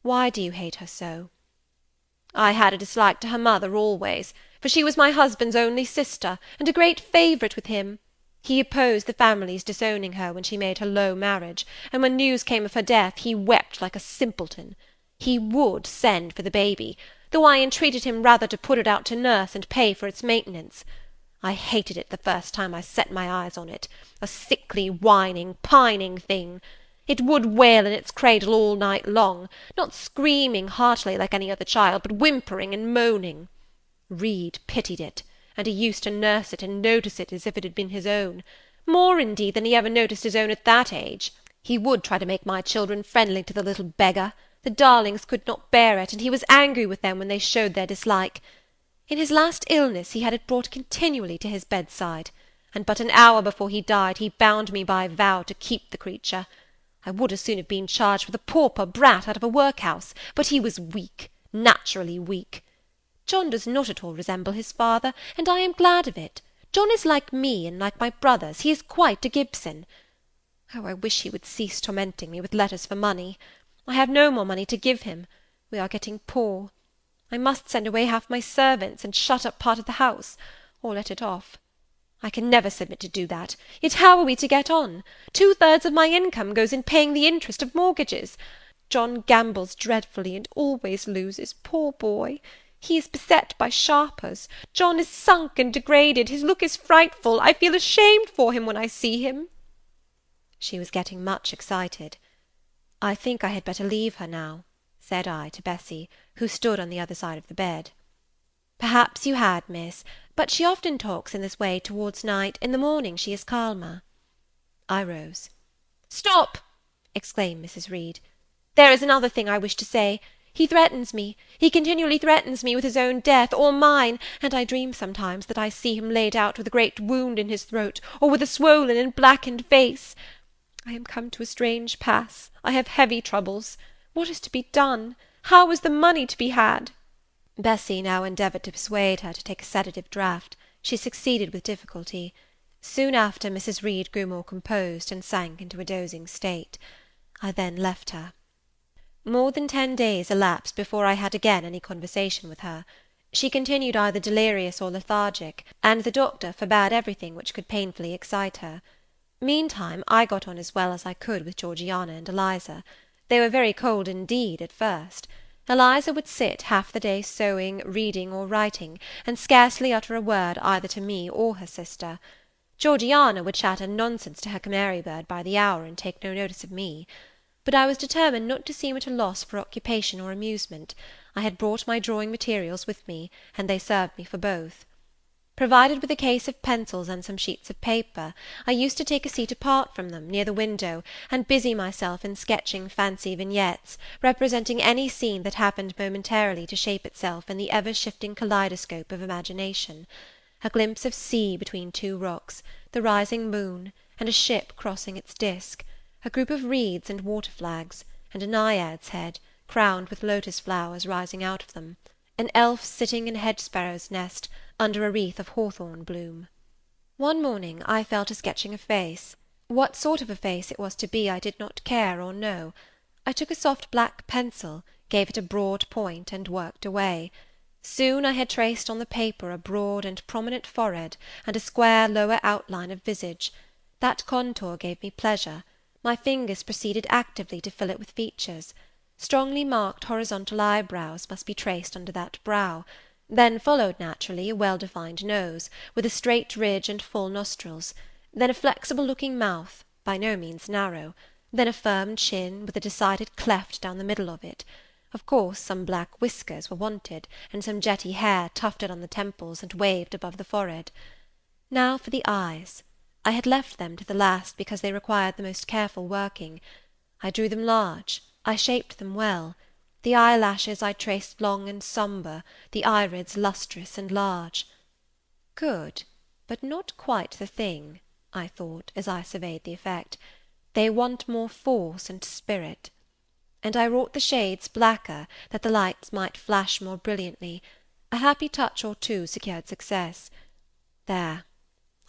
Why do you hate her so?" "I had a dislike to her mother always, for she was my husband's only sister, and a great favourite with him. He opposed the family's disowning her when she made her low marriage, and when news came of her death he wept like a simpleton. He would send for the baby, though I entreated him rather to put it out to nurse and pay for its maintenance. I hated it the first time I set my eyes on it, a sickly, whining, pining thing. It would wail in its cradle all night long, not screaming heartily like any other child, but whimpering and moaning. Reed pitied it, and he used to nurse it and notice it as if it had been his own, more, indeed, than he ever noticed his own at that age. He would try to make my children friendly to the little beggar, The darlings could not bear it, and he was angry with them when they showed their dislike. In his last illness he had it brought continually to his bedside, and but an hour before he died he bound me by vow to keep the creature. I would as soon have been charged with a pauper brat out of a workhouse, but he was weak, naturally weak. John does not at all resemble his father, and I am glad of it. John is like me, and like my brothers, he is quite a Gibson. Oh, I wish he would cease tormenting me with letters for money. I have no more money to give him. We are getting poor. I must send away half my servants, and shut up part of the house, or let it off. I can never submit to do that. Yet how are we to get on? 2/3 of my income goes in paying the interest of mortgages. John gambles dreadfully, and always loses, poor boy. He is beset by sharpers. John is sunk and degraded. His look is frightful. I feel ashamed for him when I see him." She was getting much excited. "I think I had better leave her now," said I to Bessy, who stood on the other side of the bed. "Perhaps you had, miss, but she often talks in this way towards night. In the morning she is calmer." I rose. "Stop!" exclaimed Mrs. Reed. "There is another thing I wish to say. He threatens me. He continually threatens me with his own death, or mine, and I dream sometimes that I see him laid out with a great wound in his throat, or with a swollen and blackened face. I am come to a strange pass. I have heavy troubles. What is to be done? How is the money to be had?" Bessy now endeavoured to persuade her to take a sedative draught. She succeeded with difficulty. Soon after, Mrs. Reed grew more composed, and sank into a dozing state. I then left her. More than 10 days elapsed before I had again any conversation with her. She continued either delirious or lethargic, and the doctor forbade everything which could painfully excite her. Meantime, I got on as well as I could with Georgiana and Eliza. They were very cold indeed at first. Eliza would sit half the day sewing, reading, or writing, and scarcely utter a word either to me or her sister. Georgiana would chatter nonsense to her canary bird by the hour, and take no notice of me. But I was determined not to seem at a loss for occupation or amusement. I had brought my drawing materials with me, and they served me for both. Provided with a case of pencils and some sheets of paper, I used to take a seat apart from them, near the window, and busy myself in sketching fancy vignettes, representing any scene that happened momentarily to shape itself in the ever-shifting kaleidoscope of imagination. A glimpse of sea between 2 rocks, the rising moon, and a ship crossing its disk, a group of reeds and water-flags, and a naiad's head, crowned with lotus-flowers rising out of them, an elf sitting in a hedge-sparrow's nest, under a wreath of hawthorn bloom. One morning I fell to sketching a face. What sort of a face it was to be I did not care or know. I took a soft black pencil, gave it a broad point, and worked away. Soon I had traced on the paper a broad and prominent forehead, and a square lower outline of visage. That contour gave me pleasure. My fingers proceeded actively to fill it with features. Strongly marked horizontal eyebrows must be traced under that brow. Then followed naturally a well-defined nose, with a straight ridge and full nostrils, then a flexible-looking mouth, by no means narrow, then a firm chin, with a decided cleft down the middle of it. Of course some black whiskers were wanted, and some jetty hair tufted on the temples and waved above the forehead. Now for the eyes. I had left them to the last because they required the most careful working. I drew them large, I shaped them well. The eyelashes I traced long and sombre, the irids lustrous and large. Good, but not quite the thing, I thought, as I surveyed the effect. They want more force and spirit. And I wrought the shades blacker, that the lights might flash more brilliantly. A happy touch or two secured success. There,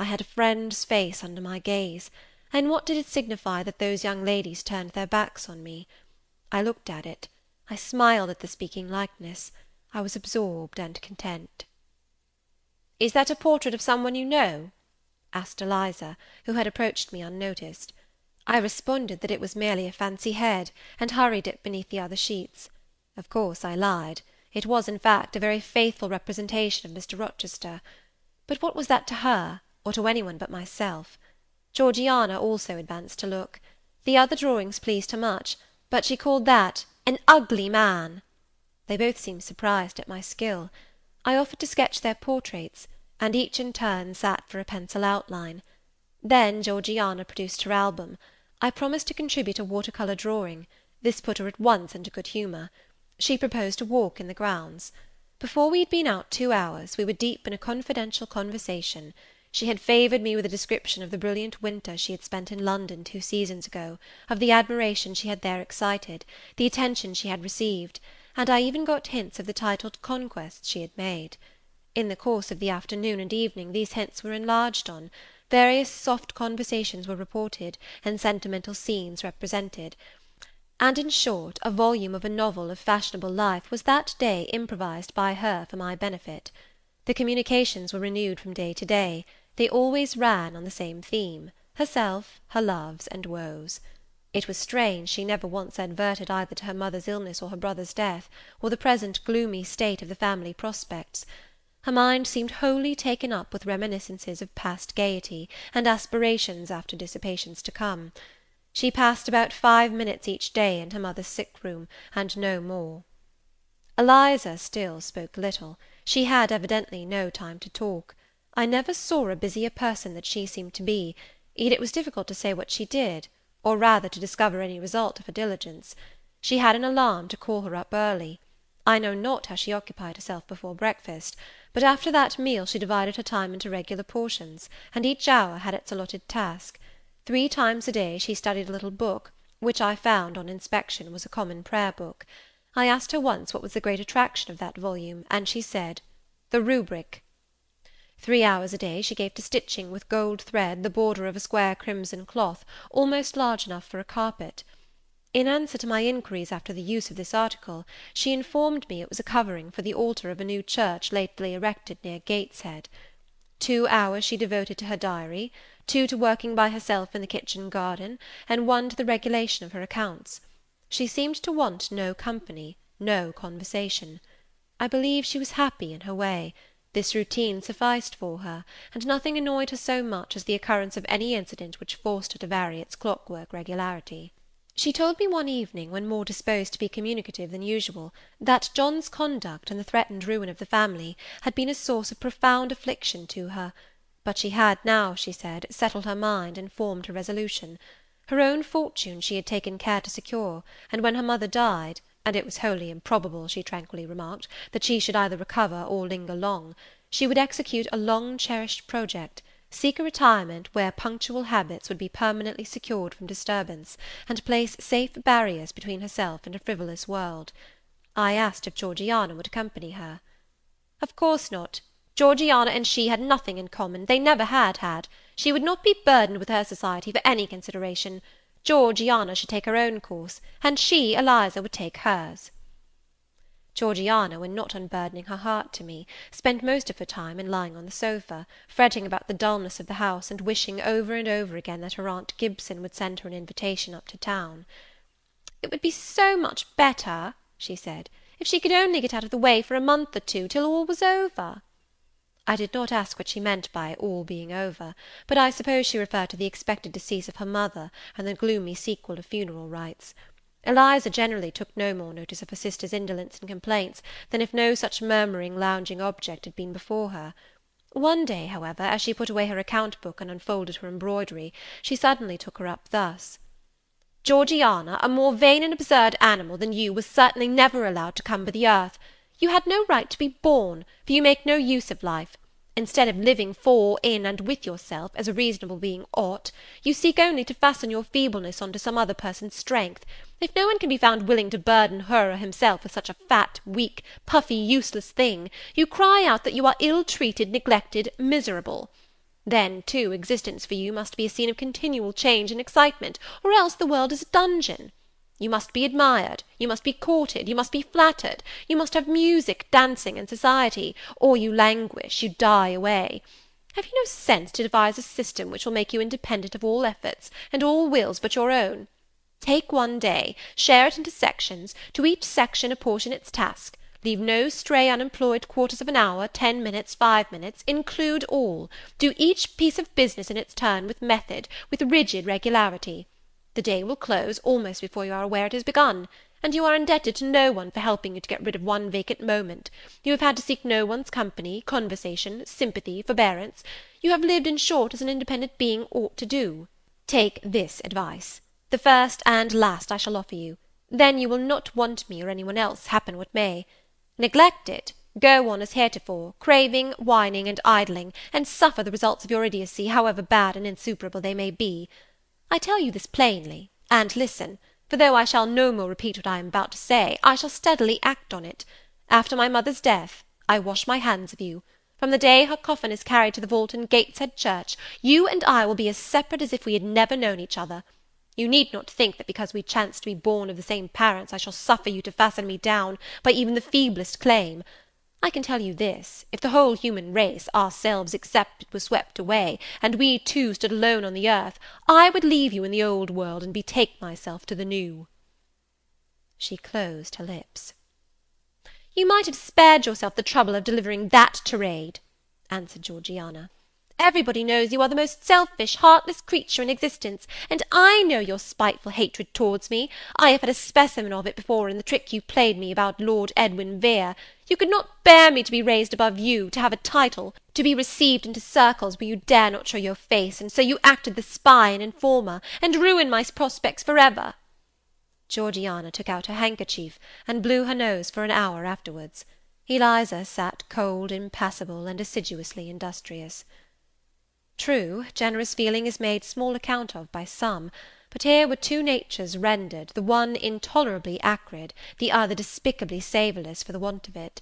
I had a friend's face under my gaze, and what did it signify that those young ladies turned their backs on me? I looked at it. I smiled at the speaking likeness. I was absorbed and content. "Is that a portrait of some one you know?" asked Eliza, who had approached me unnoticed. I responded that it was merely a fancy head, and hurried it beneath the other sheets. Of course I lied. It was, in fact, a very faithful representation of Mr. Rochester. But what was that to her, or to any one but myself? Georgiana also advanced to look. The other drawings pleased her much, but she called that "an ugly man." They both seemed surprised at my skill. I offered to sketch their portraits, and each in turn sat for a pencil outline. Then Georgiana produced her album. I promised to contribute a water-colour drawing. This put her at once into good humour. She proposed a walk in the grounds. Before we had been out 2 hours, we were deep in a confidential conversation. She had favoured me with a description of the brilliant winter she had spent in London 2 seasons ago, of the admiration she had there excited, the attention she had received, and I even got hints of the titled conquests she had made. In the course of the afternoon and evening these hints were enlarged on, various soft conversations were reported, and sentimental scenes represented, and, in short, a volume of a novel of fashionable life was that day improvised by her for my benefit. The communications were renewed from day to day. They always ran on the same theme, herself, her loves and woes. It was strange she never once adverted either to her mother's illness or her brother's death, or the present gloomy state of the family prospects. Her mind seemed wholly taken up with reminiscences of past gaiety, and aspirations after dissipations to come. She passed about 5 minutes each day in her mother's sick-room, and no more. Eliza still spoke little. She had evidently no time to talk. I never saw a busier person than she seemed to be, yet it was difficult to say what she did, or rather to discover any result of her diligence. She had an alarm to call her up early. I know not how she occupied herself before breakfast, but after that meal she divided her time into regular portions, and each hour had its allotted task. 3 times a day she studied a little book, which I found, on inspection, was a common prayer-book. I asked her once what was the great attraction of that volume, and she said, "The rubric." 3 hours a day she gave to stitching with gold thread the border of a square crimson cloth, almost large enough for a carpet. In answer to my inquiries after the use of this article, she informed me it was a covering for the altar of a new church lately erected near Gateshead. 2 hours she devoted to her diary, 2 to working by herself in the kitchen garden, and 1 to the regulation of her accounts. She seemed to want no company, no conversation. I believe she was happy in her way. This routine sufficed for her, and nothing annoyed her so much as the occurrence of any incident which forced her to vary its clockwork regularity. She told me one evening, when more disposed to be communicative than usual, that John's conduct, and the threatened ruin of the family, had been a source of profound affliction to her; but she had now, she said, settled her mind, and formed her resolution. Her own fortune she had taken care to secure, and when her mother died, and it was wholly improbable, she tranquilly remarked, that she should either recover or linger long, she would execute a long-cherished project, seek a retirement where punctual habits would be permanently secured from disturbance, and place safe barriers between herself and a frivolous world. I asked if Georgiana would accompany her. Of course not. Georgiana and she had nothing in common, they never had had. She would not be burdened with her society for any consideration. Georgiana should take her own course, and she, Eliza, would take hers. Georgiana, when not unburdening her heart to me, spent most of her time in lying on the sofa, fretting about the dulness of the house, and wishing over and over again that her aunt Gibson would send her an invitation up to town. "It would be so much better," she said, "if she could only get out of the way for a month or 2, till all was over." I did not ask what she meant by all being over, but I suppose she referred to the expected decease of her mother, and the gloomy sequel of funeral rites. Eliza generally took no more notice of her sister's indolence and complaints than if no such murmuring, lounging object had been before her. One day, however, as she put away her account-book and unfolded her embroidery, she suddenly took her up thus: "Georgiana, a more vain and absurd animal than you was certainly never allowed to cumber the earth. You had no right to be born, for you make no use of life. Instead of living for, in, and with yourself, as a reasonable being ought, you seek only to fasten your feebleness on to some other person's strength. If no one can be found willing to burden her or himself with such a fat, weak, puffy, useless thing, you cry out that you are ill-treated, neglected, miserable. Then, too, existence for you must be a scene of continual change and excitement, or else the world is a dungeon. You must be admired, you must be courted, you must be flattered, you must have music, dancing, and society, or you languish, you die away. Have you no sense to devise a system which will make you independent of all efforts, and all wills but your own? Take one day, share it into sections, to each section apportion its task, leave no stray unemployed quarters of an hour, 10 minutes, 5 minutes, include all, do each piece of business in its turn with method, with rigid regularity. The day will close almost before you are aware it has begun, and you are indebted to no one for helping you to get rid of one vacant moment. You have had to seek no one's company, conversation, sympathy, forbearance. You have lived, in short, as an independent being ought to do. Take this advice, the first and last I shall offer you. Then you will not want me or any one else, happen what may. Neglect it, go on as heretofore, craving, whining, and idling, and suffer the results of your idiocy, however bad and insuperable they may be. I tell you this plainly, and listen, for though I shall no more repeat what I am about to say, I shall steadily act on it. After my mother's death, I wash my hands of you. From the day her coffin is carried to the vault in Gateshead Church, you and I will be as separate as if we had never known each other. You need not think that because we chance to be born of the same parents I shall suffer you to fasten me down by even the feeblest claim. I can tell you this, if the whole human race, ourselves excepted, were swept away, and we two stood alone on the earth, I would leave you in the old world and betake myself to the new." She closed her lips. "You might have spared yourself the trouble of delivering that tirade," answered Georgiana. "Everybody knows you are the most selfish, heartless creature in existence, and I know your spiteful hatred towards me. I have had a specimen of it before in the trick you played me about Lord Edwin Vere. You could not bear me to be raised above you, to have a title, to be received into circles where you dare not show your face, and so you acted the spy and informer, and ruined my prospects for ever." Georgiana took out her handkerchief, and blew her nose for an hour afterwards. Eliza sat cold, impassible, and assiduously industrious. True, generous feeling is made small account of by some, but here were two natures rendered, the one intolerably acrid, the other despicably savourless for the want of it.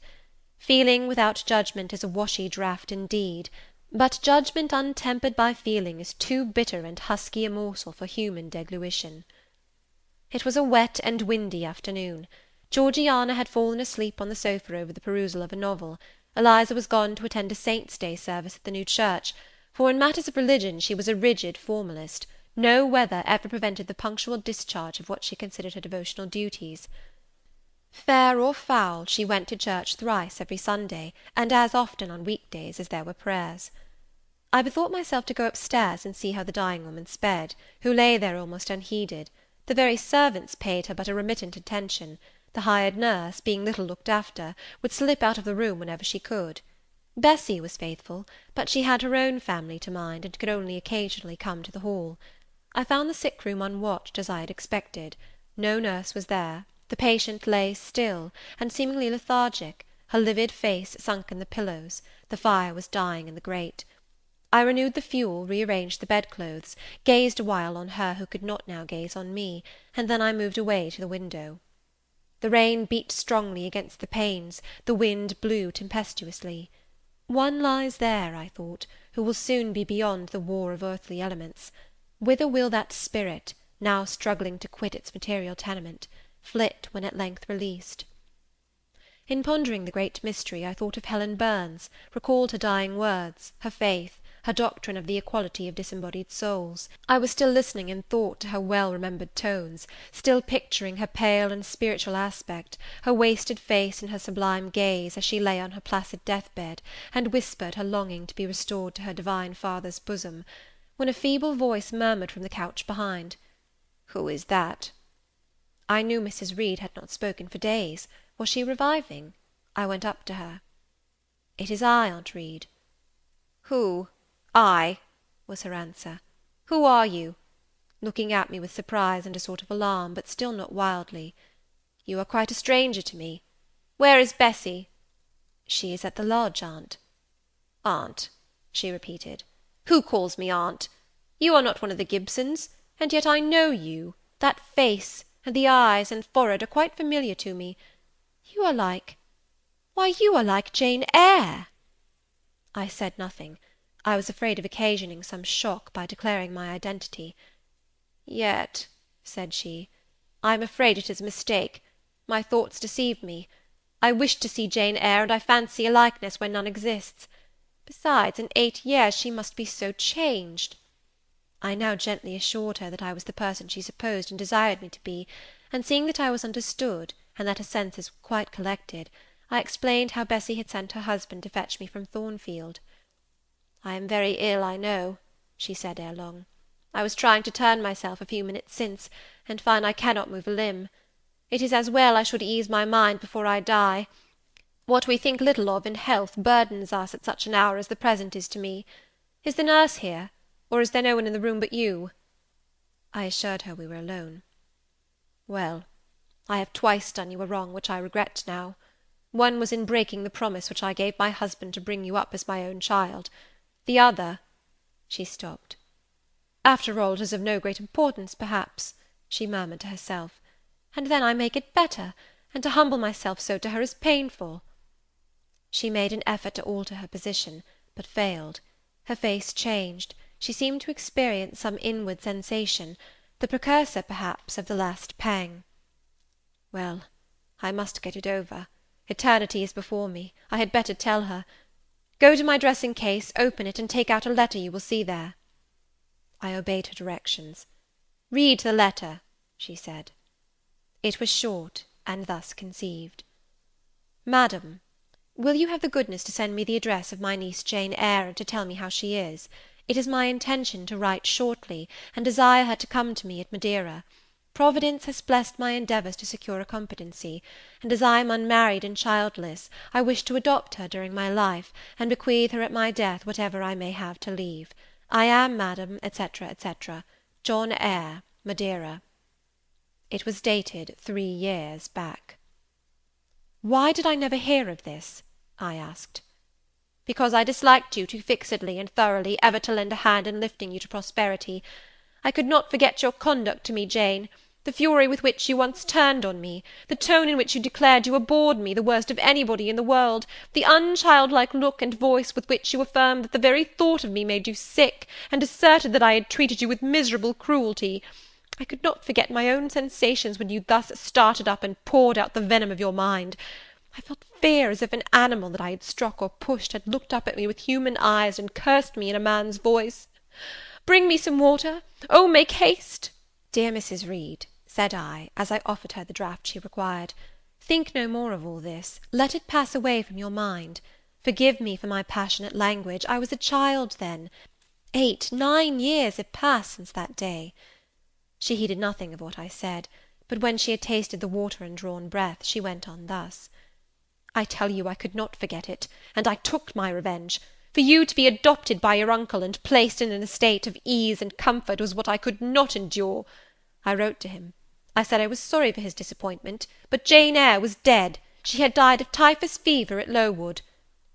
Feeling without judgment is a washy draught indeed, but judgment untempered by feeling is too bitter and husky a morsel for human deglution. It was a wet and windy afternoon. Georgiana had fallen asleep on the sofa over the perusal of a novel. Eliza was gone to attend a Saint's Day service at the new church, for in matters of religion she was a rigid formalist. No weather ever prevented the punctual discharge of what she considered her devotional duties. Fair or foul, she went to church thrice every Sunday, and as often on week-days as there were prayers. I bethought myself to go upstairs and see how the dying woman sped, who lay there almost unheeded. The very servants paid her but a remittent attention. The hired nurse, being little looked after, would slip out of the room whenever she could. Bessie was faithful, but she had her own family to mind, and could only occasionally come to the hall. I found the sick-room unwatched, as I had expected. No nurse was there. The patient lay still, and seemingly lethargic, her livid face sunk in the pillows. The fire was dying in the grate. I renewed the fuel, rearranged the bedclothes, gazed a while on her who could not now gaze on me, and then I moved away to the window. The rain beat strongly against the panes, the wind blew tempestuously. One lies there, I thought, who will soon be beyond the war of earthly elements. Whither will that spirit, now struggling to quit its material tenement, flit when at length released? In pondering the great mystery, I thought of Helen Burns, recalled her dying words, her faith, her doctrine of the equality of disembodied souls. I was still listening in thought to her well-remembered tones, still picturing her pale and spiritual aspect, her wasted face and her sublime gaze, as she lay on her placid death-bed, and whispered her longing to be restored to her divine Father's bosom, when a feeble voice murmured from the couch behind, "Who is that?" I knew Mrs. Reed had not spoken for days. Was she reviving? I went up to her. "It is I, Aunt Reed." "Who? I?" was her answer. "Who are you?" looking at me with surprise and a sort of alarm, but still not wildly. "You are quite a stranger to me. Where is Bessie?" "She is at the lodge, aunt." "Aunt," she repeated. "Who calls me aunt? You are not one of the Gibsons, and yet I know you. That face, and the eyes and forehead are quite familiar to me. You are like— why, you are like Jane Eyre." I said nothing. I was afraid of occasioning some shock by declaring my identity. "Yet," said she, "I am afraid it is a mistake. My thoughts deceive me. I wished to see Jane Eyre, and I fancy a likeness where none exists. Besides, in 8 years she must be so changed." I now gently assured her that I was the person she supposed and desired me to be, and seeing that I was understood, and that her senses were quite collected, I explained how Bessie had sent her husband to fetch me from Thornfield. "I am very ill, I know," she said ere long. "I was trying to turn myself a few minutes since, and find I cannot move a limb. It is as well I should ease my mind before I die. What we think little of in health burdens us at such an hour as the present is to me. Is the nurse here, or is there no one in the room but you?" I assured her we were alone. "Well, I have twice done you a wrong which I regret now. One was in breaking the promise which I gave my husband to bring you up as my own child. The other—" She stopped. "After all, it is of no great importance, perhaps," she murmured to herself. "And then I make it better, and to humble myself so to her is painful." She made an effort to alter her position, but failed. Her face changed. She seemed to experience some inward sensation, the precursor, perhaps, of the last pang. "Well, I must get it over. Eternity is before me. I had better tell her. Go to my dressing-case, open it, and take out a letter you will see there." I obeyed her directions. "Read the letter," she said. It was short, and thus conceived. "Madam, will you have the goodness to send me the address of my niece Jane Eyre, and to tell me how she is? It is my intention to write shortly, and desire her to come to me at Madeira. Providence has blessed my endeavours to secure a competency, and as I am unmarried and childless, I wish to adopt her during my life, and bequeath her at my death whatever I may have to leave. I am, Madam, etc., etc., John Eyre, Madeira." It was dated 3 years back. "Why did I never hear of this?" I asked. "Because I disliked you too fixedly and thoroughly ever to lend a hand in lifting you to prosperity. I could not forget your conduct to me, Jane, the fury with which you once turned on me, the tone in which you declared you abhorred me, the worst of anybody in the world, the unchildlike look and voice with which you affirmed that the very thought of me made you sick, and asserted that I had treated you with miserable cruelty. I could not forget my own sensations when you thus started up and poured out the venom of your mind. I felt fear as if an animal that I had struck or pushed had looked up at me with human eyes and cursed me in a man's voice. Bring me some water. Oh, make haste!" "Dear Mrs. Reed," said I, as I offered her the draught she required, "think no more of all this. Let it pass away from your mind. Forgive me for my passionate language. I was a child then. 8, 9 years have passed since that day." She heeded nothing of what I said, but when she had tasted the water and drawn breath, she went on thus: "I tell you I could not forget it, and I took my revenge. For you to be adopted by your uncle, and placed in an estate of ease and comfort, was what I could not endure. I wrote to him. I said I was sorry for his disappointment, but Jane Eyre was dead. She had died of typhus fever at Lowood.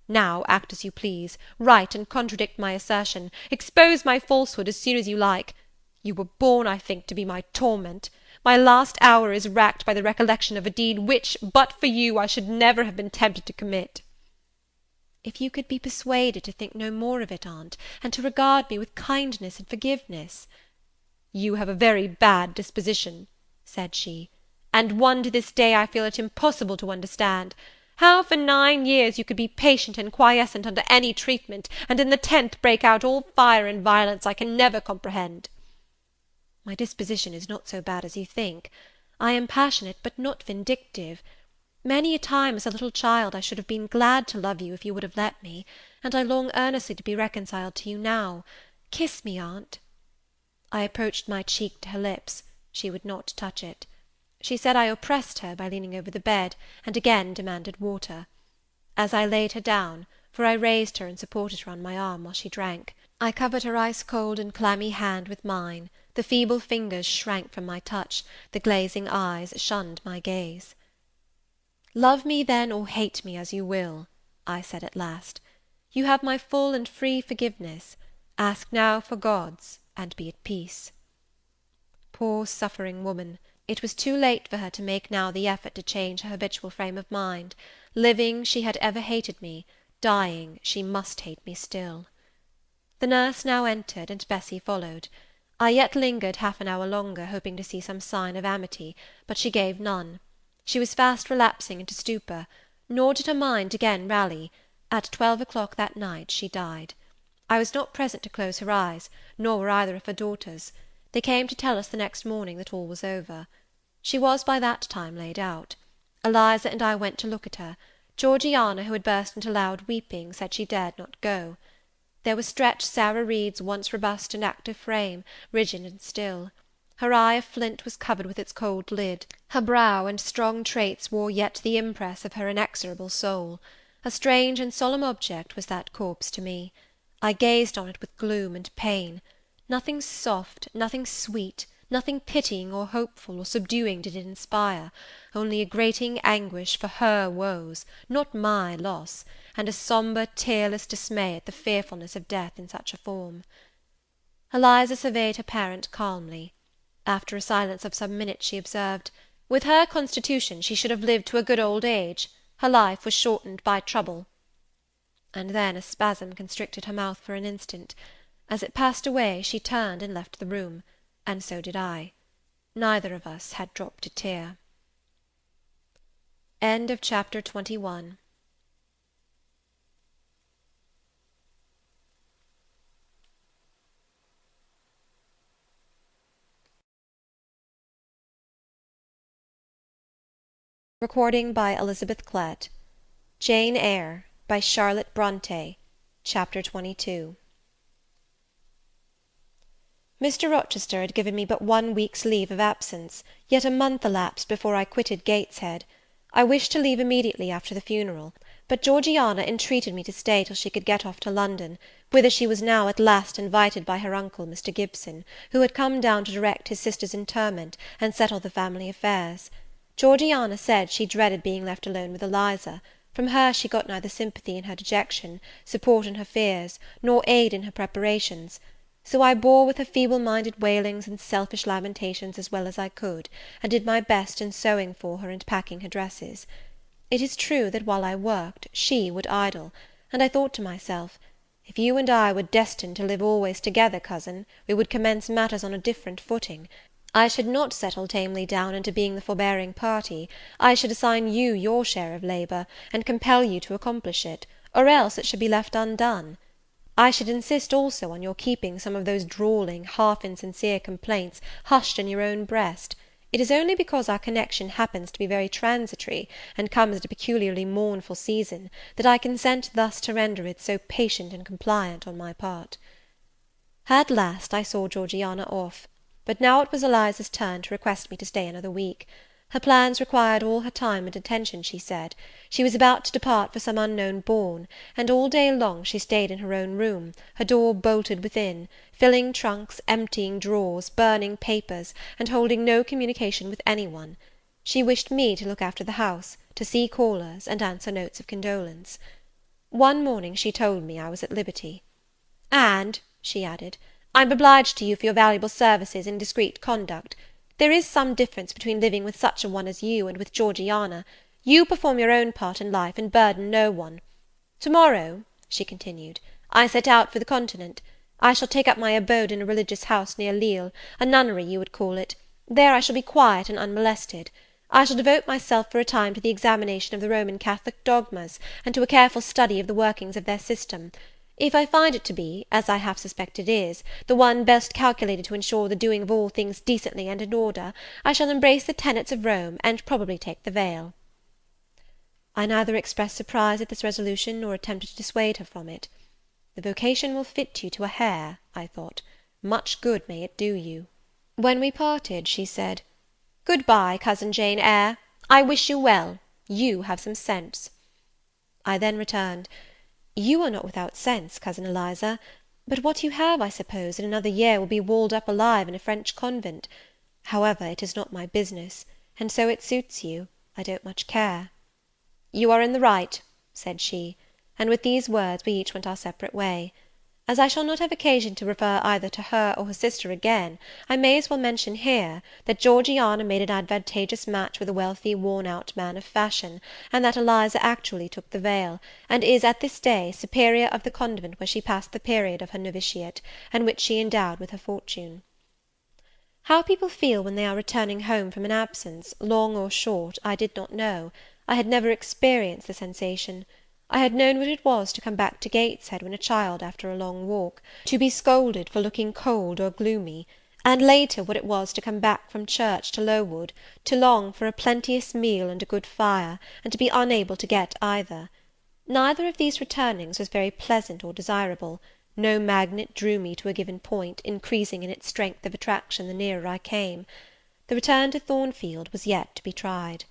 Now act as you please, write and contradict my assertion, expose my falsehood as soon as you like. You were born, I think, to be my torment. My last hour is racked by the recollection of a deed which, but for you, I should never have been tempted to commit." "If you could be persuaded to think no more of it, aunt, and to regard me with kindness and forgiveness—" "You have a very bad disposition," said she, "and one to this day I feel it impossible to understand. How for 9 years you could be patient and quiescent under any treatment, and in the 10th break out all fire and violence, I can never comprehend." "My disposition is not so bad as you think. I am passionate, but not vindictive. Many a time as a little child I should have been glad to love you if you would have let me, and I long earnestly to be reconciled to you now. Kiss me, aunt." I approached my cheek to her lips. She would not touch it. She said I oppressed her by leaning over the bed, and again demanded water. As I laid her down, for I raised her and supported her on my arm while she drank, I covered her ice-cold and clammy hand with mine, the feeble fingers shrank from my touch, the glazing eyes shunned my gaze. "Love me, then, or hate me as you will," I said at last. "You have my full and free forgiveness. Ask now for God's, and be at peace." Poor suffering woman! It was too late for her to make now the effort to change her habitual frame of mind. Living, she had ever hated me; dying, she must hate me still. The nurse now entered, and Bessy followed. I yet lingered half an hour longer, hoping to see some sign of amity, but she gave none. She was fast relapsing into stupor, nor did her mind again rally. At 12 o'clock that night she died. I was not present to close her eyes, nor were either of her daughters. They came to tell us the next morning that all was over. She was by that time laid out. Eliza and I went to look at her. Georgiana, who had burst into loud weeping, said she dared not go. There was stretched Sarah Reed's once robust and active frame, rigid and still. Her eye of flint was covered with its cold lid. Her brow and strong traits wore yet the impress of her inexorable soul. A strange and solemn object was that corpse to me. I gazed on it with gloom and pain. Nothing soft, nothing sweet, Nothing pitying or hopeful or subduing did it inspire, only a grating anguish for her woes, not my loss, and a sombre, tearless dismay at the fearfulness of death in such a form. Eliza surveyed her parent calmly. After a silence of some minutes, she observed, with her constitution she should have lived to a good old age. Her life was shortened by trouble. And then a spasm constricted her mouth for an instant. As it passed away, she turned and left the room, and so did I. Neither of us had dropped a tear. End of chapter 21. Recording by Elizabeth Klett. Jane Eyre by Charlotte Brontë. Chapter 22. Mr. Rochester had given me but 1 week's leave of absence, yet a month elapsed before I quitted Gateshead. I wished to leave immediately after the funeral, but Georgiana entreated me to stay till she could get off to London, whither she was now at last invited by her uncle, Mr. Gibson, who had come down to direct his sister's interment and settle the family affairs. Georgiana said she dreaded being left alone with Eliza. From her she got neither sympathy in her dejection, support in her fears, nor aid in her preparations. So I bore with her feeble-minded wailings and selfish lamentations as well as I could, and did my best in sewing for her and packing her dresses. It is true that while I worked, she would idle, and I thought to myself, if you and I were destined to live always together, cousin, we would commence matters on a different footing. I should not settle tamely down into being the forbearing party. I should assign you your share of labour, and compel you to accomplish it, or else it should be left undone. I should insist also on your keeping some of those drawling, half-insincere complaints hushed in your own breast. It is only because our connection happens to be very transitory, and comes at a peculiarly mournful season, that I consent thus to render it so patient and compliant on my part. At last I saw Georgiana off, but now it was Eliza's turn to request me to stay another week. Her plans required all her time and attention, she said. She was about to depart for some unknown bourne, and all day long she stayed in her own room, her door bolted within, filling trunks, emptying drawers, burning papers, and holding no communication with any one. She wished me to look after the house, to see callers, and answer notes of condolence. One morning she told me I was at liberty. "And," she added, "I am obliged to you for your valuable services in discreet conduct. There is some difference between living with such a one as you and with Georgiana. You perform your own part in life, and burden no one. To-morrow," she continued, "I set out for the Continent. I shall take up my abode in a religious house near Lille, a nunnery you would call it. There I shall be quiet and unmolested. I shall devote myself for a time to the examination of the Roman Catholic dogmas, and to a careful study of the workings of their system. If I find it to be, as I half suspect it is, the one best calculated to ensure the doing of all things decently and in order, I shall embrace the tenets of Rome, and probably take the veil." I neither expressed surprise at this resolution, nor attempted to dissuade her from it. The vocation will fit you to a hair, I thought. Much good may it do you. When we parted, she said, "Good-bye, cousin Jane Eyre. I wish you well. You have some sense." I then returned, "You are not without sense, cousin Eliza; but what you have, I suppose, in another year will be walled up alive in a French convent. However, it is not my business, and so it suits you, I don't much care." "You are in the right," said she, and with these words we each went our separate way. As I shall not have occasion to refer either to her or her sister again, I may as well mention here, that Georgiana made an advantageous match with a wealthy worn-out man of fashion, and that Eliza actually took the veil, and is at this day superior of the convent where she passed the period of her novitiate, and which she endowed with her fortune. How people feel when they are returning home from an absence, long or short, I did not know. I had never experienced the sensation. I had known what it was to come back to Gateshead when a child after a long walk, to be scolded for looking cold or gloomy, and later what it was to come back from church to Lowood, to long for a plenteous meal and a good fire, and to be unable to get either. Neither of these returnings was very pleasant or desirable. No magnet drew me to a given point, increasing in its strength of attraction the nearer I came. The return to Thornfield was yet to be tried.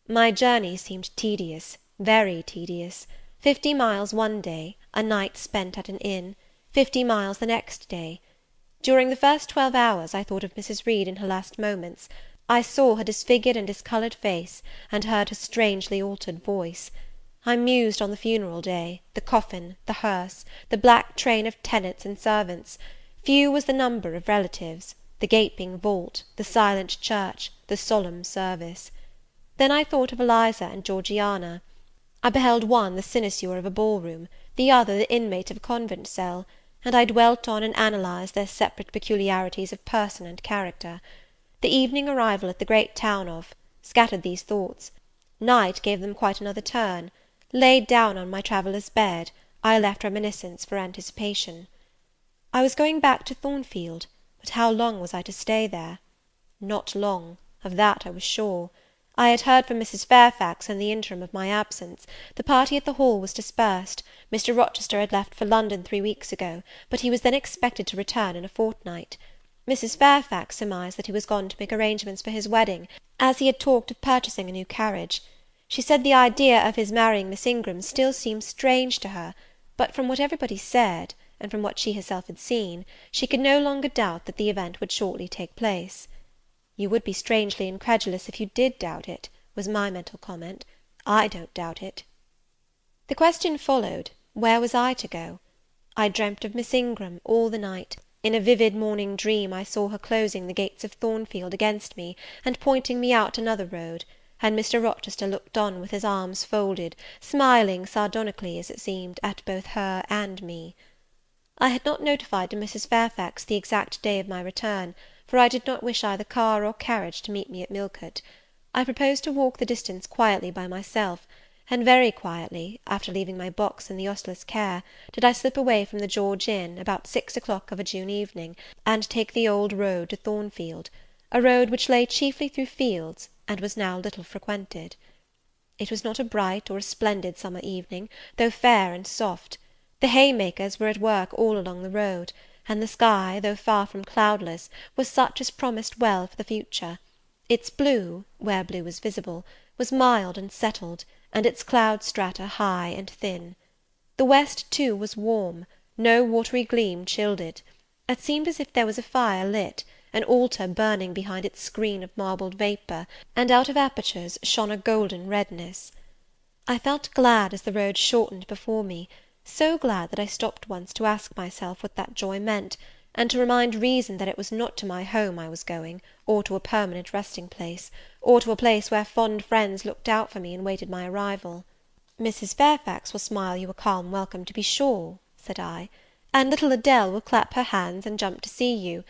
My journey seemed tedious, very tedious. 50 miles one day, a night spent at an inn; 50 miles the next day. During the first 12 hours I thought of Mrs. Reed in her last moments. I saw her disfigured and discoloured face, and heard her strangely altered voice. I mused on the funeral day, the coffin, the hearse, the black train of tenants and servants. Few was the number of relatives, the gaping vault, the silent church, the solemn service. Then I thought of Eliza and Georgiana. I beheld one the cynosure of a ball-room, the other the inmate of a convent cell, and I dwelt on and analysed their separate peculiarities of person and character. The evening arrival at the great town scattered these thoughts. Night gave them quite another turn. Laid down on my traveller's bed, I left reminiscence for anticipation. I was going back to Thornfield, but how long was I to stay there? Not long, of that I was sure. I had heard from Mrs. Fairfax in the interim of my absence. The party at the Hall was dispersed. Mr. Rochester had left for London 3 weeks ago, but he was then expected to return in a fortnight. Mrs. Fairfax surmised that he was gone to make arrangements for his wedding, as he had talked of purchasing a new carriage. She said the idea of his marrying Miss Ingram still seemed strange to her, but from what everybody said, and from what she herself had seen, she could no longer doubt that the event would shortly take place. "You would be strangely incredulous if you did doubt it," was my mental comment. "I don't doubt it." The question followed, where was I to go? I dreamt of Miss Ingram all the night. In a vivid morning dream I saw her closing the gates of Thornfield against me, and pointing me out another road, and Mr. Rochester looked on with his arms folded, smiling sardonically, as it seemed, at both her and me. I had not notified to Mrs. Fairfax the exact day of my return, for I did not wish either car or carriage to meet me at Millcote. I proposed to walk the distance quietly by myself, and very quietly, after leaving my box in the ostler's care, did I slip away from the George Inn, about 6 o'clock of a June evening, and take the old road to Thornfield, a road which lay chiefly through fields, and was now little frequented. It was not a bright or a splendid summer evening, though fair and soft. The haymakers were at work all along the road, and the sky, though far from cloudless, was such as promised well for the future. Its blue, where blue was visible, was mild and settled, and its cloud strata high and thin. The west, too, was warm; no watery gleam chilled it. It seemed as if there was a fire lit, an altar burning behind its screen of marbled vapour, and out of apertures shone a golden redness. I felt glad as the road shortened before me, so glad that I stopped once to ask myself what that joy meant, and to remind reason that it was not to my home I was going, or to a permanent resting place, or to a place where fond friends looked out for me and waited my arrival. "Mrs. Fairfax will smile you a calm welcome, to be sure," said I, "and little Adele will clap her hands and jump to see you;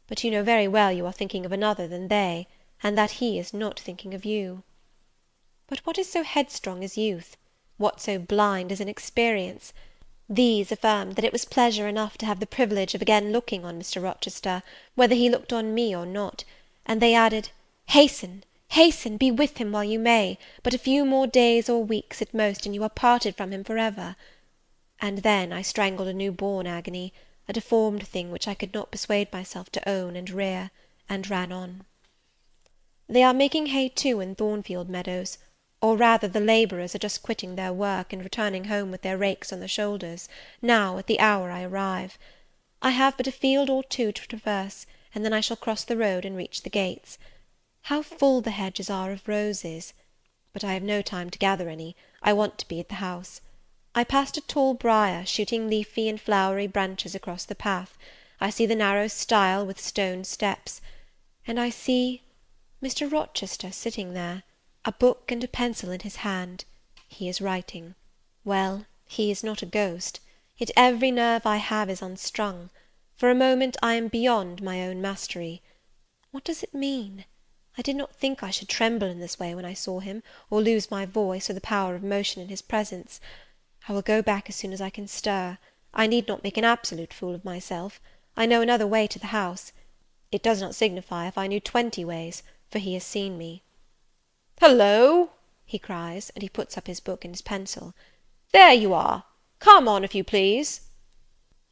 but you know very well you are thinking of another than they, and that he is not thinking of you." But what is so headstrong as youth? What so blind as inexperience? These affirmed that it was pleasure enough to have the privilege of again looking on Mr. Rochester, whether he looked on me or not; and they added, "Hasten, hasten, be with him while you may; but a few more days or weeks at most, and you are parted from him for ever." And then I strangled a new-born agony, a deformed thing which I could not persuade myself to own and rear, and ran on. They are making hay too in Thornfield meadows, or rather the labourers are just quitting their work, and returning home with their rakes on their shoulders, now, at the hour I arrive. I have but a field or two to traverse, and then I shall cross the road and reach the gates. How full the hedges are of roses! But I have no time to gather any; I want to be at the house. I passed a tall briar, shooting leafy and flowery branches across the path. I see the narrow stile with stone steps, and I see Mr. Rochester sitting there, a book and a pencil in his hand. He is writing. Well, he is not a ghost, yet every nerve I have is unstrung. For a moment I am beyond my own mastery. What does it mean? I did not think I should tremble in this way when I saw him, or lose my voice, or the power of motion in his presence. I will go back as soon as I can stir. I need not make an absolute fool of myself. I know another way to the house. It does not signify if I knew 20 ways, for he has seen me. "Hullo!" he cries, and he puts up his book and his pencil. "There you are! Come on, if you please."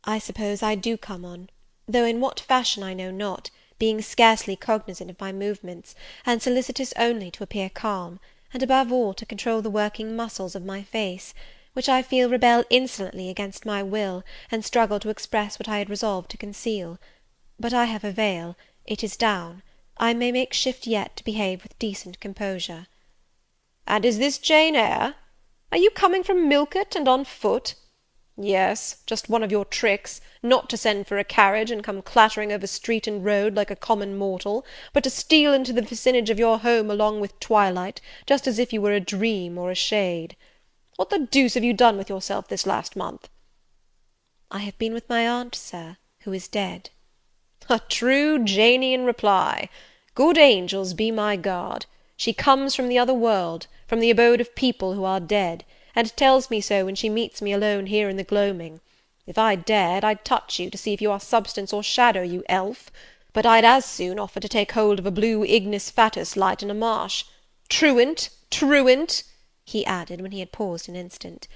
I suppose I do come on, though in what fashion I know not, being scarcely cognizant of my movements, and solicitous only to appear calm, and above all to control the working muscles of my face, which I feel rebel insolently against my will, and struggle to express what I had resolved to conceal. But I have a veil, it is down, I may make shift yet to behave with decent composure. And is this Jane Eyre? Are you coming from Millcote, and on foot? Yes, just one of your tricks, not to send for a carriage, and come clattering over street and road like a common mortal, but to steal into the vicinage of your home along with twilight, just as if you were a dream or a shade. What the deuce have you done with yourself this last month? I have been with my aunt, sir, who is dead. A true Janian reply. Good angels be my guard! She comes from the other world, from the abode of people who are dead, and tells me so when she meets me alone here in the gloaming. If I dared, I'd touch you, to see if you are substance or shadow, you elf; but I'd as soon offer to take hold of a blue ignis fatuus light in a marsh. Truant, truant," he added, when he had paused an instant,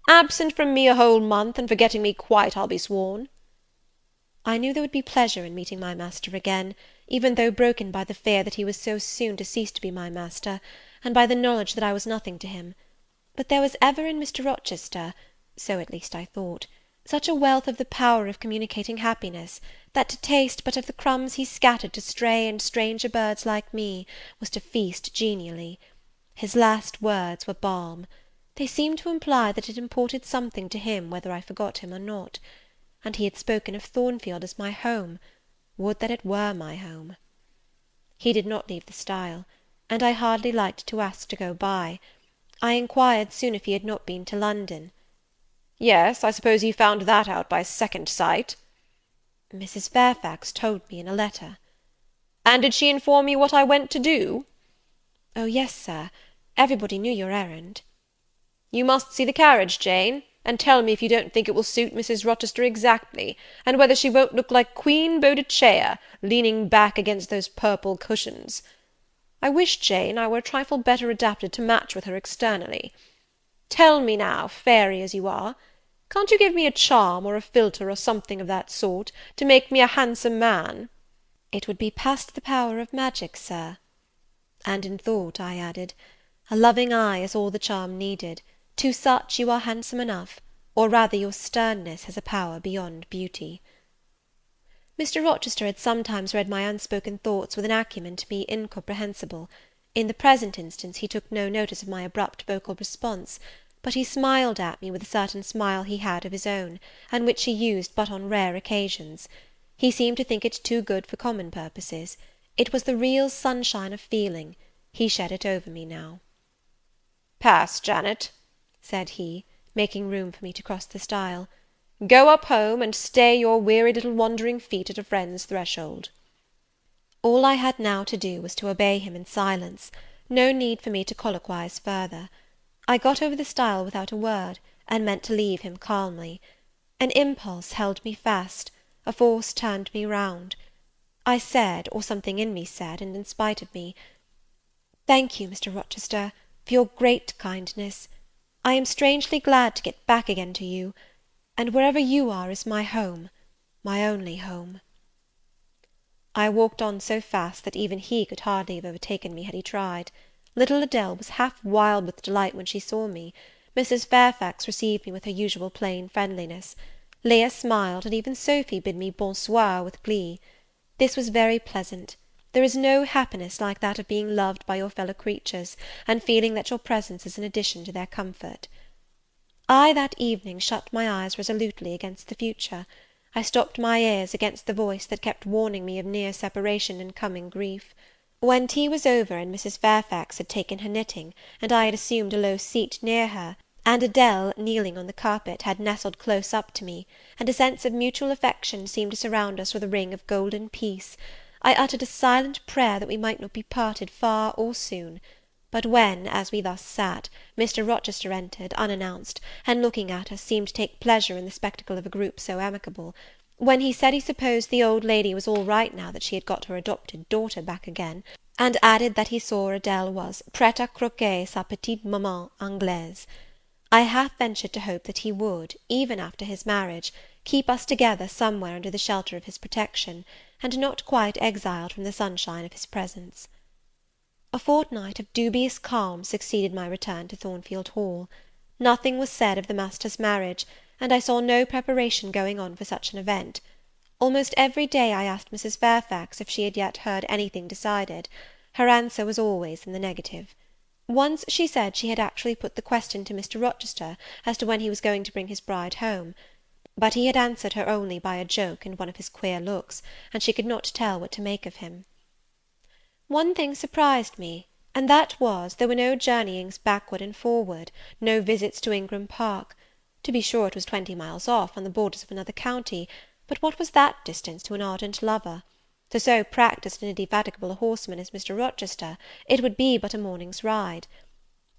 "absent from me a whole month, and forgetting me quite, I'll be sworn." I knew there would be pleasure in meeting my master again, even though broken by the fear that he was so soon to cease to be my master, and by the knowledge that I was nothing to him. But there was ever in Mr. Rochester, so at least I thought, such a wealth of the power of communicating happiness, that to taste but of the crumbs he scattered to stray and stranger birds like me, was to feast genially. His last words were balm. They seemed to imply that it imported something to him whether I forgot him or not. And he had spoken of Thornfield as my home. Would that it were my home! He did not leave the stile, and I hardly liked to ask to go by. I inquired soon if he had not been to London. Yes, I suppose you found that out by second sight. Mrs. Fairfax told me in a letter. And did she inform you what I went to do? Oh, yes, sir. Everybody knew your errand. You must see the carriage, Jane, and tell me if you don't think it will suit Mrs. Rochester exactly, and whether she won't look like Queen Boadicea, leaning back against those purple cushions. I wish, Jane, I were a trifle better adapted to match with her externally. Tell me now, fairy as you are, can't you give me a charm or a philtre or something of that sort, to make me a handsome man? It would be past the power of magic, sir. And in thought I added, a loving eye is all the charm needed. To such you are handsome enough, or rather your sternness has a power beyond beauty. Mr. Rochester had sometimes read my unspoken thoughts with an acumen to me incomprehensible. In the present instance he took no notice of my abrupt vocal response, but he smiled at me with a certain smile he had of his own, and which he used but on rare occasions. He seemed to think it too good for common purposes. It was the real sunshine of feeling. He shed it over me now. "Pass, Janet," said he, making room for me to cross the stile. "Go up home, and stay your weary little wandering feet at a friend's threshold." All I had now to do was to obey him in silence. No need for me to colloquize further. I got over the stile without a word, and meant to leave him calmly. An impulse held me fast, a force turned me round. I said, or something in me said, and in spite of me, "Thank you, Mr. Rochester, for your great kindness. I am strangely glad to get back again to you, and wherever you are is my home, my only home." I walked on so fast that even he could hardly have overtaken me had he tried. Little Adele was half wild with delight when she saw me. Mrs. Fairfax received me with her usual plain friendliness. Leah smiled, and even Sophy bid me bonsoir with glee. This was very pleasant. There is no happiness like that of being loved by your fellow creatures, and feeling that your presence is an addition to their comfort. I that evening shut my eyes resolutely against the future. I stopped my ears against the voice that kept warning me of near separation and coming grief. When tea was over, and Mrs. Fairfax had taken her knitting, and I had assumed a low seat near her, and Adele, kneeling on the carpet, had nestled close up to me, and a sense of mutual affection seemed to surround us with a ring of golden peace, I uttered a silent prayer that we might not be parted far or soon. But when, as we thus sat, Mr. Rochester entered, unannounced, and looking at us, seemed to take pleasure in the spectacle of a group so amicable, when he said he supposed the old lady was all right now that she had got her adopted daughter back again, and added that he saw Adele was prête à croquer sa petite maman anglaise, I half ventured to hope that he would, even after his marriage, keep us together somewhere under the shelter of his protection, and not quite exiled from the sunshine of his presence. A fortnight of dubious calm succeeded my return to Thornfield Hall. Nothing was said of the master's marriage, and I saw no preparation going on for such an event. Almost every day I asked Mrs. Fairfax if she had yet heard anything decided. Her answer was always in the negative. Once she said she had actually put the question to Mr. Rochester as to when he was going to bring his bride home; but he had answered her only by a joke and one of his queer looks, and she could not tell what to make of him. One thing surprised me, and that was, there were no journeyings backward and forward, no visits to Ingram Park. To be sure, it was 20 miles off, on the borders of another county, but what was that distance to an ardent lover? To so practised and indefatigable a horseman as Mr. Rochester, it would be but a morning's ride.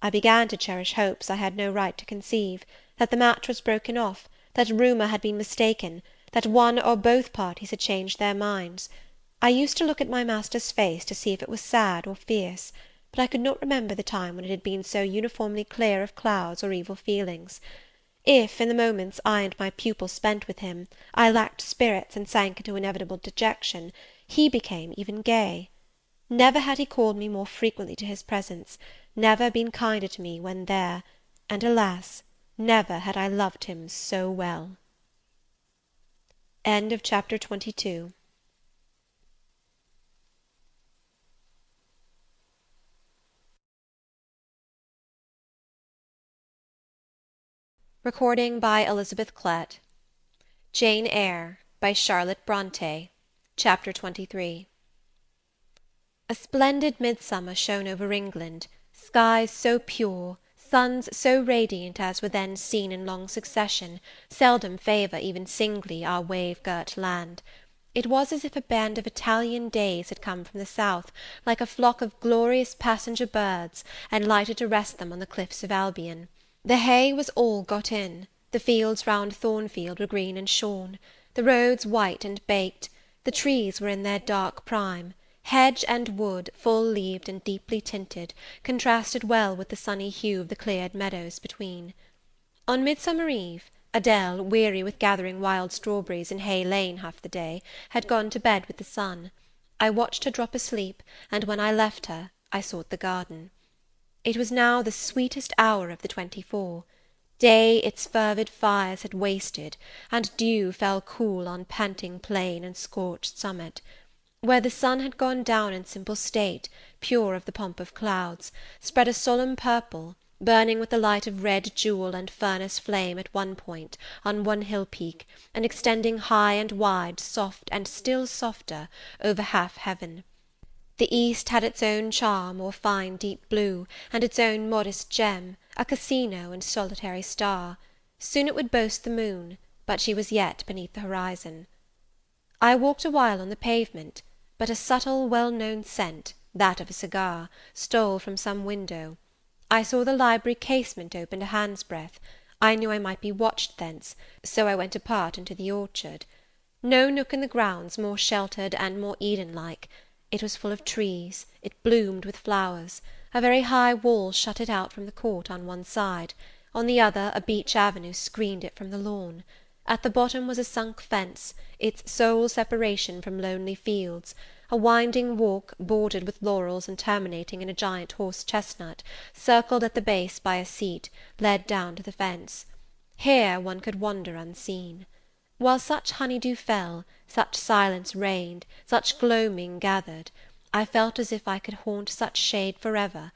I began to cherish hopes I had no right to conceive, that the match was broken off, that rumour had been mistaken, that one or both parties had changed their minds. I used to look at my master's face to see if it was sad or fierce, but I could not remember the time when it had been so uniformly clear of clouds or evil feelings. If, in the moments I and my pupil spent with him, I lacked spirits and sank into inevitable dejection, he became even gay. Never had he called me more frequently to his presence, never been kinder to me when there, and, alas, never had I loved him so well. End of Chapter 22. Recording by Elizabeth Klett. Jane Eyre by Charlotte Brontë. Chapter 23. A splendid midsummer shone over England, skies so pure, suns so radiant as were then seen in long succession seldom favour even singly our wave-girt land. It was as if a band of Italian days had come from the south, like a flock of glorious passenger birds, and lighted to rest them on the cliffs of Albion. The hay was all got in, the fields round Thornfield were green and shorn, the roads white and baked, the trees were in their dark prime, hedge and wood, full-leaved and deeply tinted, contrasted well with the sunny hue of the cleared meadows between. On Midsummer Eve, Adele, weary with gathering wild strawberries in Hay Lane half the day, had gone to bed with the sun. I watched her drop asleep, and when I left her, I sought the garden. It was now the sweetest hour of the 24. Day its fervid fires had wasted, and dew fell cool on panting plain and scorched summit. Where the sun had gone down in simple state, pure of the pomp of clouds, spread a solemn purple, burning with the light of red jewel and furnace flame at one point, on one hill peak, and extending high and wide, soft and still softer, over half heaven. The east had its own charm, or fine deep blue, and its own modest gem, a casino and solitary star. Soon it would boast the moon, but she was yet beneath the horizon. I walked a while on the pavement, but a subtle, well-known scent, that of a cigar, stole from some window. I saw the library casement open a hand's breadth. I knew I might be watched thence, so I went apart into the orchard. No nook in the grounds more sheltered and more Eden-like. It was full of trees, it bloomed with flowers. A very high wall shut it out from the court on one side; on the other a beech avenue screened it from the lawn. At the bottom was a sunk fence, its sole separation from lonely fields, a winding walk, bordered with laurels and terminating in a giant horse-chestnut, circled at the base by a seat, led down to the fence. Here one could wander unseen. While such honey-dew fell, such silence reigned, such gloaming gathered, I felt as if I could haunt such shade forever;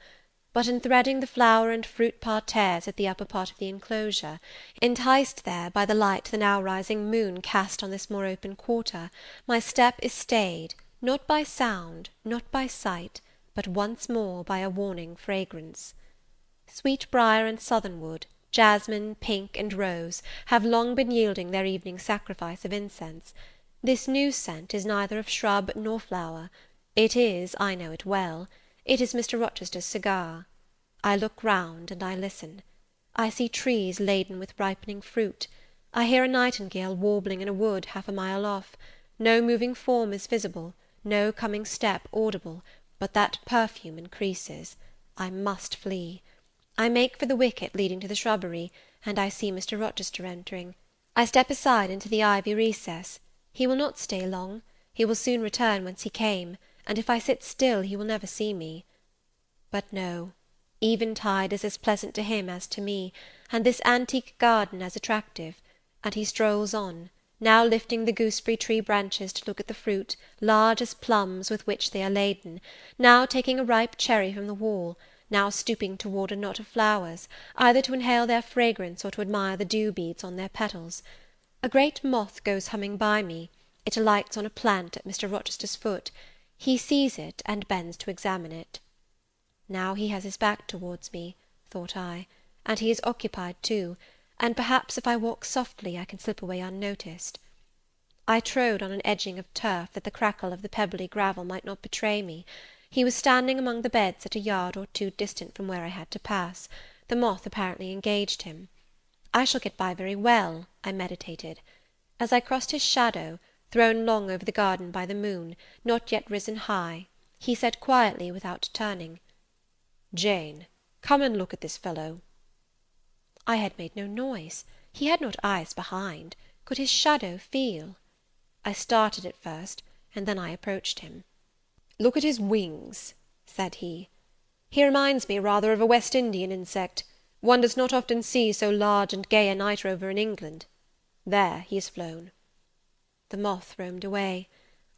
but in threading the flower and fruit parterres at the upper part of the enclosure, enticed there by the light the now rising moon cast on this more open quarter, my step is stayed, not by sound, not by sight, but once more by a warning fragrance. Sweetbriar and southernwood, jasmine, pink, and rose, have long been yielding their evening sacrifice of incense. This new scent is neither of shrub nor flower. It is, I know it well, it is Mr. Rochester's cigar. I look round, and I listen. I see trees laden with ripening fruit. I hear a nightingale warbling in a wood half a mile off. No moving form is visible, no coming step audible, but that perfume increases. I must flee. I make for the wicket leading to the shrubbery, and I see Mr. Rochester entering. I step aside into the ivy recess. He will not stay long. He will soon return whence he came, and if I sit still he will never see me. But no, eventide is as pleasant to him as to me, and this antique garden as attractive, and he strolls on, now lifting the gooseberry tree branches to look at the fruit, large as plums, with which they are laden, now taking a ripe cherry from the wall, now stooping toward a knot of flowers, either to inhale their fragrance or to admire the dew-beads on their petals. A great moth goes humming by me. It alights on a plant at Mr. Rochester's foot. He sees it, and bends to examine it. Now he has his back towards me, thought I, and he is occupied too, and perhaps if I walk softly I can slip away unnoticed. I trode on an edging of turf, that the crackle of the pebbly gravel might not betray me. He was standing among the beds at a yard or two distant from where I had to pass. The moth apparently engaged him. I shall get by very well, I meditated. As I crossed his shadow, thrown long over the garden by the moon, not yet risen high, he said quietly, without turning, "Jane, come and look at this fellow." I had made no noise. He had not eyes behind. Could his shadow feel? I started at first, and then I approached him. "Look at his wings," said he. "He reminds me rather of a West Indian insect. One does not often see so large and gay a night rover in England. There, he has flown." The moth roamed away.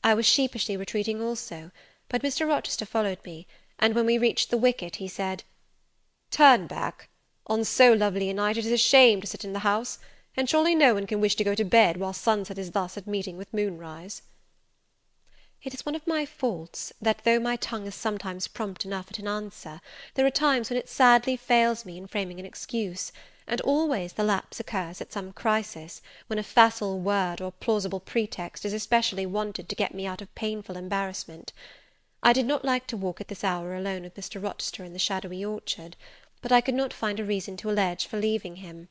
I was sheepishly retreating also, but Mr. Rochester followed me, and when we reached the wicket, he said, "Turn back. On so lovely a night it is a shame to sit in the house, and surely no one can wish to go to bed while sunset is thus at meeting with moonrise." It is one of my faults, that though my tongue is sometimes prompt enough at an answer, there are times when it sadly fails me in framing an excuse, and always the lapse occurs at some crisis, when a facile word or plausible pretext is especially wanted to get me out of painful embarrassment. I did not like to walk at this hour alone with Mr. Rochester in the shadowy orchard, but I could not find a reason to allege for leaving him.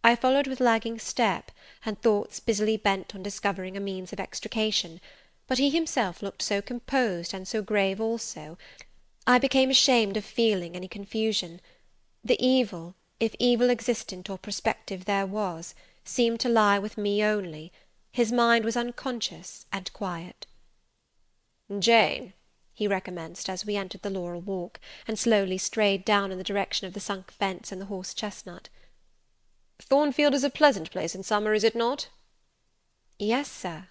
I followed with lagging step, and thoughts busily bent on discovering a means of extrication, but he himself looked so composed and so grave also, I became ashamed of feeling any confusion. The evil, if evil existent or prospective there was, seemed to lie with me only. His mind was unconscious and quiet. "Jane," he recommenced, as we entered the laurel walk, and slowly strayed down in the direction of the sunk fence and the horse-chestnut, "Thornfield is a pleasant place in summer, is it not?" "Yes, sir."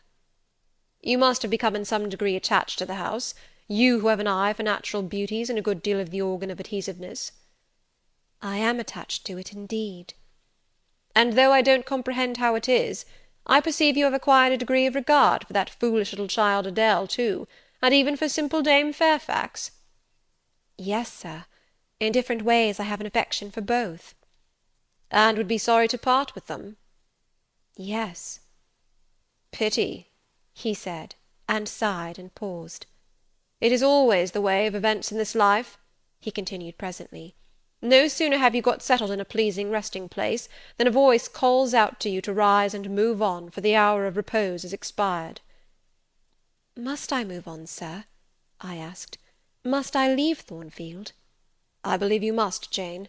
"You must have become in some degree attached to the house, you who have an eye for natural beauties and a good deal of the organ of adhesiveness." "I am attached to it, indeed." "And though I don't comprehend how it is, I perceive you have acquired a degree of regard for that foolish little child Adele, too, and even for simple Dame Fairfax." "Yes, sir. In different ways I have an affection for both." "And would be sorry to part with them?" "Yes." "Pity," he said, and sighed and paused. "It is always the way of events in this life," he continued presently. "No sooner have you got settled in a pleasing resting-place, than a voice calls out to you to rise and move on, for the hour of repose is expired." "Must I move on, sir?" I asked. "Must I leave Thornfield?" "I believe you must, Jane.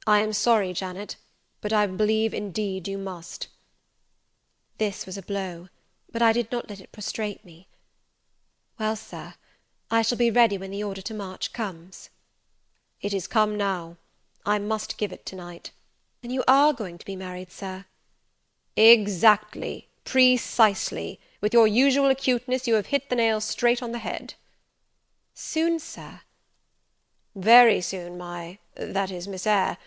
I am sorry, Janet, but I believe indeed you must." This was a blow, but I did not let it prostrate me. "Well, sir, I shall be ready when the order to march comes." "It is come now. I must give it to-night." "Then you are going to be married, sir?" "Exactly, precisely. With your usual acuteness you have hit the nail straight on the head." "Soon, sir?" "Very soon, that is, Miss Eyre.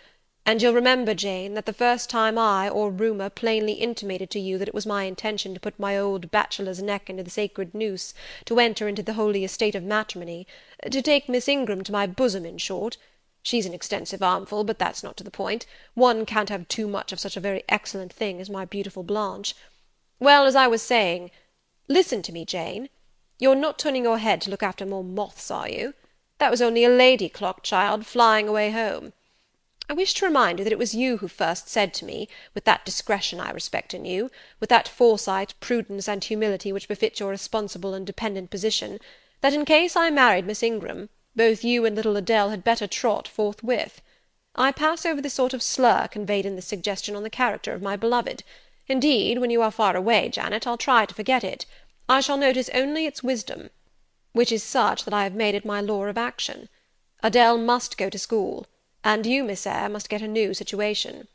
And you'll remember, Jane, that the first time I, or rumour, plainly intimated to you that it was my intention to put my old bachelor's neck into the sacred noose, to enter into the holy estate of matrimony, to take Miss Ingram to my bosom, in short. She's an extensive armful, but that's not to the point. One can't have too much of such a very excellent thing as my beautiful Blanche. Well, as I was saying, listen to me, Jane. You're not turning your head to look after more moths, are you? That was only a lady clock, child, flying away home. I wish to remind you that it was you who first said to me, with that discretion I respect in you, with that foresight, prudence, and humility which befit your responsible and dependent position, that in case I married Miss Ingram, both you and little Adele had better trot forthwith. I pass over the sort of slur conveyed in this suggestion on the character of my beloved. Indeed, when you are far away, Janet, I'll try to forget it. I shall notice only its wisdom, which is such that I have made it my law of action. Adele must go to school, and you, Miss Eyre, must get a new situation."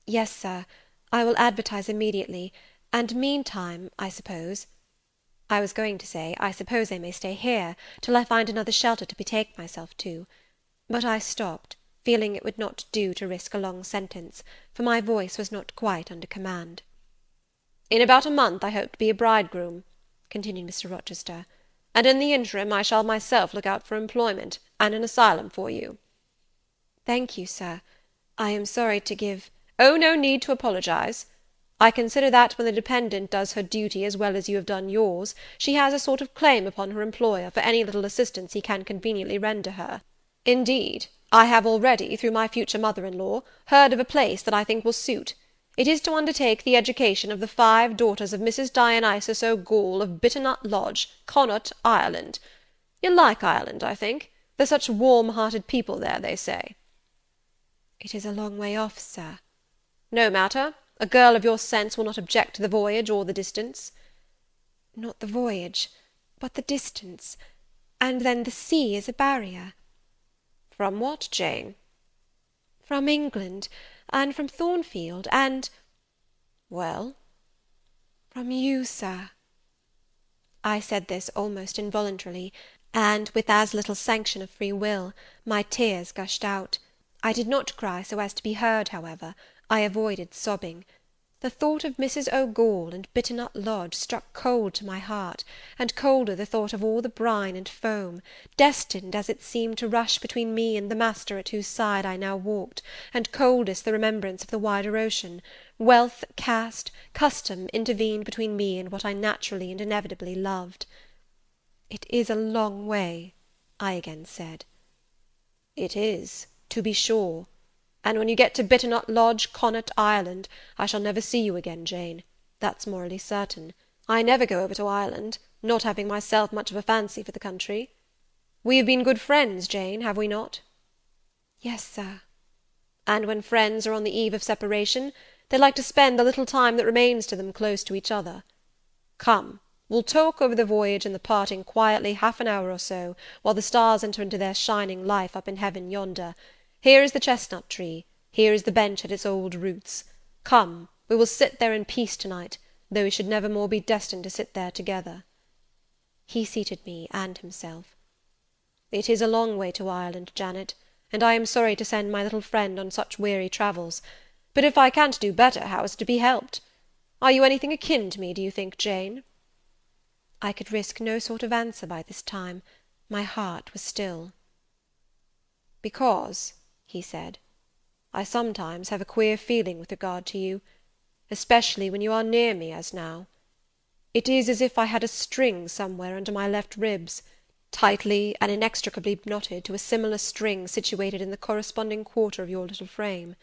"Yes, sir, I will advertise immediately, And meantime, I suppose I was going to say, I suppose I may stay here, till I find another shelter to betake myself to. But I stopped, feeling it would not do to risk a long sentence, for my voice was not quite under command. "In about a month I hope to be a bridegroom," continued Mr. Rochester, "and in the interim I shall myself look out for employment, and an asylum for you." "Thank you, sir. I am sorry to give—" "Oh, no need to apologize. I consider that when the dependent does her duty as well as you have done yours, she has a sort of claim upon her employer for any little assistance he can conveniently render her. Indeed, I have already, through my future mother-in-law, heard of a place that I think will suit. It is to undertake the education of the 5 daughters of Mrs. Dionysus O'Gall of Bitternut Lodge, Connaught, Ireland. You'll like Ireland, I think. They're such warm-hearted people there, they say." "It is a long way off, sir." "No matter. A girl of your sense will not object to the voyage or the distance." "Not the voyage, but the distance. And then the sea is a barrier." "From what, Jane?" "From England, and from Thornfield, and—" "Well?" "From you, sir." I said this almost involuntarily, and, with as little sanction of free will, my tears gushed out. I did not cry so as to be heard, however. I avoided sobbing. The thought of Mrs. O'Gall and Bitternut Lodge struck cold to my heart, and colder the thought of all the brine and foam, destined, as it seemed, to rush between me and the master at whose side I now walked, and coldest the remembrance of the wider ocean. Wealth, caste, custom intervened between me and what I naturally and inevitably loved. "It is a long way," I again said. "It is, to be sure. And when you get to Bitternut Lodge, Connaught, Ireland, I shall never see you again, Jane. That's morally certain. I never go over to Ireland, not having myself much of a fancy for the country. We have been good friends, Jane, have we not?" "Yes, sir." "And when friends are on the eve of separation, they like to spend the little time that remains to them close to each other. Come, we'll talk over the voyage and the parting quietly half an hour or so, while the stars enter into their shining life up in heaven yonder. Here is the chestnut tree, here is the bench at its old roots. Come, we will sit there in peace to-night, though we should never more be destined to sit there together." He seated me and himself. "It is a long way to Ireland, Janet, and I am sorry to send my little friend on such weary travels, but if I can't do better, how is it to be helped? Are you anything akin to me, do you think, Jane?" I could risk no sort of answer by this time. My heart was still. "Because," he said, "I sometimes have a queer feeling with regard to you, especially when you are near me, as now. It is as if I had a string somewhere under my left ribs, tightly and inextricably knotted to a similar string situated in the corresponding quarter of your little frame;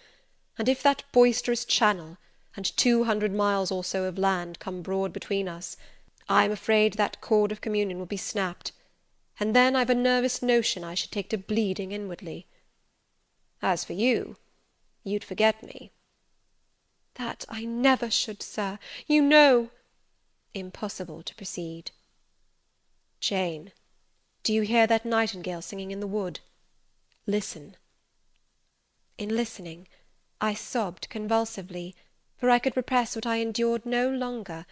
and if that boisterous channel, and 200 miles or so of land, come broad between us, I am afraid that cord of communion will be snapped, and then I've a nervous notion I should take to bleeding inwardly. As for you, you'd forget me." "That I never should, sir. You know—" Impossible to proceed. "Jane, do you hear that nightingale singing in the wood? Listen." In listening, I sobbed convulsively, for I could repress what I endured no longer.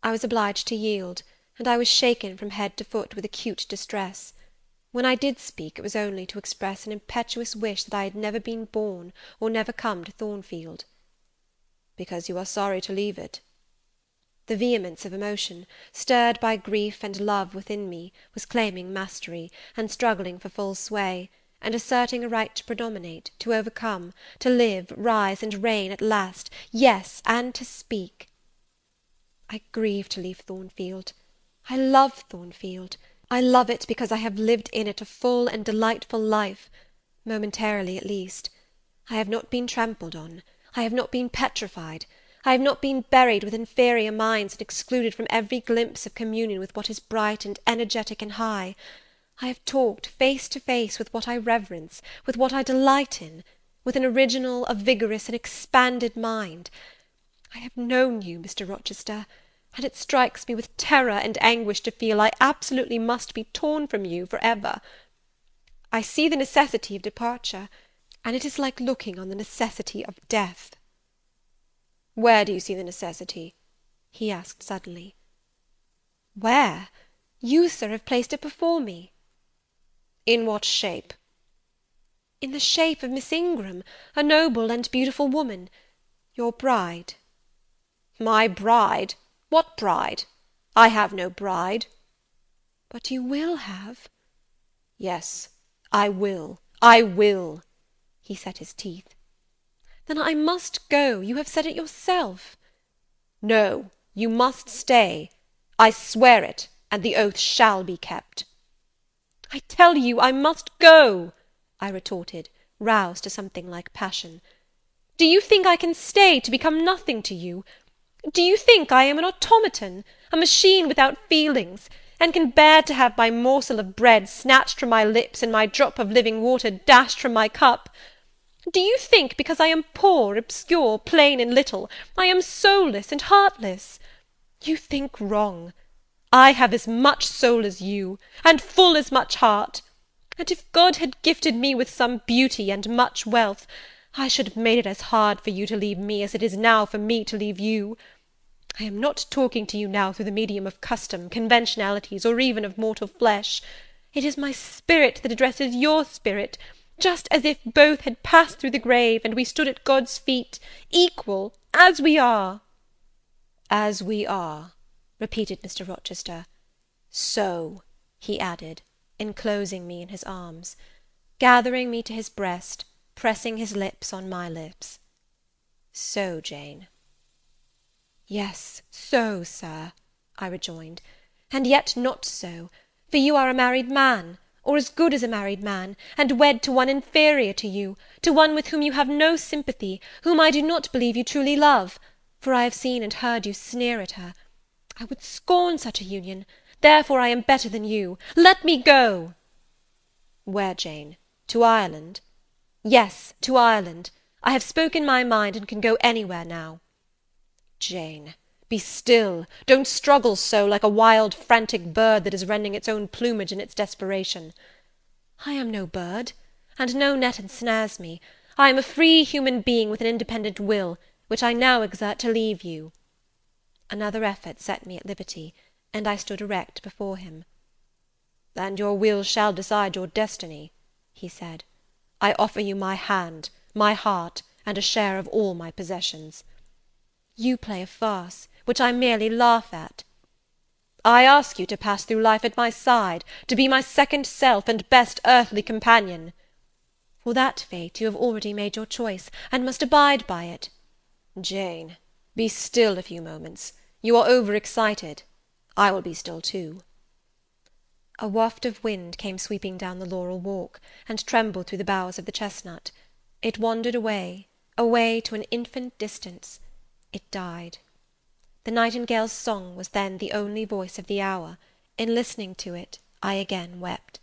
I was obliged to yield, and I was shaken from head to foot with acute distress. When I did speak, it was only to express an impetuous wish that I had never been born, or never come to Thornfield. "Because you are sorry to leave it?" The vehemence of emotion, stirred by grief and love within me, was claiming mastery, and struggling for full sway, and asserting a right to predominate, to overcome, to live, rise, and reign at last, yes, and to speak. I grieve to leave Thornfield. I love Thornfield. I love it because I have lived in it a full and delightful life, momentarily at least. I have not been trampled on. I have not been petrified. I have not been buried with inferior minds and excluded from every glimpse of communion with what is bright and energetic and high. I have talked face to face with what I reverence, with what I delight in, with an original, a vigorous, an expanded mind. I have known you, Mr. Rochester, and it strikes me with terror and anguish to feel I absolutely must be torn from you for ever. I see the necessity of departure, and it is like looking on the necessity of death." "Where do you see the necessity?" he asked suddenly. "Where? You, sir, have placed it before me." "In what shape?" "In the shape of Miss Ingram, a noble and beautiful woman, your bride." "My bride? What bride? I have no bride." "But you will have." "Yes, I will, I will." He set his teeth. "Then I must go. You have said it yourself." "No, you must stay. I swear it, and the oath shall be kept." "I tell you I must go," I retorted, roused to something like passion. "Do you think I can stay to become nothing to you? Do you think I am an automaton, a machine without feelings, and can bear to have my morsel of bread snatched from my lips and my drop of living water dashed from my cup? Do you think, because I am poor, obscure, plain, and little, I am soulless and heartless? You think wrong. I have as much soul as you, and full as much heart; and if God had gifted me with some beauty and much wealth, I should have made it as hard for you to leave me as it is now for me to leave you. I am not talking to you now through the medium of custom, conventionalities, or even of mortal flesh. It is my spirit that addresses your spirit, just as if both had passed through the grave, and we stood at God's feet, equal, as we are." "As we are," repeated Mr. Rochester. "So," he added, enclosing me in his arms, gathering me to his breast, pressing his lips on my lips. "So, Jane." "Yes, so, sir," I rejoined, "and yet not so, for you are a married man, or as good as a married man, and wed to one inferior to you, to one with whom you have no sympathy, whom I do not believe you truly love, for I have seen and heard you sneer at her. I would scorn such a union, therefore I am better than you. Let me go." "Where, Jane? To Ireland?" "Yes, to Ireland. I have spoken my mind, and can go anywhere now." "Jane, be still. Don't struggle so, like a wild, frantic bird that is rending its own plumage in its desperation." "I am no bird, and no net ensnares me. I am a free human being with an independent will, which I now exert to leave you." Another effort set me at liberty, and I stood erect before him. "And your will shall decide your destiny," he said. "I offer you my hand, my heart, and a share of all my possessions." "You play a farce, which I merely laugh at." "I ask you to pass through life at my side, to be my second self and best earthly companion." "For that fate you have already made your choice, and must abide by it." "Jane, be still a few moments. You are over-excited. I will be still too." A waft of wind came sweeping down the laurel walk, and trembled through the boughs of the chestnut. It wandered away, away to an infinite distance. It died. The nightingale's song was then the only voice of the hour. In listening to it, I again wept.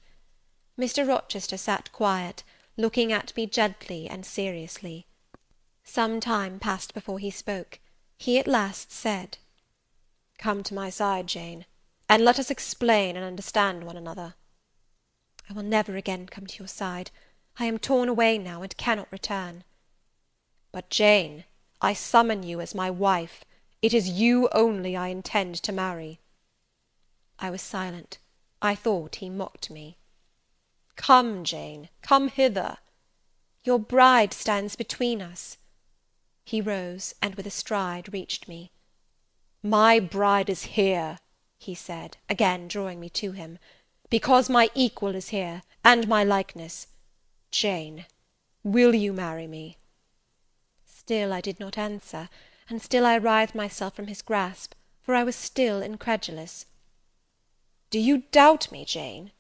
Mr. Rochester sat quiet, looking at me gently and seriously. Some time passed before he spoke. He at last said, "Come to my side, Jane, and let us explain and understand one another." "I will never again come to your side. I am torn away now, and cannot return." "But, Jane, I summon you as my wife. It is you only I intend to marry." I was silent. I thought he mocked me. "Come, Jane, come hither." "Your bride stands between us." He rose, and with a stride reached me. "My bride is here," he said, again drawing me to him, "because my equal is here, and my likeness. Jane, will you marry me?" Still I did not answer, and still I writhed myself from his grasp, for I was still incredulous. "Do you doubt me, Jane?"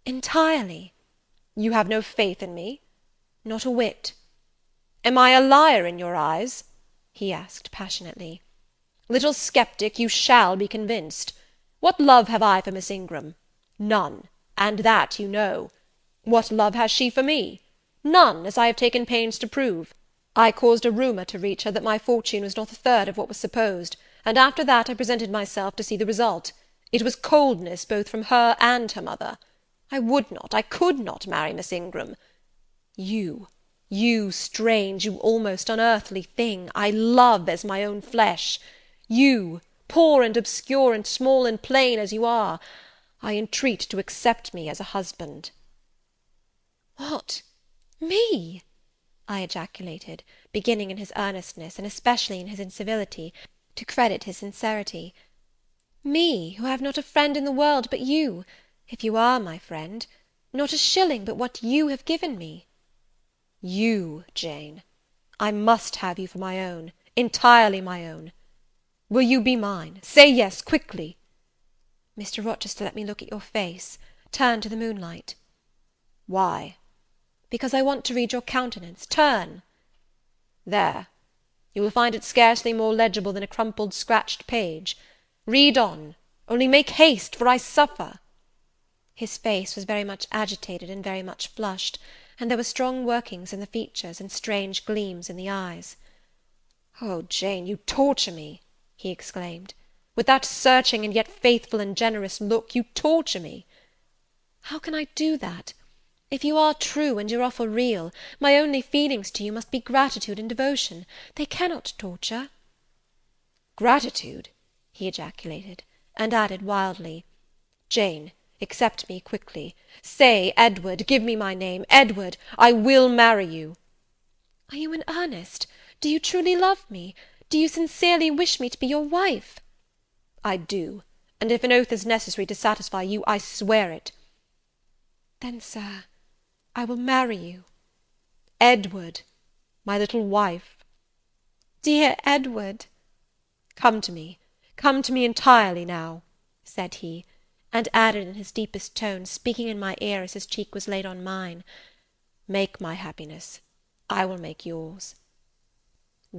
"Entirely." "You have no faith in me?" "Not a whit." "Am I a liar in your eyes?" he asked passionately. "Little sceptic, you shall be convinced. What love have I for Miss Ingram? None, and that you know. What love has she for me? None, as I have taken pains to prove. I caused a rumour to reach her that my fortune was not a third of what was supposed, and after that I presented myself to see the result. It was coldness both from her and her mother. I would not, I could not marry Miss Ingram. You, strange, you almost unearthly thing, I love as my own flesh. You, poor and obscure and small and plain as you are, I entreat to accept me as a husband." "What, me?" I ejaculated, beginning in his earnestness, and especially in his incivility, to credit his sincerity. "Me, who have not a friend in the world but you, if you are my friend, not a shilling but what you have given me." "You, Jane! I must have you for my own, entirely my own. Will you be mine? Say yes, quickly." "Mr. Rochester, let me look at your face. Turn to the moonlight." "Why?" "Because I want to read your countenance. Turn." There. You will find it scarcely more legible than a crumpled, scratched page. Read on, only make haste, for I suffer." His face was very much agitated and very much flushed, and there were strong workings in the features and strange gleams in the eyes. "Oh, Jane, you torture me!" he exclaimed. "With that searching and yet faithful and generous look, you torture me." "How can I do that? If you are true, and your offer real, my only feelings to you must be gratitude and devotion. They cannot torture." "Gratitude!" he ejaculated, and added wildly, "Jane, accept me quickly. Say, Edward, give me my name, Edward, I will marry you." "Are you in earnest? Do you truly love me? Do you sincerely wish me to be your wife?" "I do, and if an oath is necessary to satisfy you, I swear it." "Then, sir, I will marry you." "Edward, my little wife." "Dear Edward!" Come to me entirely now," said he, and added in his deepest tone, speaking in my ear as his cheek was laid on mine, "Make my happiness, I will make yours."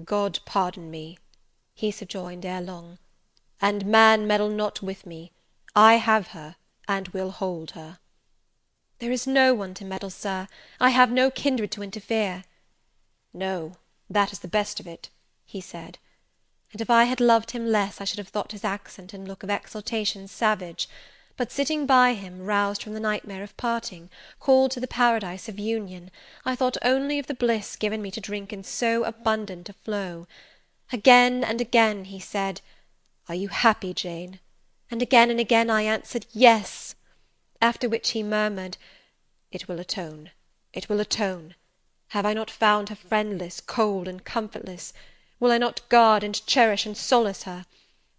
"God pardon me," he subjoined ere long, "and man meddle not with me. I have her, and will hold her." "There is no one to meddle, sir. I have no kindred to interfere." "No, that is the best of it," he said. And if I had loved him less, I should have thought his accent and look of exultation savage; but sitting by him, roused from the nightmare of parting, called to the paradise of union, I thought only of the bliss given me to drink in so abundant a flow. Again and again he said, "Are you happy, Jane?" and again I answered, "Yes." After which he murmured, It will atone. Have I not found her friendless, cold, and comfortless? Will I not guard and cherish and solace her?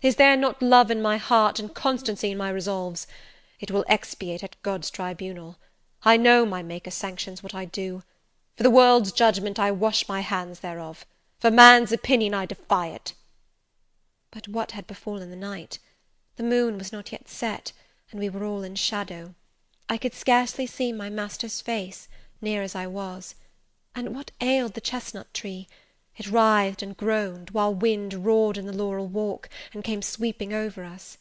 Is there not love in my heart, and constancy in my resolves? It will expiate at God's tribunal. I know my Maker sanctions what I do. For the world's judgment I wash my hands thereof. For man's opinion I defy it." But what had befallen the night? The moon was not yet set, and we were all in shadow. I could scarcely see my master's face, near as I was. And what ailed the chestnut tree? It writhed and groaned, while wind roared in the laurel walk, and came sweeping over us.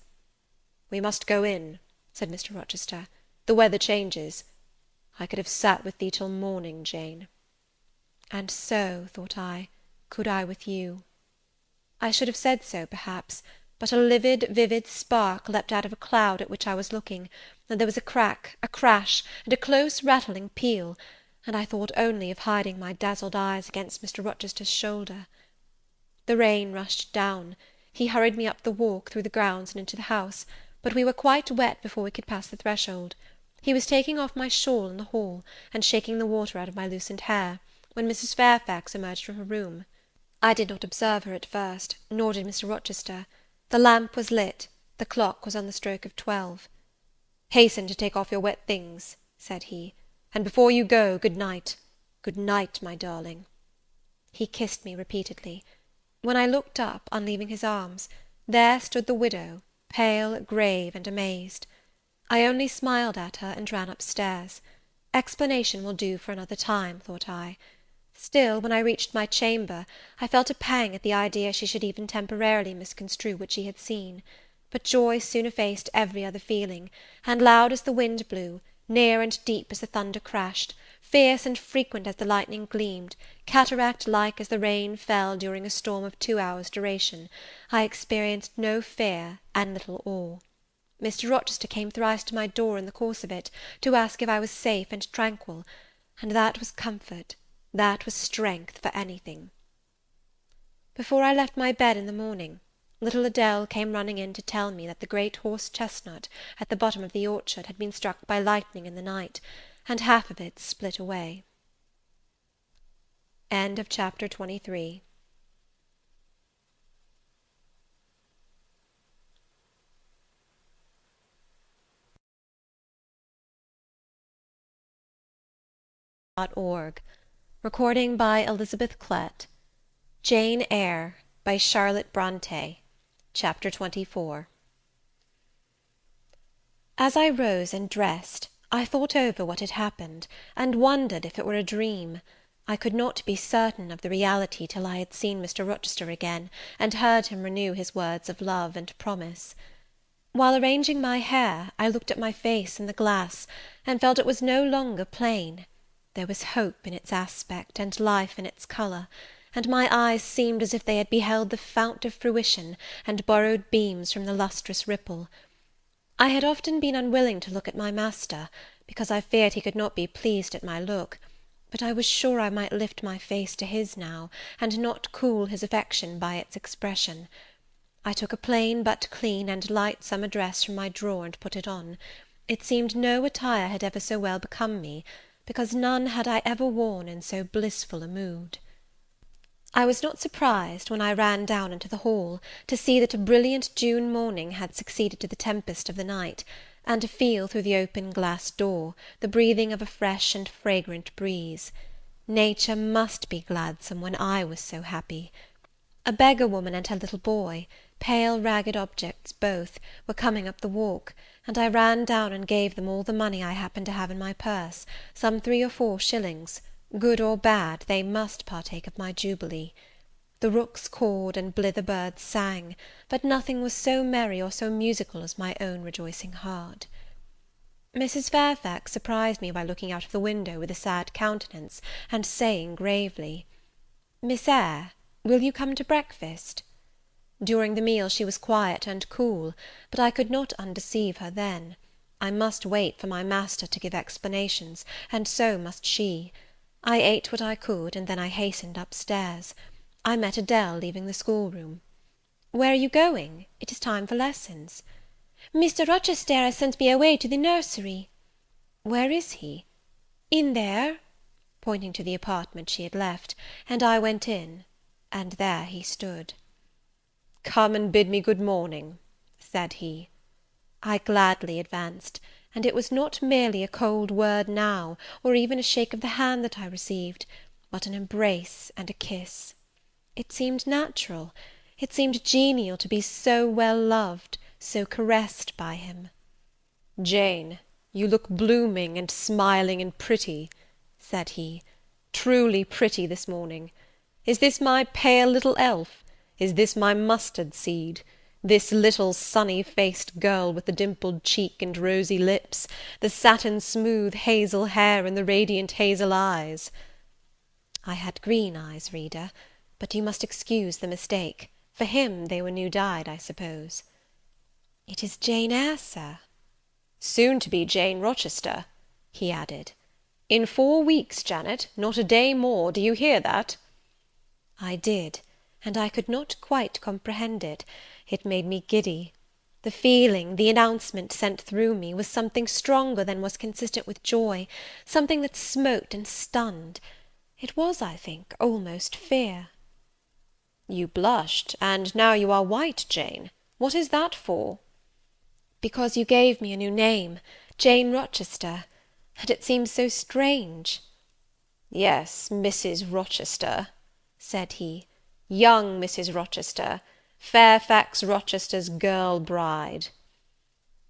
"We must go in," said Mr. Rochester. "The weather changes. I could have sat with thee till morning, Jane." And so, thought I, could I with you. I should have said so, perhaps, but a livid, vivid spark leapt out of a cloud at which I was looking, and there was a crack, a crash, and a close rattling peal, and I thought only of hiding my dazzled eyes against Mr. Rochester's shoulder. The rain rushed down. He hurried me up the walk, through the grounds, and into the house, but we were quite wet before we could pass the threshold. He was taking off my shawl in the hall, and shaking the water out of my loosened hair, when Mrs. Fairfax emerged from her room. I did not observe her at first, nor did Mr. Rochester. The lamp was lit, the clock was on the stroke of 12. "Hasten to take off your wet things," said he, "and before you go, good night. Good night, my darling." He kissed me repeatedly. When I looked up, on leaving his arms, there stood the widow, pale, grave, and amazed. I only smiled at her, and ran up stairs. Explanation will do for another time, thought I. Still, when I reached my chamber, I felt a pang at the idea she should even temporarily misconstrue what she had seen; but joy soon effaced every other feeling, and loud as the wind blew, near and deep as the thunder crashed, fierce and frequent as the lightning gleamed, cataract-like as the rain fell during a storm of 2 hours' duration, I experienced no fear and little awe. Mr. Rochester came thrice to my door in the course of it, to ask if I was safe and tranquil, and that was comfort, that was strength for anything. Before I left my bed in the morning, Little Adele came running in to tell me that the great horse-chestnut at the bottom of the orchard had been struck by lightning in the night, and half of it split away. Chapter 23. Recording by Elizabeth Klett. Jane Eyre by Charlotte Brontë. Chapter 24. As I rose and dressed, I thought over what had happened, and wondered if it were a dream. I could not be certain of the reality till I had seen Mr. Rochester again, and heard him renew his words of love and promise. While arranging my hair, I looked at my face in the glass, and felt it was no longer plain. There was hope in its aspect, and life in its colour, and my eyes seemed as if they had beheld the fount of fruition, and borrowed beams from the lustrous ripple. I had often been unwilling to look at my master, because I feared he could not be pleased at my look, but I was sure I might lift my face to his now, and not cool his affection by its expression. I took a plain but clean and light summer dress from my drawer and put it on. It seemed no attire had ever so well become me, because none had I ever worn in so blissful a mood. I was not surprised, when I ran down into the hall, to see that a brilliant June morning had succeeded to the tempest of the night, and to feel, through the open glass door, the breathing of a fresh and fragrant breeze. Nature must be gladsome when I was so happy. A beggar woman and her little boy, pale ragged objects both, were coming up the walk, and I ran down and gave them all the money I happened to have in my purse, some 3 or 4 shillings. Good or bad, they must partake of my jubilee. The rooks cawed and blither birds sang, but nothing was so merry or so musical as my own rejoicing heart. Mrs. Fairfax surprised me by looking out of the window with a sad countenance, and saying gravely, "Miss Eyre, will you come to breakfast?" During the meal she was quiet and cool, but I could not undeceive her then. I must wait for my master to give explanations, and so must she. I ate what I could, and then I hastened upstairs. I met Adele leaving the schoolroom. "Where are you going? It is time for lessons." "Mr. Rochester has sent me away to the nursery." "Where is he?" "In there," pointing to the apartment she had left, and I went in, and there he stood. "Come and bid me good morning," said he. I gladly advanced, and it was not merely a cold word now, or even a shake of the hand that I received, but an embrace and a kiss. It seemed natural, it seemed genial to be so well loved, so caressed by him. "Jane, you look blooming and smiling and pretty," said he, "truly pretty this morning. Is this my pale little elf? Is this my mustard seed? This little sunny-faced girl with the dimpled cheek and rosy lips, the satin-smooth hazel hair and the radiant hazel eyes?" I had green eyes, reader, but you must excuse the mistake. For him they were new-dyed, I suppose. "It is Jane Eyre, sir." "Soon to be Jane Rochester," he added. "In 4 weeks, Janet, not a day more, do you hear that?" I did, and I could not quite comprehend it. It made me giddy. The feeling, the announcement sent through me, was something stronger than was consistent with joy, something that smote and stunned. It was, I think, almost fear. "You blushed, and now you are white, Jane. What is that for?" "Because you gave me a new name, Jane Rochester, and it seems so strange." "Yes, Mrs. Rochester," said he, "young Mrs. Rochester, Fairfax Rochester's girl bride."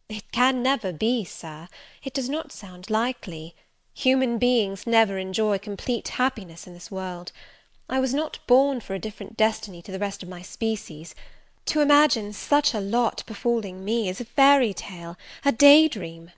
"It can never be, sir. It does not sound likely. Human beings never enjoy complete happiness in this world. I was not born for a different destiny to the rest of my species. To imagine such a lot befalling me is a fairy tale, a day-dream."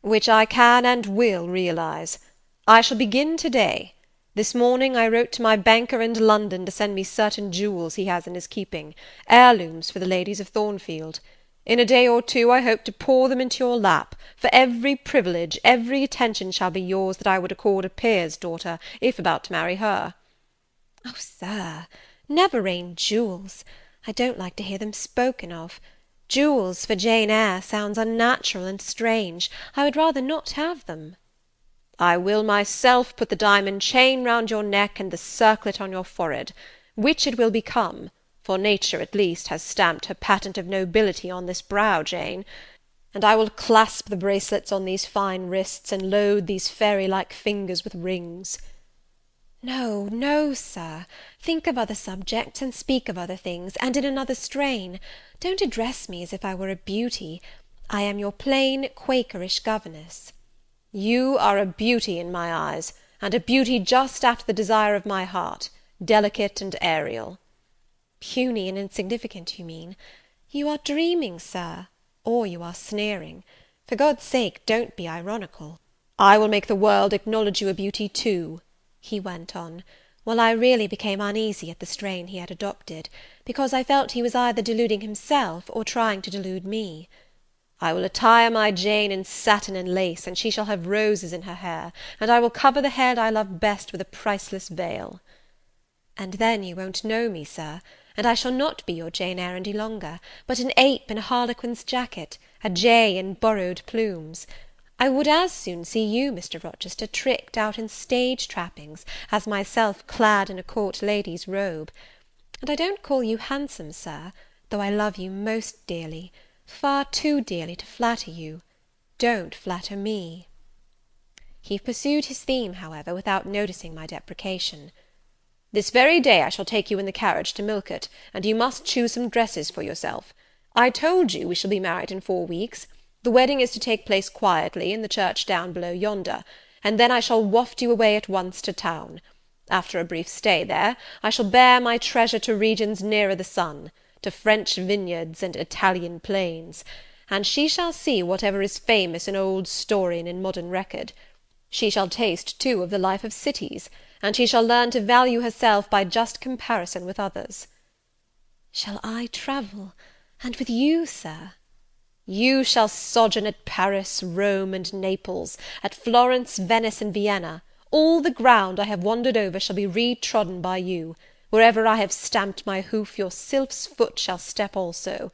"Which I can and will realize. I shall begin to-day. This morning I wrote to my banker in London to send me certain jewels he has in his keeping, heirlooms for the ladies of Thornfield. In a day or 2 I hope to pour them into your lap, for every privilege, every attention shall be yours that I would accord a peer's daughter, if about to marry her." "Oh, sir, never rain jewels! I don't like to hear them spoken of. Jewels for Jane Eyre sounds unnatural and strange. I would rather not have them." "I will myself put the diamond chain round your neck and the circlet on your forehead, which it will become, for nature at least has stamped her patent of nobility on this brow, Jane, and I will clasp the bracelets on these fine wrists, and load these fairy-like fingers with rings." "No, no, sir. Think of other subjects, and speak of other things, and in another strain. Don't address me as if I were a beauty. I am your plain Quakerish governess." "You are a beauty in my eyes, and a beauty just after the desire of my heart, delicate and aerial." "Puny and insignificant, you mean. You are dreaming, sir, or you are sneering. For God's sake, don't be ironical." "I will make the world acknowledge you a beauty too," he went on, while I really became uneasy at the strain he had adopted, because I felt he was either deluding himself or trying to delude me. "I will attire my Jane in satin and lace, and she shall have roses in her hair, and I will cover the head I love best with a priceless veil." "And then you won't know me, sir, and I shall not be your Jane Eyre any longer, but an ape in a harlequin's jacket, a jay in borrowed plumes. I would as soon see you, Mr. Rochester, tricked out in stage trappings, as myself clad in a court lady's robe. And I don't call you handsome, sir, though I love you most dearly, far too dearly to flatter you. Don't flatter me." He pursued his theme, however, without noticing my deprecation. "This very day I shall take you in the carriage to Millcote, and you must choose some dresses for yourself. I told you we shall be married in 4 weeks. The wedding is to take place quietly, in the church down below yonder, and then I shall waft you away at once to town. After a brief stay there, I shall bear my treasure to regions nearer the sun, to French vineyards and Italian plains, and she shall see whatever is famous in old story and in modern record. She shall taste, too, of the life of cities, and she shall learn to value herself by just comparison with others." "Shall I travel, and with you, sir?" "You shall sojourn at Paris, Rome, and Naples, at Florence, Venice, and Vienna. All the ground I have wandered over shall be re-trodden by you. Wherever I have stamped my hoof, your sylph's foot shall step also.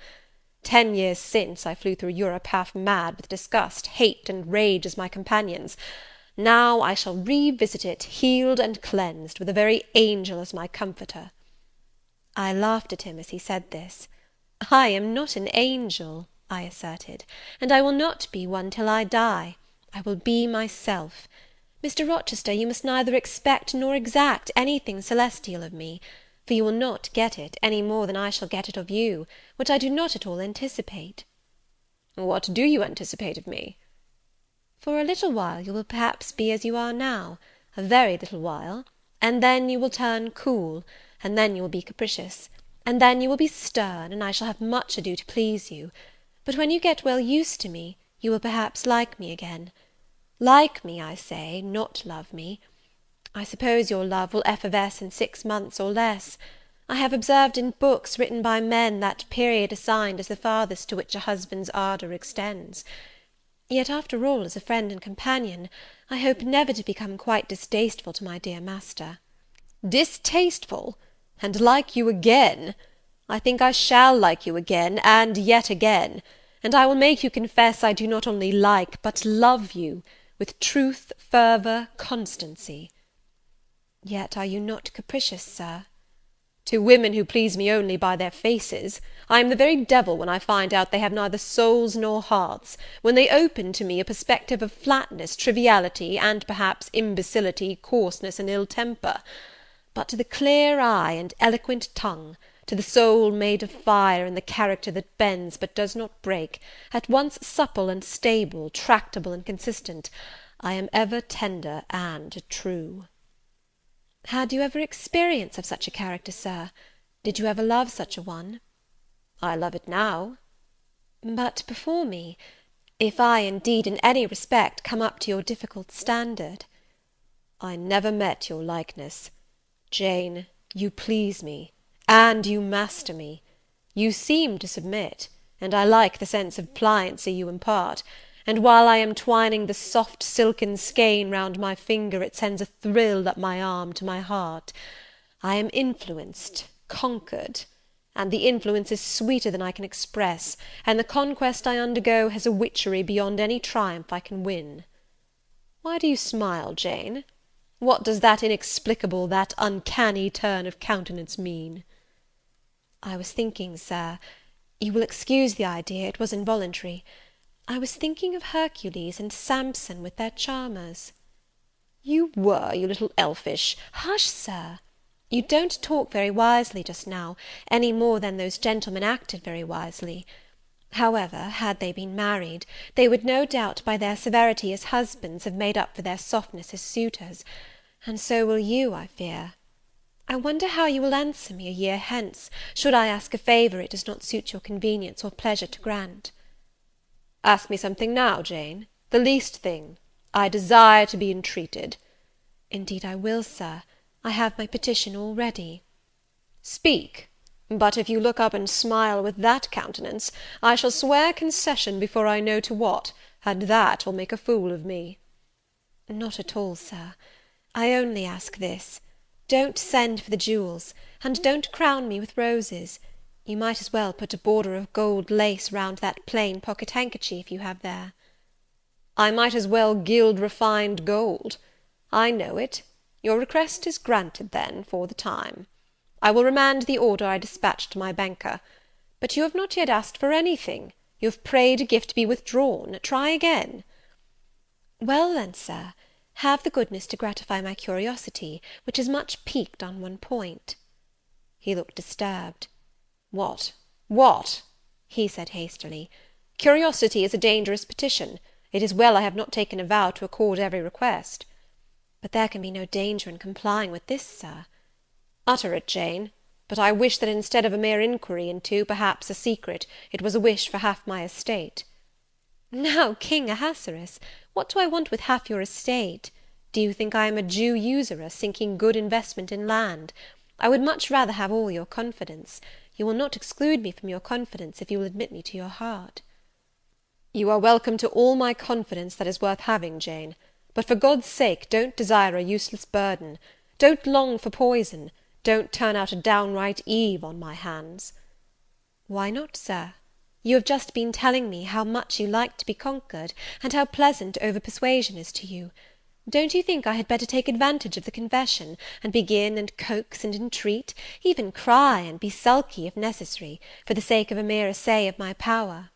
10 years since, I flew through Europe half mad with disgust, hate, and rage as my companions. Now I shall revisit it, healed and cleansed, with a very angel as my comforter." I laughed at him as he said this. "I am not an angel," I asserted, "and I will not be one till I die. I will be myself. Mr. Rochester, you must neither expect nor exact anything celestial of me, for you will not get it, any more than I shall get it of you, which I do not at all anticipate." "What do you anticipate of me?" "For a little while you will perhaps be as you are now, a very little while, and then you will turn cool, and then you will be capricious, and then you will be stern, and I shall have much ado to please you. But when you get well used to me, you will perhaps like me again. Like me, I say, not love me. I suppose your love will effervesce in 6 months or less. I have observed in books written by men that period assigned as the farthest to which a husband's ardour extends. Yet, after all, as a friend and companion, I hope never to become quite distasteful to my dear master." "Distasteful! And like you again! I think I shall like you again, and yet again, and I will make you confess I do not only like, but love you, with truth, fervour, constancy." "Yet are you not capricious, sir?" "To women who please me only by their faces. I am the very devil when I find out they have neither souls nor hearts, when they open to me a perspective of flatness, triviality, and perhaps imbecility, coarseness, and ill temper. But to the clear eye and eloquent tongue, to the soul made of fire, and the character that bends but does not break, at once supple and stable, tractable and consistent, I am ever tender and true." "Had you ever experience of such a character, sir? Did you ever love such a one?" "I love it now." "But before me, if I, indeed, in any respect, come up to your difficult standard?" "I never met your likeness. Jane, you please me, and you master me. You seem to submit, and I like the sense of pliancy you impart, and while I am twining the soft silken skein round my finger, it sends a thrill up my arm to my heart. I am influenced, conquered, and the influence is sweeter than I can express, and the conquest I undergo has a witchery beyond any triumph I can win. Why do you smile, Jane? What does that inexplicable, that uncanny turn of countenance mean?" "I was thinking, sir, you will excuse the idea, it was involuntary, I was thinking of Hercules and Samson with their charmers." "You were, you little elfish—" "Hush, sir! You don't talk very wisely just now, any more than those gentlemen acted very wisely. However, had they been married, they would no doubt by their severity as husbands have made up for their softness as suitors, and so will you, I fear. I wonder how you will answer me a year hence, should I ask a favour it does not suit your convenience or pleasure to grant." "Ask me something now, Jane, the least thing. I desire to be entreated." "Indeed I will, sir. I have my petition all ready." "Speak. But if you look up and smile with that countenance, I shall swear concession before I know to what, and that will make a fool of me." "Not at all, sir. I only ask this, don't send for the jewels, and don't crown me with roses. You might as well put a border of gold lace round that plain pocket handkerchief you have there." "I might as well gild refined gold. I know it. Your request is granted, then, for the time. I will remand the order I dispatched to my banker. But you have not yet asked for anything. You have prayed a gift be withdrawn. Try again." "Well, then, sir, have the goodness to gratify my curiosity, which is much piqued on one point." He looked disturbed. What?" he said hastily. "Curiosity is a dangerous petition. It is well I have not taken a vow to accord every request." "But there can be no danger in complying with this, sir." "Utter it, Jane. But I wish that instead of a mere inquiry into, perhaps, a secret, it was a wish for half my estate." "Now, King Ahasuerus, what do I want with half your estate? Do you think I am a Jew usurer, sinking good investment in land? I would much rather have all your confidence. You will not exclude me from your confidence, if you will admit me to your heart." "You are welcome to all my confidence that is worth having, Jane. But for God's sake, don't desire a useless burden. Don't long for poison. Don't turn out a downright Eve on my hands." "Why not, sir? You have just been telling me how much you like to be conquered, and how pleasant over-persuasion is to you. Don't you think I had better take advantage of the confession, and begin and coax and entreat, even cry and be sulky, if necessary, for the sake of a mere essay of my power?"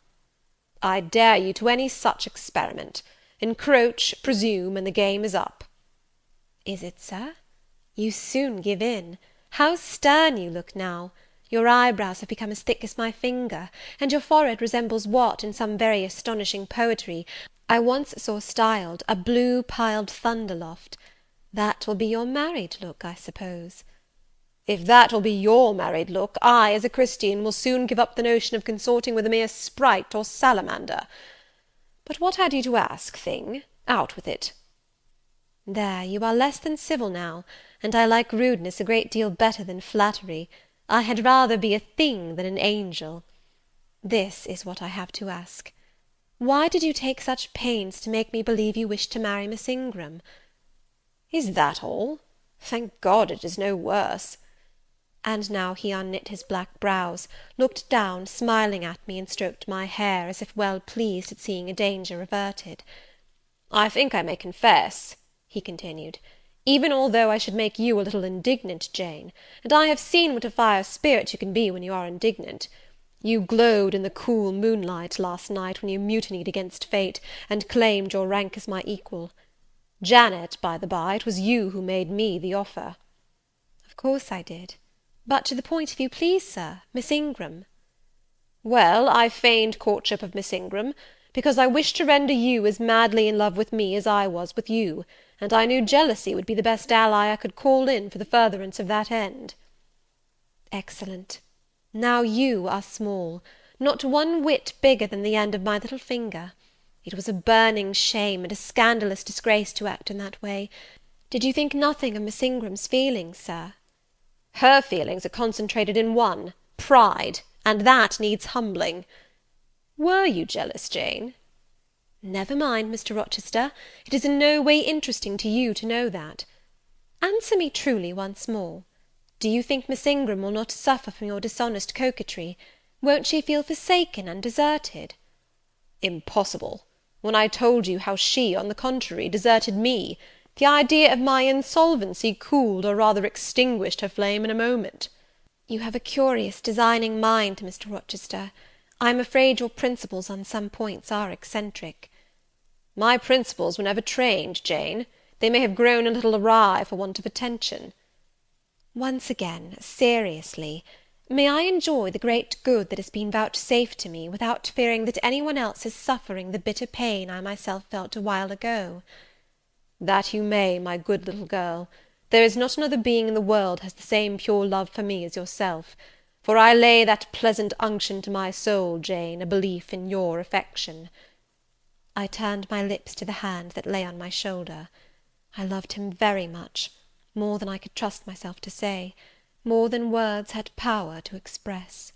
"I dare you to any such experiment. Encroach, presume, and the game is up." "Is it, sir? You soon give in. How stern you look now! Your eyebrows have become as thick as my finger, and your forehead resembles what, in some very astonishing poetry, I once saw styled a blue piled thunder loft. That will be your married look, I suppose." "If that will be your married look, I, as a Christian, will soon give up the notion of consorting with a mere sprite or salamander. But what had you to ask, thing? Out with it." "There, you are less than civil now, and I like rudeness a great deal better than flattery. I had rather be a thing than an angel. This is what I have to ask. Why did you take such pains to make me believe you wished to marry Miss Ingram?" "Is that all? Thank God it is no worse." And now he unknit his black brows, looked down, smiling at me, and stroked my hair, as if well pleased at seeing a danger averted. "I think I may confess," he continued, "even although I should make you a little indignant, Jane, and I have seen what a fire spirit you can be when you are indignant. You glowed in the cool moonlight last night when you mutinied against fate, and claimed your rank as my equal. Janet, by the by, it was you who made me the offer." "Of course I did. But to the point, if you please, sir, Miss Ingram." "Well, I feigned courtship of Miss Ingram, because I wished to render you as madly in love with me as I was with you, and I knew jealousy would be the best ally I could call in for the furtherance of that end." "Excellent. Now you are small, not one whit bigger than the end of my little finger. It was a burning shame and a scandalous disgrace to act in that way. Did you think nothing of Miss Ingram's feelings, sir?" "Her feelings are concentrated in one, pride, and that needs humbling. Were you jealous, Jane?" "Never mind, Mr. Rochester, it is in no way interesting to you to know that. Answer me truly once more. Do you think Miss Ingram will not suffer from your dishonest coquetry? Won't she feel forsaken and deserted?" "Impossible! When I told you how she, on the contrary, deserted me, the idea of my insolvency cooled, or rather extinguished her flame in a moment." "You have a curious, designing mind, Mr. Rochester. I am afraid your principles on some points are eccentric." "My principles were never trained, Jane. They may have grown a little awry for want of attention." "Once again, seriously, may I enjoy the great good that has been vouchsafed to me, without fearing that any one else is suffering the bitter pain I myself felt a while ago?" "That you may, my good little girl. There is not another being in the world has the same pure love for me as yourself; for I lay that pleasant unction to my soul, Jane, a belief in your affection." I turned my lips to the hand that lay on my shoulder. I loved him very much, more than I could trust myself to say, more than words had power to express.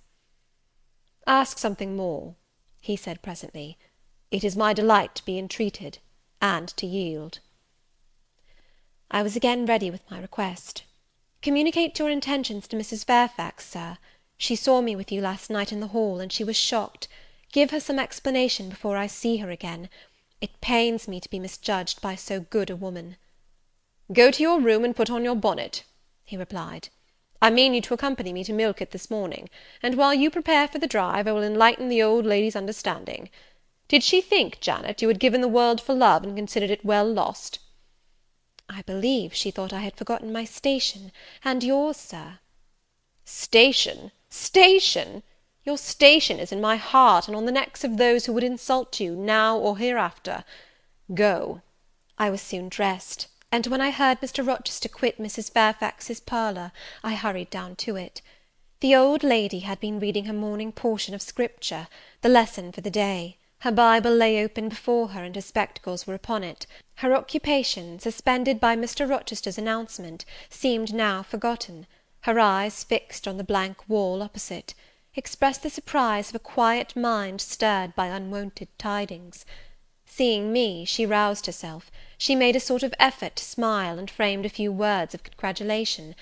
"Ask something more," he said presently. "It is my delight to be entreated, and to yield." I was again ready with my request. "Communicate your intentions to Mrs. Fairfax, Sir. She saw me with you last night in the hall, and she was shocked. Give her some explanation before I see her again. It pains me to be misjudged by so good a woman." "Go to your room and put on your bonnet," he replied. "I mean you to accompany me to Millcote this morning, and while you prepare for the drive, I will enlighten the old lady's understanding. Did she think, Janet, you had given the world for love, and considered it well lost?" "I believe she thought I had forgotten my station, and yours, Sir." "Station! Station! Your station is in my heart, and on the necks of those who would insult you, now or hereafter. Go." I was soon dressed, and when I heard Mr. Rochester quit Mrs. Fairfax's parlour, I hurried down to it. The old lady had been reading her morning portion of Scripture, the lesson for the day. Her Bible lay open before her, and her spectacles were upon it. Her occupation, suspended by Mr. Rochester's announcement, seemed now forgotten. Her eyes, fixed on the blank wall opposite, expressed the surprise of a quiet mind stirred by unwonted tidings. Seeing me, she roused herself; she made a sort of effort to smile, and framed a few words of congratulation;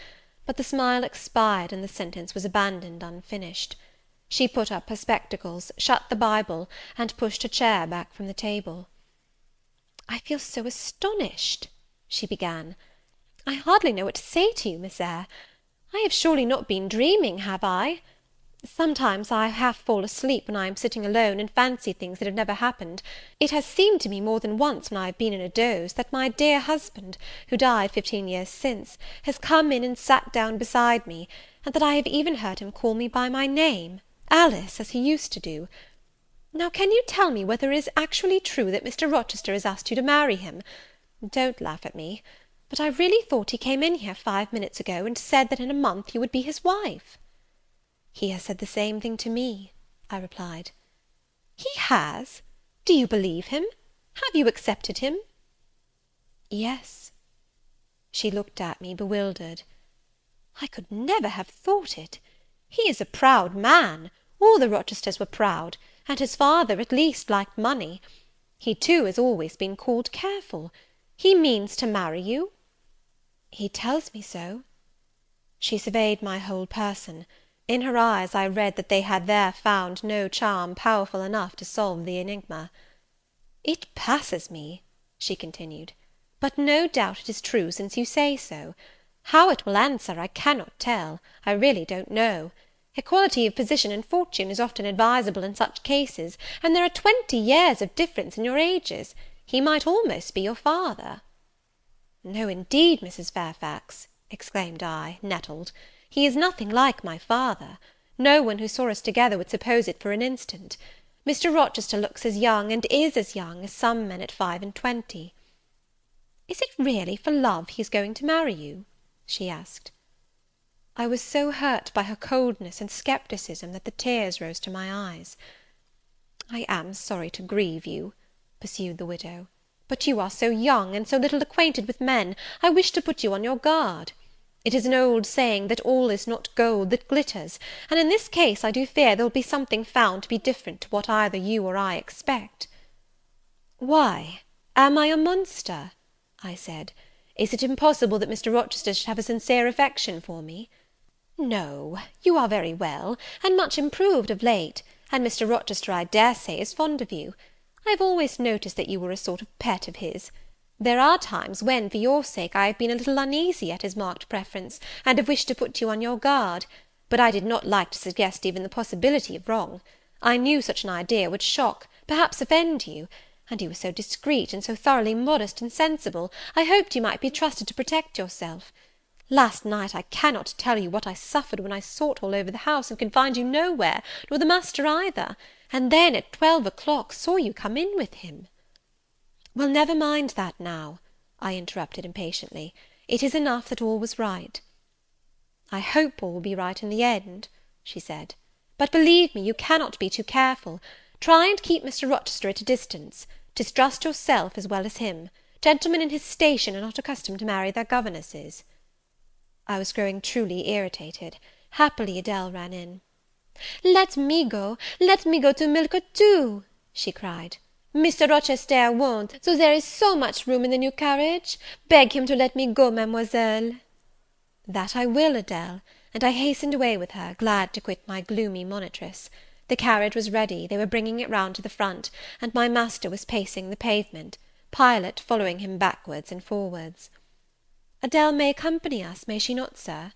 but the smile expired, and the sentence was abandoned unfinished. She put up her spectacles, shut the Bible, and pushed her chair back from the table. "I feel so astonished," she began. "I hardly know what to say to you, Miss Eyre. I have surely not been dreaming, have I? Sometimes I half fall asleep when I am sitting alone, and fancy things that have never happened. It has seemed to me more than once, when I have been in a doze, that my dear husband, who died 15 years since, has come in and sat down beside me, and that I have even heard him call me by my name, Alice, as he used to do. Now, can you tell me whether it is actually true that Mr. Rochester has asked you to marry him? Don't laugh at me, but I really thought he came in here 5 minutes ago, and said that in a month you would be his wife." "He has said the same thing to me," I replied. "He has? Do you believe him? Have you accepted him?" "Yes." She looked at me bewildered. "I could never have thought it. He is a proud man. All the Rochesters were proud, and his father, at least, liked money. He, too, has always been called careful. He means to marry you?" "He tells me so." She surveyed my whole person. In her eyes I read that they had there found no charm powerful enough to solve the enigma. "It passes me," she continued, "but no doubt it is true, since you say so. How it will answer, I cannot tell. I really don't know. Equality of position and fortune is often advisable in such cases, and there are 20 years of difference in your ages. He might almost be your father." "No, indeed, Mrs. Fairfax," exclaimed I, nettled, "he is nothing like my father. No one who saw us together would suppose it for an instant. Mr. Rochester looks as young, and is as young, as some men at 25. "Is it really for love he is going to marry you?" she asked. I was so hurt by her coldness and scepticism that the tears rose to my eyes. "I am sorry to grieve you," pursued the widow, "but you are so young, and so little acquainted with men, I wish to put you on your guard. It is an old saying, that all is not gold that glitters, and in this case I do fear there will be something found to be different to what either you or I expect." "Why, am I a monster?" I said. "Is it impossible that Mr. Rochester should have a sincere affection for me?" "No, you are very well, and much improved of late, and Mr. Rochester, I dare say, is fond of you. I have always noticed that you were a sort of pet of his. There are times when, for your sake, I have been a little uneasy at his marked preference, and have wished to put you on your guard; but I did not like to suggest even the possibility of wrong. I knew such an idea would shock, perhaps offend you, and you were so discreet, and so thoroughly modest and sensible, I hoped you might be trusted to protect yourself. Last night I cannot tell you what I suffered when I sought all over the house, and could find you nowhere, nor the master either, and then at 12 o'clock saw you come in with him." "Well, never mind that now," I interrupted impatiently. "It is enough that all was right." "I hope all will be right in the end," she said; "but believe me, you cannot be too careful. Try and keep Mr. Rochester at a distance. Distrust yourself as well as him. Gentlemen in his station are not accustomed to marry their governesses." I was growing truly irritated. Happily Adele ran in. Let me go to Milko too," she cried. "Mr. Rochester won't, so there is so much room in the new carriage. Beg him to let me go, mademoiselle." "That I will, Adele," and I hastened away with her, glad to quit my gloomy monitress. The carriage was ready, they were bringing it round to the front, and my master was pacing the pavement, Pilot following him backwards and forwards. "Adele may accompany us, may she not, sir?"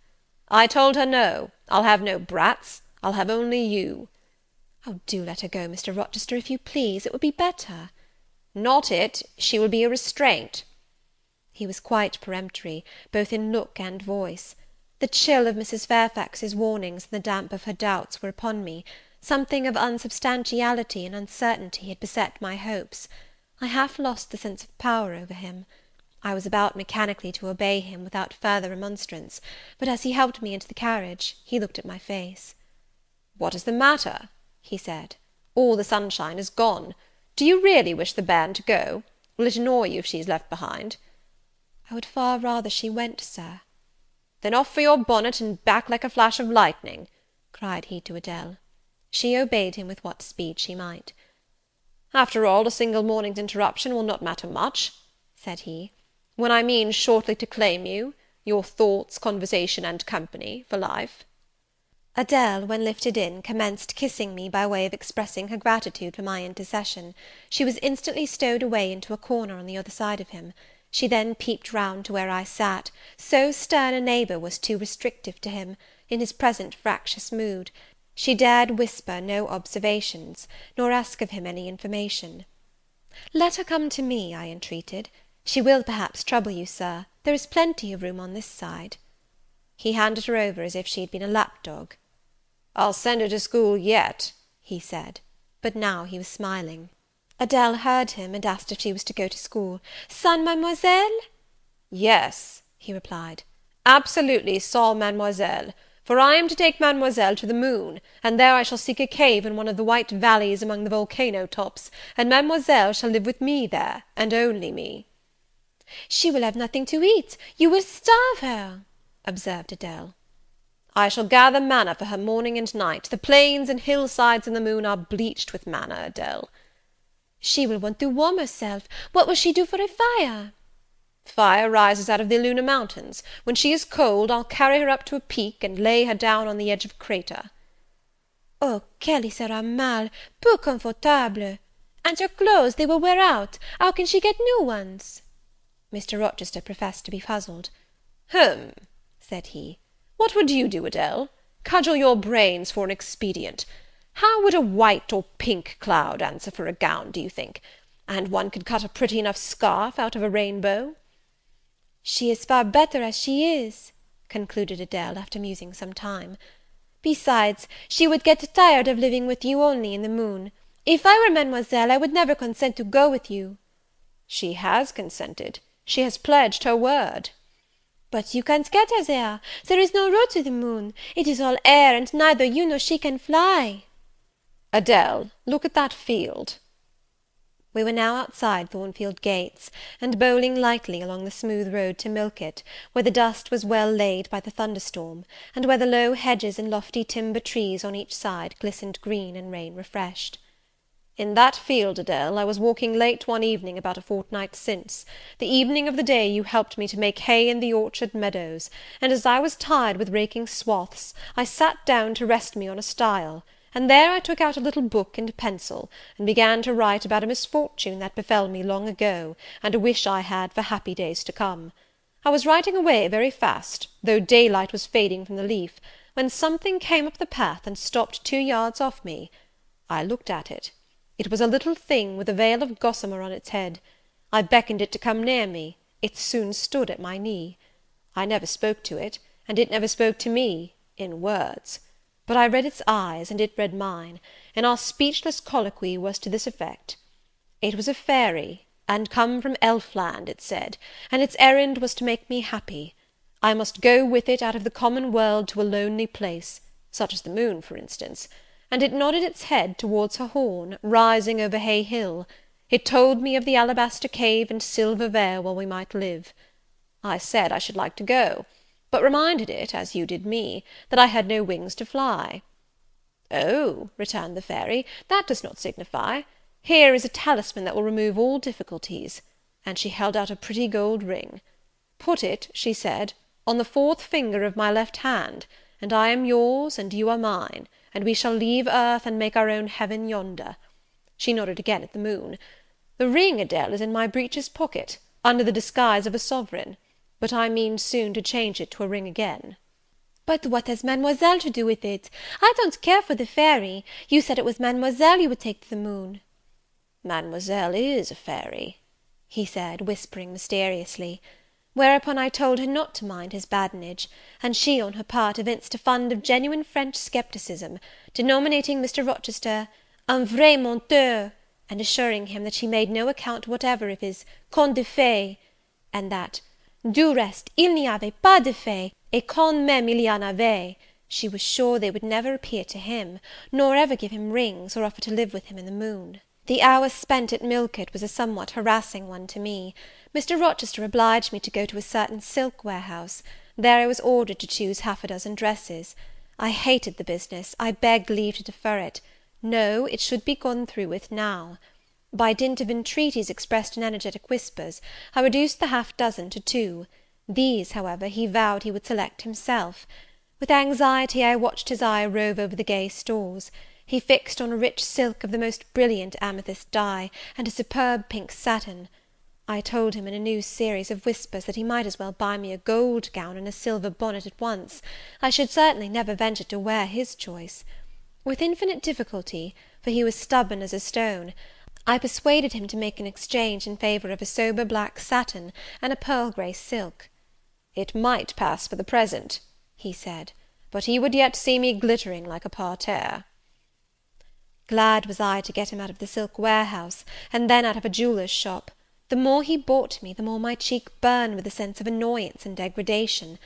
"I told her no. I'll have no brats. I'll have only you." "Oh, do let her go, Mr. Rochester, if you please. It would be better." "Not it. She will be a restraint." He was quite peremptory, both in look and voice. The chill of Mrs. Fairfax's warnings and the damp of her doubts were upon me. Something of unsubstantiality and uncertainty had beset my hopes. I half lost the sense of power over him. I was about mechanically to obey him without further remonstrance, but as he helped me into the carriage, he looked at my face. "What is the matter?" he said. "All the sunshine is gone. Do you really wish the bairn to go? Will it annoy you if she is left behind?" "I would far rather she went, sir." "Then off for your bonnet, and back like a flash of lightning," cried he to Adele. She obeyed him with what speed she might. "After all, a single morning's interruption will not matter much," said he, "when I mean shortly to claim you, your thoughts, conversation, and company, for life." Adele, when lifted in, commenced kissing me by way of expressing her gratitude for my intercession. She was instantly stowed away into a corner on the other side of him. She then peeped round to where I sat, so stern a neighbour was too restrictive to him, in his present fractious mood. She dared whisper no observations, nor ask of him any information. "Let her come to me," I entreated. "She will perhaps trouble you, sir. There is plenty of room on this side." He handed her over as if she had been a lapdog. "I'll send her to school yet," he said, but now he was smiling. Adele heard him, and asked if she was to go to school. "Sans mademoiselle?" "Yes," he replied, "absolutely sans mademoiselle, for I am to take mademoiselle to the moon, and there I shall seek a cave in one of the white valleys among the volcano tops, and mademoiselle shall live with me there, and only me." "She will have nothing to eat. You will starve her," observed Adele. "I shall gather manna for her morning and night. The plains and hillsides in the moon are bleached with manna, Adele." "She will want to warm herself. What will she do for a fire?" "Fire rises out of the Lunar Mountains. When she is cold, I'll carry her up to a peak, and lay her down on the edge of a crater." "Oh, qu'elle y sera mal, peu confortable! And her clothes, they will wear out. How can she get new ones?" Mr. Rochester professed to be puzzled. "Hum," said he, "what would you do, Adele? Cudgel your brains for an expedient. How would a white or pink cloud answer for a gown, do you think? And one could cut a pretty enough scarf out of a rainbow." "She is far better as she is," concluded Adele, after musing some time. "Besides, she would get tired of living with you only in the moon. If I were mademoiselle, I would never consent to go with you." "She has consented. She has pledged her word." "But you can't get her there. There is no road to the moon. It is all air, and neither you nor she can fly." "Adele, look at that field." We were now outside Thornfield gates, and bowling lightly along the smooth road to Milket, where the dust was well laid by the thunderstorm, and where the low hedges and lofty timber trees on each side glistened green and rain refreshed. In that field, Adele, I was walking late one evening about a fortnight since, the evening of the day you helped me to make hay in the orchard meadows, and as I was tired with raking swaths, I sat down to rest me on a stile, and there I took out a little book and pencil, and began to write about a misfortune that befell me long ago, and a wish I had for happy days to come. I was writing away very fast, though daylight was fading from the leaf, when something came up the path and stopped 2 yards off me. I looked at it. It was a little thing with a veil of gossamer on its head. I beckoned it to come near me. It soon stood at my knee. I never spoke to it, and it never spoke to me, in words. But I read its eyes, and it read mine, and our speechless colloquy was to this effect. It was a fairy, and come from Elfland, it said, and its errand was to make me happy. I must go with it out of the common world to a lonely place, such as the moon, for instance, and it nodded its head towards her horn, rising over Hay Hill. It told me of the alabaster cave and silver vale where we might live. I said I should like to go, but reminded it, as you did me, that I had no wings to fly. "Oh," returned the fairy, "that does not signify. Here is a talisman that will remove all difficulties," and she held out a pretty gold ring. "Put it," she said, "on the 4th finger of my left hand, and I am yours, and you are mine, and we shall leave earth and make our own heaven yonder." She nodded again at the moon. "The ring, Adele, is in my breeches pocket, under the disguise of a sovereign, but I mean soon to change it to a ring again." "But what has Mademoiselle to do with it? I don't care for the fairy. You said it was Mademoiselle you would take to the moon." "Mademoiselle is a fairy," he said, whispering mysteriously. Whereupon I told her not to mind his badinage, and she, on her part, evinced a fund of genuine French scepticism, denominating Mr. Rochester un vrai menteur, and assuring him that she made no account whatever of his contes de fées, and that, du reste, il n'y avait pas de fées, et quand même il y en avait, she was sure they would never appear to him, nor ever give him rings, or offer to live with him in the moon. The hour spent at Millcote was a somewhat harassing one to me. Mr. Rochester obliged me to go to a certain silk warehouse. There I was ordered to choose 6 dresses. I hated the business. I begged leave to defer it. No, it should be gone through with now. By dint of entreaties expressed in energetic whispers, I reduced the 6 to 2. These, however, he vowed he would select himself. With anxiety I watched his eye rove over the gay stores. He fixed on a rich silk of the most brilliant amethyst dye, and a superb pink satin. I told him in a new series of whispers that he might as well buy me a gold gown and a silver bonnet at once. I should certainly never venture to wear his choice. With infinite difficulty, for he was stubborn as a stone, I persuaded him to make an exchange in favour of a sober black satin and a pearl grey silk. "It might pass for the present," he said, "but he would yet see me glittering like a parterre." Glad was I to get him out of the silk warehouse, and then out of a jeweller's shop. The more he bought me, the more my cheek burned with a sense of annoyance and degradation.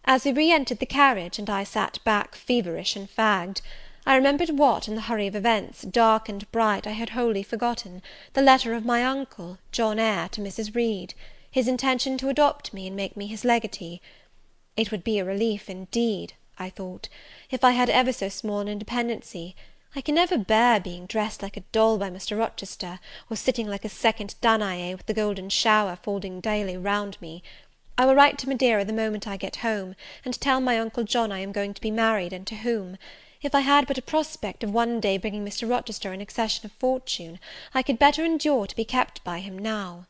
As we re-entered the carriage, and I sat back feverish and fagged, I remembered what, in the hurry of events, dark and bright, I had wholly forgotten, the letter of my uncle, John Eyre, to Mrs. Reed, his intention to adopt me and make me his legatee. It would be a relief, indeed, I thought, if I had ever so small an independency. I can never bear being dressed like a doll by Mr. Rochester, or sitting like a second Danae with the golden shower falling daily round me. I will write to Madeira the moment I get home, and tell my uncle John I am going to be married, and to whom. If I had but a prospect of one day bringing Mr. Rochester an accession of fortune, I could better endure to be kept by him now.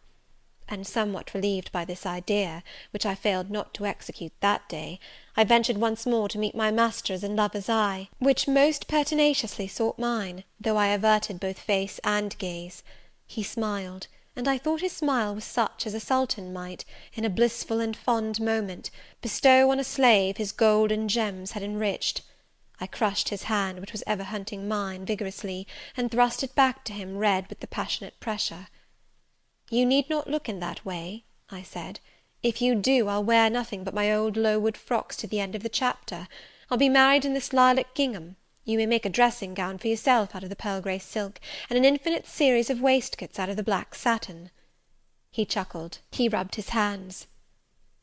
And somewhat relieved by this idea, which I failed not to execute that day, I ventured once more to meet my master's and lover's eye, which most pertinaciously sought mine, though I averted both face and gaze. He smiled, and I thought his smile was such as a sultan might, in a blissful and fond moment, bestow on a slave his gold and gems had enriched. I crushed his hand, which was ever hunting mine, vigorously, and thrust it back to him, red with the passionate pressure. "You need not look in that way," I said. "If you do, I'll wear nothing but my old Lowood frocks to the end of the chapter. I'll be married in this lilac gingham. You may make a dressing gown for yourself out of the pearl grey silk, and an infinite series of waistcoats out of the black satin." He chuckled. He rubbed his hands.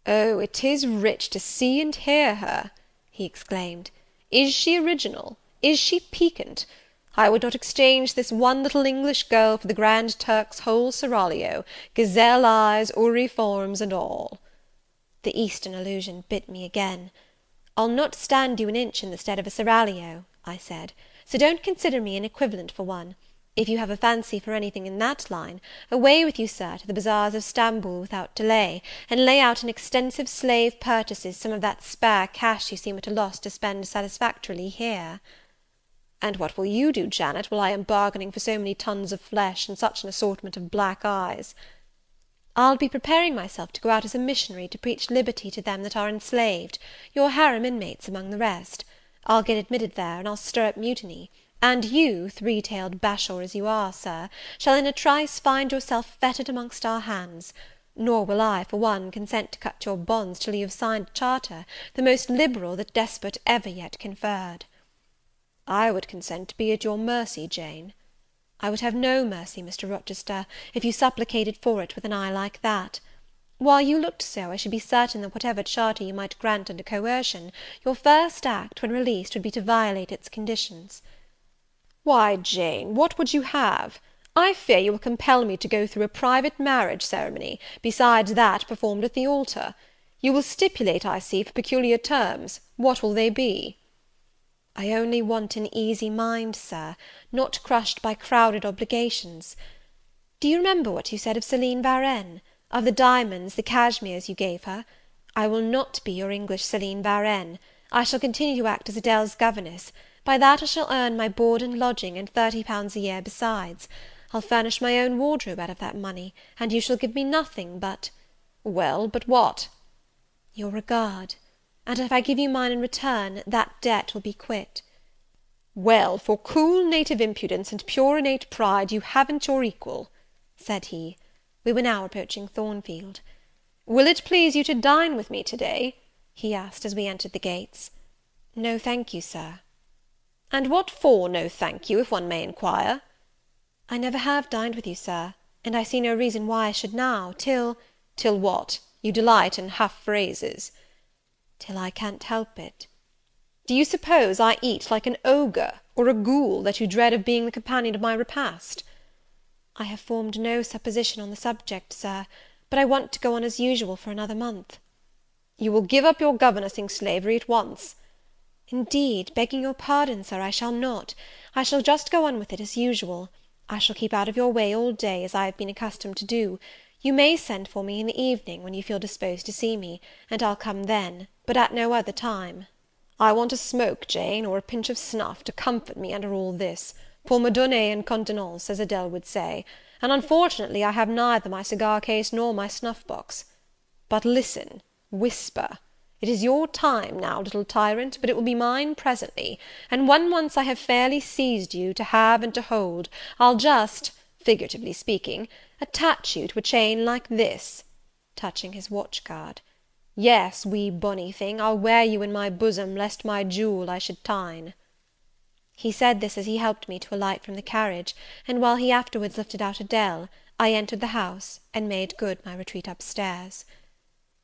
"Oh, it is rich to see and hear her!" he exclaimed. "Is she original? Is she piquant? I would not exchange this one little English girl for the Grand Turk's whole seraglio, gazelle eyes, houri forms, and all." The Eastern allusion bit me again. "I'll not stand you an inch in the stead of a seraglio," I said, "so don't consider me an equivalent for one. If you have a fancy for anything in that line, away with you, Sir, to the bazaars of Stamboul without delay, and lay out in extensive slave purchases some of that spare cash you seem at a loss to spend satisfactorily here." "And what will you do, Janet, while I am bargaining for so many tons of flesh, and such an assortment of black eyes?" "I'll be preparing myself to go out as a missionary to preach liberty to them that are enslaved, your harem inmates among the rest. I'll get admitted there, and I'll stir up mutiny; and you, three-tailed bashaw as you are, Sir, shall in a trice find yourself fettered amongst our hands; nor will I, for one, consent to cut your bonds till you have signed a charter, the most liberal that despot ever yet conferred." "I would consent to be at your mercy, Jane." "I would have no mercy, Mr. Rochester, if you supplicated for it with an eye like that. While you looked so, I should be certain that whatever charter you might grant under coercion, your first act, when released, would be to violate its conditions." "Why, Jane, what would you have? I fear you will compel me to go through a private marriage ceremony, besides that performed at the altar. You will stipulate, I see, for peculiar terms. What will they be?" "I only want an easy mind, Sir, not crushed by crowded obligations. Do you remember what you said of Céline Varenne? Of the diamonds, the cashmeres you gave her? I will not be your English Céline Varenne. I shall continue to act as Adèle's governess. By that I shall earn my board and lodging, and £30 a year besides. I'll furnish my own wardrobe out of that money, and you shall give me nothing but—" "Well, but what?" "Your regard; and if I give you mine in return, that debt will be quit." "Well, for cool native impudence and pure innate pride, you haven't your equal," said he. We were now approaching Thornfield. "Will it please you to dine with me to-day?" he asked, as we entered the gates. "No, thank you, Sir." "And what for, no thank you, if one may inquire?" "I never have dined with you, Sir, and I see no reason why I should now, till—" "Till what? You delight in half-phrases." "Till I can't help it." "Do you suppose I eat like an ogre, or a ghoul, that you dread of being the companion of my repast?" "I have formed no supposition on the subject, Sir, but I want to go on as usual for another month." "You will give up your governessing slavery at once?" "Indeed, begging your pardon, Sir, I shall not. I shall just go on with it as usual. I shall keep out of your way all day, as I have been accustomed to do. You may send for me in the evening, when you feel disposed to see me, and I'll come then, but at no other time." "I want a smoke, Jane, or a pinch of snuff, to comfort me under all this, pour me donner une contenance, as Adèle would say; and unfortunately I have neither my cigar case nor my snuff box. But listen, whisper. It is your time now, little tyrant, but it will be mine presently; and when once I have fairly seized you, to have and to hold, I'll just, figuratively speaking, attach you to a chain like this," touching his watch guard. "Yes, wee bonny thing, I'll wear you in my bosom, lest my jewel I should tine." He said this as he helped me to alight from the carriage, and while he afterwards lifted out Adèle, I entered the house, and made good my retreat upstairs.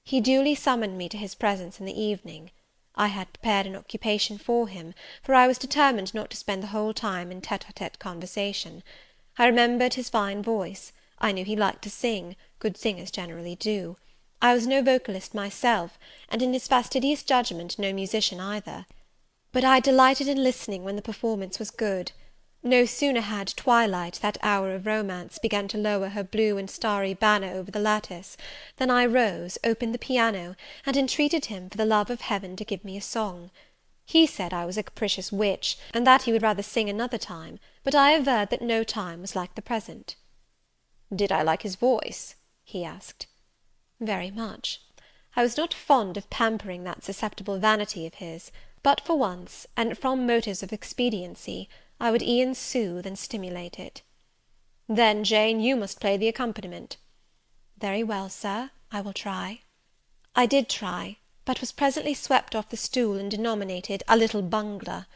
He duly summoned me to his presence in the evening. I had prepared an occupation for him, for I was determined not to spend the whole time in tête-à-tête conversation. I remembered his fine voice; I knew he liked to sing; good singers generally do. I was no vocalist myself, and in his fastidious judgment no musician either. But I delighted in listening when the performance was good. No sooner had twilight, that hour of romance, begun to lower her blue and starry banner over the lattice, than I rose, opened the piano, and entreated him, for the love of Heaven, to give me a song. He said I was a capricious witch, and that he would rather sing another time, but I averred that no time was like the present. "Did I like his voice?" he asked. "Very much. I was not fond of pampering that susceptible vanity of his, but for once, and from motives of expediency, I would e'en soothe and stimulate it." "Then, Jane, you must play the accompaniment." "Very well, Sir, I will try." I did try, but was presently swept off the stool, and denominated a little bungler.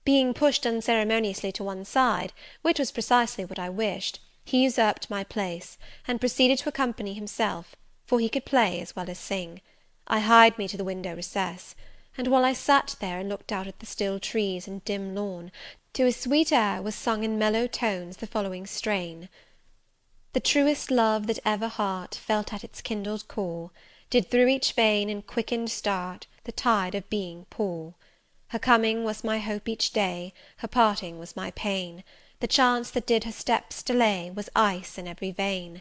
Being pushed unceremoniously to one side, which was precisely what I wished, he usurped my place, and proceeded to accompany himself, for he could play as well as sing. I hied me to the window recess; and while I sat there and looked out at the still trees and dim lawn, To a sweet air was sung in mellow tones the following strain: The truest love that ever heart felt at its kindled core, did through each vein in quickened start the tide of being pour. Her coming was my hope each day, her parting was my pain, the chance that did her steps delay was ice in every vein.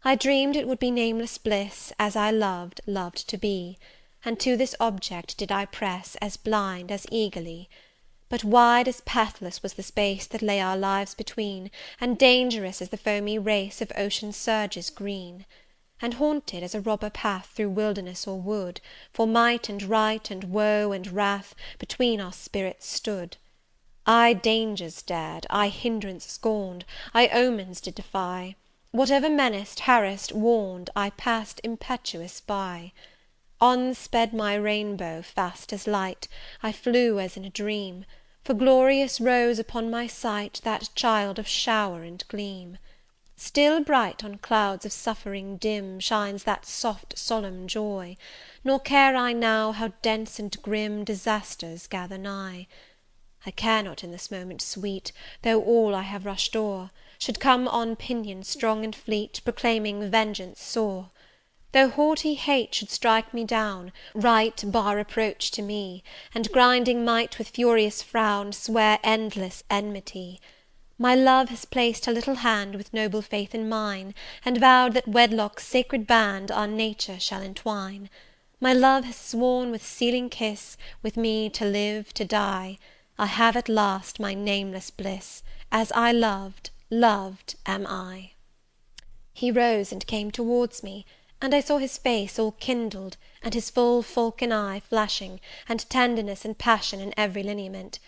I dreamed it would be nameless bliss, as I loved, loved to be, and to this object did I press, as blind as eagerly. But wide as pathless was the space that lay our lives between, and dangerous as the foamy race of ocean's surges green. And haunted as a robber path through wilderness or wood, for might and right and woe and wrath between our spirits stood. I dangers dared, I hindrance scorned, I omens did defy, whatever menaced, harassed, warned, I passed impetuous by. On sped my rainbow, fast as light, I flew as in a dream, for glorious rose upon my sight that child of shower and gleam. Still bright on clouds of suffering dim shines that soft solemn joy, nor care I now how dense and grim disasters gather nigh. I care not in this moment sweet, though all I have rushed o'er should come on pinion strong and fleet, proclaiming vengeance sore. Though haughty hate should strike me down, right bar reproach to me, and grinding might with furious frown swear endless enmity. My love has placed her little hand with noble faith in mine, and vowed that wedlock's sacred band our nature shall entwine. My love has sworn with sealing kiss, with me to live, to die. I have at last my nameless bliss, as I loved, loved am I. He rose and came towards me, and I saw his face all kindled, and his full falcon eye flashing, and tenderness and passion in every lineament.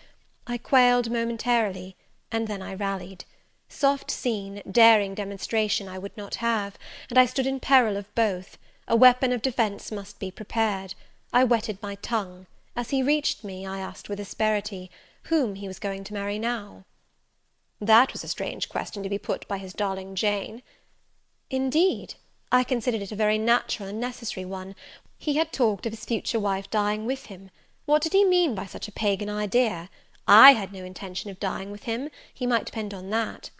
I quailed momentarily, and then I rallied. Soft scene, daring demonstration I would not have, and I stood in peril of both. A weapon of defence must be prepared. I wetted my tongue. As he reached me, I asked with asperity, whom he was going to marry now? That was a strange question to be put by his darling Jane. Indeed? I considered it a very natural and necessary one. He had talked of his future wife dying with him. What did he mean by such a pagan idea? I had no intention of dying with him, he might depend on that.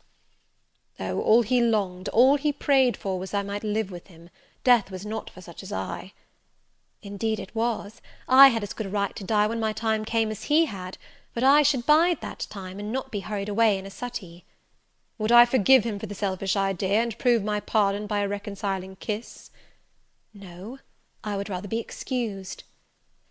Oh, all he longed, all he prayed for, was I might live with him. Death was not for such as I. Indeed it was. I had as good a right to die when my time came as he had, but I should bide that time, and not be hurried away in a suttee. Would I forgive him for the selfish idea, and prove my pardon by a reconciling kiss? No, I would rather be excused.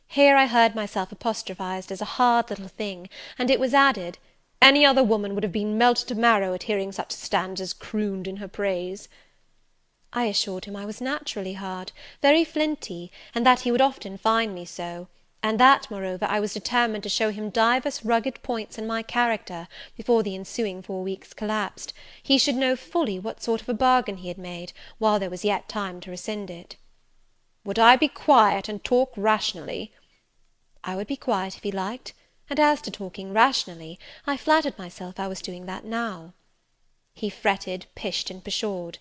Here I heard myself apostrophized as a hard little thing, and it was added, any other woman would have been melted to marrow at hearing such stanzas crooned in her praise. I assured him I was naturally hard, very flinty, and that he would often find me so, and that, moreover, I was determined to show him divers rugged points in my character before the ensuing 4 weeks collapsed. He should know fully what sort of a bargain he had made, while there was yet time to rescind it. Would I be quiet and talk rationally? I would be quiet if he liked, and as to talking rationally, I flattered myself I was doing that now. He fretted, pished, and pshawed.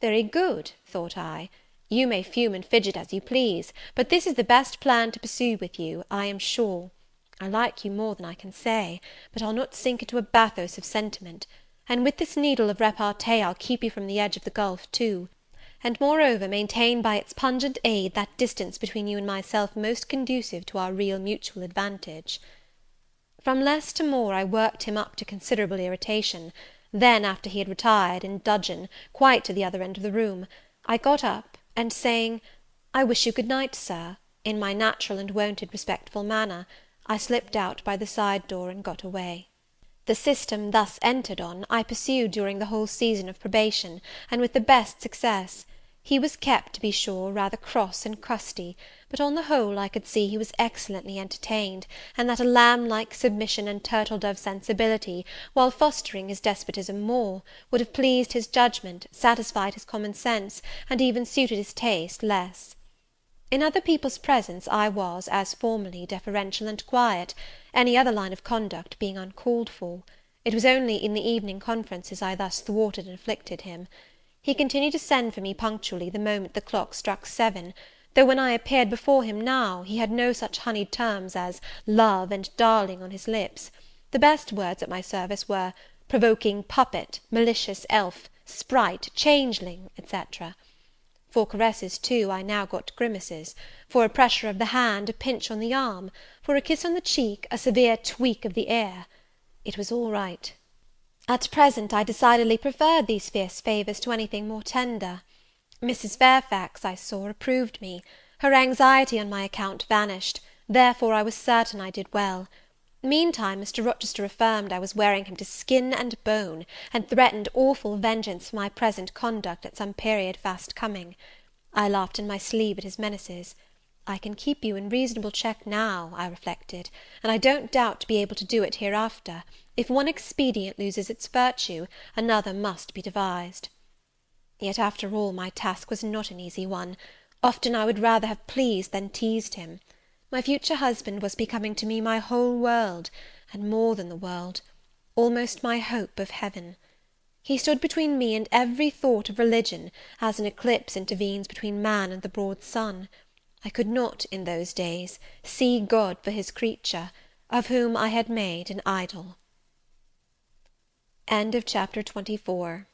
Very good, thought I. You may fume and fidget as you please, but this is the best plan to pursue with you, I am sure. I like you more than I can say, but I'll not sink into a bathos of sentiment, and with this needle of repartee I'll keep you from the edge of the gulf too, and moreover maintain by its pungent aid that distance between you and myself most conducive to our real mutual advantage. From less to more I worked him up to considerable irritation. Then, after he had retired, in dudgeon, quite to the other end of the room, I got up, and saying, I wish you good night, sir, in my natural and wonted respectful manner, I slipped out by the side door and got away. The system thus entered on, I pursued during the whole season of probation, and with the best success. He was kept, to be sure, rather cross and crusty, but on the whole I could see he was excellently entertained, and that a lamb-like submission and turtle-dove sensibility, while fostering his despotism more, would have pleased his judgment, satisfied his common sense, and even suited his taste less. In other people's presence I was, as formerly, deferential and quiet, any other line of conduct being uncalled for. It was only in the evening conferences I thus thwarted and afflicted him. He continued to send for me punctually the moment the clock struck 7, though when I appeared before him now, he had no such honeyed terms as love and darling on his lips. The best words at my service were provoking puppet, malicious elf, sprite, changeling, etc. For caresses, too, I now got grimaces; for a pressure of the hand, a pinch on the arm; for a kiss on the cheek, a severe tweak of the ear. It was all right. At present I decidedly preferred these fierce favours to anything more tender. Mrs. Fairfax, I saw, approved me; her anxiety on my account vanished, therefore I was certain I did well. Meantime Mr. Rochester affirmed I was wearing him to skin and bone, and threatened awful vengeance for my present conduct at some period fast coming. I laughed in my sleeve at his menaces. I can keep you in reasonable check now, I reflected, and I don't doubt to be able to do it hereafter. If one expedient loses its virtue, another must be devised. Yet, after all, my task was not an easy one. Often I would rather have pleased than teased him. My future husband was becoming to me my whole world, and more than the world, almost my hope of heaven. He stood between me and every thought of religion, as an eclipse intervenes between man and the broad sun. I could not, in those days, see God for his creature, of whom I had made an idol. End of chapter 24.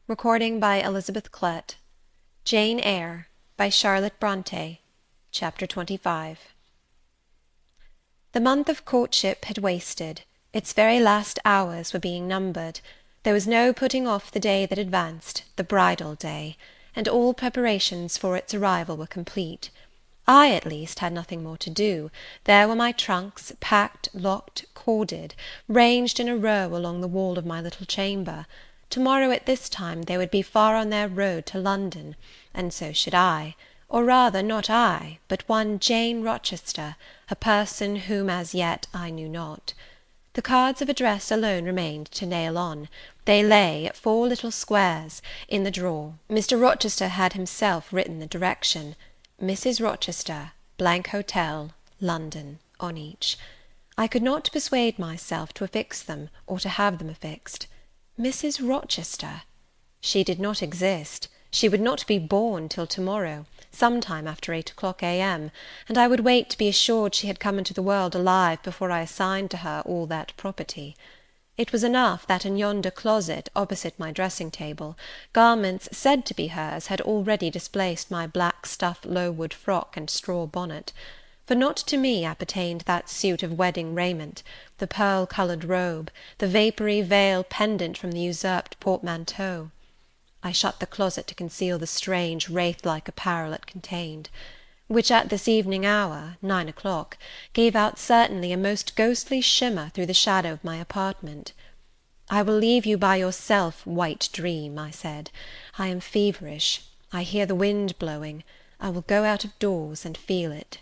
Recording by Elizabeth Klett. Jane Eyre by Charlotte Brontë. Chapter 25. The month of courtship had wasted. Its very last hours were being numbered. There was no putting off the day that advanced, the bridal day, and all preparations for its arrival were complete. I, at least, had nothing more to do. There were my trunks, packed, locked, corded, ranged in a row along the wall of my little chamber. To-morrow at this time they would be far on their road to London, and so should I; or rather, not I, but one Jane Rochester, a person whom as yet I knew not. The cards of address alone remained to nail on. They lay, 4 little squares, in the drawer. Mr. Rochester had himself written the direction, Mrs. Rochester, Hotel, London, on each. I could not persuade myself to affix them, or to have them affixed. Mrs. Rochester! She did not exist. She would not be born till to-morrow, some time after 8 o'clock a.m., and I would wait to be assured she had come into the world alive before I assigned to her all that property. It was enough that in yonder closet, opposite my dressing-table, garments said to be hers had already displaced my black stuff Lowood frock and straw bonnet; for not to me appertained that suit of wedding raiment, the pearl-coloured robe, the vapoury veil pendant from the usurped portmanteau. I shut the closet to conceal the strange, wraith-like apparel it contained, which at this evening hour, 9 o'clock, gave out certainly a most ghostly shimmer through the shadow of my apartment. "I will leave you by yourself, white dream," I said. "I am feverish. I hear the wind blowing. I will go out of doors and feel it."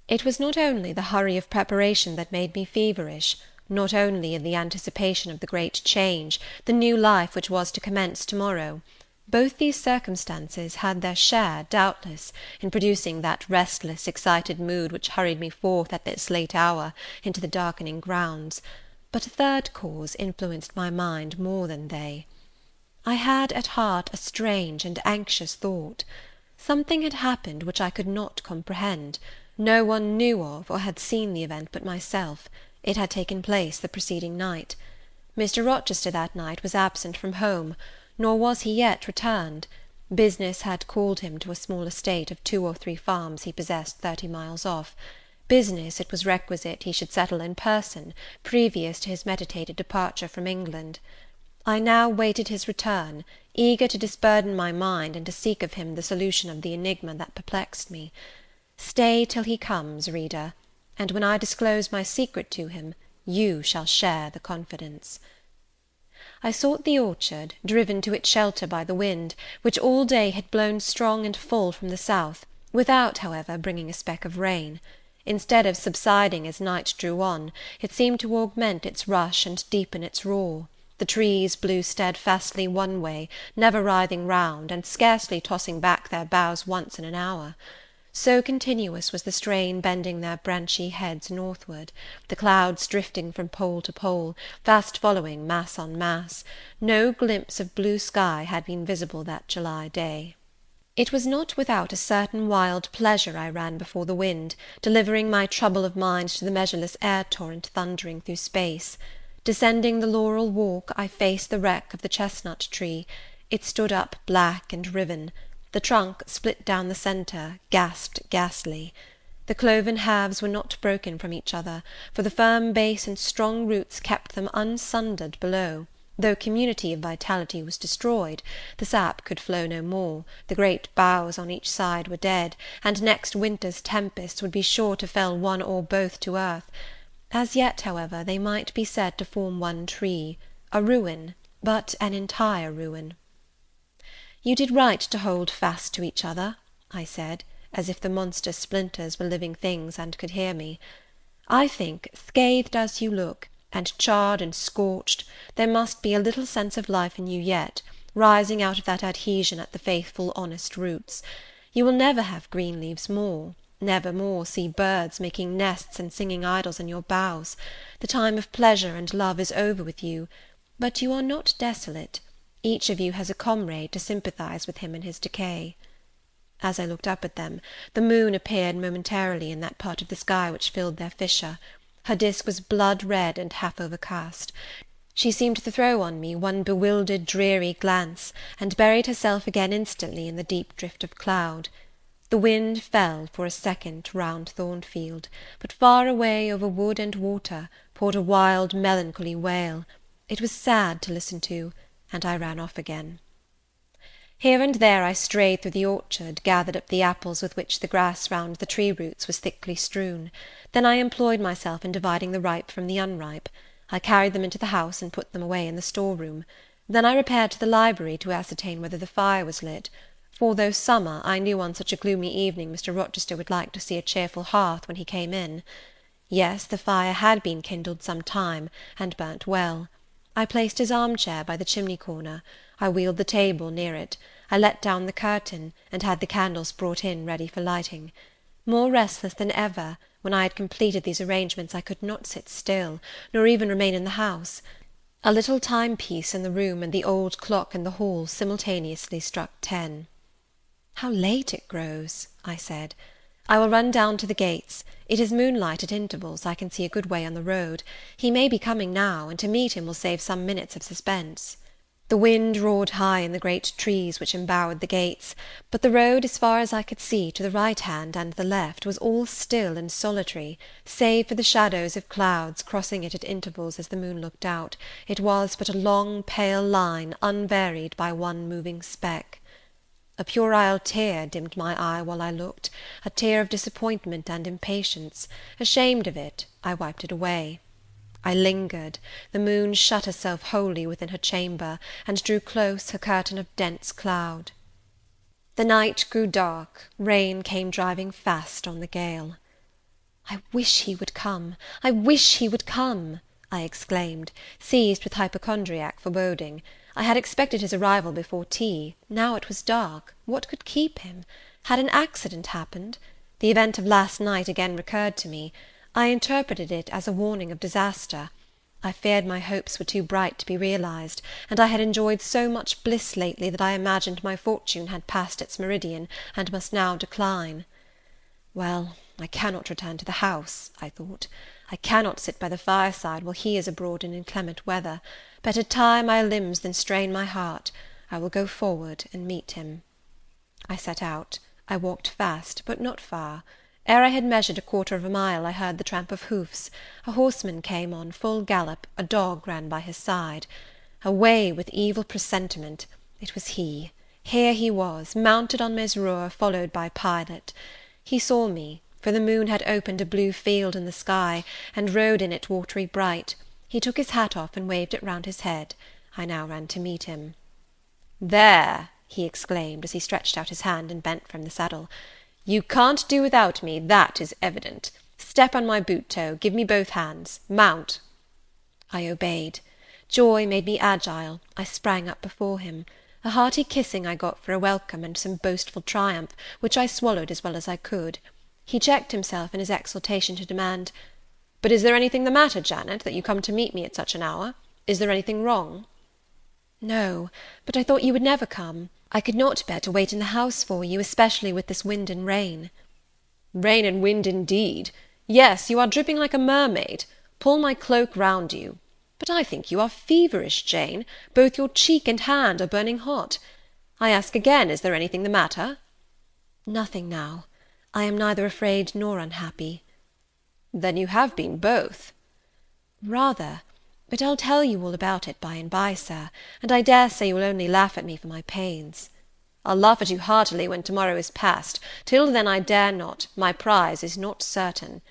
It was not only the hurry of preparation that made me feverish, not only in the anticipation of the great change, the new life which was to commence to-morrow. Both these circumstances had their share, doubtless, in producing that restless, excited mood which hurried me forth at this late hour into the darkening grounds; but a third cause influenced my mind more than they. I had at heart a strange and anxious thought. Something had happened which I could not comprehend. No one knew of or had seen the event but myself. It had taken place the preceding night. Mr. Rochester that night was absent from home, nor was he yet returned. Business had called him to a small estate of 2 or 3 farms he possessed 30 miles off. Business it was requisite he should settle in person, previous to his meditated departure from England. I now waited his return, eager to disburden my mind, and to seek of him the solution of the enigma that perplexed me. Stay till he comes, reader, and when I disclose my secret to him, you shall share the confidence. I sought the orchard, driven to its shelter by the wind, which all day had blown strong and full from the south, without, however, bringing a speck of rain. Instead of subsiding as night drew on, it seemed to augment its rush and deepen its roar. The trees blew steadfastly one way, never writhing round, and scarcely tossing back their boughs once in an hour. So continuous was the strain bending their branchy heads northward, the clouds drifting from pole to pole, fast following mass on mass, no glimpse of blue sky had been visible that July day. It was not without a certain wild pleasure I ran before the wind, delivering my trouble of mind to the measureless air-torrent thundering through space. Descending the laurel walk, I faced the wreck of the chestnut tree. It stood up black and riven. The trunk, split down the centre, gasped ghastly. The cloven halves were not broken from each other, for the firm base and strong roots kept them unsundered below. Though community of vitality was destroyed, the sap could flow no more, the great boughs on each side were dead, and next winter's tempests would be sure to fell one or both to earth. As yet, however, they might be said to form one tree, a ruin, but an entire ruin. "You did right to hold fast to each other," I said, as if the monster splinters were living things and could hear me. "I think, scathed as you look, and charred and scorched, there must be a little sense of life in you yet, rising out of that adhesion at the faithful honest roots. You will never have green leaves more, never more see birds making nests and singing idyls in your boughs. The time of pleasure and love is over with you, but you are not desolate. Each of you has a comrade to sympathize with him in his decay." As I looked up at them, the moon appeared momentarily in that part of the sky which filled their fissure. Her disk was blood-red and half overcast. She seemed to throw on me one bewildered, dreary glance, and buried herself again instantly in the deep drift of cloud. The wind fell for a second round Thornfield, but far away over wood and water poured a wild, melancholy wail. It was sad to listen to, and I ran off again. Here and there I strayed through the orchard, gathered up the apples with which the grass round the tree roots was thickly strewn. Then I employed myself in dividing the ripe from the unripe. I carried them into the house and put them away in the store-room. Then I repaired to the library to ascertain whether the fire was lit, for though summer, I knew on such a gloomy evening Mr. Rochester would like to see a cheerful hearth when he came in. Yes, the fire had been kindled some time, and burnt well. I placed his arm-chair by the chimney-corner. I wheeled the table near it. I let down the curtain, and had the candles brought in ready for lighting. More restless than ever, when I had completed these arrangements I could not sit still, nor even remain in the house. A little timepiece in the room and the old clock in the hall simultaneously struck 10. "How late it grows," I said. "I will run down to the gates. It is moonlight at intervals, I can see a good way on the road. He may be coming now, and to meet him will save some minutes of suspense." The wind roared high in the great trees which embowered the gates, but the road, as far as I could see, to the right hand and the left, was all still and solitary, save for the shadows of clouds crossing it at intervals as the moon looked out. It was but a long pale line, unvaried by one moving speck. A puerile tear dimmed my eye while I looked, a tear of disappointment and impatience. Ashamed of it, I wiped it away. I lingered. The moon shut herself wholly within her chamber, and drew close her curtain of dense cloud. The night grew dark, rain came driving fast on the gale. "I wish he would come! I wish he would come!" I exclaimed, seized with hypochondriac foreboding. I had expected his arrival before tea. Now it was dark. What could keep him? Had an accident happened? The event of last night again recurred to me. I interpreted it as a warning of disaster. I feared my hopes were too bright to be realized, and I had enjoyed so much bliss lately that I imagined my fortune had passed its meridian, and must now decline. Well, I cannot return to the house, I thought. I cannot sit by the fireside while he is abroad in inclement weather. Better tire my limbs than strain my heart. I will go forward and meet him. I set out. I walked fast, but not far. Ere I had measured 1/4 mile, I heard the tramp of hoofs. A horseman came on full gallop, a dog ran by his side. Away with evil presentiment! It was he. Here he was, mounted on Mesrour, followed by Pilot. He saw me, for the moon had opened a blue field in the sky, and rode in it watery bright. He took his hat off and waved it round his head. I now ran to meet him. "There!" he exclaimed, as he stretched out his hand and bent from the saddle. "You can't do without me, that is evident. Step on my boot-toe, give me both hands. Mount." I obeyed. Joy made me agile. I sprang up before him. A hearty kissing I got for a welcome, and some boastful triumph, which I swallowed as well as I could. He checked himself in his exultation to demand, "But is there anything the matter, Janet, that you come to meet me at such an hour? Is there anything wrong?" "No, but I thought you would never come. I could not bear to wait in the house for you, especially with this wind and rain." "Rain and wind, indeed! Yes, you are dripping like a mermaid. Pull my cloak round you. But I think you are feverish, Jane. Both your cheek and hand are burning hot. I ask again, is there anything the matter?" "Nothing now. I am neither afraid nor unhappy." "Then you have been both." "Rather. But I'll tell you all about it by and by, sir, and I dare say you will only laugh at me for my pains." "I'll laugh at you heartily when tomorrow is past. Till then I dare not. My prize is not certain.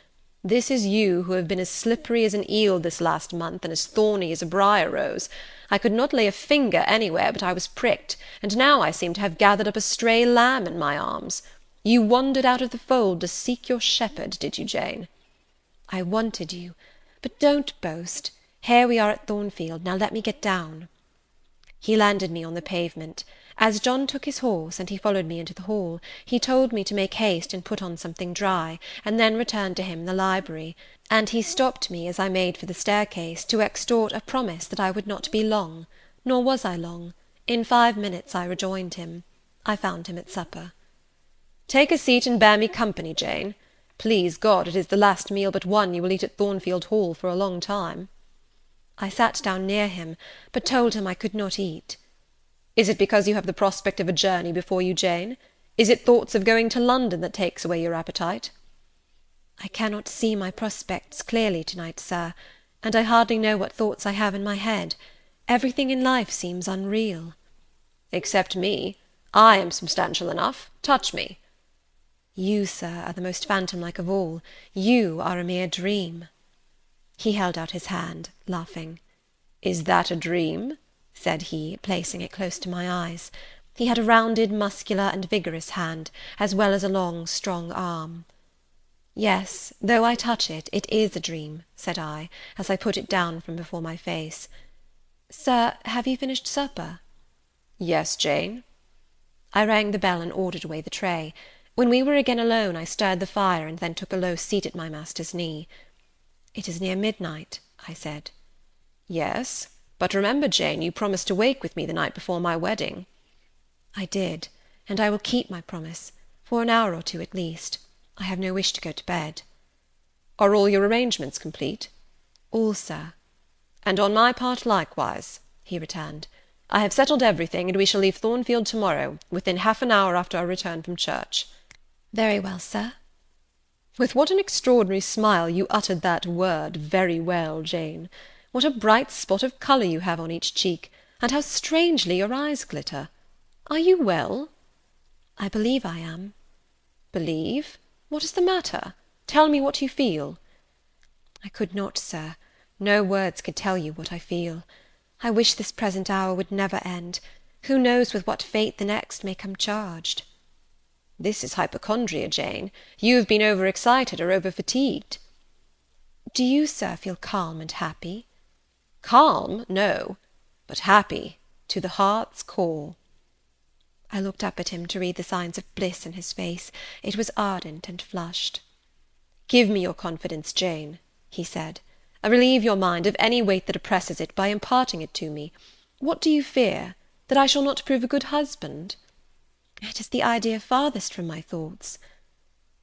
This is you who have been as slippery as an eel this last month, and as thorny as a briar rose. I could not lay a finger anywhere but I was pricked, and now I seem to have gathered up a stray lamb in my arms. You wandered out of the fold to seek your shepherd, did you, Jane?" "I wanted you. But don't boast. Here we are at Thornfield. Now let me get down." He landed me on the pavement. As John took his horse, and he followed me into the hall, he told me to make haste and put on something dry, and then return to him in the library, and he stopped me as I made for the staircase, to extort a promise that I would not be long. Nor was I long. In 5 minutes I rejoined him. I found him at supper. "Take a seat and bear me company, Jane. Please God, it is the last meal but one you will eat at Thornfield Hall for a long time." I sat down near him, but told him I could not eat. "Is it because you have the prospect of a journey before you, Jane? Is it thoughts of going to London that takes away your appetite?" "I cannot see my prospects clearly to-night, sir, and I hardly know what thoughts I have in my head. Everything in life seems unreal." "Except me. I am substantial enough. Touch me." "You, sir, are the most phantom-like of all. You are a mere dream." He held out his hand, laughing. "Is that a dream?" said he, placing it close to my eyes. He had a rounded, muscular, and vigorous hand, as well as a long, strong arm. "Yes, though I touch it, it is a dream," said I, as I put it down from before my face. "Sir, have you finished supper?" "Yes, Jane." I rang the bell and ordered away the tray. When we were again alone, I stirred the fire, and then took a low seat at my master's knee. "It is near midnight," I said. "Yes, but remember, Jane, you promised to wake with me the night before my wedding." "I did, and I will keep my promise, for an hour or two at least. I have no wish to go to bed." "Are all your arrangements complete?" "All, sir." "And on my part likewise," he returned. "I have settled everything, and we shall leave Thornfield tomorrow, within half an hour after our return from church." "Very well, sir." With what an extraordinary smile you uttered that word, "very well," Jane! What a bright spot of colour you have on each cheek, and how strangely your eyes glitter! Are you well?" "I believe I am." "Believe? What is the matter? Tell me what you feel." "I could not, sir. No words could tell you what I feel. I wish this present hour would never end. Who knows with what fate the next may come charged?" "This is hypochondria, Jane. You have been over-excited or over-fatigued." "Do you, sir, feel calm and happy?" "Calm? No. But happy, to the heart's core." I looked up at him to read the signs of bliss in his face. It was ardent and flushed. "Give me your confidence, Jane," he said. "Relieve your mind of any weight that oppresses it by imparting it to me. What do you fear? That I shall not prove a good husband?" "It is the idea farthest from my thoughts."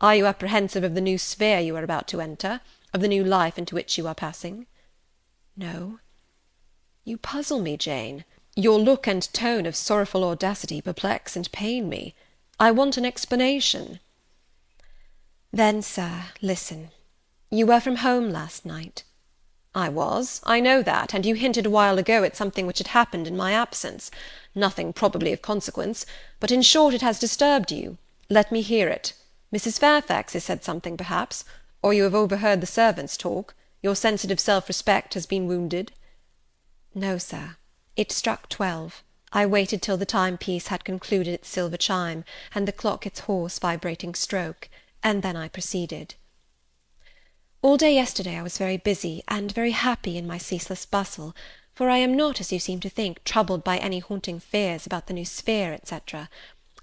"Are you apprehensive of the new sphere you are about to enter? Of the new life into which you are passing?" "No." "You puzzle me, Jane. Your look and tone of sorrowful audacity perplex and pain me. I want an explanation." "Then, sir, listen. You were from home last night." "I was. I know that, and you hinted a while ago at something which had happened in my absence. Nothing probably of consequence, but in short it has disturbed you. Let me hear it. Mrs. Fairfax has said something, perhaps, or you have overheard the servants talk. Your sensitive self-respect has been wounded." "No, sir. It struck 12. I waited till the timepiece had concluded its silver chime, and the clock its hoarse vibrating stroke, and then I proceeded. All day yesterday I was very busy, and very happy in my ceaseless bustle, for I am not, as you seem to think, troubled by any haunting fears about the new sphere, etc.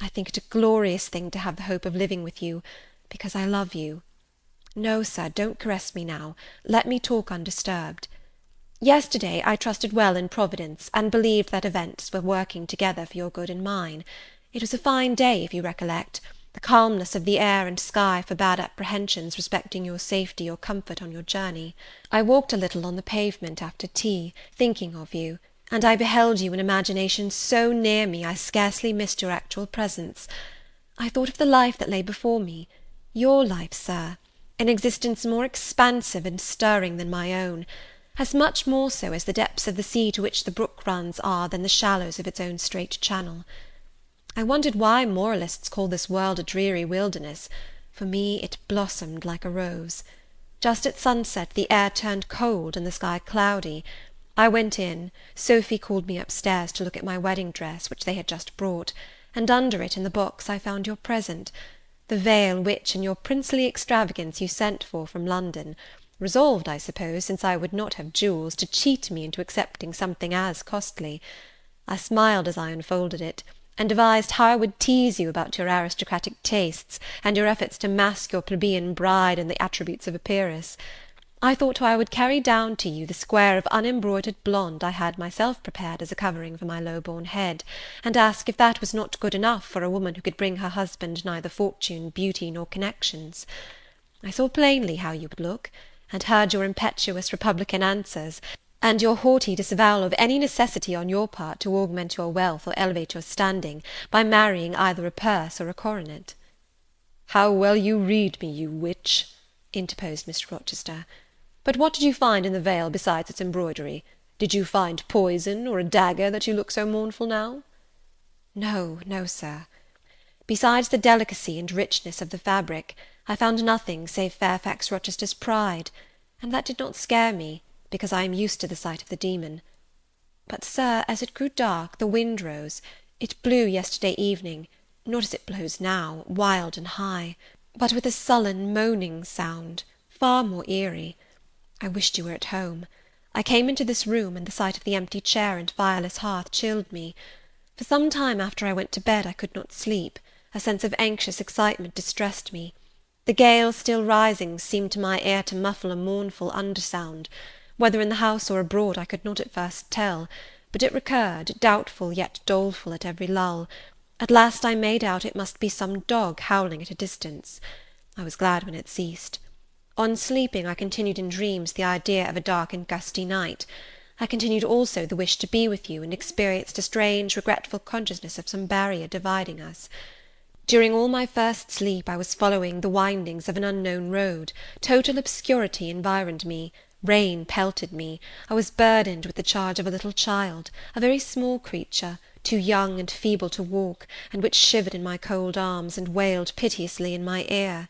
I think it a glorious thing to have the hope of living with you, because I love you. No, sir, don't caress me now. Let me talk undisturbed. Yesterday I trusted well in Providence, and believed that events were working together for your good and mine. It was a fine day, if you recollect. The calmness of the air and sky forbade apprehensions respecting your safety or comfort on your journey. I walked a little on the pavement after tea, thinking of you, and I beheld you in imagination so near me I scarcely missed your actual presence. I thought of the life that lay before me, your life, sir, an existence more expansive and stirring than my own, as much more so as the depths of the sea to which the brook runs are than the shallows of its own straight channel. I wondered why moralists call this world a dreary wilderness. For me it blossomed like a rose. Just at sunset the air turned cold and the sky cloudy. I went in, Sophy called me upstairs to look at my wedding dress, which they had just brought, and under it in the box I found your present, the veil which, in your princely extravagance, you sent for from London, resolved, I suppose, since I would not have jewels, to cheat me into accepting something as costly. I smiled as I unfolded it, and devised how I would tease you about your aristocratic tastes, and your efforts to mask your plebeian bride in the attributes of a peeress. I thought how I would carry down to you the square of unembroidered blonde I had myself prepared as a covering for my low-born head, and ask if that was not good enough for a woman who could bring her husband neither fortune, beauty, nor connections. I saw plainly how you would look, and heard your impetuous republican answers, and your haughty disavowal of any necessity on your part to augment your wealth or elevate your standing by marrying either a purse or a coronet. "How well you read me, you witch!" interposed Mr. Rochester. "But what did you find in the veil besides its embroidery? Did you find poison, or a dagger, that you look so mournful now?" No, no, sir. Besides the delicacy and richness of the fabric, I found nothing save Fairfax Rochester's pride, and that did not scare me, because I am used to the sight of the demon. But, sir, as it grew dark, the wind rose. It blew yesterday evening, not as it blows now, wild and high, but with a sullen, moaning sound, far more eerie. I wished you were at home. I came into this room, and the sight of the empty chair and fireless hearth chilled me. For some time after I went to bed I could not sleep. A sense of anxious excitement distressed me. The gale still rising seemed to my ear to muffle a mournful undersound. Whether in the house or abroad I could not at first tell, but it recurred, doubtful yet doleful at every lull. At last I made out it must be some dog howling at a distance. I was glad when it ceased. On sleeping I continued in dreams the idea of a dark and gusty night. I continued also the wish to be with you, and experienced a strange regretful consciousness of some barrier dividing us. During all my first sleep I was following the windings of an unknown road. Total obscurity environed me. Rain pelted me. I was burdened with the charge of a little child, a very small creature, too young and feeble to walk, and which shivered in my cold arms, and wailed piteously in my ear.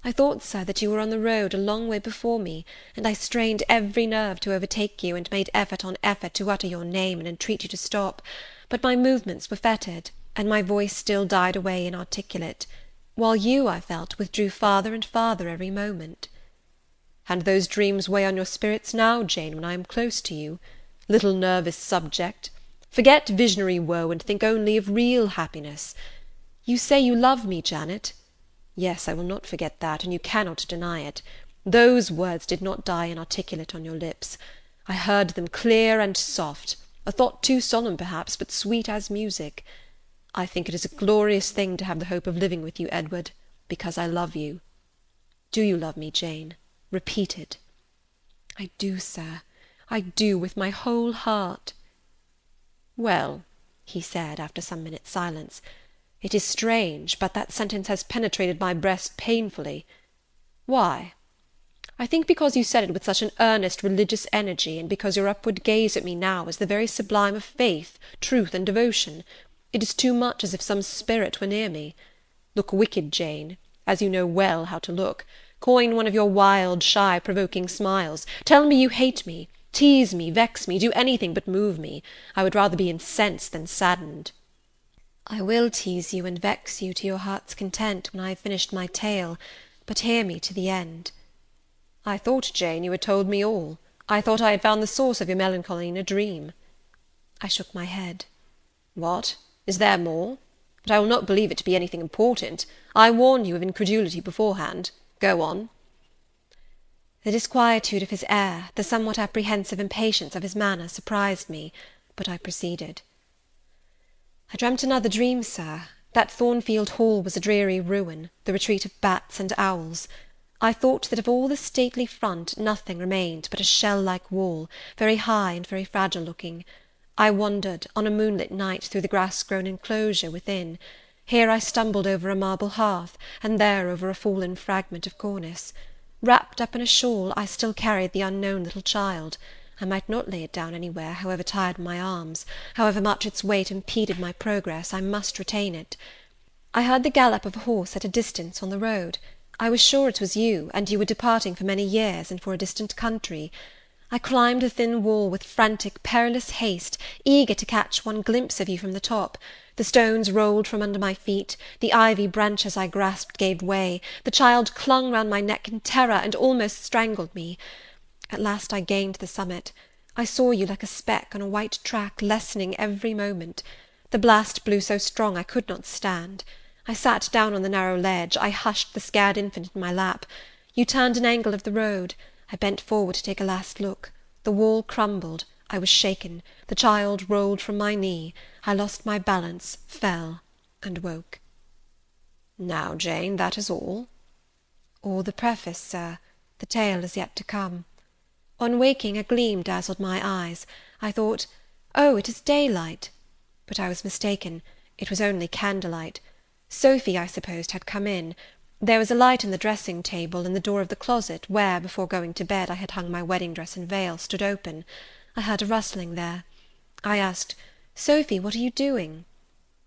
I thought, sir, that you were on the road a long way before me, and I strained every nerve to overtake you, and made effort on effort to utter your name and entreat you to stop, but my movements were fettered, and my voice still died away inarticulate, while you, I felt, withdrew farther and farther every moment. "And those dreams weigh on your spirits now, Jane, when I am close to you? Little nervous subject! Forget visionary woe, and think only of real happiness. You say you love me, Janet? Yes, I will not forget that, and you cannot deny it. Those words did not die inarticulate on your lips. I heard them clear and soft, a thought too solemn perhaps, but sweet as music. I think it is a glorious thing to have the hope of living with you, Edward, because I love you. Do you love me, Jane? Repeat it." "I do, sir, I do, with my whole heart." "Well," he said, after some minutes' silence, "it is strange, but that sentence has penetrated my breast painfully. Why? I think because you said it with such an earnest religious energy, and because your upward gaze at me now is the very sublime of faith, truth, and devotion. It is too much as if some spirit were near me. Look wicked, Jane, as you know well how to look. Coin one of your wild, shy, provoking smiles. Tell me you hate me. Tease me, vex me, do anything but move me. I would rather be incensed than saddened." "I will tease you and vex you to your heart's content when I have finished my tale, but hear me to the end." "I thought, Jane, you had told me all. I thought I had found the source of your melancholy in a dream." I shook my head. "What? Is there more? But I will not believe it to be anything important. I warn you of incredulity beforehand. Go on." The disquietude of his air, the somewhat apprehensive impatience of his manner, surprised me, but I proceeded. "I dreamt another dream, sir, that Thornfield Hall was a dreary ruin, the retreat of bats and owls. I thought that of all the stately front nothing remained but a shell-like wall, very high and very fragile looking. I wandered, on a moonlit night, through the grass-grown enclosure within. Here I stumbled over a marble hearth, and there over a fallen fragment of cornice. Wrapped up in a shawl, I still carried the unknown little child. I might not lay it down anywhere, however tired my arms, however much its weight impeded my progress, I must retain it. I heard the gallop of a horse at a distance on the road. I was sure it was you, and you were departing for many years, and for a distant country. I climbed the thin wall with frantic, perilous haste, eager to catch one glimpse of you from the top. The stones rolled from under my feet, the ivy branches I grasped gave way, the child clung round my neck in terror, and almost strangled me. At last I gained the summit. I saw you like a speck on a white track, lessening every moment. The blast blew so strong I could not stand. I sat down on the narrow ledge, I hushed the scared infant in my lap. You turned an angle of the road. I bent forward to take a last look. The wall crumbled. I was shaken. The child rolled from my knee. I lost my balance, fell, and woke. Now, Jane, that is all? All the preface, sir. The tale is yet to come. On waking, a gleam dazzled my eyes. I thought, oh, it is daylight. But I was mistaken. It was only candlelight. Sophy, I supposed, had come in. There was a light in the dressing-table, and the door of the closet, where, before going to bed, I had hung my wedding dress and veil, stood open. I heard a rustling there. I asked, "Sophy, what are you doing?"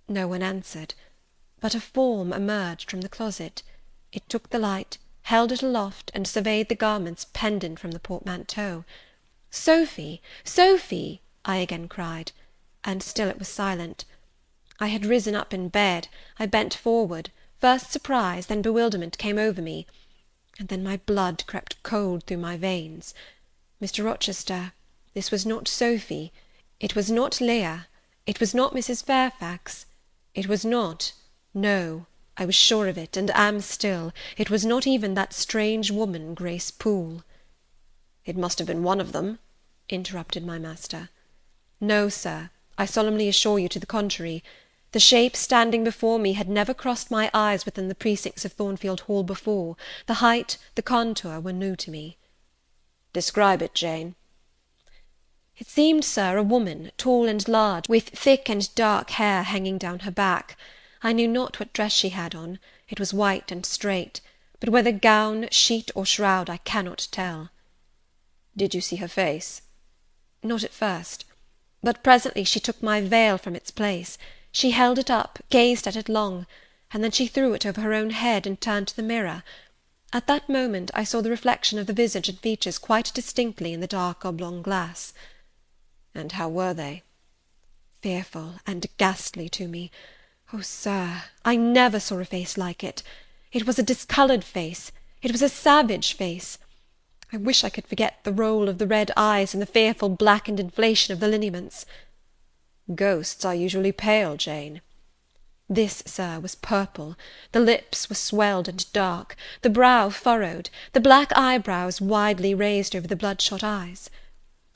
No one answered. But a form emerged from the closet. It took the light, held it aloft, and surveyed the garments pendant from the portmanteau. "Sophy! Sophy!" I again cried, and still it was silent. I had risen up in bed. I bent forward. First surprise, then bewilderment came over me, and then my blood crept cold through my veins. Mr. Rochester, this was not Sophy, it was not Leah, it was not Mrs. Fairfax, it was not, no, I was sure of it, and am still, it was not even that strange woman, Grace Poole. It must have been one of them, interrupted my master. No, sir, I solemnly assure you to the contrary. The shape standing before me had never crossed my eyes within the precincts of Thornfield Hall before. The height, the contour, were new to me. Describe it, Jane. It seemed, sir, a woman, tall and large, with thick and dark hair hanging down her back. I knew not what dress she had on. It was white and straight, but whether gown, sheet, or shroud, I cannot tell. Did you see her face? Not at first, but presently she took my veil from its place. She held it up, gazed at it long, and then she threw it over her own head and turned to the mirror. At that moment I saw the reflection of the visage and features quite distinctly in the dark oblong glass. And how were they? Fearful and ghastly to me. Oh, sir, I never saw a face like it. It was a discoloured face. It was a savage face. I wish I could forget the roll of the red eyes and the fearful blackened inflation of the lineaments. Ghosts are usually pale, Jane. This, sir, was purple. The lips were swelled and dark, the brow furrowed, the black eyebrows widely raised over the bloodshot eyes.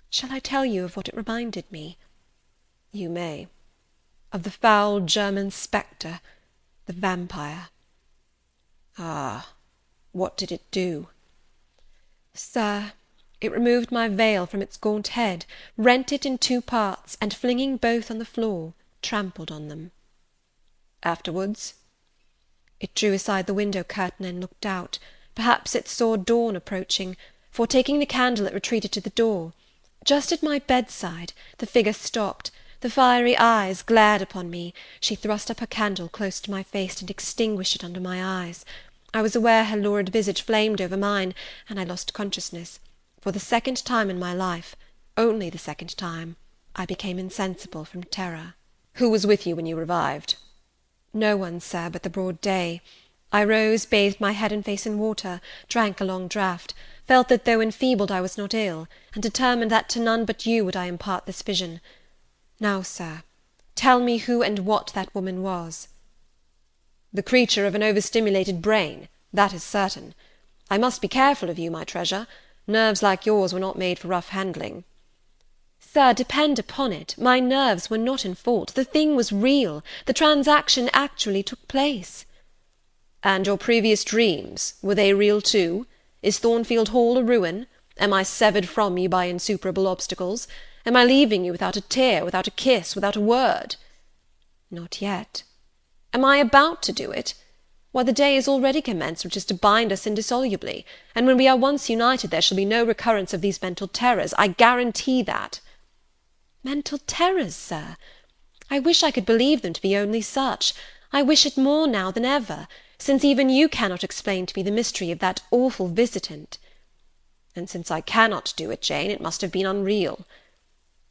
Shall I tell you of what it reminded me? You may. Of the foul German spectre, the vampire. Ah, what did it do? Sir, it removed my veil from its gaunt head, rent it in two parts, and flinging both on the floor, trampled on them. Afterwards? It drew aside the window curtain and looked out. Perhaps it saw dawn approaching, for, taking the candle, it retreated to the door. Just at my bedside, the figure stopped. The fiery eyes glared upon me. She thrust up her candle close to my face, and extinguished it under my eyes. I was aware her lurid visage flamed over mine, and I lost consciousness. For the second time in my life, only the second time, I became insensible from terror. Who was with you when you revived? No one, sir, but the broad day. I rose, bathed my head and face in water, drank a long draught, felt that though enfeebled I was not ill, and determined that to none but you would I impart this vision. Now, sir, tell me who and what that woman was. The creature of an overstimulated brain, that is certain. I must be careful of you, my treasure. Nerves like yours were not made for rough handling. Sir, depend upon it, my nerves were not in fault. The thing was real. The transaction actually took place. And your previous dreams, were they real too? Is Thornfield Hall a ruin? Am I severed from you by insuperable obstacles? Am I leaving you without a tear, without a kiss, without a word? Not yet. Am I about to do it? Why, the day is already commenced which is to bind us indissolubly, and when we are once united there shall be no recurrence of these mental terrors, I guarantee that. Mental terrors, sir? I wish I could believe them to be only such. I wish it more now than ever, since even you cannot explain to me the mystery of that awful visitant. And since I cannot do it, Jane, it must have been unreal.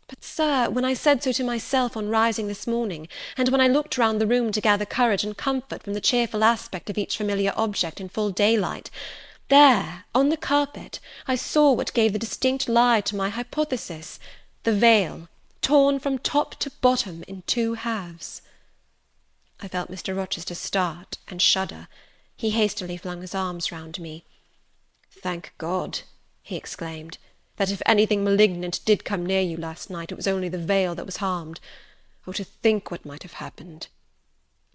But, sir, when I said so to myself on rising this morning, and when I looked round the room to gather courage and comfort from the cheerful aspect of each familiar object in full daylight, there, on the carpet, I saw what gave the distinct lie to my hypothesis, the veil, torn from top to bottom in two halves. I felt Mr. Rochester start and shudder. He hastily flung his arms round me. "Thank God," he exclaimed, "that if anything malignant did come near you last night, it was only the veil that was harmed. Oh, to think what might have happened!"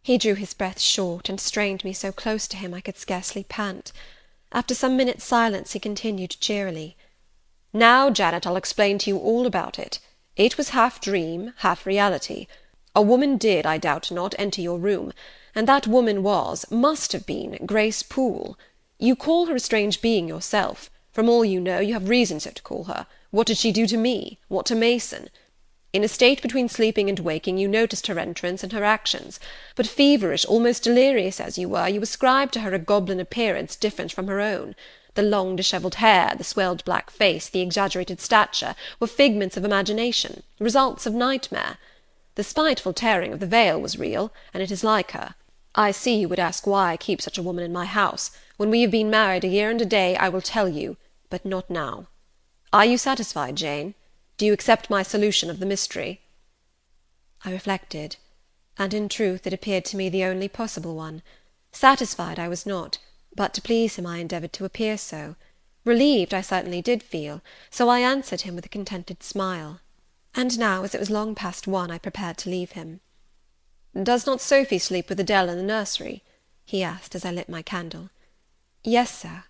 He drew his breath short, and strained me so close to him I could scarcely pant. After some minutes' silence, he continued cheerily, "Now, Janet, I'll explain to you all about it. It was half dream, half reality. A woman did, I doubt not, enter your room, and that woman must have been, Grace Poole. You call her a strange being yourself. From all you know, you have reason so to call her. What did she do to me? What to Mason? In a state between sleeping and waking, you noticed her entrance and her actions, but feverish, almost delirious as you were, you ascribed to her a goblin appearance different from her own. The long dishevelled hair, the swelled black face, the exaggerated stature, were figments of imagination, results of nightmare. The spiteful tearing of the veil was real, and it is like her. I see you would ask why I keep such a woman in my house. When we have been married a year and a day, I will tell you, but not now. Are you satisfied, Jane? Do you accept my solution of the mystery?" I reflected, and in truth it appeared to me the only possible one. Satisfied I was not, but to please him I endeavoured to appear so. Relieved I certainly did feel, so I answered him with a contented smile. And now, as it was long past 1, I prepared to leave him. "Does not Sophy sleep with Adele in the nursery?" he asked, as I lit my candle. "Yes, sir."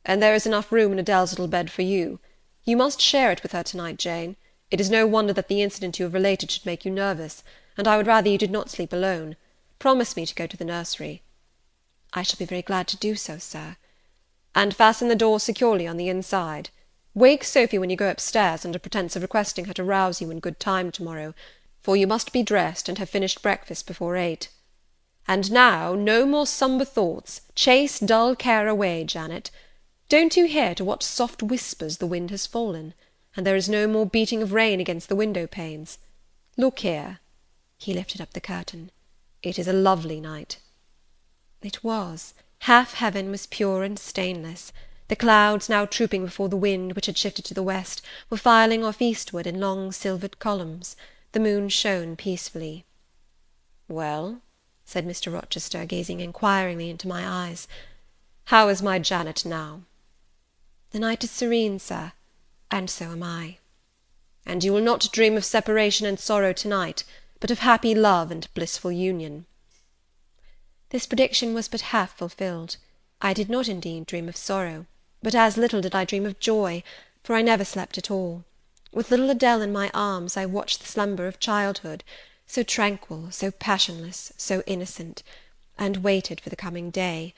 "And there is enough room in Adele's little bed for you. You must share it with her to-night, Jane. It is no wonder that the incident you have related should make you nervous, and I would rather you did not sleep alone. Promise me to go to the nursery." "I shall be very glad to do so, sir." "And fasten the door securely on the inside. Wake Sophy when you go upstairs, under pretence of requesting her to rouse you in good time to-morrow, for you must be dressed and have finished breakfast before 8. And now, no more sombre thoughts. Chase dull care away, Janet. Don't you hear to what soft whispers the wind has fallen? And there is no more beating of rain against the window-panes. Look here." He lifted up the curtain. "It is a lovely night." It was. Half heaven was pure and stainless. The clouds, now trooping before the wind, which had shifted to the west, were filing off eastward in long silvered columns. The moon shone peacefully. "Well," said Mr. Rochester, gazing inquiringly into my eyes, "how is my Janet now?" "The night is serene, sir, and so am I." "And you will not dream of separation and sorrow to-night, but of happy love and blissful union?" This prediction was but half fulfilled. I did not indeed dream of sorrow, but as little did I dream of joy, for I never slept at all. With little Adele in my arms, I watched the slumber of childhood, so tranquil, so passionless, so innocent, and waited for the coming day.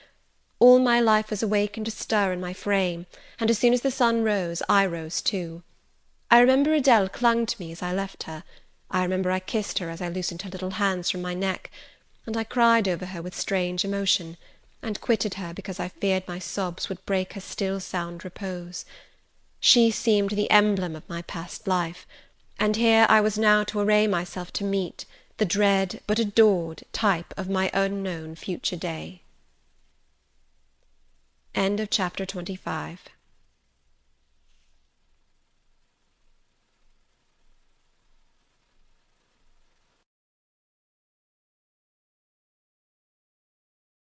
All my life was awake and astir in my frame, and as soon as the sun rose, I rose too. I remember Adele clung to me as I left her. I remember I kissed her as I loosened her little hands from my neck, and I cried over her with strange emotion, and quitted her because I feared my sobs would break her still sound repose. She seemed the emblem of my past life, and here I was now to array myself to meet the dread but adored type of my unknown future day. Chapter 25.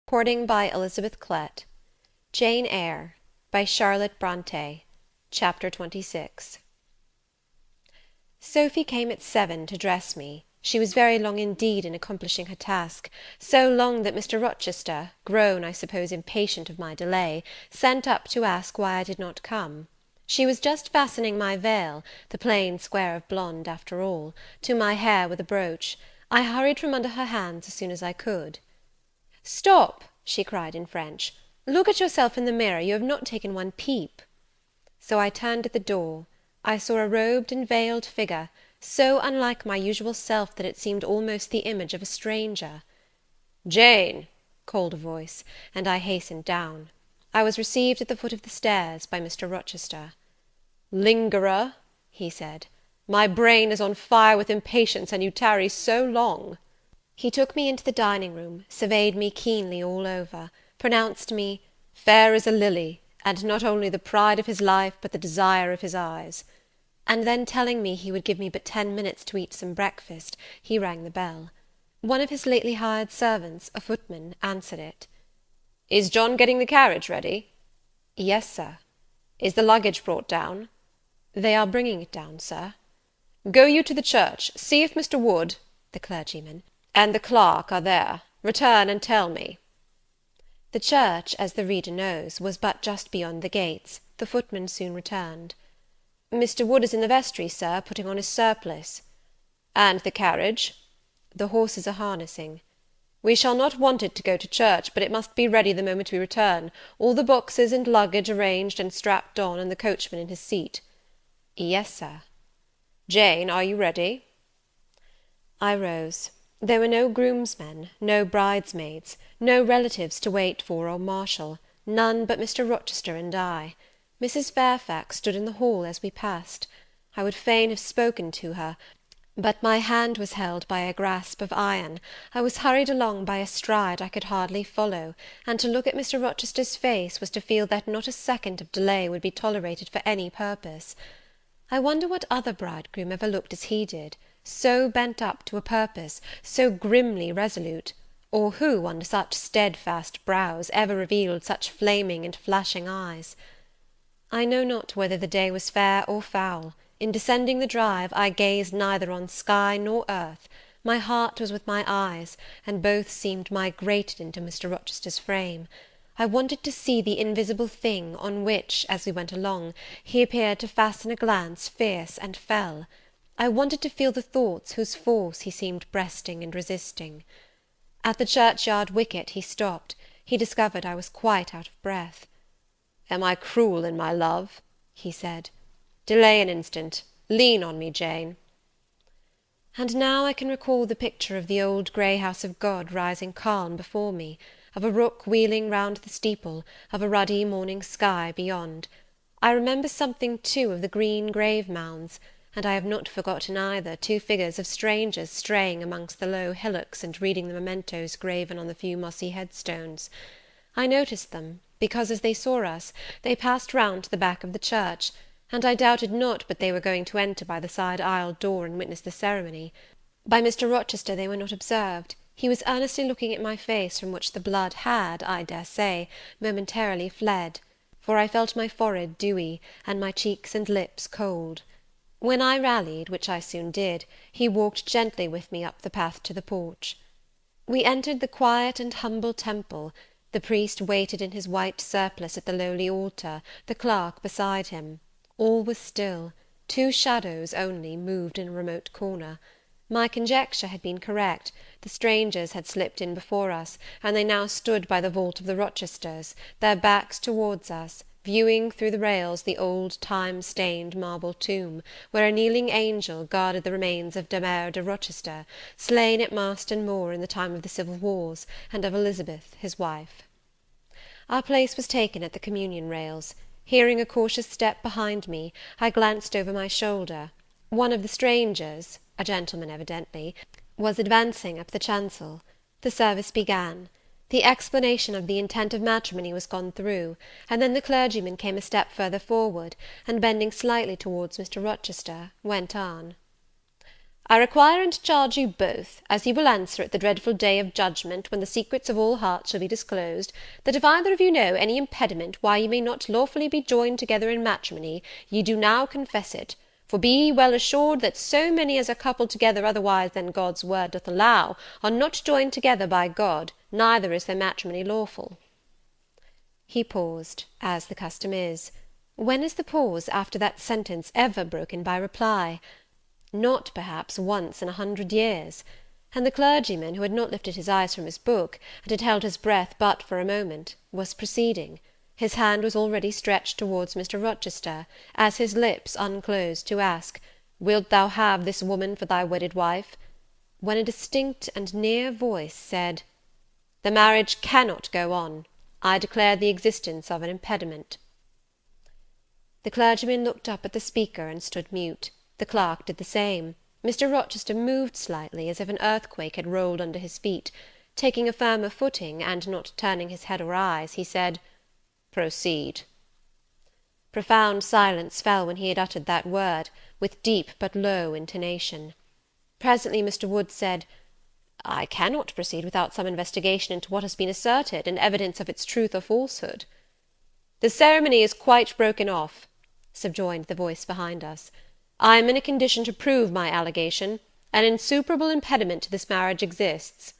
Recording by Elizabeth Klett. Jane Eyre by Charlotte Brontë. Chapter 26. Sophy came at 7 to dress me. She was very long indeed in accomplishing her task, so long that Mr. Rochester, grown, I suppose, impatient of my delay, sent up to ask why I did not come. She was just fastening my veil, the plain square of blonde after all, to my hair with a brooch. I hurried from under her hands as soon as I could. "Stop!" she cried in French. "Look at yourself in the mirror, you have not taken one peep." So I turned at the door. I saw a robed and veiled figure, so unlike my usual self that it seemed almost the image of a stranger. "Jane!" called a voice, and I hastened down. I was received at the foot of the stairs by Mr. Rochester. "Lingerer," he said, "my brain is on fire with impatience, and you tarry so long." He took me into the dining-room, surveyed me keenly all over, pronounced me "fair as a lily, and not only the pride of his life, but the desire of his eyes," and then telling me he would give me but 10 minutes to eat some breakfast, he rang the bell. One of his lately hired servants, a footman, answered it. "Is John getting the carriage ready?" "Yes, sir." "Is the luggage brought down?" "They are bringing it down, sir." "Go you to the church, see if Mr. Wood," the clergyman, "and the clerk are there. Return and tell me." The church, as the reader knows, was but just beyond the gates. The footman soon returned. "Mr. Wood is in the vestry, sir, putting on his surplice." "And the carriage?" "The horses are harnessing." "We shall not want it to go to church, but it must be ready the moment we return, all the boxes and luggage arranged and strapped on, and the coachman in his seat." "Yes, sir." "Jane, are you ready?" I rose. There were no groomsmen, no bridesmaids, no relatives to wait for or marshal, none but Mr. Rochester and I. Mrs. Fairfax stood in the hall as we passed. I would fain have spoken to her, but my hand was held by a grasp of iron. I was hurried along by a stride I could hardly follow, and to look at Mr. Rochester's face was to feel that not a second of delay would be tolerated for any purpose. I wonder what other bridegroom ever looked as he did, so bent up to a purpose, so grimly resolute, or who, under such steadfast brows, ever revealed such flaming and flashing eyes. I know not whether the day was fair or foul. In descending the drive, I gazed neither on sky nor earth. My heart was with my eyes, and both seemed migrated into Mr. Rochester's frame. I wanted to see the invisible thing, on which, as we went along, he appeared to fasten a glance fierce and fell. I wanted to feel the thoughts whose force he seemed breasting and resisting. At the churchyard wicket he stopped. He discovered I was quite out of breath. "Am I cruel in my love?" he said. "Delay an instant. Lean on me, Jane." And now I can recall the picture of the old grey house of God rising calm before me, of a rook wheeling round the steeple, of a ruddy morning sky beyond. I remember something, too, of the green grave mounds, and I have not forgotten either 2 figures of strangers straying amongst the low hillocks and reading the mementos graven on the few mossy headstones. I noticed them, because, as they saw us, they passed round to the back of the church, and I doubted not but they were going to enter by the side aisle door and witness the ceremony. By Mr. Rochester they were not observed. He was earnestly looking at my face, from which the blood had, I dare say, momentarily fled, for I felt my forehead dewy, and my cheeks and lips cold. When I rallied, which I soon did, he walked gently with me up the path to the porch. We entered the quiet and humble temple. The priest waited in his white surplice at the lowly altar, the clerk beside him. All was still. 2 shadows only moved in a remote corner. My conjecture had been correct. The strangers had slipped in before us, and they now stood by the vault of the Rochesters, their backs towards us, viewing through the rails the old time-stained marble tomb, where a kneeling angel guarded the remains of Damer de Rochester, slain at Marston Moor in the time of the civil wars, and of Elizabeth his wife. Our place was taken at the communion rails. Hearing a cautious step behind me, I glanced over my shoulder. One of the strangers, a gentleman evidently, was advancing up the chancel. The service began. The explanation of the intent of matrimony was gone through, and then the clergyman came a step further forward, and bending slightly towards Mr. Rochester, went on. I require and charge you both, as you will answer at the dreadful day of judgment, when the secrets of all hearts shall be disclosed, that if either of you know any impediment why you may not lawfully be joined together in matrimony, ye do now confess it. For be ye well assured that so many as are coupled together otherwise than God's word doth allow, are not joined together by God, neither is their matrimony lawful. He paused, as the custom is. When is the pause after that sentence ever broken by reply? Not, perhaps, once in 100 years. And the clergyman, who had not lifted his eyes from his book, and had held his breath but for a moment, was proceeding. His hand was already stretched towards Mr. Rochester, as his lips unclosed to ask, Wilt thou have this woman for thy wedded wife? When a distinct and near voice said, The marriage cannot go on. I declare the existence of an impediment. The clergyman looked up at the speaker and stood mute. The clerk did the same. Mr. Rochester moved slightly, as if an earthquake had rolled under his feet. Taking a firmer footing, and not turning his head or eyes, he said, Proceed. Profound silence fell when he had uttered that word, with deep but low intonation. Presently Mr. Wood said, I cannot proceed without some investigation into what has been asserted, and evidence of its truth or falsehood. The ceremony is quite broken off, subjoined the voice behind us. I am in a condition to prove my allegation. An insuperable impediment to this marriage exists.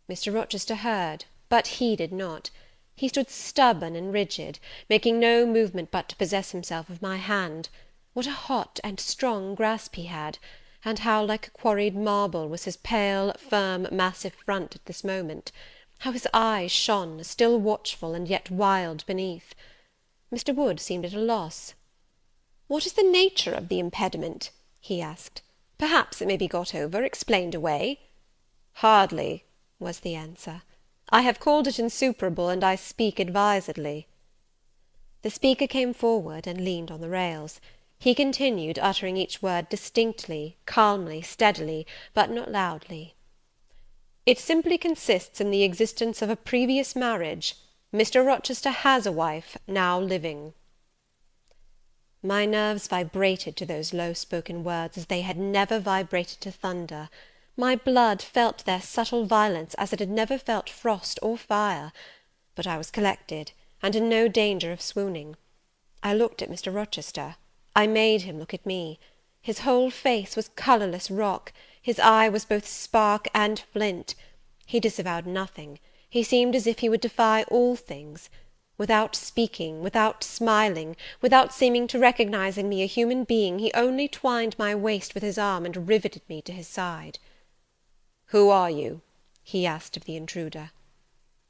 Mr. Rochester heard, but heeded not. He stood stubborn and rigid, making no movement but to possess himself of my hand. What a hot and strong grasp he had! And how like quarried marble was his pale, firm, massive front at this moment! How his eyes shone, still watchful, and yet wild beneath! Mr. Wood seemed at a loss. What is the nature of the impediment? He asked. Perhaps it may be got over, explained away. Hardly, was the answer. I have called it insuperable, and I speak advisedly. The speaker came forward, and leaned on the rails. He continued, uttering each word distinctly, calmly, steadily, but not loudly. It simply consists in the existence of a previous marriage. Mr. Rochester has a wife, now living. My nerves vibrated to those low-spoken words as they had never vibrated to thunder. My blood felt their subtle violence as it had never felt frost or fire. But I was collected, and in no danger of swooning. I looked at Mr. Rochester. I made him look at me. His whole face was colourless rock. His eye was both spark and flint. He disavowed nothing. He seemed as if he would defy all things. Without speaking, without smiling, without seeming to recognise in me a human being, he only twined my waist with his arm and riveted me to his side. Who are you? He asked of the intruder.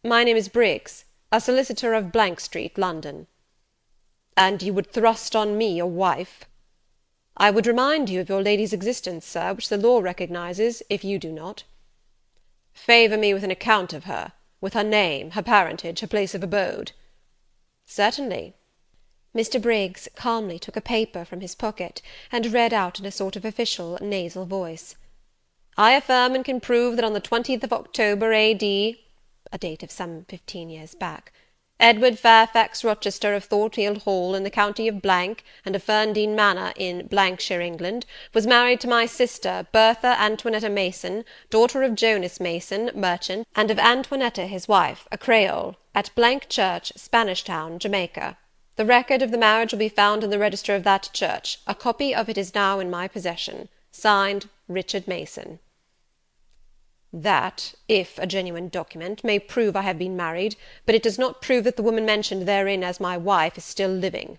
My name is Briggs, a solicitor of Street, London. And you would thrust on me a wife? I would remind you of your lady's existence, sir, which the law recognises, if you do not. Favour me with an account of her, with her name, her parentage, her place of abode. Certainly. Mr. Briggs calmly took a paper from his pocket, and read out in a sort of official, nasal voice. I affirm and can prove that on the 20th of October, A.D., a date of some 15 years back, Edward Fairfax Rochester of Thornfield Hall in the county of and of Ferndean Manor in shire, England, was married to my sister Bertha Antoinetta Mason, daughter of Jonas Mason, merchant, and of Antoinetta his wife, a Creole, at Church, Spanish Town, Jamaica. The record of the marriage will be found in the register of that church. A copy of it is now in my possession. Signed, Richard Mason. That, if a genuine document, may prove I have been married, but it does not prove that the woman mentioned therein as my wife is still living.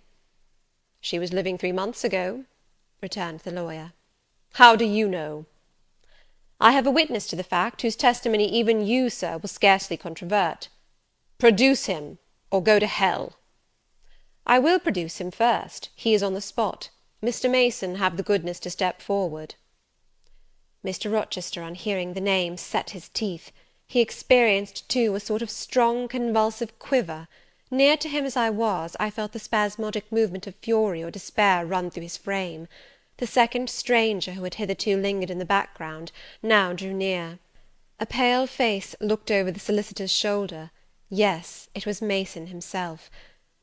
She was living 3 months ago, returned the lawyer. How do you know? I have a witness to the fact, whose testimony even you, sir, will scarcely controvert. Produce him, or go to hell. I will produce him first. He is on the spot. Mr. Mason, have the goodness to step forward. Mr. Rochester, on hearing the name, set his teeth. He experienced, too, a sort of strong convulsive quiver. Near to him as I was, I felt the spasmodic movement of fury or despair run through his frame. The second stranger, who had hitherto lingered in the background, now drew near. A pale face looked over the solicitor's shoulder. Yes, it was Mason himself.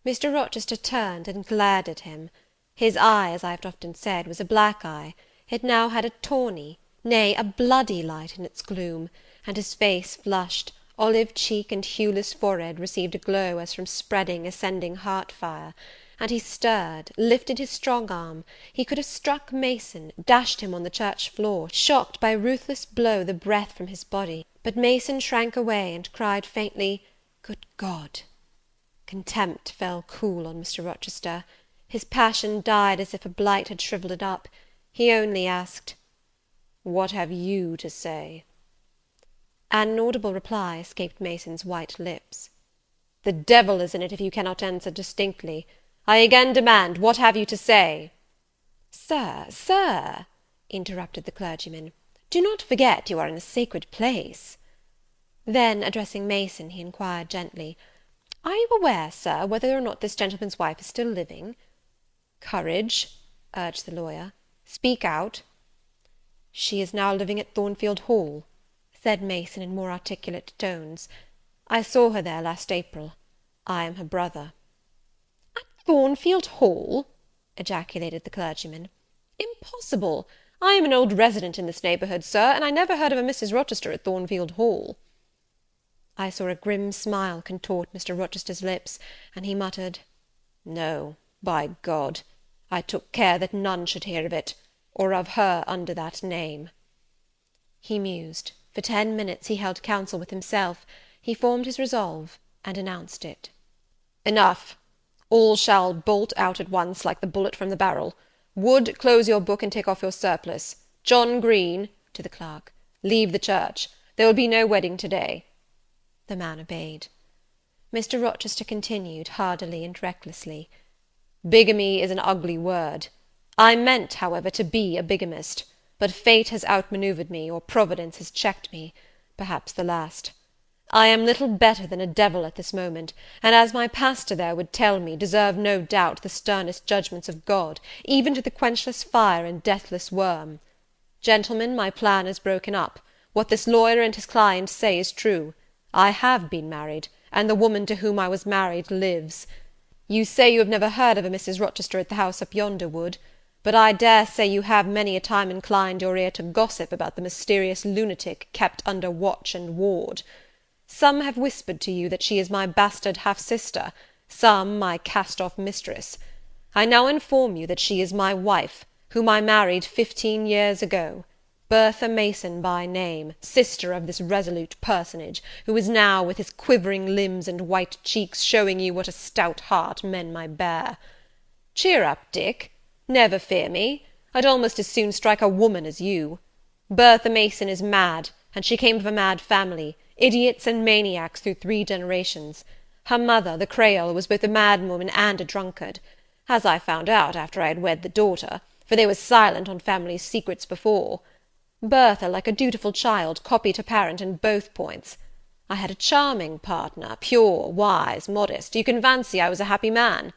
Mr. Rochester turned and glared at him. His eye, as I have often said, was a black eye. It now had a tawny, nay, a bloody light in its gloom, and his face flushed, olive cheek and hueless forehead received a glow as from spreading, ascending heart fire, and he stirred, lifted his strong arm. He could have struck Mason, dashed him on the church floor, shocked by a ruthless blow the breath from his body; but Mason shrank away, and cried faintly, "Good God!" Contempt fell cool on Mr. Rochester. His passion died as if a blight had shrivelled it up. He only asked, "What have you to say?" An inaudible reply escaped Mason's white lips. "The devil is in it if you cannot answer distinctly. I again demand, what have you to say?" Sir, interrupted the clergyman, do not forget you are in a sacred place." Then, addressing Mason, he inquired gently, "Are you aware, sir, whether or not this gentleman's wife is still living?" "Courage," urged the lawyer, "speak out." "She is now living at Thornfield Hall," said Mason in more articulate tones. "I saw her there last April. I am her brother." "At Thornfield Hall!" ejaculated the clergyman. "Impossible! I am an old resident in this neighbourhood, sir, and I never heard of a Mrs. Rochester at Thornfield Hall." I saw a grim smile contort Mr. Rochester's lips, and he muttered, "No, by God! I took care that none should hear of it, or of her under that name." He mused. For 10 minutes he held counsel with himself. He formed his resolve, and announced it. "Enough! All shall bolt out at once like the bullet from the barrel. Wood, close your book and take off your surplice. John Green," to the clerk, "leave the church. There will be no wedding to-day." The man obeyed. Mr. Rochester continued, hardily and recklessly, "Bigamy is an ugly word. I meant, however, to be a bigamist, but fate has outmanoeuvred me, or Providence has checked me, perhaps the last. I am little better than a devil at this moment, and, as my pastor there would tell me, deserve no doubt the sternest judgments of God, even to the quenchless fire and deathless worm. Gentlemen, my plan is broken up. What this lawyer and his client say is true. I have been married, and the woman to whom I was married lives. You say you have never heard of a Mrs. Rochester at the house up yonder, Wood, but I dare say you have many a time inclined your ear to gossip about the mysterious lunatic kept under watch and ward. Some have whispered to you that she is my bastard half-sister, some my cast-off mistress. I now inform you that she is my wife, whom I married 15 years ago, Bertha Mason by name, sister of this resolute personage, who is now, with his quivering limbs and white cheeks, showing you what a stout heart men may bear. Cheer up, Dick. Never fear me. I'd almost as soon strike a woman as you. Bertha Mason is mad, and she came of a mad family, idiots and maniacs through 3 generations. Her mother, the Creole, was both a madwoman and a drunkard, as I found out after I had wed the daughter, for they were silent on family secrets before. Bertha, like a dutiful child, copied her parent in both points. I had a charming partner, pure, wise, modest. You can fancy I was a happy man.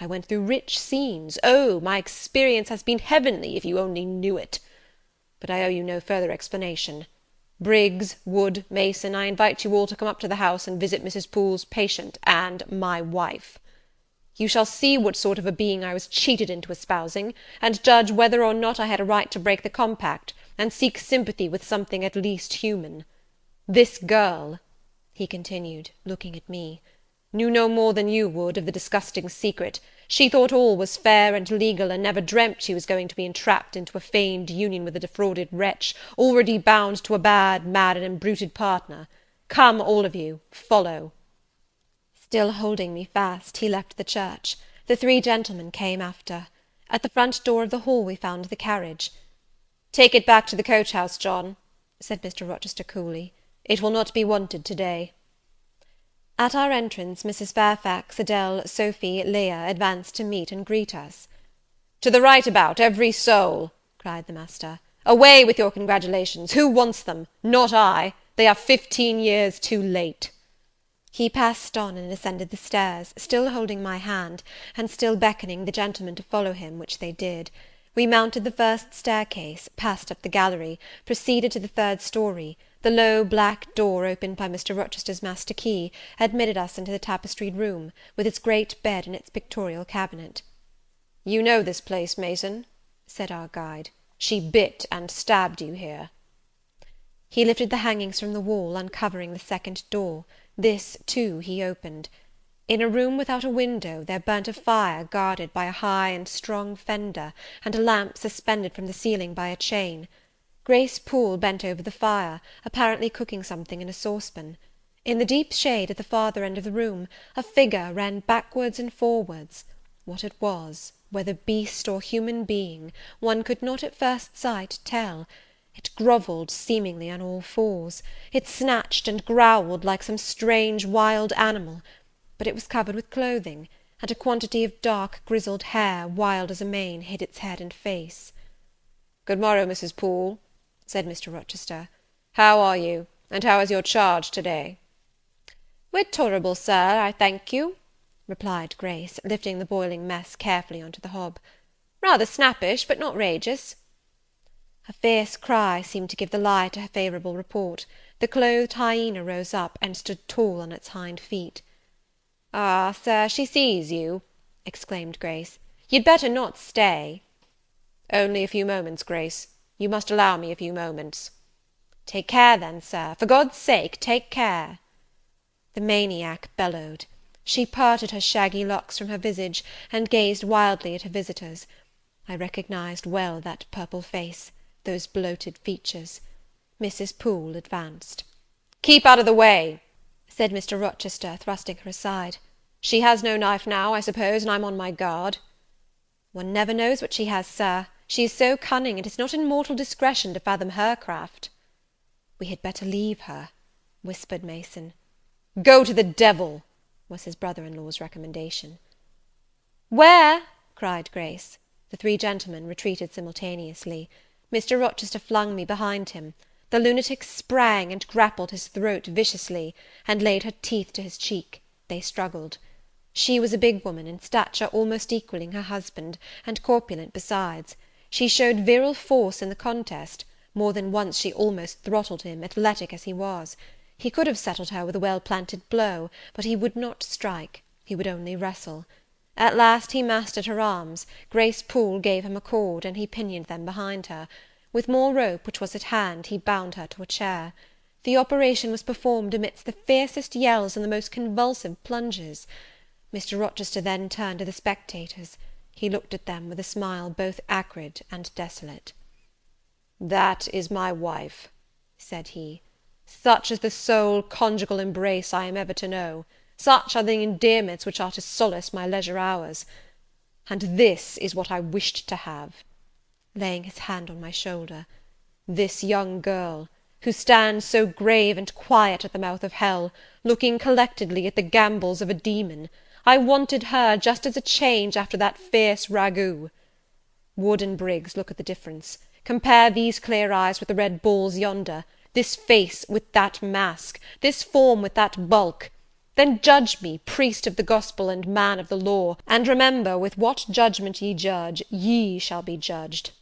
I went through rich scenes. Oh, my experience has been heavenly, if you only knew it. But I owe you no further explanation. Briggs, Wood, Mason, I invite you all to come up to the house and visit Mrs. Poole's patient and my wife. You shall see what sort of a being I was cheated into espousing, and judge whether or not I had a right to break the compact, and seek sympathy with something at least human. This girl," he continued, looking at me, "knew no more than you would of the disgusting secret. She thought all was fair and legal, and never dreamt she was going to be entrapped into a feigned union with a defrauded wretch, already bound to a bad, mad, and embruted partner. Come, all of you, follow." Still holding me fast, he left the church. The 3 gentlemen came after. At the front door of the hall we found the carriage. "Take it back to the coach-house, John," said Mr. Rochester coolly. "It will not be wanted to-day." At our entrance, Mrs. Fairfax, Adele, Sophy, Leah, advanced to meet and greet us. "To the right about, every soul!" cried the master. "Away with your congratulations! Who wants them? Not I! They are 15 years too late." He passed on and ascended the stairs, still holding my hand, and still beckoning the gentlemen to follow him, which they did. We mounted the first staircase, passed up the gallery, proceeded to the third story. The low black door, opened by Mr. Rochester's master key, admitted us into the tapestried room, with its great bed and its pictorial cabinet. "You know this place, Mason?" said our guide. "She bit and stabbed you here." He lifted the hangings from the wall, uncovering the second door. This, too, he opened. In a room without a window there burnt a fire guarded by a high and strong fender, and a lamp suspended from the ceiling by a chain. Grace Poole bent over the fire, apparently cooking something in a saucepan. In the deep shade at the farther end of the room, a figure ran backwards and forwards. What it was, whether beast or human being, one could not at first sight tell. It grovelled seemingly on all fours. It snatched and growled like some strange wild animal, but it was covered with clothing, and a quantity of dark grizzled hair, wild as a mane, hid its head and face. "Good morrow, Mrs. Poole," said Mr. Rochester. "How are you, and how is your charge to-day?" "We're tolerable, sir, I thank you," replied Grace, lifting the boiling mess carefully on to the hob. "Rather snappish, but not rageous." A fierce cry seemed to give the lie to her favourable report. The clothed hyena rose up, and stood tall on its hind feet. "Ah, sir, she sees you," exclaimed Grace. "You'd better not stay." "Only a few moments, Grace. You must allow me a few moments." "Take care, then, sir. For God's sake, take care." The maniac bellowed. She parted her shaggy locks from her visage, and gazed wildly at her visitors. I recognized well that purple face, those bloated features. Mrs. Poole advanced. "Keep out of the way," said Mr. Rochester, thrusting her aside. "She has no knife now, I suppose, and I'm on my guard." "One never knows what she has, sir. She is so cunning, it is not in mortal discretion to fathom her craft." "We had better leave her," whispered Mason. "Go to the devil," was his brother-in-law's recommendation. "Where?" cried Grace. The three gentlemen retreated simultaneously. Mr. Rochester flung me behind him. The lunatic sprang and grappled his throat viciously, and laid her teeth to his cheek. They struggled. She was a big woman, in stature almost equalling her husband, and corpulent besides. She showed virile force in the contest. More than once she almost throttled him, athletic as he was. He could have settled her with a well-planted blow, but he would not strike. He would only wrestle. At last he mastered her arms. Grace Poole gave him a cord, and he pinioned them behind her. With more rope, which was at hand, he bound her to a chair. The operation was performed amidst the fiercest yells and the most convulsive plunges. Mr. Rochester then turned to the spectators. He looked at them with a smile both acrid and desolate. "That is my wife," said he. "Such is the sole conjugal embrace I am ever to know. Such are the endearments which are to solace my leisure hours. And this is what I wished to have," laying his hand on my shoulder, "this young girl, who stands so grave and quiet at the mouth of hell, looking collectedly at the gambols of a demon. I wanted her just as a change after that fierce ragout. Wood and Briggs, look at the difference. Compare these clear eyes with the red balls yonder, this face with that mask, this form with that bulk. Then judge me, priest of the gospel and man of the law, and remember, with what judgment ye judge, ye shall be judged.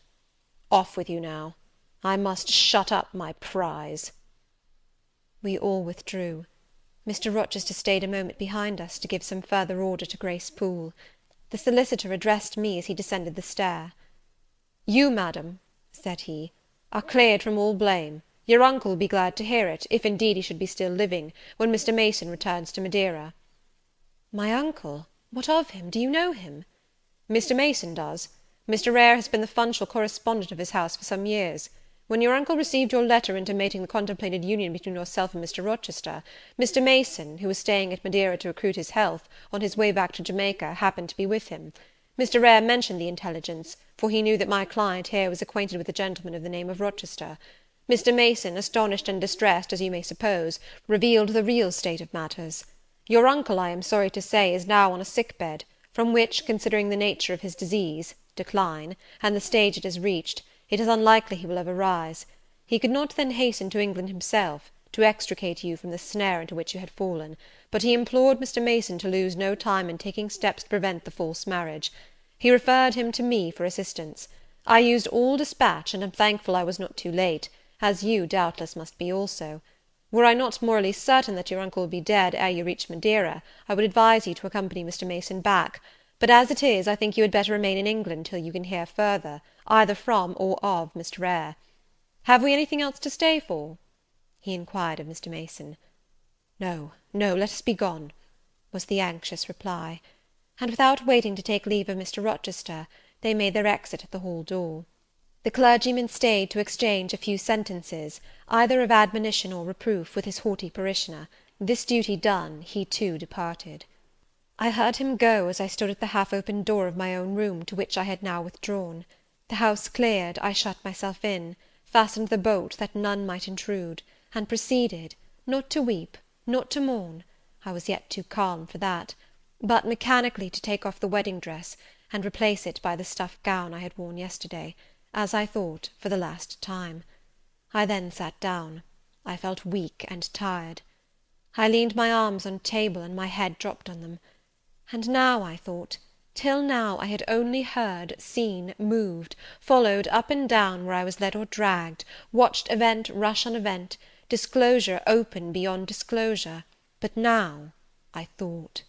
Off with you now. I must shut up my prize." We all withdrew. Mr. Rochester stayed a moment behind us, to give some further order to Grace Poole. The solicitor addressed me as he descended the stair. "You, madam," said he, "are cleared from all blame. Your uncle will be glad to hear it, if indeed he should be still living, when Mr. Mason returns to Madeira." "My uncle? What of him? Do you know him?" "Mr. Mason does. Mr. Eyre has been the functional correspondent of his house for some years. When your uncle received your letter intimating the contemplated union between yourself and Mr. Rochester, Mr. Mason, who was staying at Madeira to recruit his health, on his way back to Jamaica, happened to be with him. Mr. Eyre mentioned the intelligence, for he knew that my client here was acquainted with a gentleman of the name of Rochester. Mr. Mason, astonished and distressed, as you may suppose, revealed the real state of matters. Your uncle, I am sorry to say, is now on a sick bed, from which, considering the nature of his disease, decline, and the stage it has reached, it is unlikely he will ever rise. He could not then hasten to England himself, to extricate you from the snare into which you had fallen, but he implored Mr. Mason to lose no time in taking steps to prevent the false marriage. He referred him to me for assistance. I used all dispatch, and am thankful I was not too late, as you, doubtless, must be also. Were I not morally certain that your uncle would be dead ere you reach Madeira, I would advise you to accompany Mr. Mason back; but as it is, I think you had better remain in England till you can hear further, either from or of Mr. Eyre. Have we anything else to stay for?" he inquired of Mr. Mason. "No, no, let us be gone," was the anxious reply; and, without waiting to take leave of Mr. Rochester, they made their exit at the hall door. The clergyman stayed to exchange a few sentences, either of admonition or reproof, with his haughty parishioner. This duty done, he too departed. I heard him go as I stood at the half-open door of my own room, to which I had now withdrawn. The house cleared, I shut myself in, fastened the bolt that none might intrude, and proceeded, not to weep, not to mourn, I was yet too calm for that, but mechanically to take off the wedding dress, and replace it by the stuff gown I had worn yesterday, as I thought, for the last time. I then sat down. I felt weak and tired. I leaned my arms on a table, and my head dropped on them. And now, I thought, till now I had only heard, seen, moved, followed up and down where I was led or dragged, watched event rush on event, disclosure open beyond disclosure; but now I thought.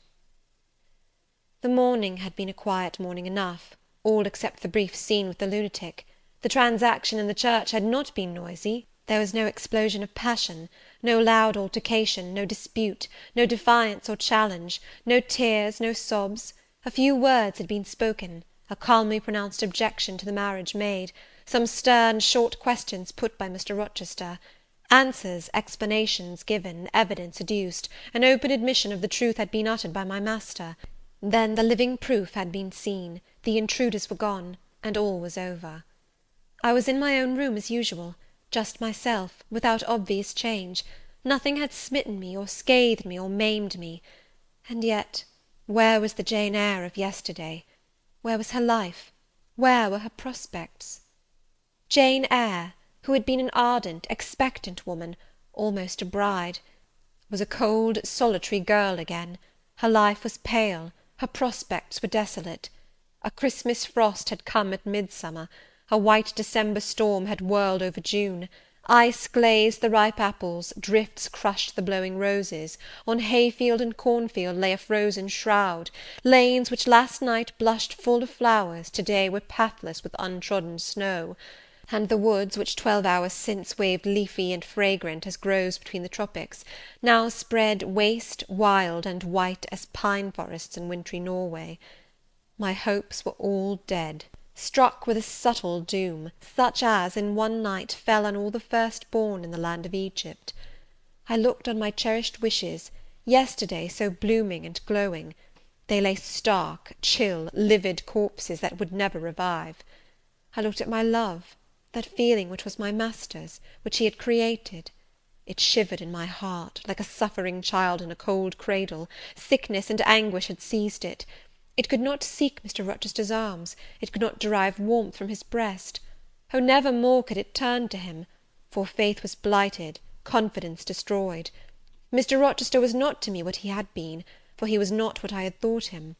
The morning had been a quiet morning enough, all except the brief scene with the lunatic. The transaction in the church had not been noisy; there was no explosion of passion, no loud altercation, no dispute, no defiance or challenge, no tears, no sobs. A few words had been spoken, a calmly pronounced objection to the marriage made, some stern, short questions put by Mr. Rochester, answers, explanations given, evidence adduced, an open admission of the truth had been uttered by my master. Then the living proof had been seen, the intruders were gone, and all was over. I was in my own room as usual, just myself, without obvious change. Nothing had smitten me, or scathed me, or maimed me. And yet, where was the Jane Eyre of yesterday? Where was her life? Where were her prospects? Jane Eyre, who had been an ardent, expectant woman, almost a bride, was a cold, solitary girl again. Her life was pale, her prospects were desolate. A Christmas frost had come at midsummer, a white December storm had whirled over June, ice glazed the ripe apples, drifts crushed the blowing roses, on hayfield and cornfield lay a frozen shroud, lanes which last night blushed full of flowers, to-day were pathless with untrodden snow, and the woods, which 12 hours since waved leafy and fragrant as groves between the tropics, now spread waste, wild, and white as pine forests in wintry Norway. My hopes were all dead, struck with a subtle doom, such as, in one night, fell on all the first-born in the land of Egypt. I looked on my cherished wishes, yesterday so blooming and glowing; they lay stark, chill, livid corpses that would never revive. I looked at my love, that feeling which was my master's, which he had created. It shivered in my heart, like a suffering child in a cold cradle. Sickness and anguish had seized it. It could not seek Mr. Rochester's arms, it could not derive warmth from his breast. Oh, never more could it turn to him, for faith was blighted, confidence destroyed. Mr. Rochester was not to me what he had been, for he was not what I had thought him.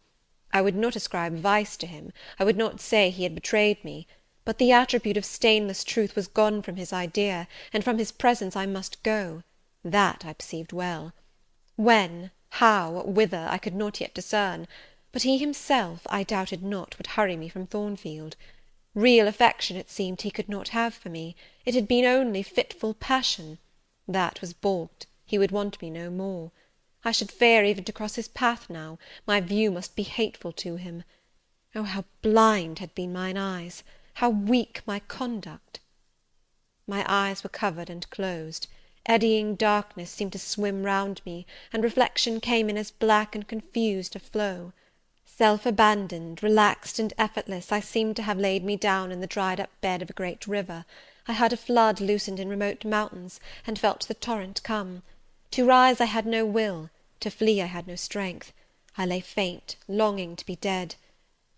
I would not ascribe vice to him, I would not say he had betrayed me, but the attribute of stainless truth was gone from his idea, and from his presence I must go. That I perceived well. When, how, whither, I could not yet discern, but he himself, I doubted not, would hurry me from Thornfield. Real affection, it seemed, he could not have for me; it had been only fitful passion. That was balked, he would want me no more. I should fear even to cross his path now, my view must be hateful to him. Oh, how blind had been mine eyes! How weak my conduct! My eyes were covered and closed. Eddying darkness seemed to swim round me, and reflection came in as black and confused a flow. Self-abandoned, relaxed and effortless, I seemed to have laid me down in the dried-up bed of a great river. I heard a flood loosened in remote mountains, and felt the torrent come. To rise I had no will, to flee I had no strength. I lay faint, longing to be dead.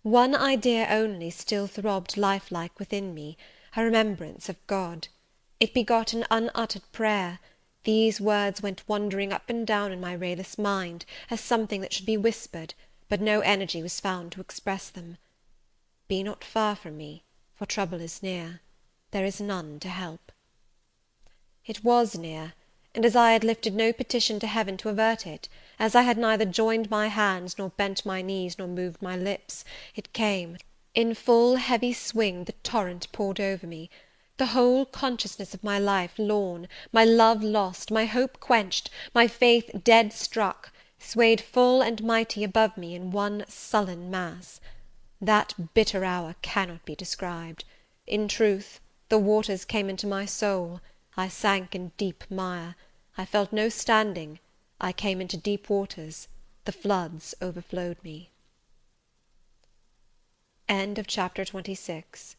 One idea only still throbbed lifelike within me, a remembrance of God. It begot an unuttered prayer. These words went wandering up and down in my rayless mind, as something that should be whispered, but no energy was found to express them. Be not far from me, for trouble is near. There is none to help. It was near, and as I had lifted no petition to heaven to avert it, as I had neither joined my hands, nor bent my knees, nor moved my lips, it came. In full heavy swing the torrent poured over me. The whole consciousness of my life lorn, my love lost, my hope quenched, my faith dead struck, swayed full and mighty above me in one sullen mass. That bitter hour cannot be described. In truth, the waters came into my soul. I sank in deep mire. I felt no standing. I came into deep waters. The floods overflowed me. End of chapter 26.